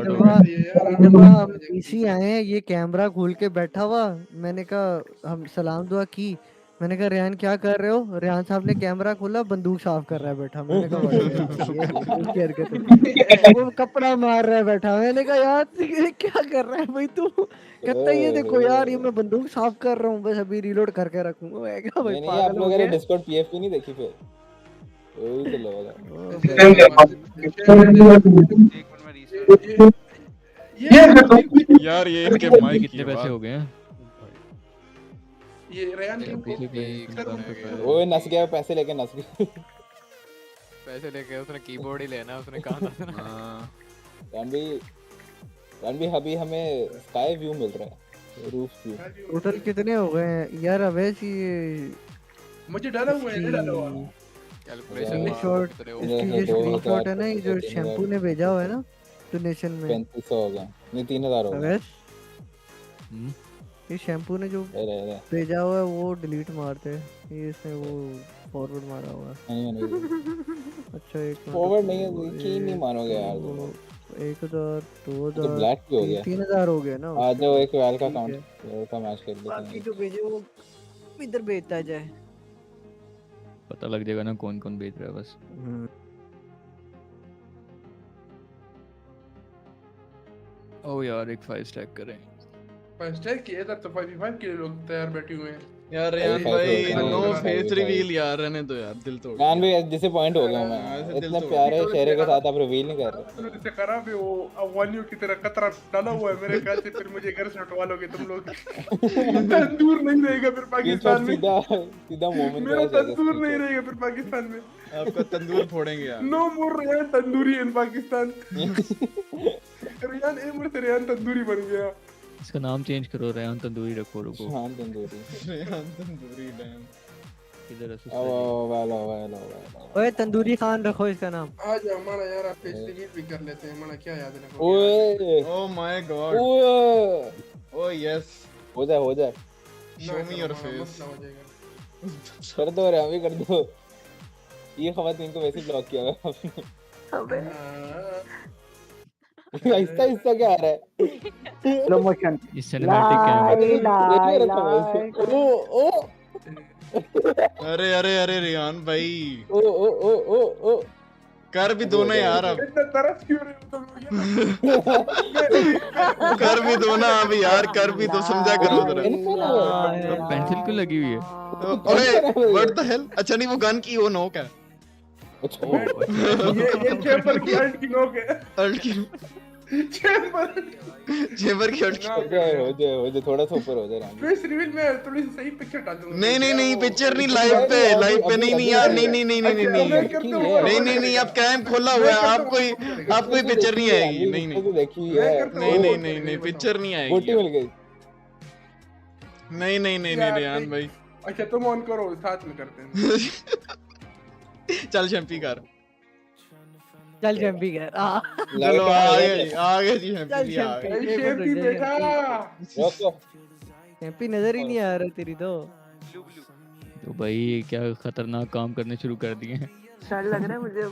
दफा हम पीसी आए हैं, ये कैमरा खोल के बैठा हुआ, मैंने कहा हम सलाम दुआ की, मैंने कहा रेहान क्या कर रहे हो? रेहान साहब ने कैमरा खोला, बंदूक साफ कर रहा है बैठा। मैंने कहा ये हरकत है। वो कपड़ा मार रहा है बैठा। मैंने कहा यार ये क्या कर रहा है भाई तू? कहता है ये देखो यार, ये मैं बंदूक साफ कर रहा हूँ, बस अभी रीलोड करके रखूंगा। मैं कहा भाई नहीं आप पागल हो लोगों ने गया। डिस्कॉर्ड पीएफपी नहीं देखी फिर? वही तो लगा यार ये इनके माइक कितने पैसे हो गए हैं? ये रेहान की ओए नस गया, पैसे लेके नस गया। पैसे लेके उसने कीबोर्ड ही लेना, उसने कहा था ना। रणबी अभी हमें स्काई व्यू मिल रहा है, रूफ व्यू। टोटल कितने हो गए हैं यार? अवैस ये मुझे डाला हुआ है, नहीं डाला हुआ स्क्रीनशॉट, इसकी जो स्क्रीनशॉट है ना, ये जो शैम्पू ने भेजा हुआ है ना डोनेशन में, 3500 हो गया, नहीं 3000 हो गया। ये शैम्पू ने जो भेजा हुआ है वो डिलीट मारते हैं, ये इसने वो फॉरवर्ड मारा हुआ है। अच्छा एक फॉरवर्ड नहीं है, यकीन नहीं मानोगे यार। 1000 तो 2000 ब्लैक भी हो गया, 3000 हो गया ना। आ जाओ एक वेल का अकाउंट का मैच कर लेते हैं। बाकी जो भेजे वो इधर भेजता जाए, पता लग जाएगा ना कौन कौन बेच रहा है बस। ओ यार एक 5 स्टैक करें। फर्स्ट है कि इधर तो 5v5 के लिए लोग तैयार बैठे हुए हैं यार रेहान भाई नो फेस रिवील यार रहने दो यार, दिल तोड़ रेहान भाई डिसअपॉइंट हो गया मैं, इतना प्यारे चेहरे के साथ आप रिवील नहीं कर रहे। तो खराब है वो अवानियों की तरह कतरा डाला हुआ है मेरे ख्याल से, फिर मुझे घर से उठवा लोगे तुम लोग। तंदूर नहीं रहेगा फिर पाकिस्तान में, सीधा मोमेंट मेरा तंदूर नहीं रहेगा फिर पाकिस्तान में, आपका तंदूर फोड़ेंगे यार। नो मोर रेहान तंदूरी इन पाकिस्तान। रेहान एमर से रेहान तंदूरी बन गया। इसका नाम चेंज करो, रेहान तंदूरी रखो। रुको रेहान तंदूरी, रेहान तंदूरी डैम इधर ओए तंदूरी खान रखो इसका नाम। आज हमारा यार आप फेस्टिवल भी कर लेते हैं, हमारा क्या याद रखो। ओए oh my God, O yes, हो जाए शो मी योर फेस। कर दो रे, अभी कर दो। ये खवातीन को वैसे ब्लॉक किया हुआ आपने। अबे ऐसा क्या आ रहा है? Slow motion, cinematic camera. ओ अरे रेहान भाई, ओ कर भी दो ना यार, अब तरस क्यों रहे हो तुम कर भी दो ना अब यार, कर भी दो, समझा करो जरा। पेंसिल क्यों लगी हुई है? ओए व्हाट द हेल, अच्छा नहीं वो गन की वो नोक है। ये चेंबर की अल्ट की नोक है, अल्ट की चेंबर की अल्ट हो जाए थोड़ा सा ऊपर हो जाए। फेस रिवील में थोड़ी सी सही पिक्चर डाल दूंगा। नहीं पिक्चर नहीं, लाइव पे नहीं यार, नहीं अब कैम खोला हुआ है, आपको पिक्चर नहीं आएगी। नहीं पिक्चर नहीं आएगी। गोटी मिल गई। नहीं रेहान भाई। अच्छा तुम ऑन करो, साथ में करते हैं। चल शैम्पी कर, चल शैम्पी कर। चलो आगे जी शैम्पी शैम्पी बेटा, शैम्पी नजर ही नहीं आ रहा तेरी तो भाई क्या खतरनाक काम करने शुरू कर दिए हैं। डर लग रहा है मुझे।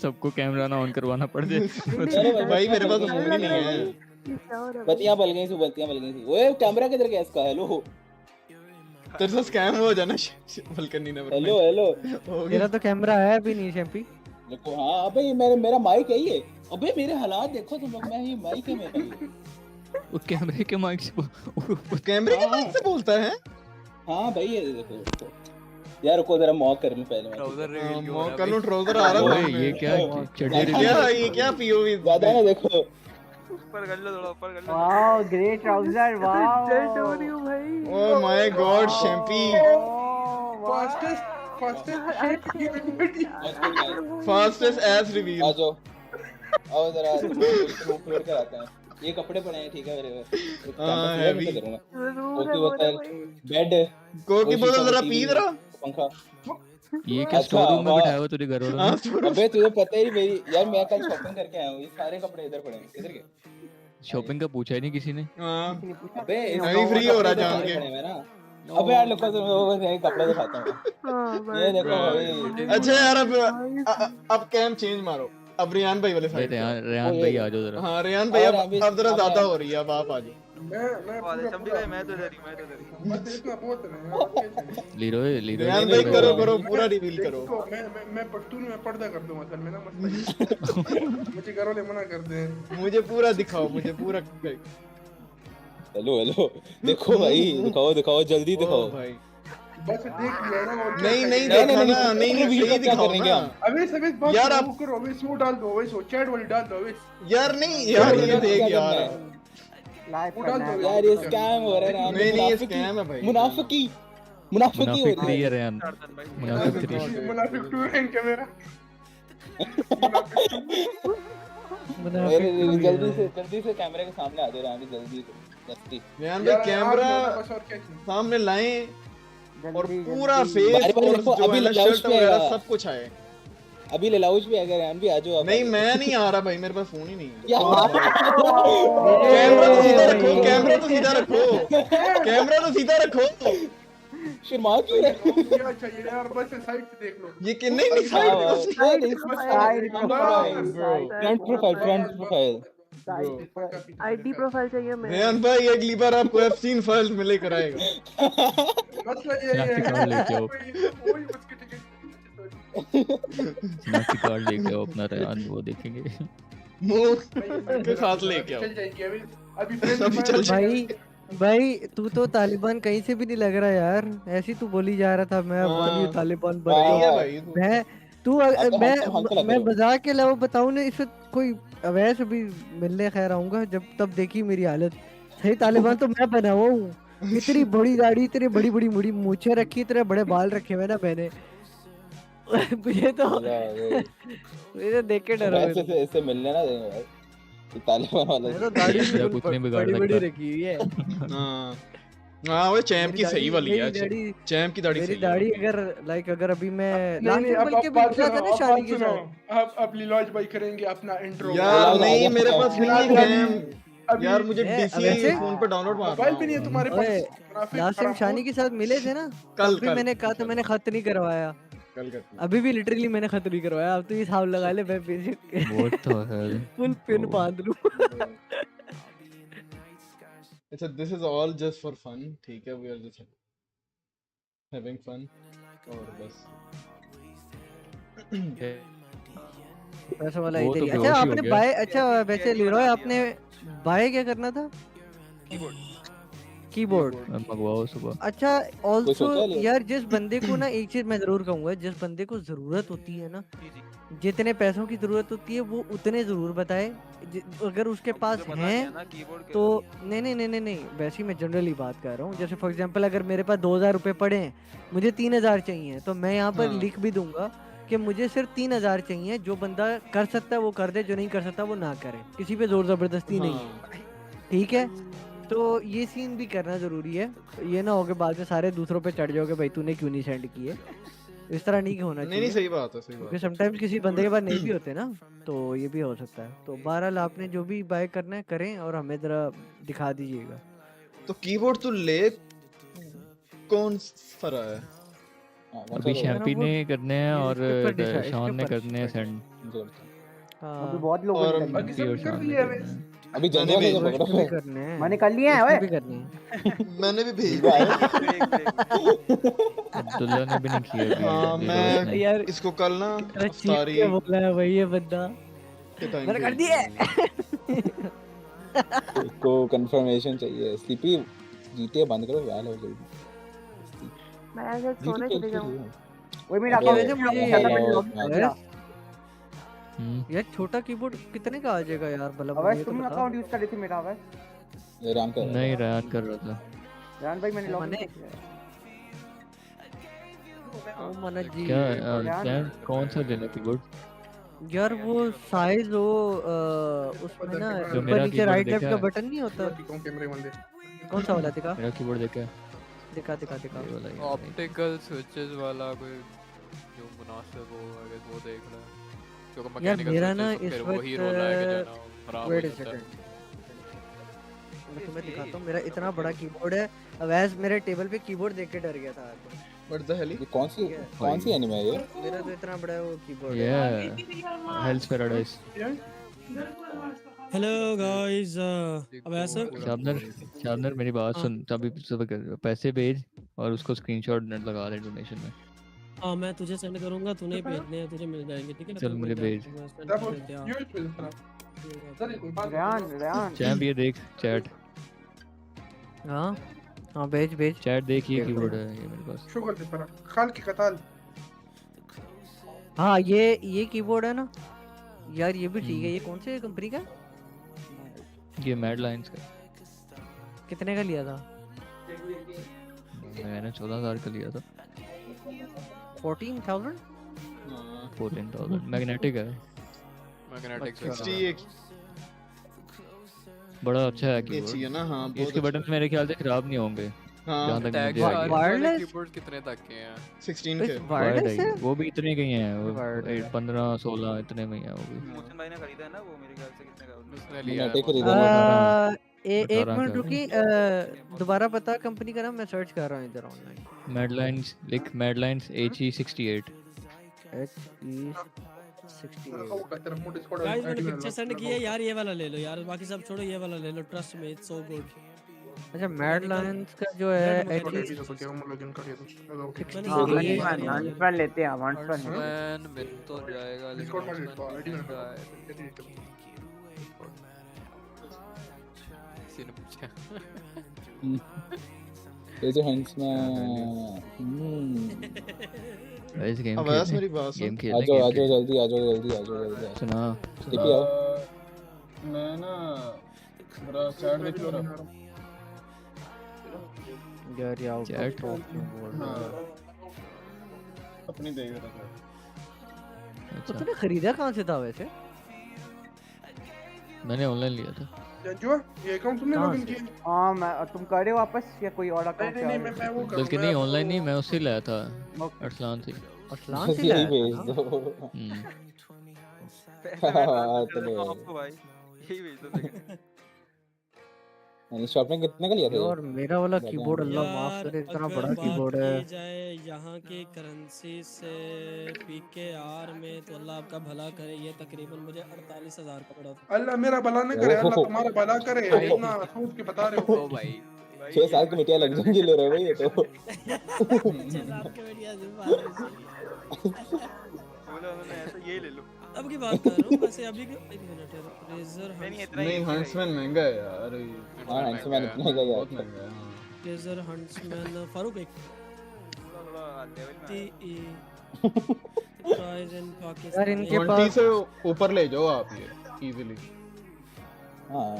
सबको कैमरा ना ऑन करवाना पड़ जाए। भाई मेरे पास फोन ही नहीं है। बत्तियां बल गई थी। ओए कैमरा किधर गया इसका? हेलो तेरे से स्कैम हो जाना बलकनी ने। हेलो तेरा तो कैमरा है भी नहीं शैम्पी। देखो हाँ अबे ये मेरा माइक है ये। अबे मेरे हालात देखो तुम लोग, मैं ये माइक है मेरा। वो कैमरे के माइक से कैमरे के माइक से बोलता है। हाँ भाई ये देखो यार, रुको जरा मॉक कर लूं पहले। मॉक कर लूं, ट्राउजर आ रहा है। ये क्या ये क्या पीओवी ज्यादा है ना? देखो ऊपर कर लो, थोड़ा ऊपर कर लो। वाओ ग्रेट ट्राउजर, वाओ जल्द हो रही हूं भाई। ओह माय गॉड शैम्पी, फास्टेस्ट एज रिवील। आ जाओ आओ जरा फ्लोर कर आते हैं। ये कपड़े पड़े हैं ठीक है मेरे। हां हैवी कोकी बोतल, बेड, कोक की बोतल जरा पी जरा। पंखा। ये क्या स्टोर रूम में बिठाया हुआ तुझे घर वालों ने? अबे तुझे पता ही मेरी यार, मैं कल शॉपिंग करके आया हूं, ये सारे कपड़े इधर पड़े हैं। इधर के शॉपिंग का पूछा ही नहीं किसी ने। हां अबे अभी फ्री हो रहा जान के। अबे यार लोगों को मैं कपड़े दिखाता हूं। ये देखो भाई। अच्छा यार अब कैम चेंज मारो, अब रेहान भाई वाले साइड। रेहान भाई आ जाओ जरा। हां रेहान भाई अब जरा ज्यादा हो रही है, अब आप आ जाओ। मैं तो डरी मत इतना बहुत है। लीरोय रेहान भाई करो पूरा रिवील करो। मैं पट्टून में पर्दा कर दूं असल में ना, मसला मुझे घर वाले मना करते हैं। मुझे पूरा दिखाओ, मुझे पूरा। हेलो देखो भाई, दिखाओ जल्दी दिखाओ भाई। बस देख लिया ना। नहीं देखना ना, नहीं सही दिखाओ ना। अबे बात यार आप करो, अबे सो डाल दो, अबे सो चैट वाली डाल दो। अबे यार नहीं यार ये देख यार यार ये स्कैम हो रहा है। नहीं ये स्कैम है भाई। मुनाफिकी हो रही है रेहान। मुनाफिक टू रैंक है मेरा। जल्दी से कैमरे के सामने आ जाओ रानी, जल्दी। रेहान भाई कैमरा सामने लाएं और पूरा फेस और अभी शर्ट वगैरह सब कुछ आए। अभी लेलाउच भी अगर हम भी आ जाओ। नहीं मैं नहीं आ रहा भाई, मेरे पास फोन ही नहीं है। कैमरा तो सीधा रखो, कैमरा तो सीधा रखो। शर्मा क्यों रहे हो? क्या चाहिए यार, बस साइड से देख लो। ये किन्ने नहीं side front profile ID profile चाहिए मैं। रेहान भाई अगली बार आपको एफसीन फाइल्स में लेकर आएगा। मतलब ये कार्ड लेके आओ, कार्ड लेके आओ अपना रेहान, वो देखेंगे। मुंह के साथ लेके आओ। चल जाएगी अभी। अभी फ्रेंडली फायर भाई भाई तू तो तालिबान कहीं से भी नहीं लग रहा यार, ऐसी तू बोली जा रहा था मैं अफगानी हूँ तालिबान बन वही है जाऊँ। भाई तू। मैं तू मैं मजाक के अलावा बताऊँ ना, इस वक्त कोई अवैस भी मिलने खैर आऊंगा जब तब देखी मेरी हालत। सही तालिबान तो मैं बना हुआ हूँ, इतनी बड़ी दाढ़ी, इतनी बड़ी बड़ी मुड़ी मूछें रखी, इतने बड़े बाल रखे हुए ना मैंने। मुझे तो मुझे देख के डर वैसे से इससे मिलने ना देंगे भाई, ये तालिबान वाला मैं तो दाढ़ी तेरा भी कुछ नहीं बिगाड़ बड़ी बड़ी सकता। रखी हुई है। हाँ हाँ, वो चैम्प की सही वाली है। चैम्प की दाढ़ी मेरी सही दाढ़ी है। अगर लाइक अगर अभी मैं नहीं लास्ट नहीं टाइम बल्कि अब अभी बात मिला सुनो, था ना अब शानी बात के सुनो। साथ। अब लीलॉज भाई करेंगे अपना इंट्रो। यार नहीं, मेरे पास नहीं है अभी गेम यार, मुझे डीसी वैसे फोन पे डाउनलोड मारना मोबाइल भी नहीं है तुम्हारे ओए पास। लास्ट टाइम शानी के साथ मिले थे ना, कल तब भी मैंने कहा था मैंने खत नहीं करवाया। कल करते अभी भी लिटरली मैंने खत नहीं करवाया। अब तो ये हिसाब लगा ले मैं वो तो है। फुल पिन बांध लूं। अच्छा, this is all just for fun, ठीक है, we are just having fun और बस। पैसा वाला वो इधर तो ही। अच्छा बेहोश ही हो आपने गया। बाय, अच्छा वैसे लीरॉय आपने बाय क्या करना था? कीबोर्ड मंगवाओ सुबह। अच्छा ऑल्सो सोचा है लिया? यार, जिस बंदे को ना एक चीज मैं जरूर कहूंगा, जिस बंदे को जरूरत होती है ना, जितने पैसों की जरूरत होती है वो उतने जरूर बताए। अगर उसके पास हैं तो नहीं वैसे ही मैं जनरली बात कर रहा हूँ। जैसे फॉर एग्जांपल अगर मेरे पास 2000 रुपए पड़े हैं, मुझे 3000 चाहिए, तो मैं यहाँ पर हाँ। लिख भी दूंगा कि मुझे सिर्फ 3000 चाहिए। जो बंदा कर सकता है वो कर दे, जो नहीं कर सकता वो ना करे, किसी पे जोर जबरदस्ती नहीं है, ठीक है। तो ये सीन भी करना जरूरी है। ये ना हो के बाद में सारे दूसरों पे चढ़ जाओगे भाई तूने क्यों नहीं सेंड किए। इस तरह नहीं होना चाहिए। नहीं सही बात है, सही बात क्योंकि है। समटाइम्स किसी बंदे के पास नहीं भी होते ना, तो ये भी हो सकता है। तो बहरहाल आपने जो भी बाय करना है करें और हमें जरा दिखा दीजिएगा। तो कीबोर्ड तो ले कौन सा रहा है? अभी शैम्पी ने करने हैं और शान ने करने हैं सेंड। अभी बहुत लोगों और ने कर शैम्पी और शान ने करने हैं। अभी जनवा से पकड़ो भी करने हैं, मैंने कर लिया है। भी करनी है। मैंने भी भेज दिया। अब्दुल्ला ने भी नहीं किया अभी। हाँ, मैं यार इसको कल ना सारी बोला है भाई ये बंदा, मैंने कर दिया है। इसको कंफर्मेशन चाहिए। सीपी जीते बंद करो वाल हो जल्दी। मैं ऐसे सोने चली जाऊँ। वही मेरा अकाउंट यार छोटा कीबोर्ड कितने का आ जाएगा यार? मतलब अवैस तुम अकाउंट यूज कर रही थी मेरा? अवैस रैन कर नहीं रैन कर रहा था। रैन भाई मैंने लॉग ओ मनज जी क्या रैन कौन सा लेना कीबोर्ड? यार वो साइज हो उसमें ना जो ऊपर मेरा नीचे कीबोर्ड राइट लेफ्ट देखा का है? बटन नहीं होता। कौन सा वाला दिखा? मेरा कीबोर्ड देखा? दिखा दिखा दिखा। ये वाला ही है। ऑप्टिकल स्विचेस वाला कोई जो मुनासिब हो अगर वो देख ले। क्योंकि यार मैकेनिकल मेरा ना स्विचेस इस फिर वही रोल आएगा जाना वक्त खराब हो वेट जाता है। मैं तुम्हें दिखाता हूँ। मेरा इतना बड़ा कीबोर्ड है, अवैस मेरे टेबल पे कीबोर्ड देख के डर गया था आज। What the hell? ये कौन सी एनिमे है ये? मेरा तो इतना बड़ा वो कीबोर्ड ये है। हेल्स पैराडाइज। हेलो गाइस, अवैस शाबनर मेरी बात सुन, तभी पैसे भेज और उसको स्क्रीनशॉट लगा दे डोनेशन में। हाँ मैं तुझे सेंड करूंगा, तूने ही भेजने हैं, तुझे मिल जाएंगे, ठीक है? चल मुझे भेज। रैन चैंप ये देख चैट। हाँ हाँ भेज भेज। चैट देख ये कीबोर्ड है ये मेरे पास। شو قلت فرق خالك قتال हाँ ये कीबोर्ड है ना यार, ये भी ठीक है। ये कौन से कंपनी का? ये मैड लाइंस का। कितने का लिया था? मैंने 14000 का लिया था। 14,000 मैग्नेटिक है। मैग्नेटिक 61 बड़ा अच्छा है ये कीबोर्ड। चाहिए ना। हाँ इसके बटन मेरे ख्याल से खराब नहीं होंगे। हाँ जहाँ तक मुझे टैग आइडिया है। वायरलेस कीबोर्ड कितने तक के हैं? 16 के वायरलेस है? वो भी इतने के ही हैं, वो 15-16 इतने में ही है वो भी। मोहसिन भाई ने खरीदा है ना वो, मेरे ख्याल से कितने का उसने लिया है मैग्नेटिक वो। खरीदा है। एक मिनट रुकी, दोबारा पता कंपनी का नाम मैं सर्च कर रहा हूँ इधर ऑनलाइन। मैडलाइंस लिख, मैडलाइंस HE68। गाइस मैंने पिक्चर सेंड किया यार, ये वाला ले लो यार, बाकी सब छोड़ो, ये वाला ले लो, trust me it's so good. अच्छा मैड लायंस का जो है वन लेते हैं, वन मैन मिल तो जाएगा लेकिन किसी ने पूछा ये जो हंसना गाइस गेम अब आवाज खेलने मेरी बात सुन। गेम आ खेलने जाओ गेम आ जाओ खेलने जल्दी आ जाओ जल्दी आ जाओ जल्दी आ जाओ सुना टीपी आओ मैं ना जरा चैट देख लो रहा। यार ये आउट ऑफ चैट स्टॉक क्यों बोल रहा है? हाँ अपनी देख रहा था। तो तूने खरीदा कहाँ से था वैसे? मैंने ऑनलाइन लिया था। जंजुआ ये अकाउंट तुमने कहाँ लॉगिन से? किया? हाँ मैं तुम कर रहे हो वापस या कोई और अकाउंट नहीं से आ नहीं रहे मैं हो? वो बल्कि नहीं ऑनलाइन नहीं, मैं उससे लाया था ओके अरसलान से। अरसलान बस से यही लाया था भेज ना? दो पैसे मैं ट्रांसफर हाँ कर तो देता हूँ आपको भाई, यही भेज दो सेकंड। यानी शॉपिंग कितने का लिया था ये यार मेरा वाला ज्यादा कीबोर्ड अल्लाह माफ यार करे इतना अगर बड़ा बात कीबोर्ड है। की जाए यहाँ की करेंसी से PKR में तो अल्लाह आपका भला करे, ये तकरीबन मुझे 48,000 का पड़ा था। अल्लाह मेरा भला नहीं करे, अल्लाह तुम्हारा भला करे। भाई इतना सोच के बता रहे हो। ओ भाई 6 साल की मिटिया लग जाएंगी ले रहे हो भाई ये तो 6 साल के बढ़िया से बात है सही। बोला उन्होंने ऐसा यही ले लो। अब की बात कर रहा हूँ वैसे अभी के। एक मिनट यार, रेजर नहीं इतना ही नहीं हंट्समैन महंगा है यार। हाँ हंसमैन इतना का यार बहुत महंगा है। हाँ। रेजर हंट्समैन फारूक एक थोड़ा लेवल में TE प्राइस इन यार पाकिस्तान। इनके 20 पास से ऊपर ले जाओ आप ये इजीली। हाँ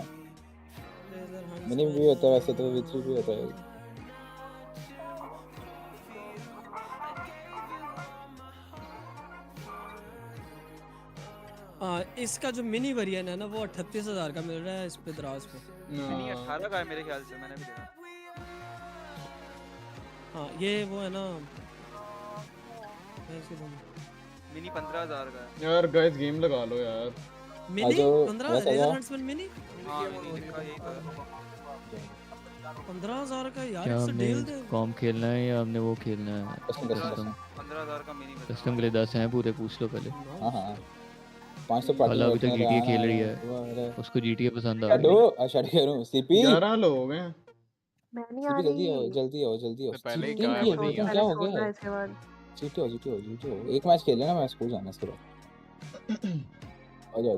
रेजर मिनी भी होता है वैसे तो V3 भी होता है इसका जो मिनी वेरिएंट है ना वो 38,000 का मिल रहा है इस पे दराज पे। नहीं 18 का है मेरे ख्याल से, मैंने भी देखा। हाँ ये वो है ना मिनी 15,000 का है। यार गाइस गेम लगा लो यार। मिनी जाओ, 15 बस आ रेजर जाओ। हंट्समैन मिनी हाँ मिनी लिखा यही था। 15,000 का यार, क्या इससे हमने डील दे। कॉम खेलना है या हमने वो खेलना है कस्टम 15,000 का मिनी में कस्टम के लिए 10 हैं पूरे, पूछ लो पहले। हाँ हाँ 500 पार्टी खाला अभी तक GTA खेल रही है, उसको GTA पसंद आ रही शैडो है। शैडो कह रहा हूँ सीपी 11 लोग हैं। मैं नहीं आ सीपी जल्दी आओ रही। जल्दी आओ जल्दी आओ पहले ही जीटी कहा है, की अब नहीं क्या आ क्या हो सोना गया है है इसके बाद। जीटी हो एक मैच खेल लेना मैं स्कूल जाना इसके बाद आ जाओ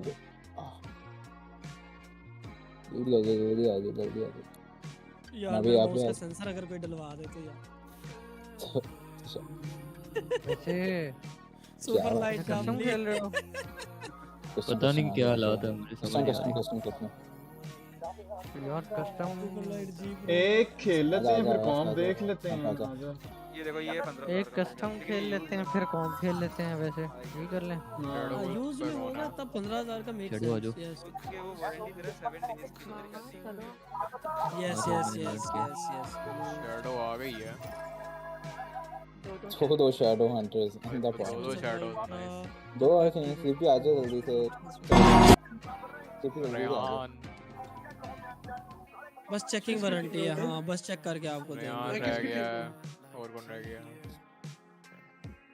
जल्दी आ जाओ जल्दी आ जाओ यार मैं भी मेरा आप माउस का भी सेंसर अगर कोई डलवा दे तो यार वैसे सुपर लाइट का कस्टम खेल रहे हो? पता नहीं क्या हालात है, मुझे समझ नहीं आ रही। कस्टम यार कस्टम सुपर लाइट जीप एक खेल लेते हैं फिर कॉम आजा, देख लेते हैं। आजा। आजा। ये देखो ये 15,000 एक का कस्टम खेल लेते हैं फिर कॉम खेल लेते हैं वैसे यही कर लें। यूज में होगा तब 15,000 का मेक चढ़ो, आ जाओ। सेंस। उसके वो वारंटी दे रहा है 7 डेज की मेरे ख्याल से। Yes yes yes yes yes. Shadow आ गई है। दो शैडो हंटर्स इन द दो shadow nice. Though I think CP आ जाओ जल्दी से सीपी जल्दी आ जाओ रेहान बस चेकिंग वारंटी है। हाँ बस चेक करके आपको रेहान देंगे। रह गया है, और कौन रह गया?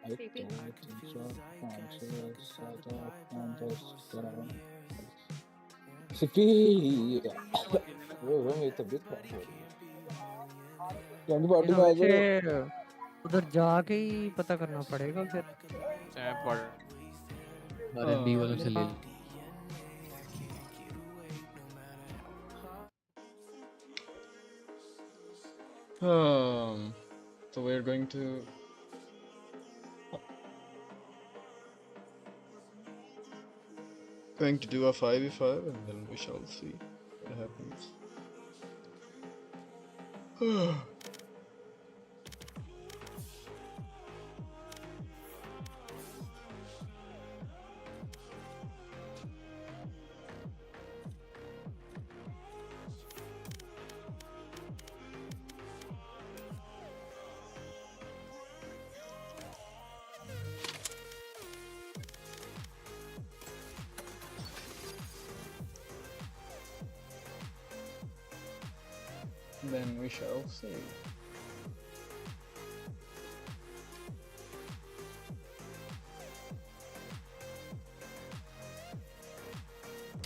1 2 3 4 5 6 7 8 9 10 11 सीपी वो मेरी तबीयत खराब हो रही है जल्दी बॉडी में आ जाओ वैसे उधर जाके ही पता करना पड़ेगा फिर। चाहे पढ़ R&B वालों से ले लो। So we're going to do a 5v5 and then we shall see what happens. Then we shall see.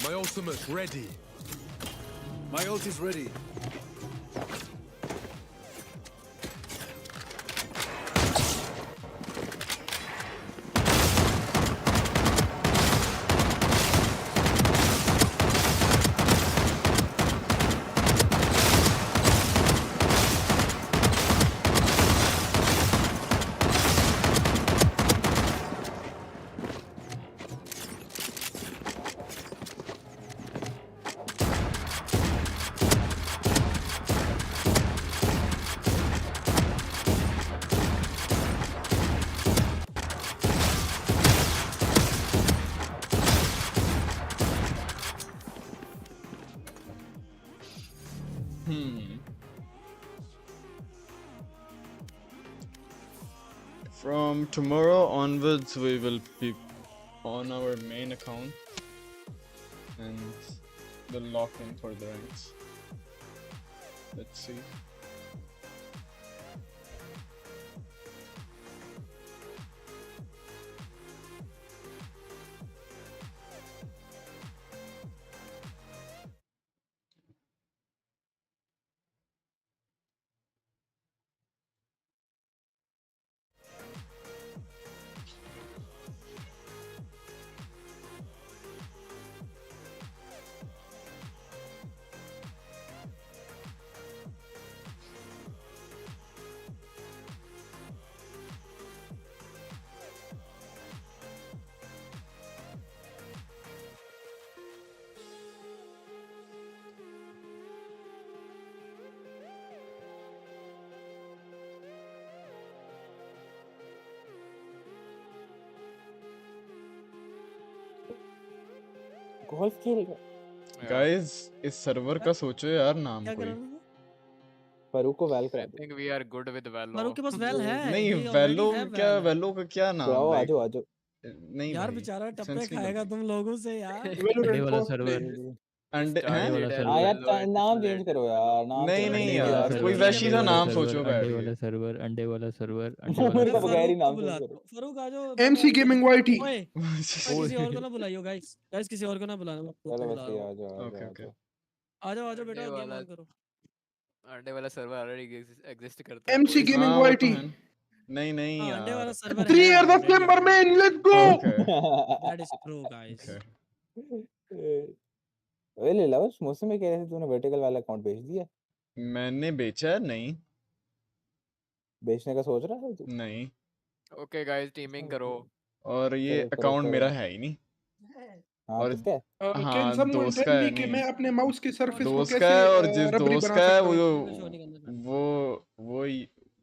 My ultimate ready. My ult is ready. From tomorrow onwards, we will be on our main account and the lock in for the ranks. Let's see. Golf खेल रहा Guys, इस server का सोचो यार नाम क्या कोई। करा था? फारूक को वैल I करा दो। think we are good with Valo. Farooq के पास वेल है, नहीं he already वेलो have क्या, well. वेलो का क्या नाम आओ आ लाइक जाओ आ जाओ। नहीं यार भाई बेचारा टप्पे सेंस नहीं खाएगा बनती। तुम लोगों से यार। अंडे वाला सर्वर, अंडे हैं अंडे वाला हाँ सर्वर, यार Valo, नाम it's चेंज करो यार, नाम नहीं चेंज नहीं अंडे करो। वाला यार कोई सर्वर, वैशी अंडे सा वाला नाम सर्वर, सोचो अंडे बैठ वाला के। सर्वर, अंडे वाला सर्वर, अंडे वाला मेरे मैं को सर्वर। बगैर ही फारूक को नाम चेंज बुलाता करो। हूँ, फारूक आ जाओ। MC gaming YT. ओए किसी और को ना बुलाइयो गाइस, गाइस किसी और को ना बुलाना, मैं खुद चलो को बस बुला ये रहा हूँ। आ जाओ आ ओके जाओ आ ओके जाओ। आ जाओ बेटा, अंडे गेम वाला ऑन करो। अंडे वाला सर्वर already exist करता है MC boys. गेमिंग हाँ वो तो वाईटी। है। नहीं नहीं हाँ अंडे वाला यार। सर्वर 3 है years of already Chamber man, available. let's go. Okay that is true guys. Okay. ओए लेलाउच, मुझसे में कह रहे थे तूने वर्टिकल वाला अकाउंट बेच दिया। मैंने बेचा नहीं। बेचने का सोच रहा है तू? नहीं Okay guys, teaming करो. और ये करो करो अकाउंट करो। मेरा है ही नहीं। हाँ और किसका है? Can हाँ someone दोस्त tell का me है कि नहीं, मैं अपने माउस के सरफेस को दोस्त का कैसे है और जिस रबरी दोस्त बना का है सकता हूँ?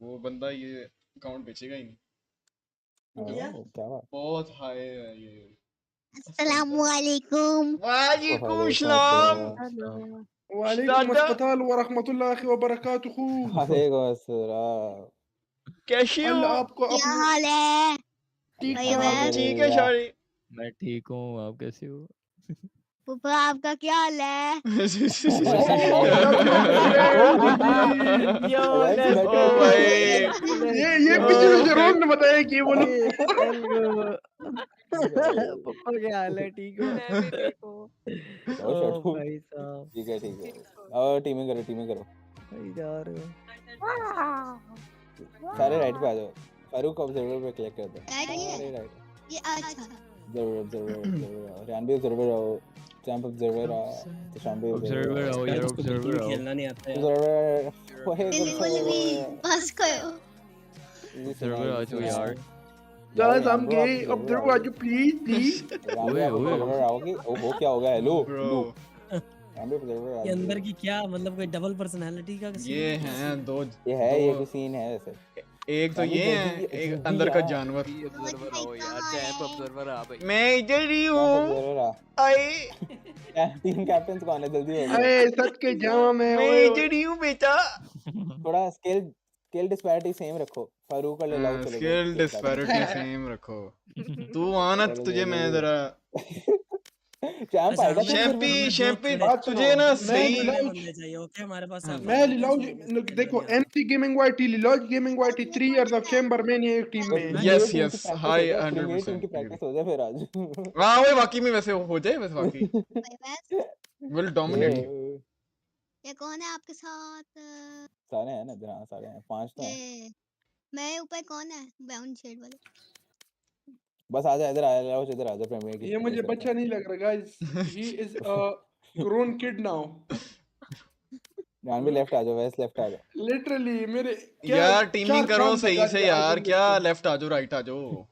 वो बंदा ये अकाउंट बेचेगा ही नहीं। ओह क्या बात। बहुत हाई है ये। Assalamualaikum. वालेकुम वालेकुम सलाम। अस्सलाम। हेलो। वालेकुम दादा अस्सलाम व रहमतुल्लाहि व बरकातुहू। वालेकुम अस्सलाम। कैसे हो? अल्लाह आपको क्या अपने हाल है? ठीक भाई हाँ वैस ठीक है अल्हम्दुलिल्लाह। शारी। मैं ठीक हूँ, आप कैसे हो? पुप्पा आपका क्या हाल है? ओह जबरदस्त Yo, वैसे let's बैठे ओ go, बैठे भाई let's ये go, पीछे से भाई रोहन ने बताया कि वो लोग let's go। पप्पा क्या हाल है, ठीक हो? मैं भी ठीक हूँ। जाओ ओ शटू। भाई साहब, ठीक है ठीक है। ठीक हूँ। और टीमिंग करो। भाई जा रहे हो? सारे राइट पे आ जाओ। फारूक ऑब्जर्वर पे क्लिक कर दो। राइट ये सारे राइट। ये अच्छा। ऑब्जर्वर रैन भी ऑब्जर्वर आओ। चैंप ऑब्जर्वर आ। तो शाम भी ऑब्जर्वर ऑब्जर्वर आओ। आओ गाइस यार, उसको बिल्कुल ऑब्जर्वर भी आओ। खेलना नहीं आता यार। ऑब्जर्वर ओए बिल्कुल भी बस करो। ऑब्जर्वर आ जाओ यार। गाइस आई एम रैम्बो गे आप ऑब्जर्वर ऑब्जर्व आओ। आज प्लीज रैम्बो ओए आप ओए ऑब्जर्वर आओगे। ओ वो क्या हो गया? हेलो ब्रो लू। रैम्बो ऑब्जर्वर आ ये अंदर जाओ। की क्या मतलब कोई डबल पर्सनालिटी का सीन ये है क्या हैं सीन? दो ये दो कोई सीन है वैसे। एक तो रैम्बो ये जल्दी है एक जल्दी अंदर का आ। जानवर। भी ऑब्जर्वर आओ यार, चैंप ऑब्जर्वर आ भाई। मैं इधर ही चैंप हूँ। ऑब्जर्वर आ। आए टीम कैप्टन कौन है? जल्दी हो जाओ। अरे सच के जामा में मैं ओए ओए इधर ही हूँ बेटा। थोड़ा स्किल डिस्पैरिटी सेम रखो। फारूक और लेलाउ चले जाओ skill team captain. Disparity same रखो। तू आना चलो तुझे मैं चलो जरा चैंप अच्छा आएगा हमें तेरे शैम्पी हमें सर्वर। बहुत शैम्पी थोड़े बात सुनो तुझे ना मैं सही थोड़े लिलाउज बंदे चाहिए। ओके हमारे पास हाँ सर्वर मैं है लिलाउज गाइस, लोगों को खेलना देखो नहीं आता। MC गेमिंग वाईटी लिलाउज gaming YT 3 years of chamber man ये एक टीम में मैं मेरी यस टीम की यस प्रैक्टिस हो हाई जाए। पूरी मेरी टीम की 100% एग्री। प्रैक्टिस हो जाए फिर आज। हाँ वही वाकई में वैसे हो जाए वैसे वाकई भाई वैस विल डोमिनेट यू। ये कौन है आपके साथ? सारे हैं ना इधर। हाँ सारे हैं। 5 तो हैं। ये मैं ऊपर कौन है? ब्राउन शेड वाले। बस आजा इधर आया लाओ इधर आजा प्रीमियर की ये मुझे प्रैक्टिस बच्चा करते नहीं लग रहा guys he is a grown kid now हैं। जान भी लेफ्ट आ जाओ। वैस लेफ्ट आ जाओ। लिटरली मेरे क्या यार टीमिंग 4 करो साल सही लगा से दिया यार, आगे क्या इसको। लेफ्ट आ जाओ राइट आ जाओ।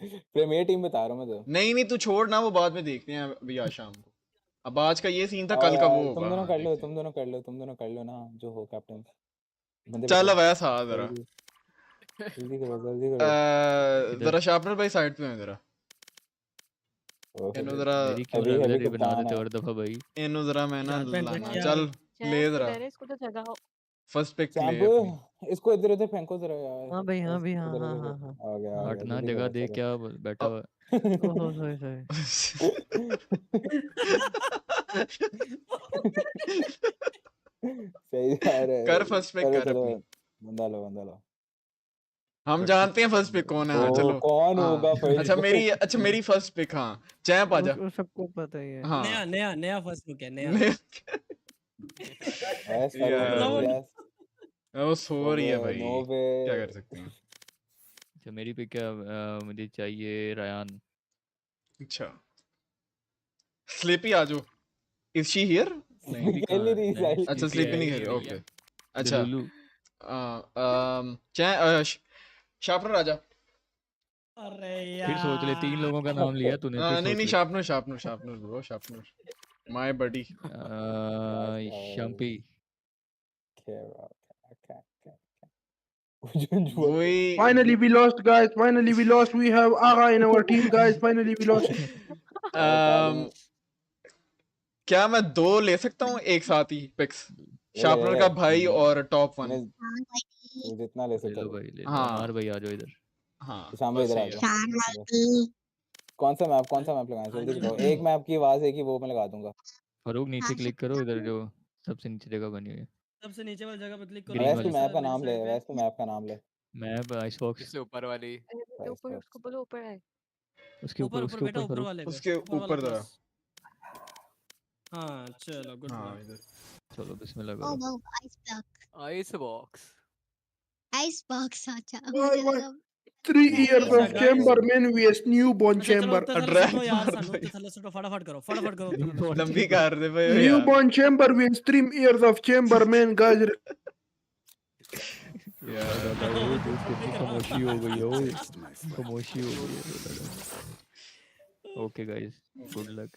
प्रीमियर टीम बता रहा हूँ मैं तो। नहीं नहीं तू छोड़ ना, वो बाद में देखते हैं अभी आज शाम को। अब आज का ये सीन था, आओ कल का वो यार होगा। हाँ देखते हैं। तुम दोनों कर लो ना जो हो कैप्टन। बंदे चल बताओ वैसा आ जरा जल्दी जल्दी करो। जरा शार्पनर भाई साइड पे है जरा। ओहो, इन्हों जरा मेरी क्यों अभी लाइब्रेरी बना कप्तान देते है। और दफा भाई। इन्हों जरा मैं ना शार्पन लाना क्या चल ले चैंप जरा। किधर है? इसको तो जगाओ। फर्स्ट पिक ले शैम्पू अपनी। इसको इधर उधर फेंको जरा यार। हाँ भाई, हाँ भाई, हाँ, इधर हाँ, उधर हाँ, हाँ। आ गया हटना जल्दी जगह करो देख चलो। क्या बैठा हुआ है। ओहो, सॉरी। सही जा रहा है। कर फर्स्ट पिक चलो कर चलो अपनी। बंदा लो बंदा लो। हम जानते हैं फर्स्ट पिक कौन है। हाँ ओ चलो। कौन हाँ होगा फर्स्ट? अच्छा मेरी फर्स्ट पिक। हाँ चैंप आजा। वो सबको पता ही है। हाँ नया नया नया फर्स्ट लुक है नया। यस यार यस वो सो रही है भाई, नो वे। क्या कर सकते हैं। अच्छा मेरी पिक क्या मुझे चाहिए रायान। अच्छा स्लीपी आजो। Is she here? नहीं भी खेल कहाँ नहीं है। रही नहीं साइड। अच्छा स्लीपी स्लीपी है नहीं ही खेल है रही। भैया। ओके अच्छा लुलू शार्पनर आजा। अरे फिर सोच ले 3 लोगों का नाम लिया तूने, फिर नहीं सोच नहीं ले। शार्पनर ब्रो, शार्पनर माय बडी। शम्पी। वही Finally, we lost, guys. Finally, we lost. We have Aga in our team, guys. Finally, we lost. क्या मैं 2 ले सकता हूँ एक साथ ही पिक्स? शार्पनर का भाई और टॉप 1। तू जितना ले ले सकता लो है। भाई ले लो। हाँ अमार भाई आ जाओ इधर। हाँ शाम इधर आ सही है। जाओ। कौन सा मैप लगाना जल्दी बताओ। एक मैप की आवाज है कि वो मैं लगा दूंगा। फरूक नीचे क्लिक करो इधर जो सबसे नीचे जगह बनी हुई है। सबसे नीचे वाली जगह पे क्लिक करो। ग्रीन वैसे तू वाली मैप का मेरी नाम ले साइड पे। वैसे तू मैप का नाम ले। मैप आइस बॉक्स इससे ऊपर वाली। ऊपर उसको बोलो ऊपर है। उसके ऊपर ऊपर ऊपर उसके बेटा ऊपर ऊपर फरूक। वाले पे। उसके ऊपर वाला ऊपर जरा। क्रॉस। हाँ चलो गुड हाँ लक। इधर। चलो बिस्मिल्लाह Oh करो। wow, ice block. Ice box. Ice box अच्छा Why, मुझे why? लगा 3 years अच्छा of guys. Chamberlain vs newborn अच्छा चलो Chamber. उत्तर थल्ले ड्रैग सुटो यार मार सानू दो उत्तर थल्ले सुटो फटाफट करो उत्तर थल्ले सुटो। लंबी कार दे भाई यार। Newborn Chamber wins 3 years of Chamberlain, guys. यार दादा ओए दूध कितनी खामोशी हो गई है ओए। खामोशी हो गई है। Okay guys good luck.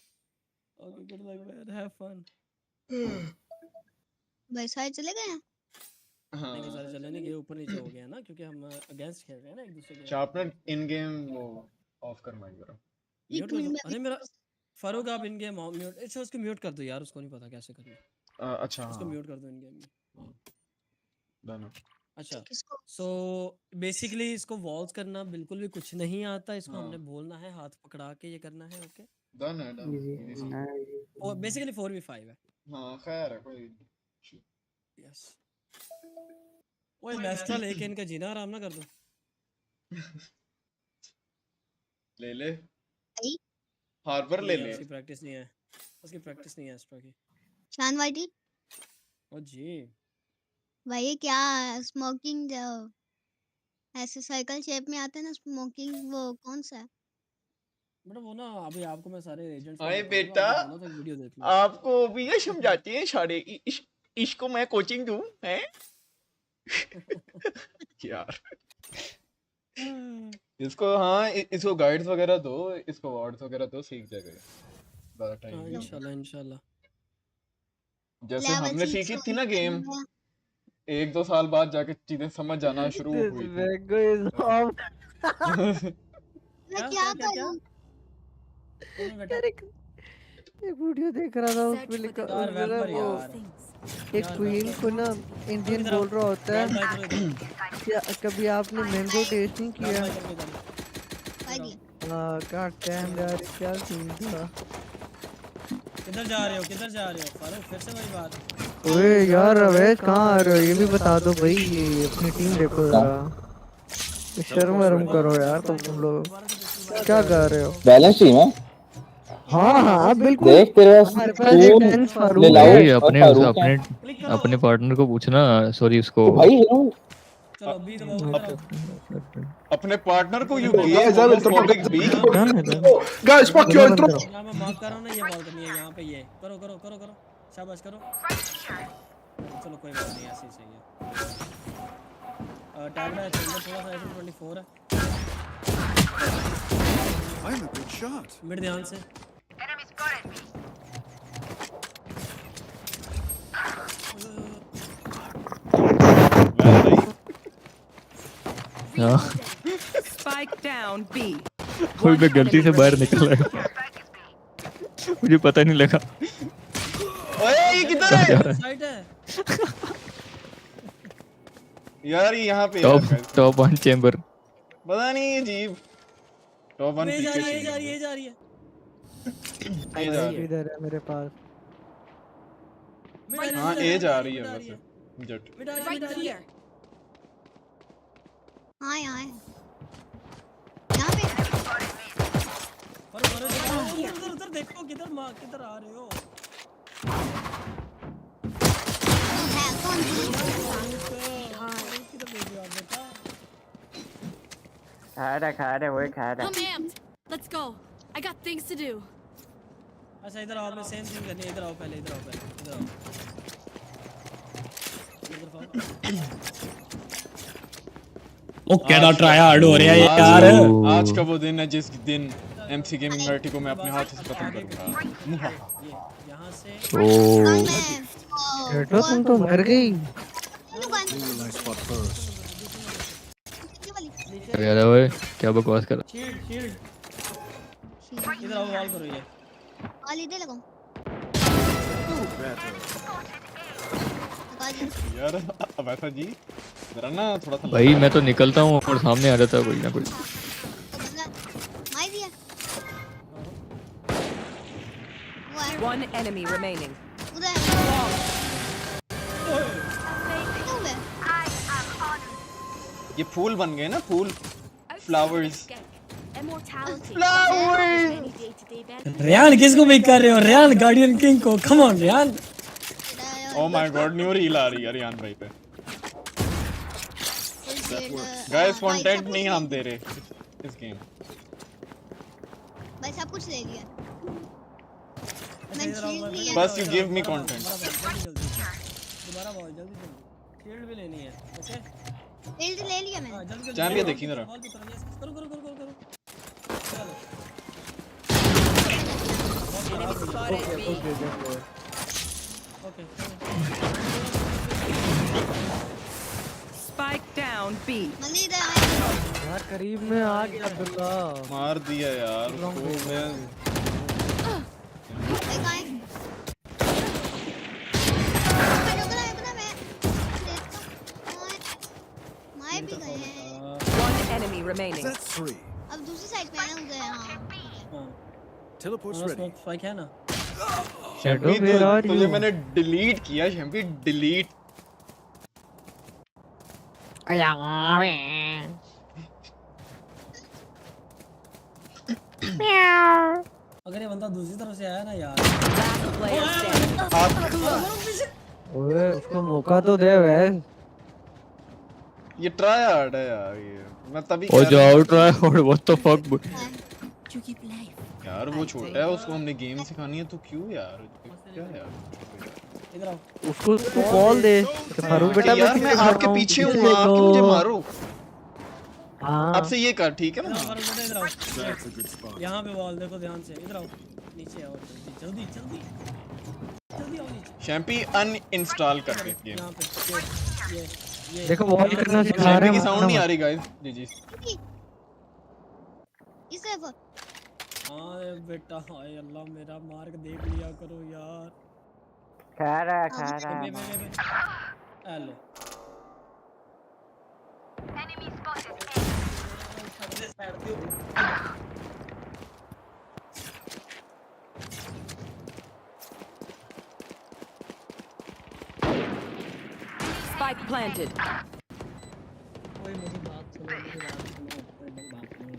Okay good luck man have fun. भाई सारे चले गए हैं? नहीं वो सारे चले नहीं गए ऊपर नीचे हो गया ना क्योंकि हम अगेंस्ट खेल रहे हैं ना एक दूसरे के। शार्पनर इन गेम वो ऑफ कर माइक जरा। म्यूट कर दो। अरे मेरा फारूक आप इन गेम म्यूट। अच्छा उसको म्यूट कर दो यार उसको नहीं पता कैसे करना। अच्छा उसको हाँ म्यूट कर दो इन गेम में। डन। अच्छा सो बेसिकली इसको वॉल्स करना बिल्कुल भी कुछ नहीं आता। इसको हमने बोलना है हाथ पकड़ा के ये करना है। ओके डन है डन। और बेसिकली 4v5 है। हाँ खैर है कोई। यस ओए नेस्ट्रा लेके इनका जीना आराम ना कर दो। ले हार्बर ले ले। उसकी प्रैक्टिस नहीं है। उसकी प्रैक्टिस नहीं है एस्ट्रा की। शान वाइटी ओ जी भाई ये क्या स्मोकिंग जो ऐसे सर्कल शेप में आते हैं ना स्मोकिंग वो कौन सा है? बेटा वो ना अभी आपको मैं सारे एजेंट्स अरे बेटा वीडियो देख लो। आपको भी ये समझाते हैं सारे इसको मैं कोचिंग दूं हैं यार। इसको हाँ इसको गाइड्स वगैरह दो, इसको वार्ड्स वगैरह दो, सीख जाएगा ज़्यादा टाइम। इंशाल्लाह इंशाल्लाह। जैसे हमने सीखी थी ना गेम 1-2 साल बाद जाके चीजें समझ जाना शुरू हुई थी। क्या करूं? एक वीडियो देख रहा था उसमें लिखा वो एक क्वीन को ना इंडियन बोल रहा होता है क्या कभी आपने मैंगो टेस्ट नहीं किया? गॉड डैम यार क्या सीन था। किधर जा रहे हो फारूक फिर से वही बात। ओए यार अवैध कहाँ आ रहे हो ये भी बता दो भाई। ये अपनी टीम देखो जरा शर्म करो यार तुम लोग क्या कर रहे हो? बैलेंस टीम है। हाँ बिल्कुल देख तेरे अपने पार्टनर को पूछना सॉरी उसको भाई चलो बी दबाओ अपने पार्टनर को you Guys, I will guys, fuck you, I'll throw. मैं मार्क कर रहा हूं ना ये बॉल करनी है यहां पे ये करो शाबाश करो। चलो कोई बात नहीं ऐसे ही सही है। टैग में थोड़ा सा ऐसे 24 है। I'm a good shot. Mid ध्यान से Spike down B. कोई मैं गलती से बाहर निकला है मुझे पता नहीं लगा। ओए ये किधर है? साइड है यार ये यहाँ पे टॉप यार guys। Top 1 chamber. पता नहीं अजीब। टॉप 1 ये जा पीछे रही है, ये से जा रही है, ये जा रही है। ए जा रही है। इधर है मेरे पास। हाँ ए जा रही है वैसे जट। Right here. हाँ यहाँ है। यहाँ पे उधर उधर देखो किधर किधर आ रहे हो। है कौन किधर भेज रहे हो आप बेटा? खा रहा वही खा रहा। I'm amped. Let's go. I got things to do. अच्छा इधर आओ, मैं सेम थिंग करनी है। इधर आओ पहले, इधर आओ पहले, इधर आओ। ओ क्या ट्रायहार्ड हो रहा है यार। आज का वो दिन है जिस दिन एमसी गेमिंग पार्टी को मैं अपने हाथ से खत्म करूंगा। यहाँ से बेटो तुम तो मर गई। अरे यार ओए क्या बकवास कर रहा। शील्ड शील्ड इधर आओ, वॉल करो ये। वाली दे लगाऊं यार अब ऐसा जी जरा ना थोड़ा सा भाई मैं तो निकलता हूँ और सामने आ जाता है कोई ना कोई। मार दिया। One enemy remaining. ये फूल बन गए ना, फूल फ्लावर्स। रेयान किसको पिक कर रहे हो? रेयान गार्डियन किंग को। Come on Reyan. Oh my god new reel आ रही है रियान भाई पे। गाइस कंटेंट नहीं हम दे रहे इस गेम। भाई सब कुछ ले लिया। बस यू गिव मी कंटेंट। दोबारा बहुत जल्दी शील्ड भी लेनी है। ओके शील्ड ले लिया मैंने। चैंपियन देखी जरा। करो करो करो करो। Okay Spike down B. यार करीब में आ गया अब्दुल्ला। मार दिया यार उसको मैं। One enemy remaining. That's 3. अब दूसरी साइड पे है ना उधर। हाँ Teleport's ready. स्मोक स्पाइक है ना। शैडो वेयर आर तुझे यू? मैंने डिलीट किया शैम्पी, डिलीट। अगर ये बंदा दूसरी तरफ से आया ना यार। ओए उसको मौका तो दे वैस। ये ट्राई हार्ड है यार ये। मैं तभी ओ जाओ try hard what the fuck. यार वो छोटा है, उसको हमने गेम सिखानी है तो क्यों यार, क्या यार। इधर आओ। उसको तो कॉल दे फारूक बेटा। यार मैं आपके पीछे हूँ, आप क्यों मुझे मारो। हाँ अब से ये कर ठीक है ना। इधर आओ। यहाँ पे वॉल देखो ध्यान से। इधर आओ नीचे आओ जल्दी जल्दी जल्दी आओ नीचे। शैम्पी अनइंस्टॉल कर दे गेम। यहाँ पे ये देखो वॉल करना सिखा रहे शैम्पी हैं। की साउंड नहीं आ रही गाइस। जी जी इस तरफ। हाँ बेटा हाय अल्लाह मेरा मार्क देख लिया करो यार। खा रहा हेलो Spike planted. कोई मेरी बात सुनो, मेरी बात सुनो, कोई बात सुनो।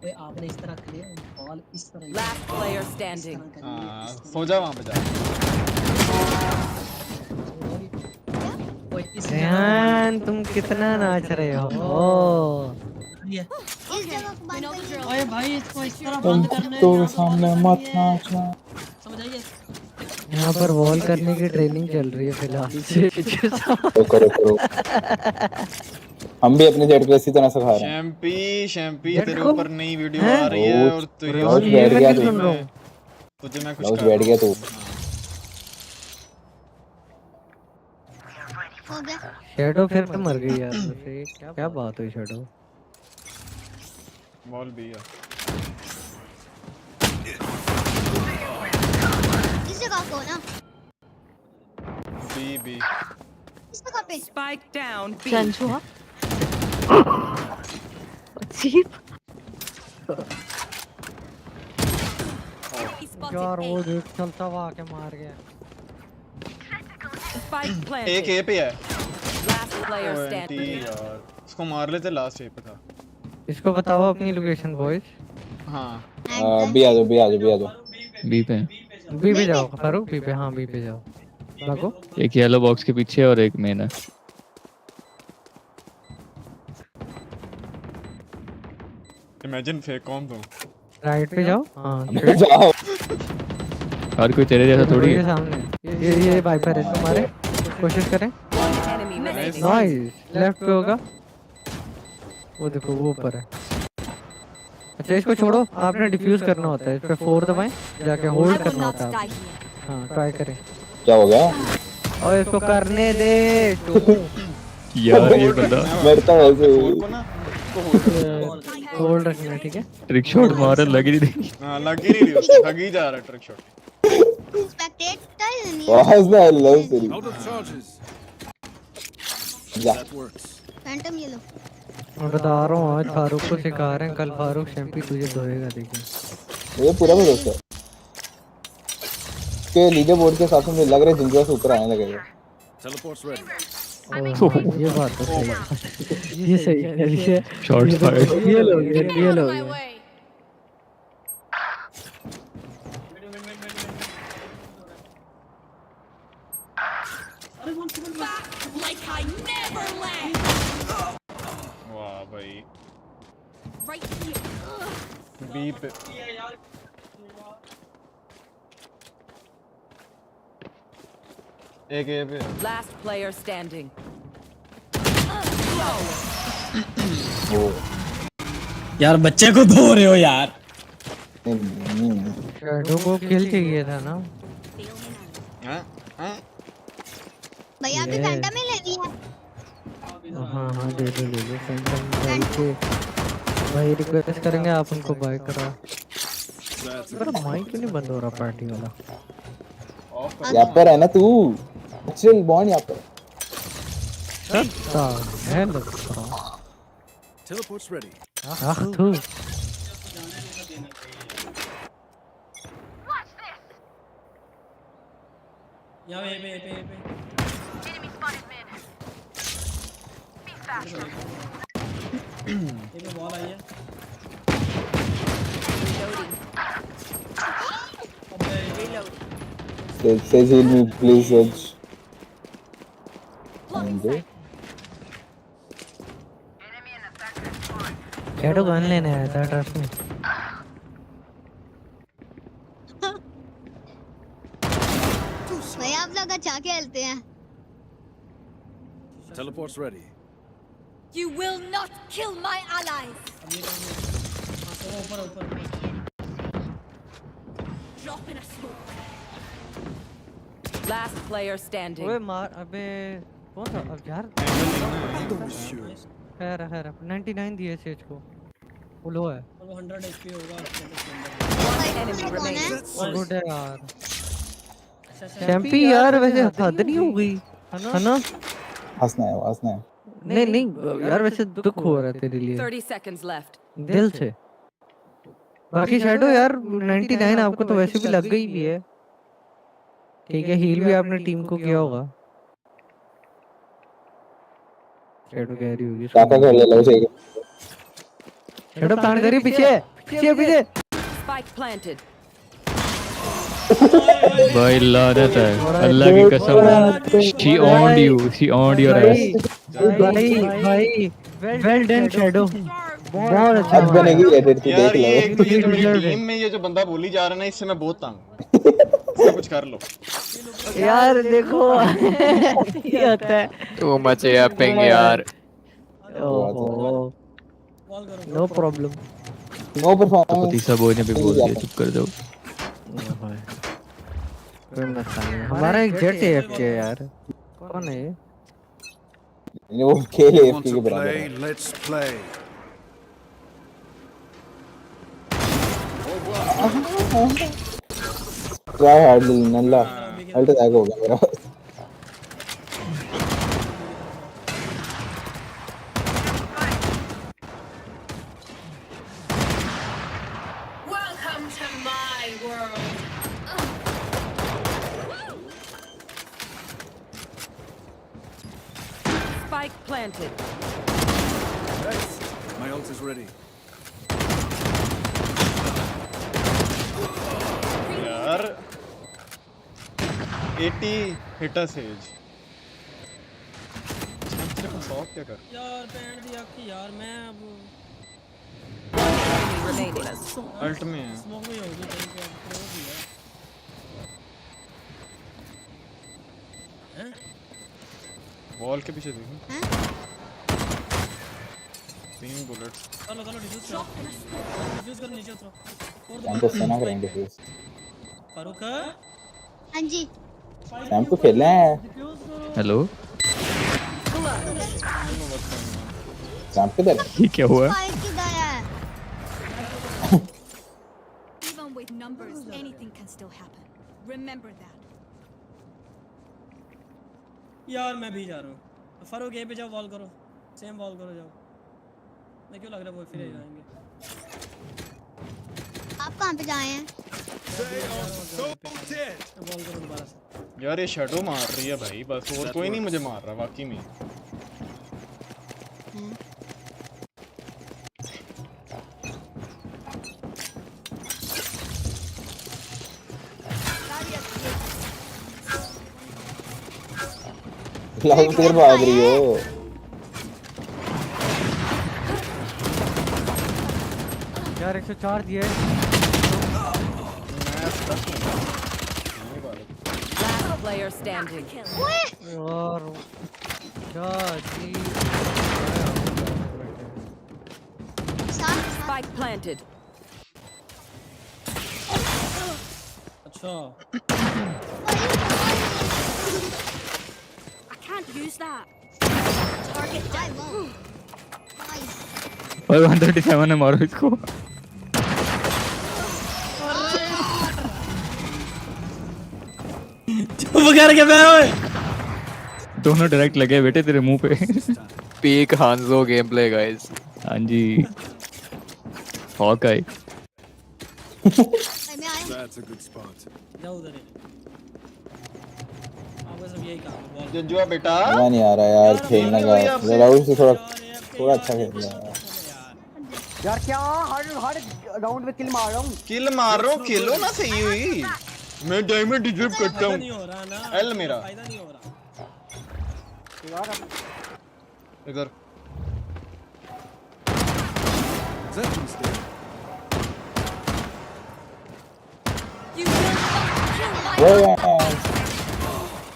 ओए आपने इस तरह खेले बॉल इस तरह। Last player standing. हां सो जा वहां पे जा। रेयान तुम कितना नाच रहे हो। ओए भाई इसको इस तरह तुम बंद करने तो सामने मत नाचना। समझ आइए। यहाँ पर वॉल करने की ट्रेनिंग चल रही है फिलहाल। करो करो। हम भी अपने जेट को इसी तरह सिखा रहे हैं। शैम्पी तेरे ऊपर नई वीडियो आ रही है और तेरी रोज बैठ गया तू। तुझे मैं कुछ रोज बैठ गया तू। शैडो फिर तो मर गई यार। क्या बात हुई शैडो। बॉल भी है। इस जगह को ना। बी इस जगह पे Spike down B. संजुआ अजीब यार वो देख चलता हुआ आके मार गया। Spike एक planted. ए पे है। Last player ओह, standing. एंटी यार उसको मार लेते, लास्ट ए पे था। इसको बताओ अपनी लोकेशन बॉयज। हाँ बी आ जाओ, बी आ जाओ, बी आ जाओ। बी पे बी पे जाओ फारूक, बी पे, हाँ बी पे जाओ। लगो एक येलो बॉक्स के पीछे और एक मेन है। इमेजिन फेक कौन दूं? राइट पे जाओ। हाँ जाओ। हर कोई तेरे जैसा थोड़ी ये है। सामने ये वाइपर है, इसको मारे कोशिश करें। One enemy remaining. Nice, left पे होगा वो, देखो वो ऊपर है। अच्छा इसको छोड़ो, आपने डिफ्यूज करना होता है, इस पे 4 दबाएं, जाके I होल्ड will करना not होता die है। here. हाँ ट्राई करें। क्या हो गया? और इसको करने दे यार ये बंदा मरता वैसे को ना होल्ड रखना है, ठीक है। ट्रिक शॉट मार लग ही नहीं। हां लग ही नहीं रही उसको, भाग ही जा रहा है ट्रिक शॉट। स्पेक्टेटर नहीं वाज ना लव तेरी। Out of charges. जा। That works. फैंटम ये लो। मैं बता रहा हूँ आज फारूक को सिखा रहे हैं, कल फारूक शैम्पी तुझे धोएगा, देखिए। ये पूरा में दोस्त है। के लीडर बोर्ड के हिसाब से मुझे लग रहा है जिंजा से ऊपर आने लगेगा। Teleport's ready. ये बात तो सही है, ये सही है, ये Shots fired. रियल हो गया, रियल हो गया। Like I never left. वाह भाई Right here. बी पे एक ए पे। Last player standing. यार बच्चे को धो रहे हो यार। शैडो को किल चाहिए था ना। भैया अभी फैंटम ही लेनी है। हाँ हाँ दे दो फैंटम भाई के भाई रिक्वेस्ट करेंगे, आप उनको बाय करा। पर माइक क्यों नहीं बंद हो रहा पार्टी वाला? यहाँ पर है ना तू, नेचुरल बॉन्ड यहाँ पर। अच्छा है लगता। Teleport's ready. आह तू यहाँ पे ये बॉल आई है। Says heal me please Edge. And shadow gun लेने आया था ट्रस्ट में। भैया आप लोग अच्छा खेलते हैं। Teleport's ready. You will not kill my allies. Drop in a smoke. Last player standing. ओए मार, अबे कौन था अब यार? खैर 99 दिए सेज को, वो लो है। वो 100 HP होगा। Enemy remaining. गुड है यार। शैम्पी यार वैसे हद नहीं हो गई है ना? हंसना है, हंसना है। नहीं यार वैसे दुख हो रहा है तेरे लिए 30 seconds left. दिल से। बाकी शैडो यार 99 आपको तो वैसे भी लग गई भी है, ठीक है। हील भी आपने टीम को किया होगा। शैडो कह रही होगी काका कर ले लो चाहिए। शैडो प्लान करी पीछे पीछे। Spike planted. भाई लानत है अल्लाह की कसम। She owned your ass. भाई वेल डन शैडो, बहुत अच्छा अब बनेगी एडिट तू यार देख लो। ये जो मेरी टीम में ये जो बंदा बोली जा रहा है ना, इससे मैं बहुत तंग हूं। इसका कुछ कर लो यार देखो ये होता है। Too much yapping यार। No problem, no performance. पतीसा बोझ ने भी बोल दिया, चुप कर दो। कोई मसला नहीं, हमारा एक जेट एएफके है यार। कौन है ये? वो खेल Want एएफके to के बराबर play? है। Let's play. ट्राई हार्डली नल्ला अल्ट अटैक हो गया मेरा। planted. My ult is ready. यार 80 hit a sage. तेरे को शॉक क्या कर? यार बैंड दिया कि यार मैं अब अल्ट में है। स्मोक में होगी कहीं पे प्रो भी है। हैं? वॉल के पीछे देखो। 3 बुलेट्स। चलो डिफ्यूज करो। डिफ्यूज कर नीचे उतरो। हम तो सेना करेंगे फिर। फारूक हाँ जी शाम को खेलना है। हेलो शाम को दे। ये क्या हुआ? स्पाइक किधर है? Even with numbers, anything can still happen. Remember that. यार मैं भी जा रहा हूँ। फारूक ए पे जाओ वॉल करो। सेम वॉल करो जाओ। मैं क्यों लग रहा है वो फिर जाएंगे। आप कहाँ पे जाए हैं? वॉल करो दोबारा से। यार ये शैडो मार रही है भाई, बस और कोई नहीं मुझे मार रहा वाकई में। लाउड फिर भाग रही हो। यार 104 दिए। Last player standing. यार क्या जी। Spike planted. अच्छा I can't use that. Target down. और 137 है, मारो इसको। चुप करके बैठ ओए। दोनों डायरेक्ट लगे बेटे तेरे मुंह पे। Pick Hanzo game play guys. हाँ जी hawk eye. That's a good spot. जाओ उधर ही। आपका सब यही काम है। जंजुआ बेटा मजा नहीं आ रहा यार खेलने का। लेलाउच से थोड़ा अच्छा खेल रहा है यार। क्या हर राउंड में किल मार रहा हूँ। किल मार रहा हूँ, खेलो ना सही हुई। मैं डायमंड डिजर्व करता हूँ। एल मेरा फायदा नहीं हो रहा यार। इधर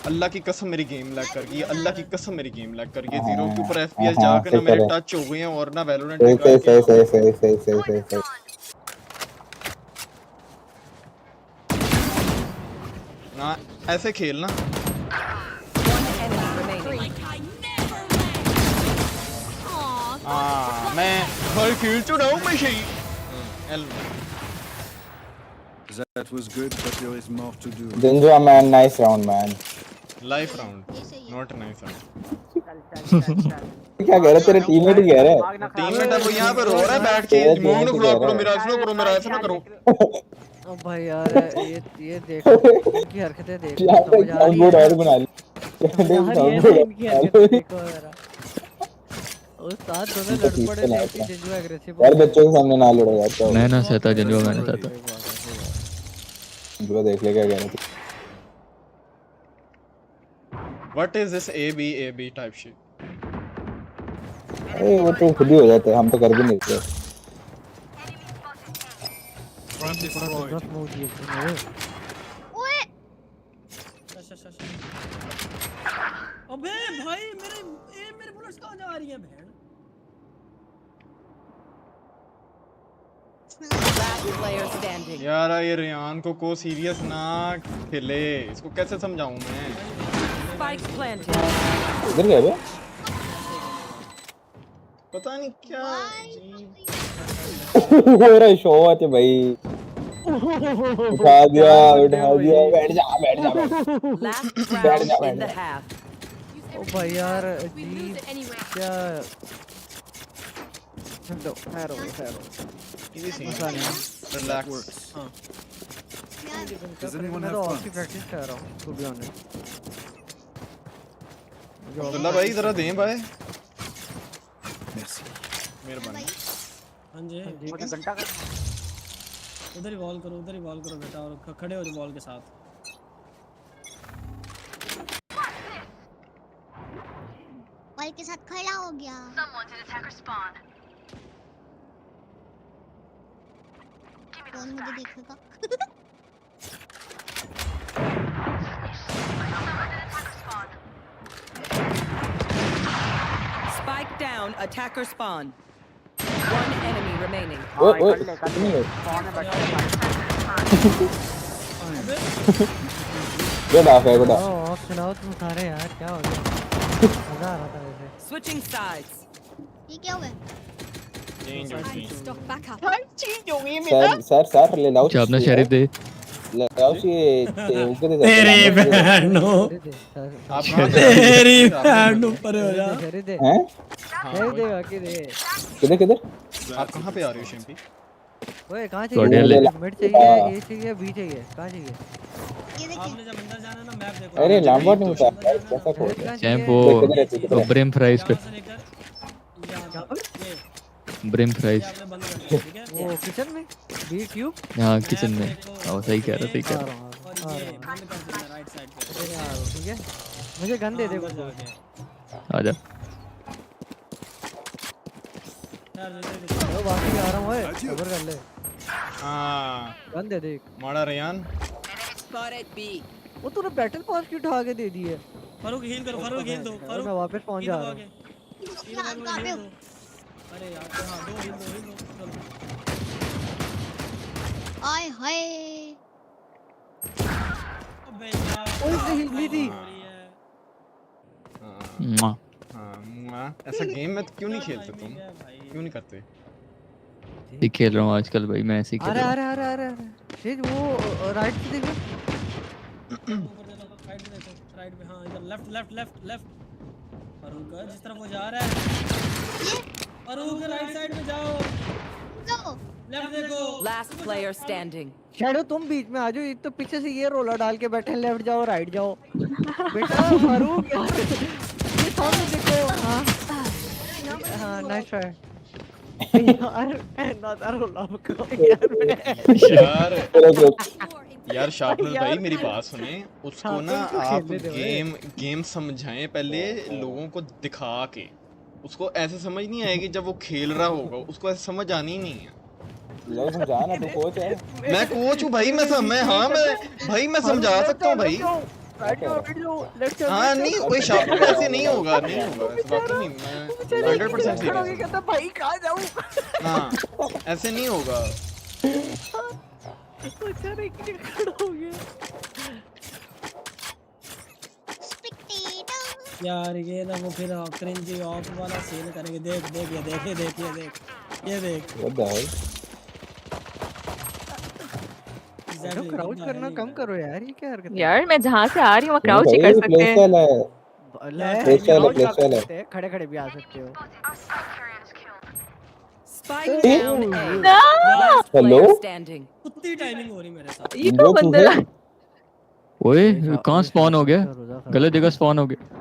अल्लाह की कसम मेरी गेम लैग कर गई। अल्लाह की कसम मेरी गेम लैग कर गई। 0 के ऊपर FPS जाकर ना मेरे टच हो गए हैं और ना वैलोरेंट सही। ना ऐसे खेलना। मैं हर खेल चुनाव में सही। That was good, but there is more to do. Jinjua man, nice round man. Life round, not nice round. क्या कह रहे तेरे टीममेट ही कह रहे हैं। टीममेट अब यहाँ पे रो रहा है बैठ के। मुंह न खुला करो मेरा, ऐसा करो मेरा, ऐसा ना करो। ओ भाई यार ये देखो इनकी हरकतें देखो। गुड और बना ली। इनकी हरकतें देखो जरा। उस्ताद दोनों लड़ पड़े थे कि जंजुआ एग्रेसिव। यार बच्चों के सामने ना लड़ो यार। मैं ना सहता जंजुआ, मैंने सहता। जंजुआ देख ले क्या कह रहे थे। What is this AB type shit? अरे वो तो खुद ही हो जाता है, हम तो कर भी नहीं सकते। अबे भाई मेरे बुलेट्स कहाँ जा रही हैं बहन। यार ये रियान को सीरियस ना खेले, इसको कैसे समझाऊं मैं। इधर गए बे? पता नहीं क्या हो रहा है शॉट है भाई। उठा दिया बैठ जा ओ भाई यार क्या ठहरो रिलैक्स। मैं तो ऑफ की प्रैक्टिस कर रहा हूँ टू बी ऑनेस्ट। अब्दुल्ला भाई जरा दें भाई। मेहरबानी। हाँ जी मुझे घंटा का उधर ही वॉल करो बेटा और खड़े हो जो बॉल के साथ। बॉल के साथ खड़ा हो गया। कौन मुझे देखेगा? Spike down, attacker spawn. One enemy remaining. Good of है, गुड ऑफ। ऑफ चलाओ तुम सारे यार, क्या हो गया? मजा आ रहा था वैसे। Switching sides. ये क्या हुआ? Stock back up. सर लेलाउच अच्छा अपना शेरिफ दे। लेलाउच ये ऊपर दे तेरी बहनो आप कहां पे तेरी बहन ऊपर हो जा। हैं? शेरिफ दे बाकी दे। किधर आप कहां पे आ रहे हो शिम्पी? ओए कहां Guardian ले। चाहिए? मिड चाहिए, ए चाहिए, बी चाहिए, कहां चाहिए? आपने जब अंदर जाना ना मैप देखो। अरे लैम्बो नहीं होता कैसा खोल रहा है? चैंप वो किधर है? ब्रिम फ्राइज पे। यहाँ से लेकर यहाँ तक ये ब्रिम फ्राइज। आपने बंद कर दिया ठीक है। वो किचन में बी क्यूब। हाँ किचन में। ओ सही कह रहा और ये बंद कर दिया राइट साइड पे। ठीक है मुझे गन दे दे अंदर कुछ। जाके। आजा। ओ बाकी आ रहा हूं ओए सब्र कर ले। हां गन दे दे। मारा रियान। Spotted B. वो तूने बैटल पास की उठा के दे दी है। फारूक हील करो, फारूक हील दो, फारूक मैं वापस पहुंच जा रहा हूं। अरे यार हां दो हील दो चलो। आय हाय। अबे यार ओए से हिल ली थी। हां ऐसा गेम में क्यों नहीं खेलते तुम? क्यों नहीं करते? ठीक खेल रहा हूँ आजकल भाई, मैं ऐसे ही खेल रहा हूँ। अरे शेज वो राइट से देखो। राइट पे हां इधर लेफ्ट फारूक जिस तरफ वो जा रहा है फारूक राइट साइड में जाओ। लेफ्ट देखो। Last player standing. शैडो तुम बीच में आ जाओ, एक तो पीछे से ये रोला डाल के बैठे लेफ्ट जाओ राइट जाओ। बेटा फारूक यार ये सामने देखो। हां नाइस ट्राई यार शार्पनर भाई मेरी बात सुने। उसको ना आप गेम समझाएं पहले लोगों को दिखा के। उसको ऐसे समझ नहीं आएगी जब वो खेल रहा होगा, उसको ऐसे समझ आनी ही नहीं है। लो समझा ना, तू कोच है। मैं कोच हूँ भाई, मैं समझा सकता हूँ भाई। हाँ नहीं कोई शार्पनर ऐसे नहीं होगा इस बात तो नहीं, मैं 100% सीरियस हूँ भाई कहाँ जाऊँ? हाँ ऐसे नहीं होगा। यार ये ना वो फिर क्रिंजी ऑफ वाला सीन करेंगे। देख ये देख What the hell? क्राउच करना कम करो यार, ये क्या हरकत है? यार मैं जहाँ से आ रही हूँ क्राउच ही कर सकते हैं। प्लेस्टाइल है। खड़े भी आ सकते हो। Spike down A. Last Hello? player standing. कुत्ती टाइमिंग हो रही मेरे साथ। ये तो बंदर ओए कहाँ स्पॉन हो गया? गलत जगह स्पॉन हो गया।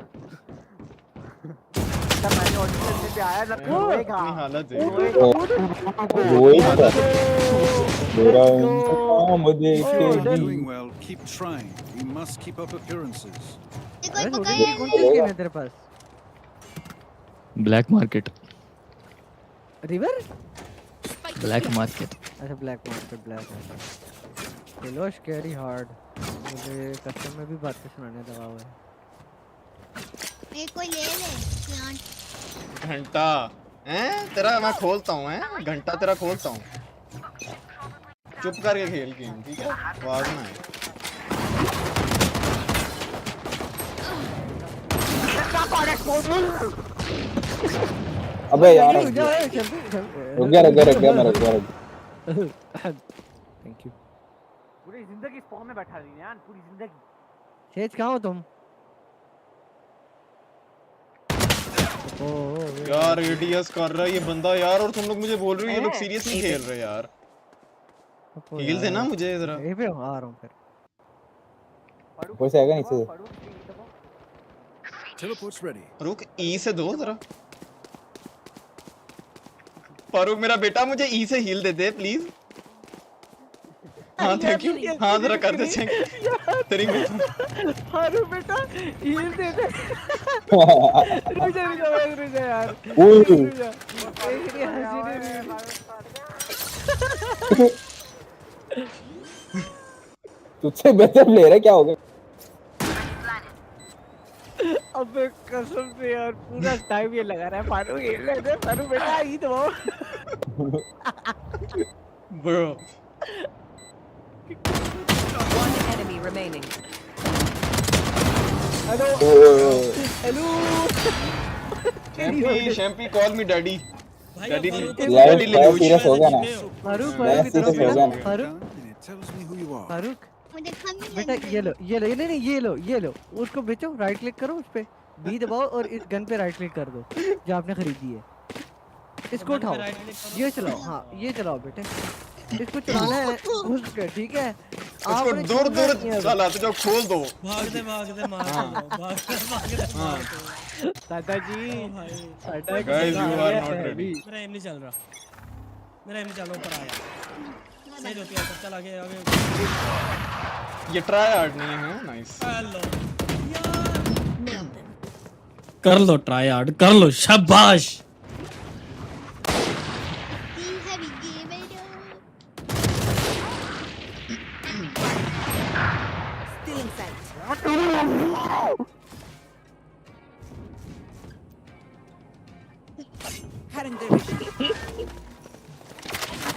मैंने ऑडिशन पे आया ना रोएगा। हालत है रोएगा मेरा इंतकाम देखेगी। Doing well. Keep trying. We must keep up appearances. कौन सी स्किन है तेरे पास? Black market. River? Black market. अच्छा ब्लैक मार्केट लेलोच कैरी हार्ड। मुझे कस्टम में भी बातें सुनाने लगा हुआ है। कोई ले प्लांट। घंटा हैं तेरा मैं खोलता हूँ हैं, घंटा तेरा खोलता हूँ। चुप करके खेल गेम ठीक है, आवाज ना आए। अबे यार रुक गया मैं रुक गया। Thank you. पूरी जिंदगी स्पॉन में बैठा रही यार, पूरी जिंदगी। शेज कहाँ हो तुम? यार एडीएस कर रहा है ये बंदा यार, और तुम लोग मुझे बोल रहे हो ये लोग सीरियसली खेल रहे हैं यार। हील देना मुझे जरा। ये भी आ रहा हूँ फिर। कोई से आएगा नीचे से। Teleport's ready. रुक ई से दो जरा। फारूक मेरा बेटा मुझे ई से हील दे दे प्लीज। हाँ थैंक यू। हाँ जरा कर दे चेक तेरी में। फारूक बेटा हील दे दे। रुक जा यार। तुझसे बेहतर प्लेयर है क्या हो गया? अबे कसम से यार पूरा टाइम ये लगा रहा है फारूक हील दे दे। फारूक बेटा ई दो। Bro. One enemy remaining. Hello hello. शैम्पी कॉल मी डैडी। डैडी यार सीरियस हो गया ना। फारूक मैं सीरियस हो गया ना। फारूक बेटा ये लो नहीं ये लो उसको बेचो। राइट क्लिक करो उस पे बी दबाओ और इस गन पे राइट क्लिक कर दो जो आपने खरीदी है। इसको उठाओ ये चलाओ। हाँ ये चलाओ बेटे इसको चलाना है घुस के ठीक है। इसको दूर दूर चलाते जाओ खोल दो। भागते मार दो दादाजी guys you are not ready. मेरा एम नहीं चल रहा ऊपर आया सही होती है। चल आगे ये ट्राई हार्ड नहीं है। नाइस कर लो ट्राई हार्ड कर लो शाबाश।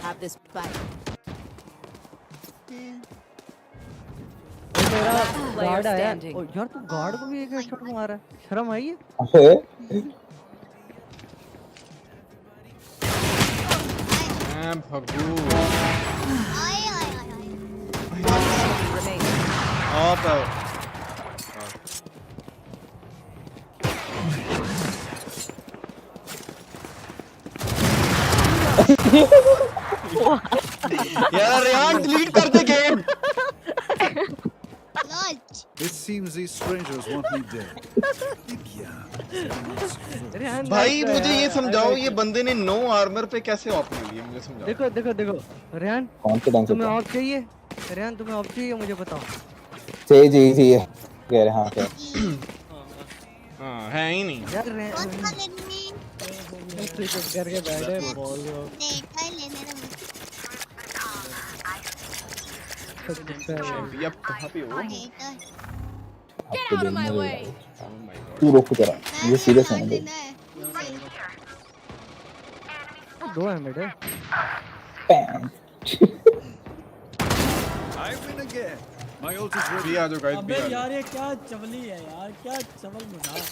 Have this fight. मेरा गार्ड आया। ओ यार तू गार्ड को भी एक हेडशॉट मारा है। शर्म आई है? भगू यार रेहान डिलीट कर दे game. It seems these strangers want me dead. भाई मुझे ये समझाओ ये बंदे ने नो आर्मर पे कैसे ऑफ ले लिया मुझे समझाओ। देखो रेहान तुम्हें ऑफ चाहिए? रेहान तुम्हें ऑफ चाहिए मुझे बताओ। चाहिए कह रहे। हाँ क्या हाँ है ही नहीं यार करके बैठे बोल रहे हो। अब कहाँ पे हो? Get out of my way. तू रोक तेरा ये सीरियस है ना। दो है बेटे। I win again. My ult is ready. भी आ जाओ गाइस अबे यार ये क्या चवली है यार क्या चवल मजाक।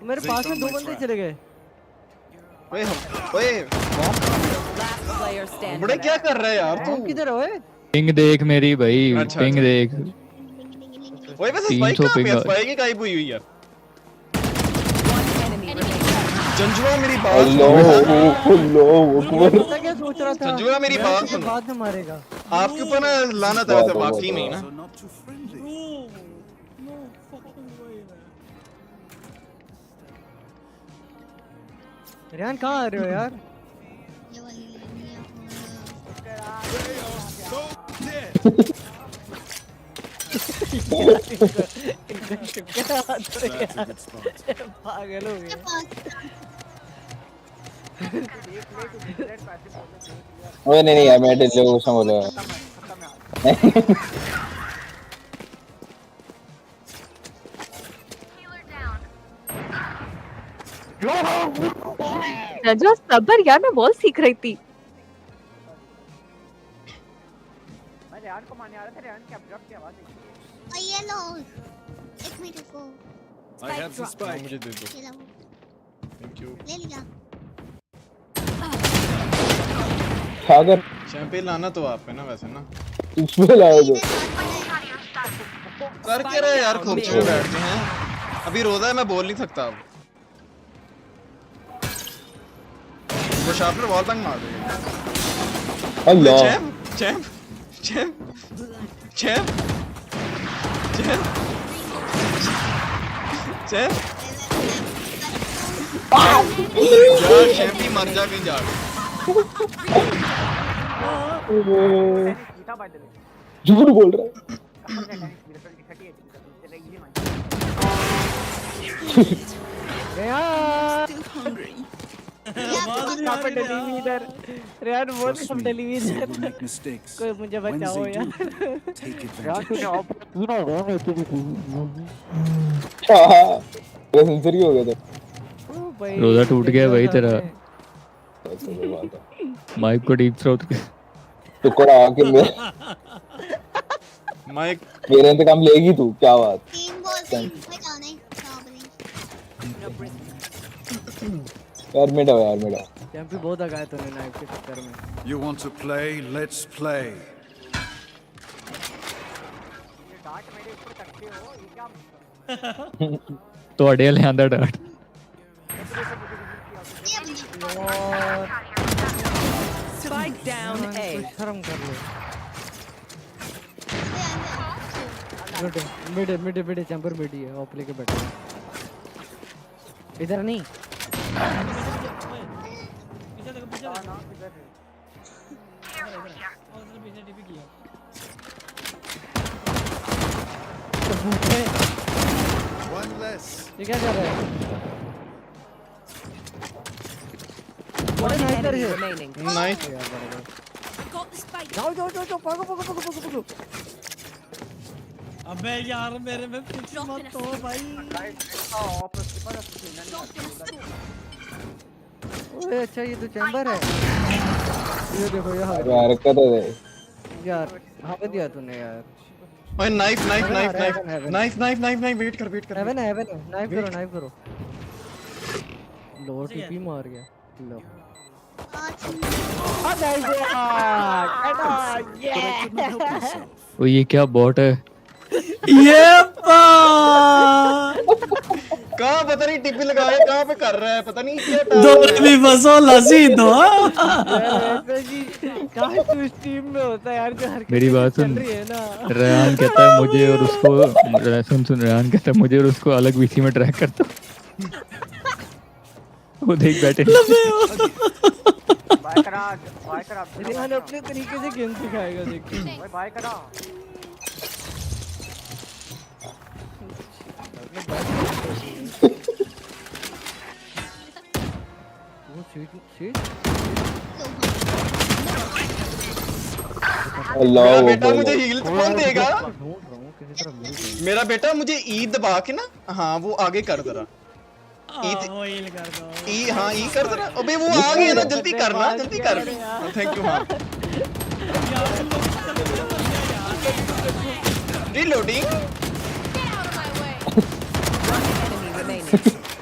मेरे पास में दो बंदे चले गए। ओए बड़े क्या कर रहे हैं यार तू? किधर है ओए? पिंग देख मेरी भाई पिंग देख। ओए वैसे स्पाइक कहां पे है? स्पाइक गायब हुई है। जंजुआ मेरी बात सुनो। क्या सोच रहा था? जंजुआ मेरी बात सुनो। बाद में मारेगा। आपके ऊपर ना लानत है वैसे वाकई में ना। रेहान कहाँ आ रहे हो यार? पागल हो गए। ओए नहीं यार मैं डिले को बोल रहा हूँ। जो सबर यार मैं बहुत सीख रही थी। मैं रेहान को मारने आ रहा था। रेहान की अब्रप्ट की आवाज आई। ये लो एक मिनट रुको। I have the spike. मुझे दे दो। Thank you. ले लिया। सागर शैंपेन लाना तो आप है ना वैसे ना। इसमें लाओ दो। कर क्या रहे यार खुर्ची में बैठ के हैं? अभी रोजा है मैं बोल नहीं सकता अब। वो शार्पनर वॉल बैंग मार देगा। अल्लाह चैम्प यार शैम्पी मर जा कहीं जाके। झूठ बोल रहा है। रेहान बहुत कम टेलीविजन कोई मुझे बचाओ यार। रेहान तूने सेंसरी हो गया था। रोजा टूट गया भाई तेरा। माइक को डीप थ्रोट टुकड़ा आके माइक मेरे इंतकाम लेगी तू, क्या बात। यार मिड आओ, यार मिड आओ। चैंपी बहुत आगाया तूने नाइफ के चक्कर में। You want to play? Let's play. तो अड़े ले आंदा डाट। Spike down A. शर्म कर लो। मिड चैंपर मिड ही है, ऑफ लेके बैठा है। इधर नहीं। One less. ये क्या कर रहा है? One enemy remaining. नाइस। जाओ भागो। अबे यार मेरे में कुछ मत हो भाई। ओए अच्छा ये तो चैम्बर है। ये देखो यहाँ यार हरकत है यार, भाग दिया तूने यार। ओए नाइफ वेट कर हेवन नाइफ करो। लो टीपी मार गया। लो ओ ये क्या बॉट है? ये कहाँ पता नहीं टिप्पी लगाया, कहाँ पे कर रहा है पता नहीं क्या। दो भी बसो लसी दो। कहाँ तू इस टीम में होता है यार जो हरकत मेरी बात सुन। चल रही है ना। रेहान कहता है मुझे और उसको सुन रेहान कहता है मुझे और उसको अलग वीसी में ट्रैक करता हूँ। वो देख बैठे। रेहान अपने तरीके से गेम सिखाएगा देख। बाय करा। मेरा बेटा मुझे हील कौन देगा? मेरा बेटा मुझे ई दबा के ना, हाँ वो आगे कर जरा। ई हाँ ई कर जरा। अबे वो आ गया ना, जल्दी करना जल्दी कर। Thank you. हाँ रीलोडिंग।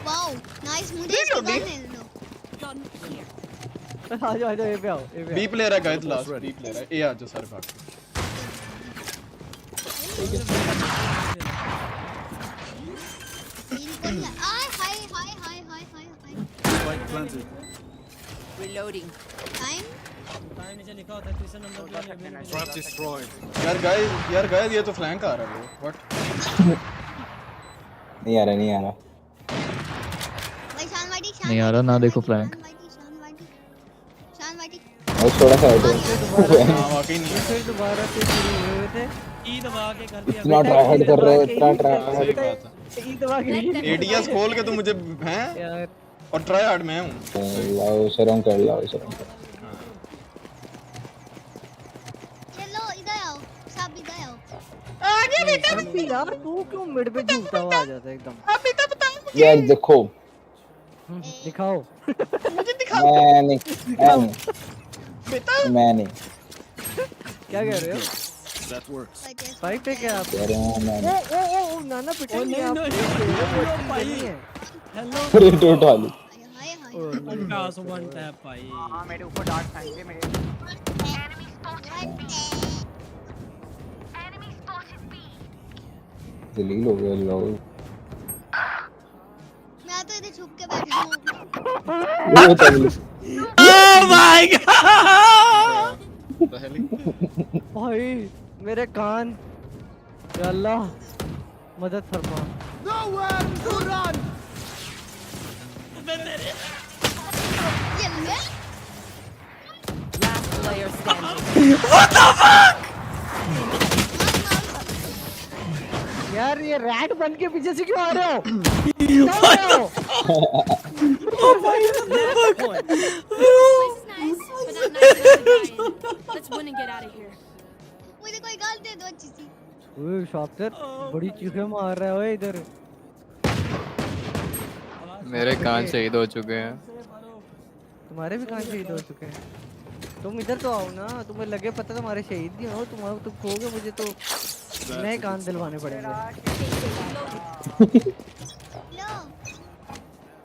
वाओ नाइस, मुझे इसको गन ले लो। आ जाओ ये पे आओ। बी प्लेयर है गाइस, लास्ट बी प्लेयर है। ए आ जाओ सर भाग। हाय Spike planted. Reloading. Time नीचे लिखा होता है तीसरा नंबर पे। Trap destroyed. यार गाइस ये तो फ्लैंक आ रहा है। व्हाट? नहीं आ रहा भाई नहीं आ रहा ना, देखो फ्लैंक। शान वाटी और थोड़ा सा वाकई नहीं। फिर दोबारा से शुरू हुए थे। ई दबा के कर दिया। इतना ट्राई हार्ड कर रहे हैं, इतना ट्राई हार्ड। ई दबा के एडीएस खोल के तो मुझे हैं यार। और ट्राई हार्ड मैं हूं। लाओ शर्म कर। चलो इधर आओ, सब इधर आओ। आगे बेटा यार तू क्यों मिड पे झूठा हुआ आ जाता है एकदम। अब बेटा बताओ मुझे। यार देखो दिखाओ मुझे दिखाओ। मैं नहीं क्या कह रहे हो? That works. फाइट पे क्या आप? कह रहा हूं मैं नहीं। ओ नाना पिटे नहीं आप। हेलो अरे तो उठा ली। पास वन टैप भाई। हां मेरे ऊपर डार्ट खाएंगे मेरे। जलील हो गया लोग। मैं तो इधर छुप के बैठी हूं। ओह माय गॉड। भाई मेरे कान, या अल्लाह मदद फरमा। Nowhere to run. मैं तेरे Last player standing. What the fuck? यार ये रैट बन के पीछे से क्यों आ रहे हो? Oh my fuck. This is nice, but not nice enough to die in. Let's win and get out of here. मुझे कोई गाल दे दो अच्छी सी। ओए शॉपकर बड़ी चीखें मार रहा है ओए इधर। मेरे कान शहीद हो चुके हैं। तुम्हारे भी कान शहीद हो चुके हैं। तुम इधर तो आओ ना, तुम्हें लगे पता तुम्हारे शहीद नहीं हो, तुम खोगे मुझे तो नए कान दिलवाने पड़ेंगे। लो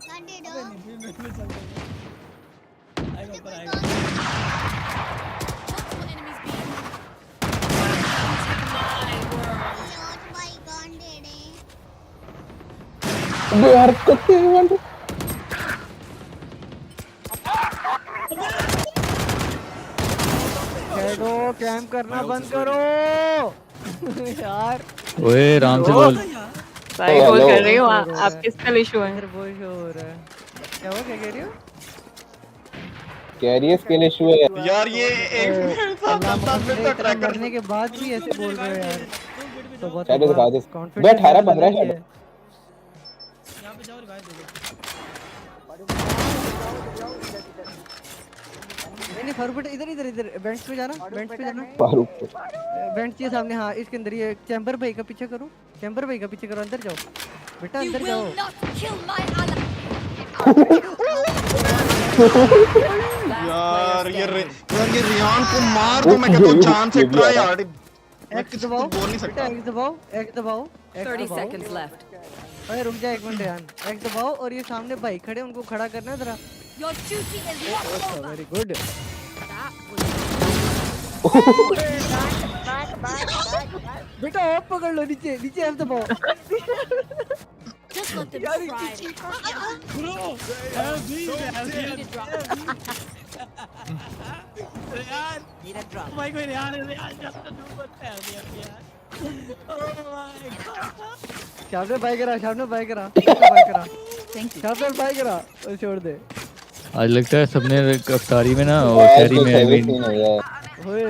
कान दे दो। यार कुत्ते बन शैडो कैंप करना बंद करो यार। ओए आराम से बोल। सारी बोल कर रही हूँ आप किसका इशू है? इधर बोल हो रहा है। क्या हुआ, क्या कह रही हो? कैरियर स्किल इशू है यार ये एक इतना मरने के बाद भी ऐसे बोल रहे हो यार। तो बहुत शायद दिखा दे। बे 18-15 शायद। यहां पे जाओ रिवाइव दे दो। नहीं फारूक इधर इधर इधर बेंच पे जाना, बेंच पे जाना। फारूक बेंच के सामने, हाँ इसके अंदर। ये चैम्बर भाई का पीछे करो, चैम्बर भाई का पीछे करो। अंदर जाओ बेटा, अंदर जाओ। यार ये रियान को मार दो, मैं कहता हूं जान से ट्राई हार्ड। एक्स दबाओ, बोल नहीं सकता। एक्स दबाओ, एक्स दबाओ। 30 seconds left. अरे रुक जा एक मिनट यार। एक्स दबाओ और ये सामने भाई खड़े, उनको खड़ा करना है जरा। Your duty is not over. Very good. बेटा आप पकड़ लो, नीचे नीचे एफ दबाओ। Just let them try it. Bro, Need a drop. भाई कोई रियान है यार, जब तक तू मत पैर दिया यार। Oh my god. शाबने बाय करा, शाबने बाय करा, बाय करा। Thank you. शाबने बाय करा और छोड़ दे। आज लगता है सबने अफ्तारी में ना और शहरी में ओए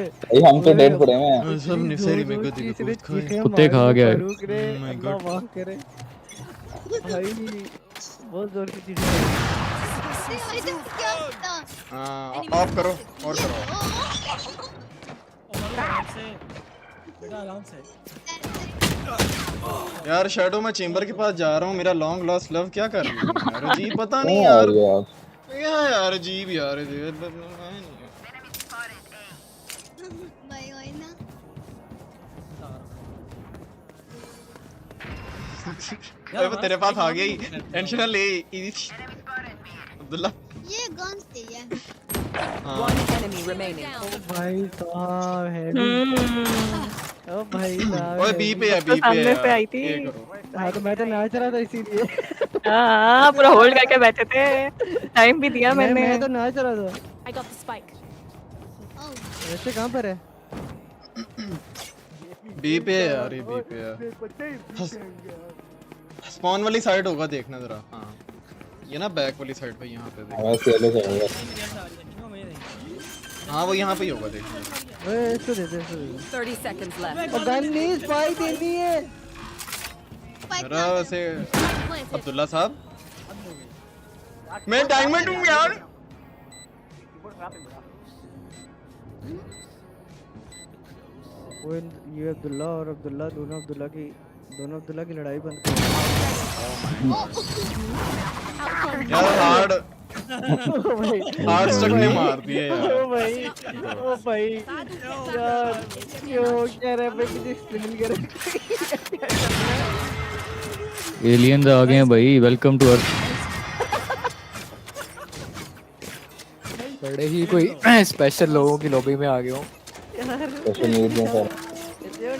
हम तो डेड पड़े हैं। सबने शहरी में गति को बहुत खाए। कुत्ते खा गया है। फारूक रे, अल्लाह माफ करे भाई, बहुत जोर की चीज है। क्या होता? ऑफ करो और करो। आराम से बेटा, आराम से। यार शैडो मैं चेंबर के पास जा रहा हूँ, मेरा लॉन्ग लॉस्ट लव क्या कर रही है यार? अजीब पता नहीं यार, यार अजीब यार। अबे तेरे पास आ गई, टेंशन ना ले। अब्दुल्ला ये गन से है। One enemy remaining. ओ भाई साहब हेड। ओ भाई साहब ओए बी पे है, बी पे सामने से आई थी। हाँ तो मैं तो नाच रहा था इसीलिए। हाँ पूरा होल्ड करके बैठे थे, टाइम भी दिया मैंने। मैं तो नाच रहा था। I got the spike. वैसे कहाँ पर है? बी पे है यार, ये बी पे है। स्पॉन वाली साइड होगा, देखना जरा। हाँ ये ना बैक वाली साइड पे, यहाँ पे देख। हाँ वो यहाँ पे ही होगा, देखना। ओए इसको दे दे, इसको दे दे। 30 seconds left. और गन नहीं, स्पाइक देनी है। जरा वैसे अब्दुल्ला साहब, मैं डायमंड हूँ यार। वो ये अब्दुल्ला और अब्दुल्ला, दोनों अब्दुल्ला की लड़ाई बंद करो। यार हार्ड स्टक ने मार दिया यार। ओ भाई यार क्यों कह रहे भाई, मुझे एक्सप्लेन कर। एलियंस आ गए हैं भाई, वेलकम टू अर्थ। बड़े ही कोई स्पेशल लोगों की लॉबी में आ गए हो। स्पेशल नीड है सर,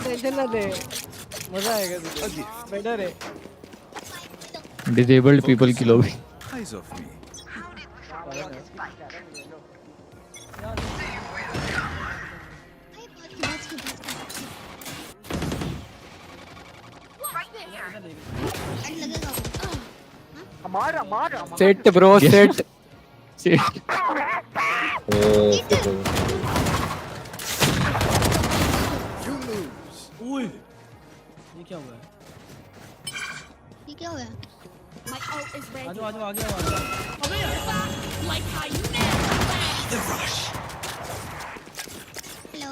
टेंशन ना ले, मजा आएगा तुझे। बेटर है डिसेबल्ड पीपल की लॉबी। Eyes off me. मार सेट ब्रो सेट ओए ये क्या हुआ है? ये क्या हुआ? My ult is ready. आजो आजो आगे आओ आगे आओ। Like how you never The rush. Hello.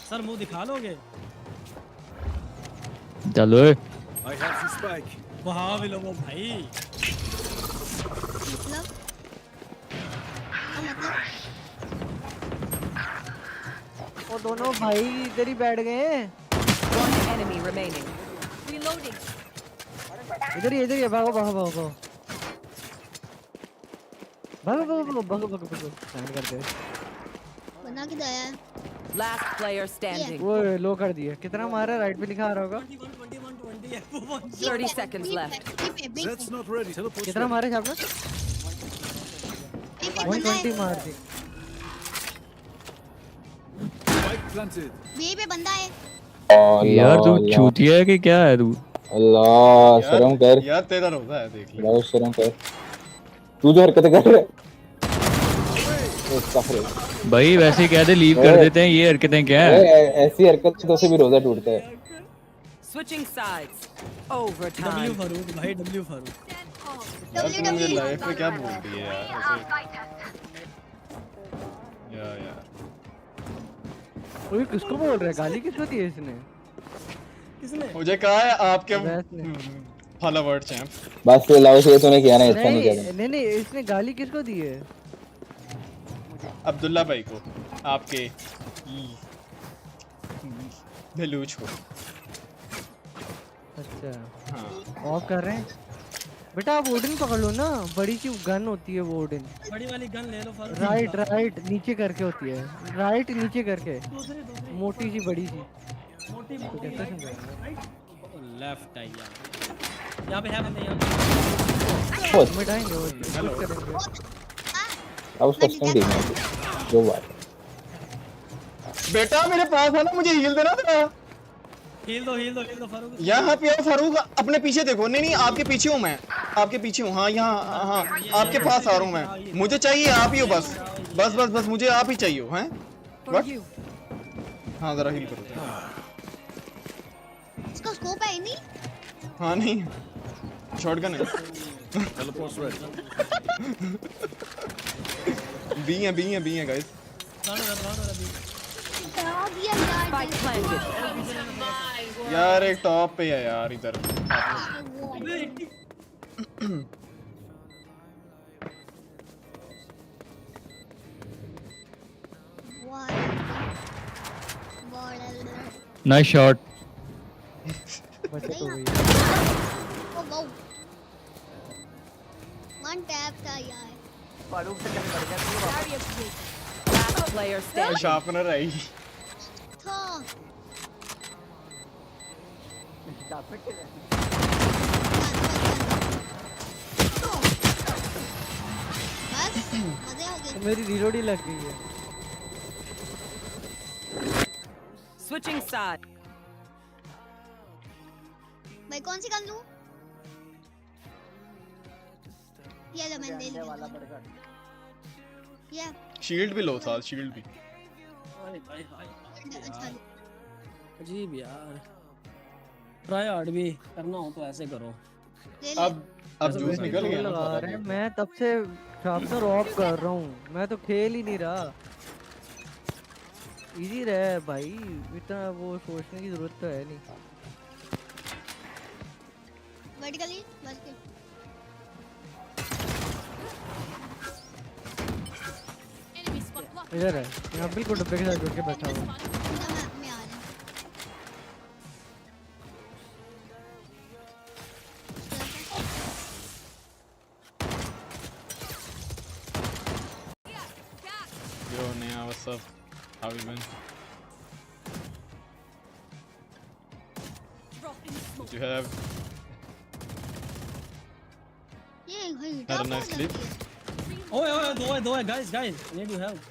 Sir मुंह दिखा लोगे? चलो I have the spike. वहाँ भी लो वो भाई। मतलब वो दोनों भाई इधर ही बैठ गए हैं। One enemy remaining. reloading. इधर ही भागो भागो भागो भागो भागो भागो भागो भागो भागो स्टैंड करते हैं। बना के दया है। Last player standing. वो लो कर दिया। कितना मारा? राइट पे लिखा आ रहा होगा। 30 seconds left. That's not ready. Teleport. कितना मारे आपने? 120 मार दी। Spike planted. बी पे बंदा है। यार तू चूतिया है कि क्या है तू? अल्लाह शर्म कर यार तेरा रोजा है देख ले। बहुत शर्म कर तू जो हरकतें कर रहा है। भाई वैसे ही कह दे लीव कर देते हैं, ये हरकतें क्या है? ऐसी हरकतों से भी रोजा टूटता है। Switching sides. Overtime. W Farooq भाई W फारूक। यार तू मुझे लाइफ में क्या बोल रही है यार यार ओए किसको बोल रहा है? गाली किसको दी है इसने? किसने? मुझे कहा है आपके फॉलोवर्ड चैंप। बस लाओ से तूने किया ना अच्छा नहीं किया। नहीं इसने गाली किसको दी है? अब्दुल्ला भाई को, आपके लेलूच को। अच्छा हाँ ऑफ कर रहे हैं बेटा। आप वोडन पकड़ लो ना, बड़ी सी गन होती है वोडन। बड़ी वाली गन ले लो फारूक। राइट नीचे करके होती है। राइट नीचे करके मोटी सी बड़ी सी मोटी मोटी लेफ्ट आई यार। यहाँ पे है बंदे यहाँ। मिटाएंगे वो। हेलो अब उसका स्टैंड ठीक है जो बात बेटा मेरे पास है ना, मुझे हील देना था। हील दो फारूक। यहाँ पे आओ फारूक, अपने पीछे देखो। नहीं आपके पीछे हूँ मैं, आपके पीछे हूँ। हाँ यहाँ हाँ आपके पास आ रहा हूँ मैं। मुझे चाहिए आप ही हो बस बस बस बस मुझे आप ही चाहिए हो। हैं हाँ जरा हील करो। इसका स्कोप है नहीं? हाँ नहीं शॉटगन है। बी है गाइस। यार एक टॉप पे है यार इधर। Nice shot. वन टैप था यार। फारूक से कहीं बढ़ गया। Last player standing. शार्पनर आई था। बस मजे हो गए। मेरी रीलोड ही लग गई है। Switching side. मैं कौन सी गन लूं? ये लो मैंने ले लिया। ये शील्ड भी लो था, शील्ड भी। अच्छा अजीब यार। ट्राई हार्ड भी करना हो तो ऐसे करो। अब जूस निकल गया लगा रहे हैं। मैं तब से शार्पनर ऑफ कर रहा हूँ। मैं तो खेल ही नहीं रहा। इजी रहे भाई, इतना वो सोचने की जरूरत तो है नहीं। वर्टिकली बस के इधर है। यहाँ बिल्कुल डब्बे के साथ जुड़ के बैठा हुआ। मैं आ रहा Yo Nea, what's up? How you been? Did you have ये भाई had a nice sleep? ओए दो है गाइस नीड यू हेल्प।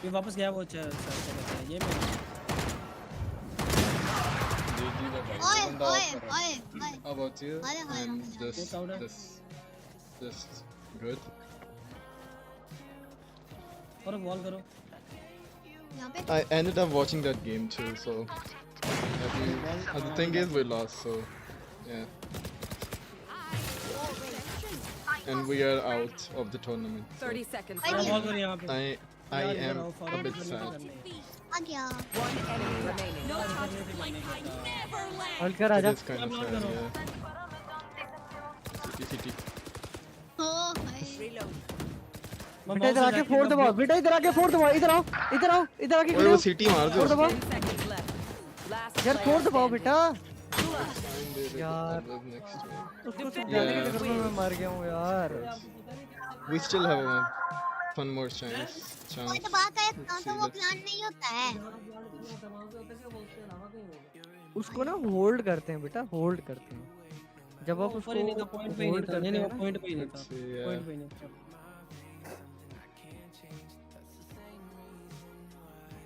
ये वापस गया वो ये में। ओए बंदा ओए ऑफ कर रहा ओए है। ओए How about you? अरे हाय And Who's out of? this good. और वॉल करो। यहाँ पे I ended up watching that game too, so the thing is we lost, so yeah. And we are out of the tournament. So 30 seconds. आ गया wall करो यहाँ पे। I यार इधर am आओ, a फॉरवर्ड bit करने sad. से करने। आ गया One enemy remaining. हल्का It Raja is kind of sad, yeah. CT. ओ हाय बेटा इधर आके फोड़ दबाओ, बेटा इधर आके फोड़ दबाओ, इधर आओ इधर आओ इधर आके ओए वो सीटी मार दो फोड़ दबाओ 10 seconds left. Last यार फोड़ दबाओ बेटा यार उसको समझाने के चक्कर में मैं मर गया हूँ यार। We still have one more chance. कोई तो बात है तो वो प्लान नहीं होता है। उसको ना होल्ड करते हैं बेटा, होल्ड करते हैं। जब आप उसको होल्ड करते हैं ना पॉइंट पे ही नहीं था, पॉइंट पे ही नहीं था।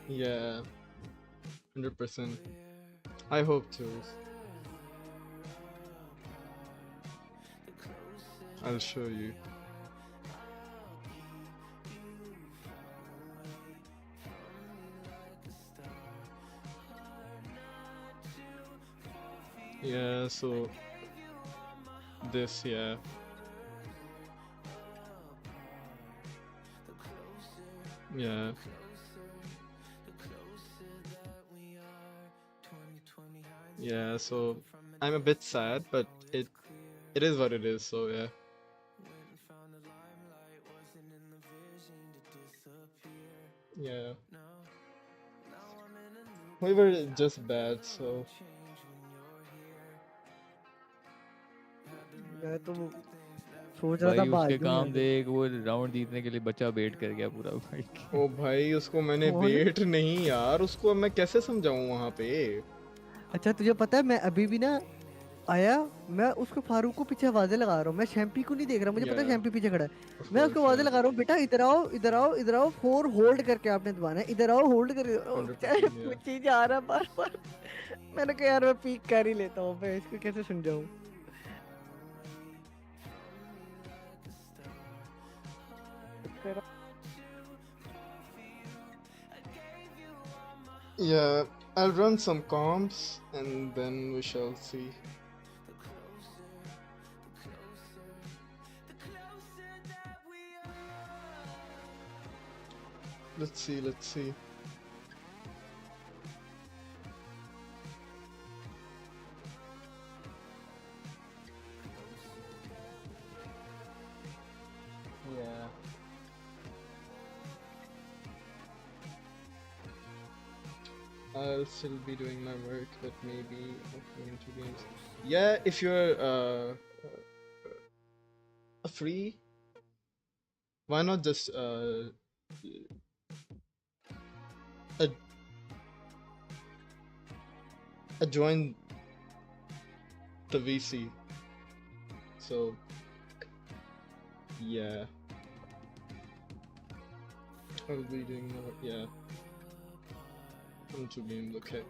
Yeah, 100%. I hope to. I'll show you. Yeah, so this, yeah. Yeah. Yeah, so I'm a bit sad, but it is what it is, so yeah. Yeah. We were just bad, so मैं तो सोच रहा था भाई भाग उसके दूं काम मैं। देख, वो राउंड जीतने के लिए बच्चा वेट कर गया पूरा भाई। ओ भाई उसको मैंने कौन? वेट नहीं यार, उसको मैं कैसे समझाऊं वहां पे। अच्छा तुझे पता है मैं अभी भी ना आया, मैं उसको फारूक को पीछे आवाजें लगा रहा हूँ, मैं शैम्पी को नहीं देख रहा, मुझे पता है Yeah. शैम्पी पीछे खड़ा है। Of मैं उसको course, आवाजें yeah. लगा रहा हूँ, बेटा इधर आओ इधर आओ इधर आओ, 4 होल्ड करके आपने दबाना है, इधर आओ होल्ड करके 100%, yeah. पूछी जा रहा बार बार। मैंने कहा यार मैं पीक कर ही लेता हूँ, मैं इसको कैसे समझाऊं। Yeah, I'll run some comps and then we shall see. Let's see, let's see. Yeah. I'll still be doing my work, but maybe opening 2 games. Yeah, if you're free, why not just join the VC. So yeah, I'll be doing more. Yeah. 2 games, okay.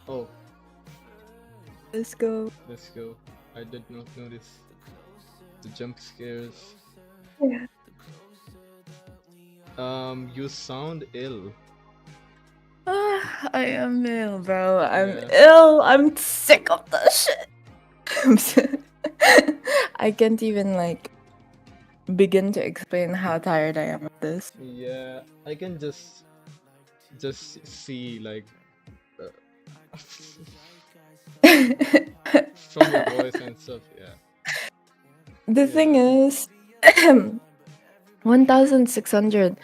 Oh, Let's go. let's go. I did not notice the jump scares. Yeah. You sound ill. I am ill, bro. I'm Yeah. ill. I'm sick of this shit. I can't even like begin to explain how tired I am of this. Yeah, I can just see like from your voice and stuff. Yeah. The thing is, 1,600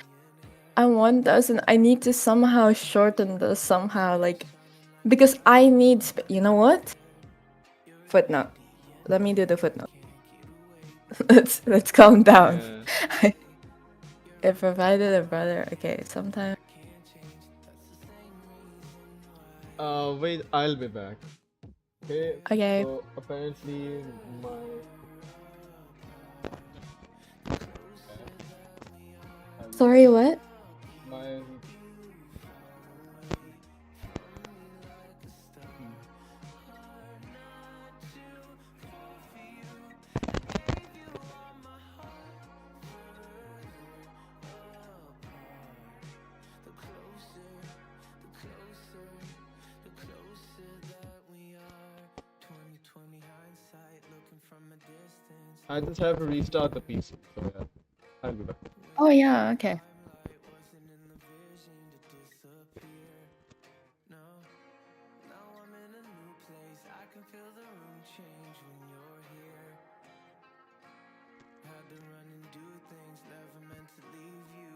and 1,000. I need to somehow shorten this somehow, like, because I need. You know what? Footnote. Let me do the footnote. Let's calm down. Yeah. It provided a brother. Okay, sometimes. Wait, I'll be back. Okay, Okay. so apparently Sorry, what? my I just have to restart the PC. So yeah, I'll be back. Oh yeah, okay. Had to run and do things never meant to leave you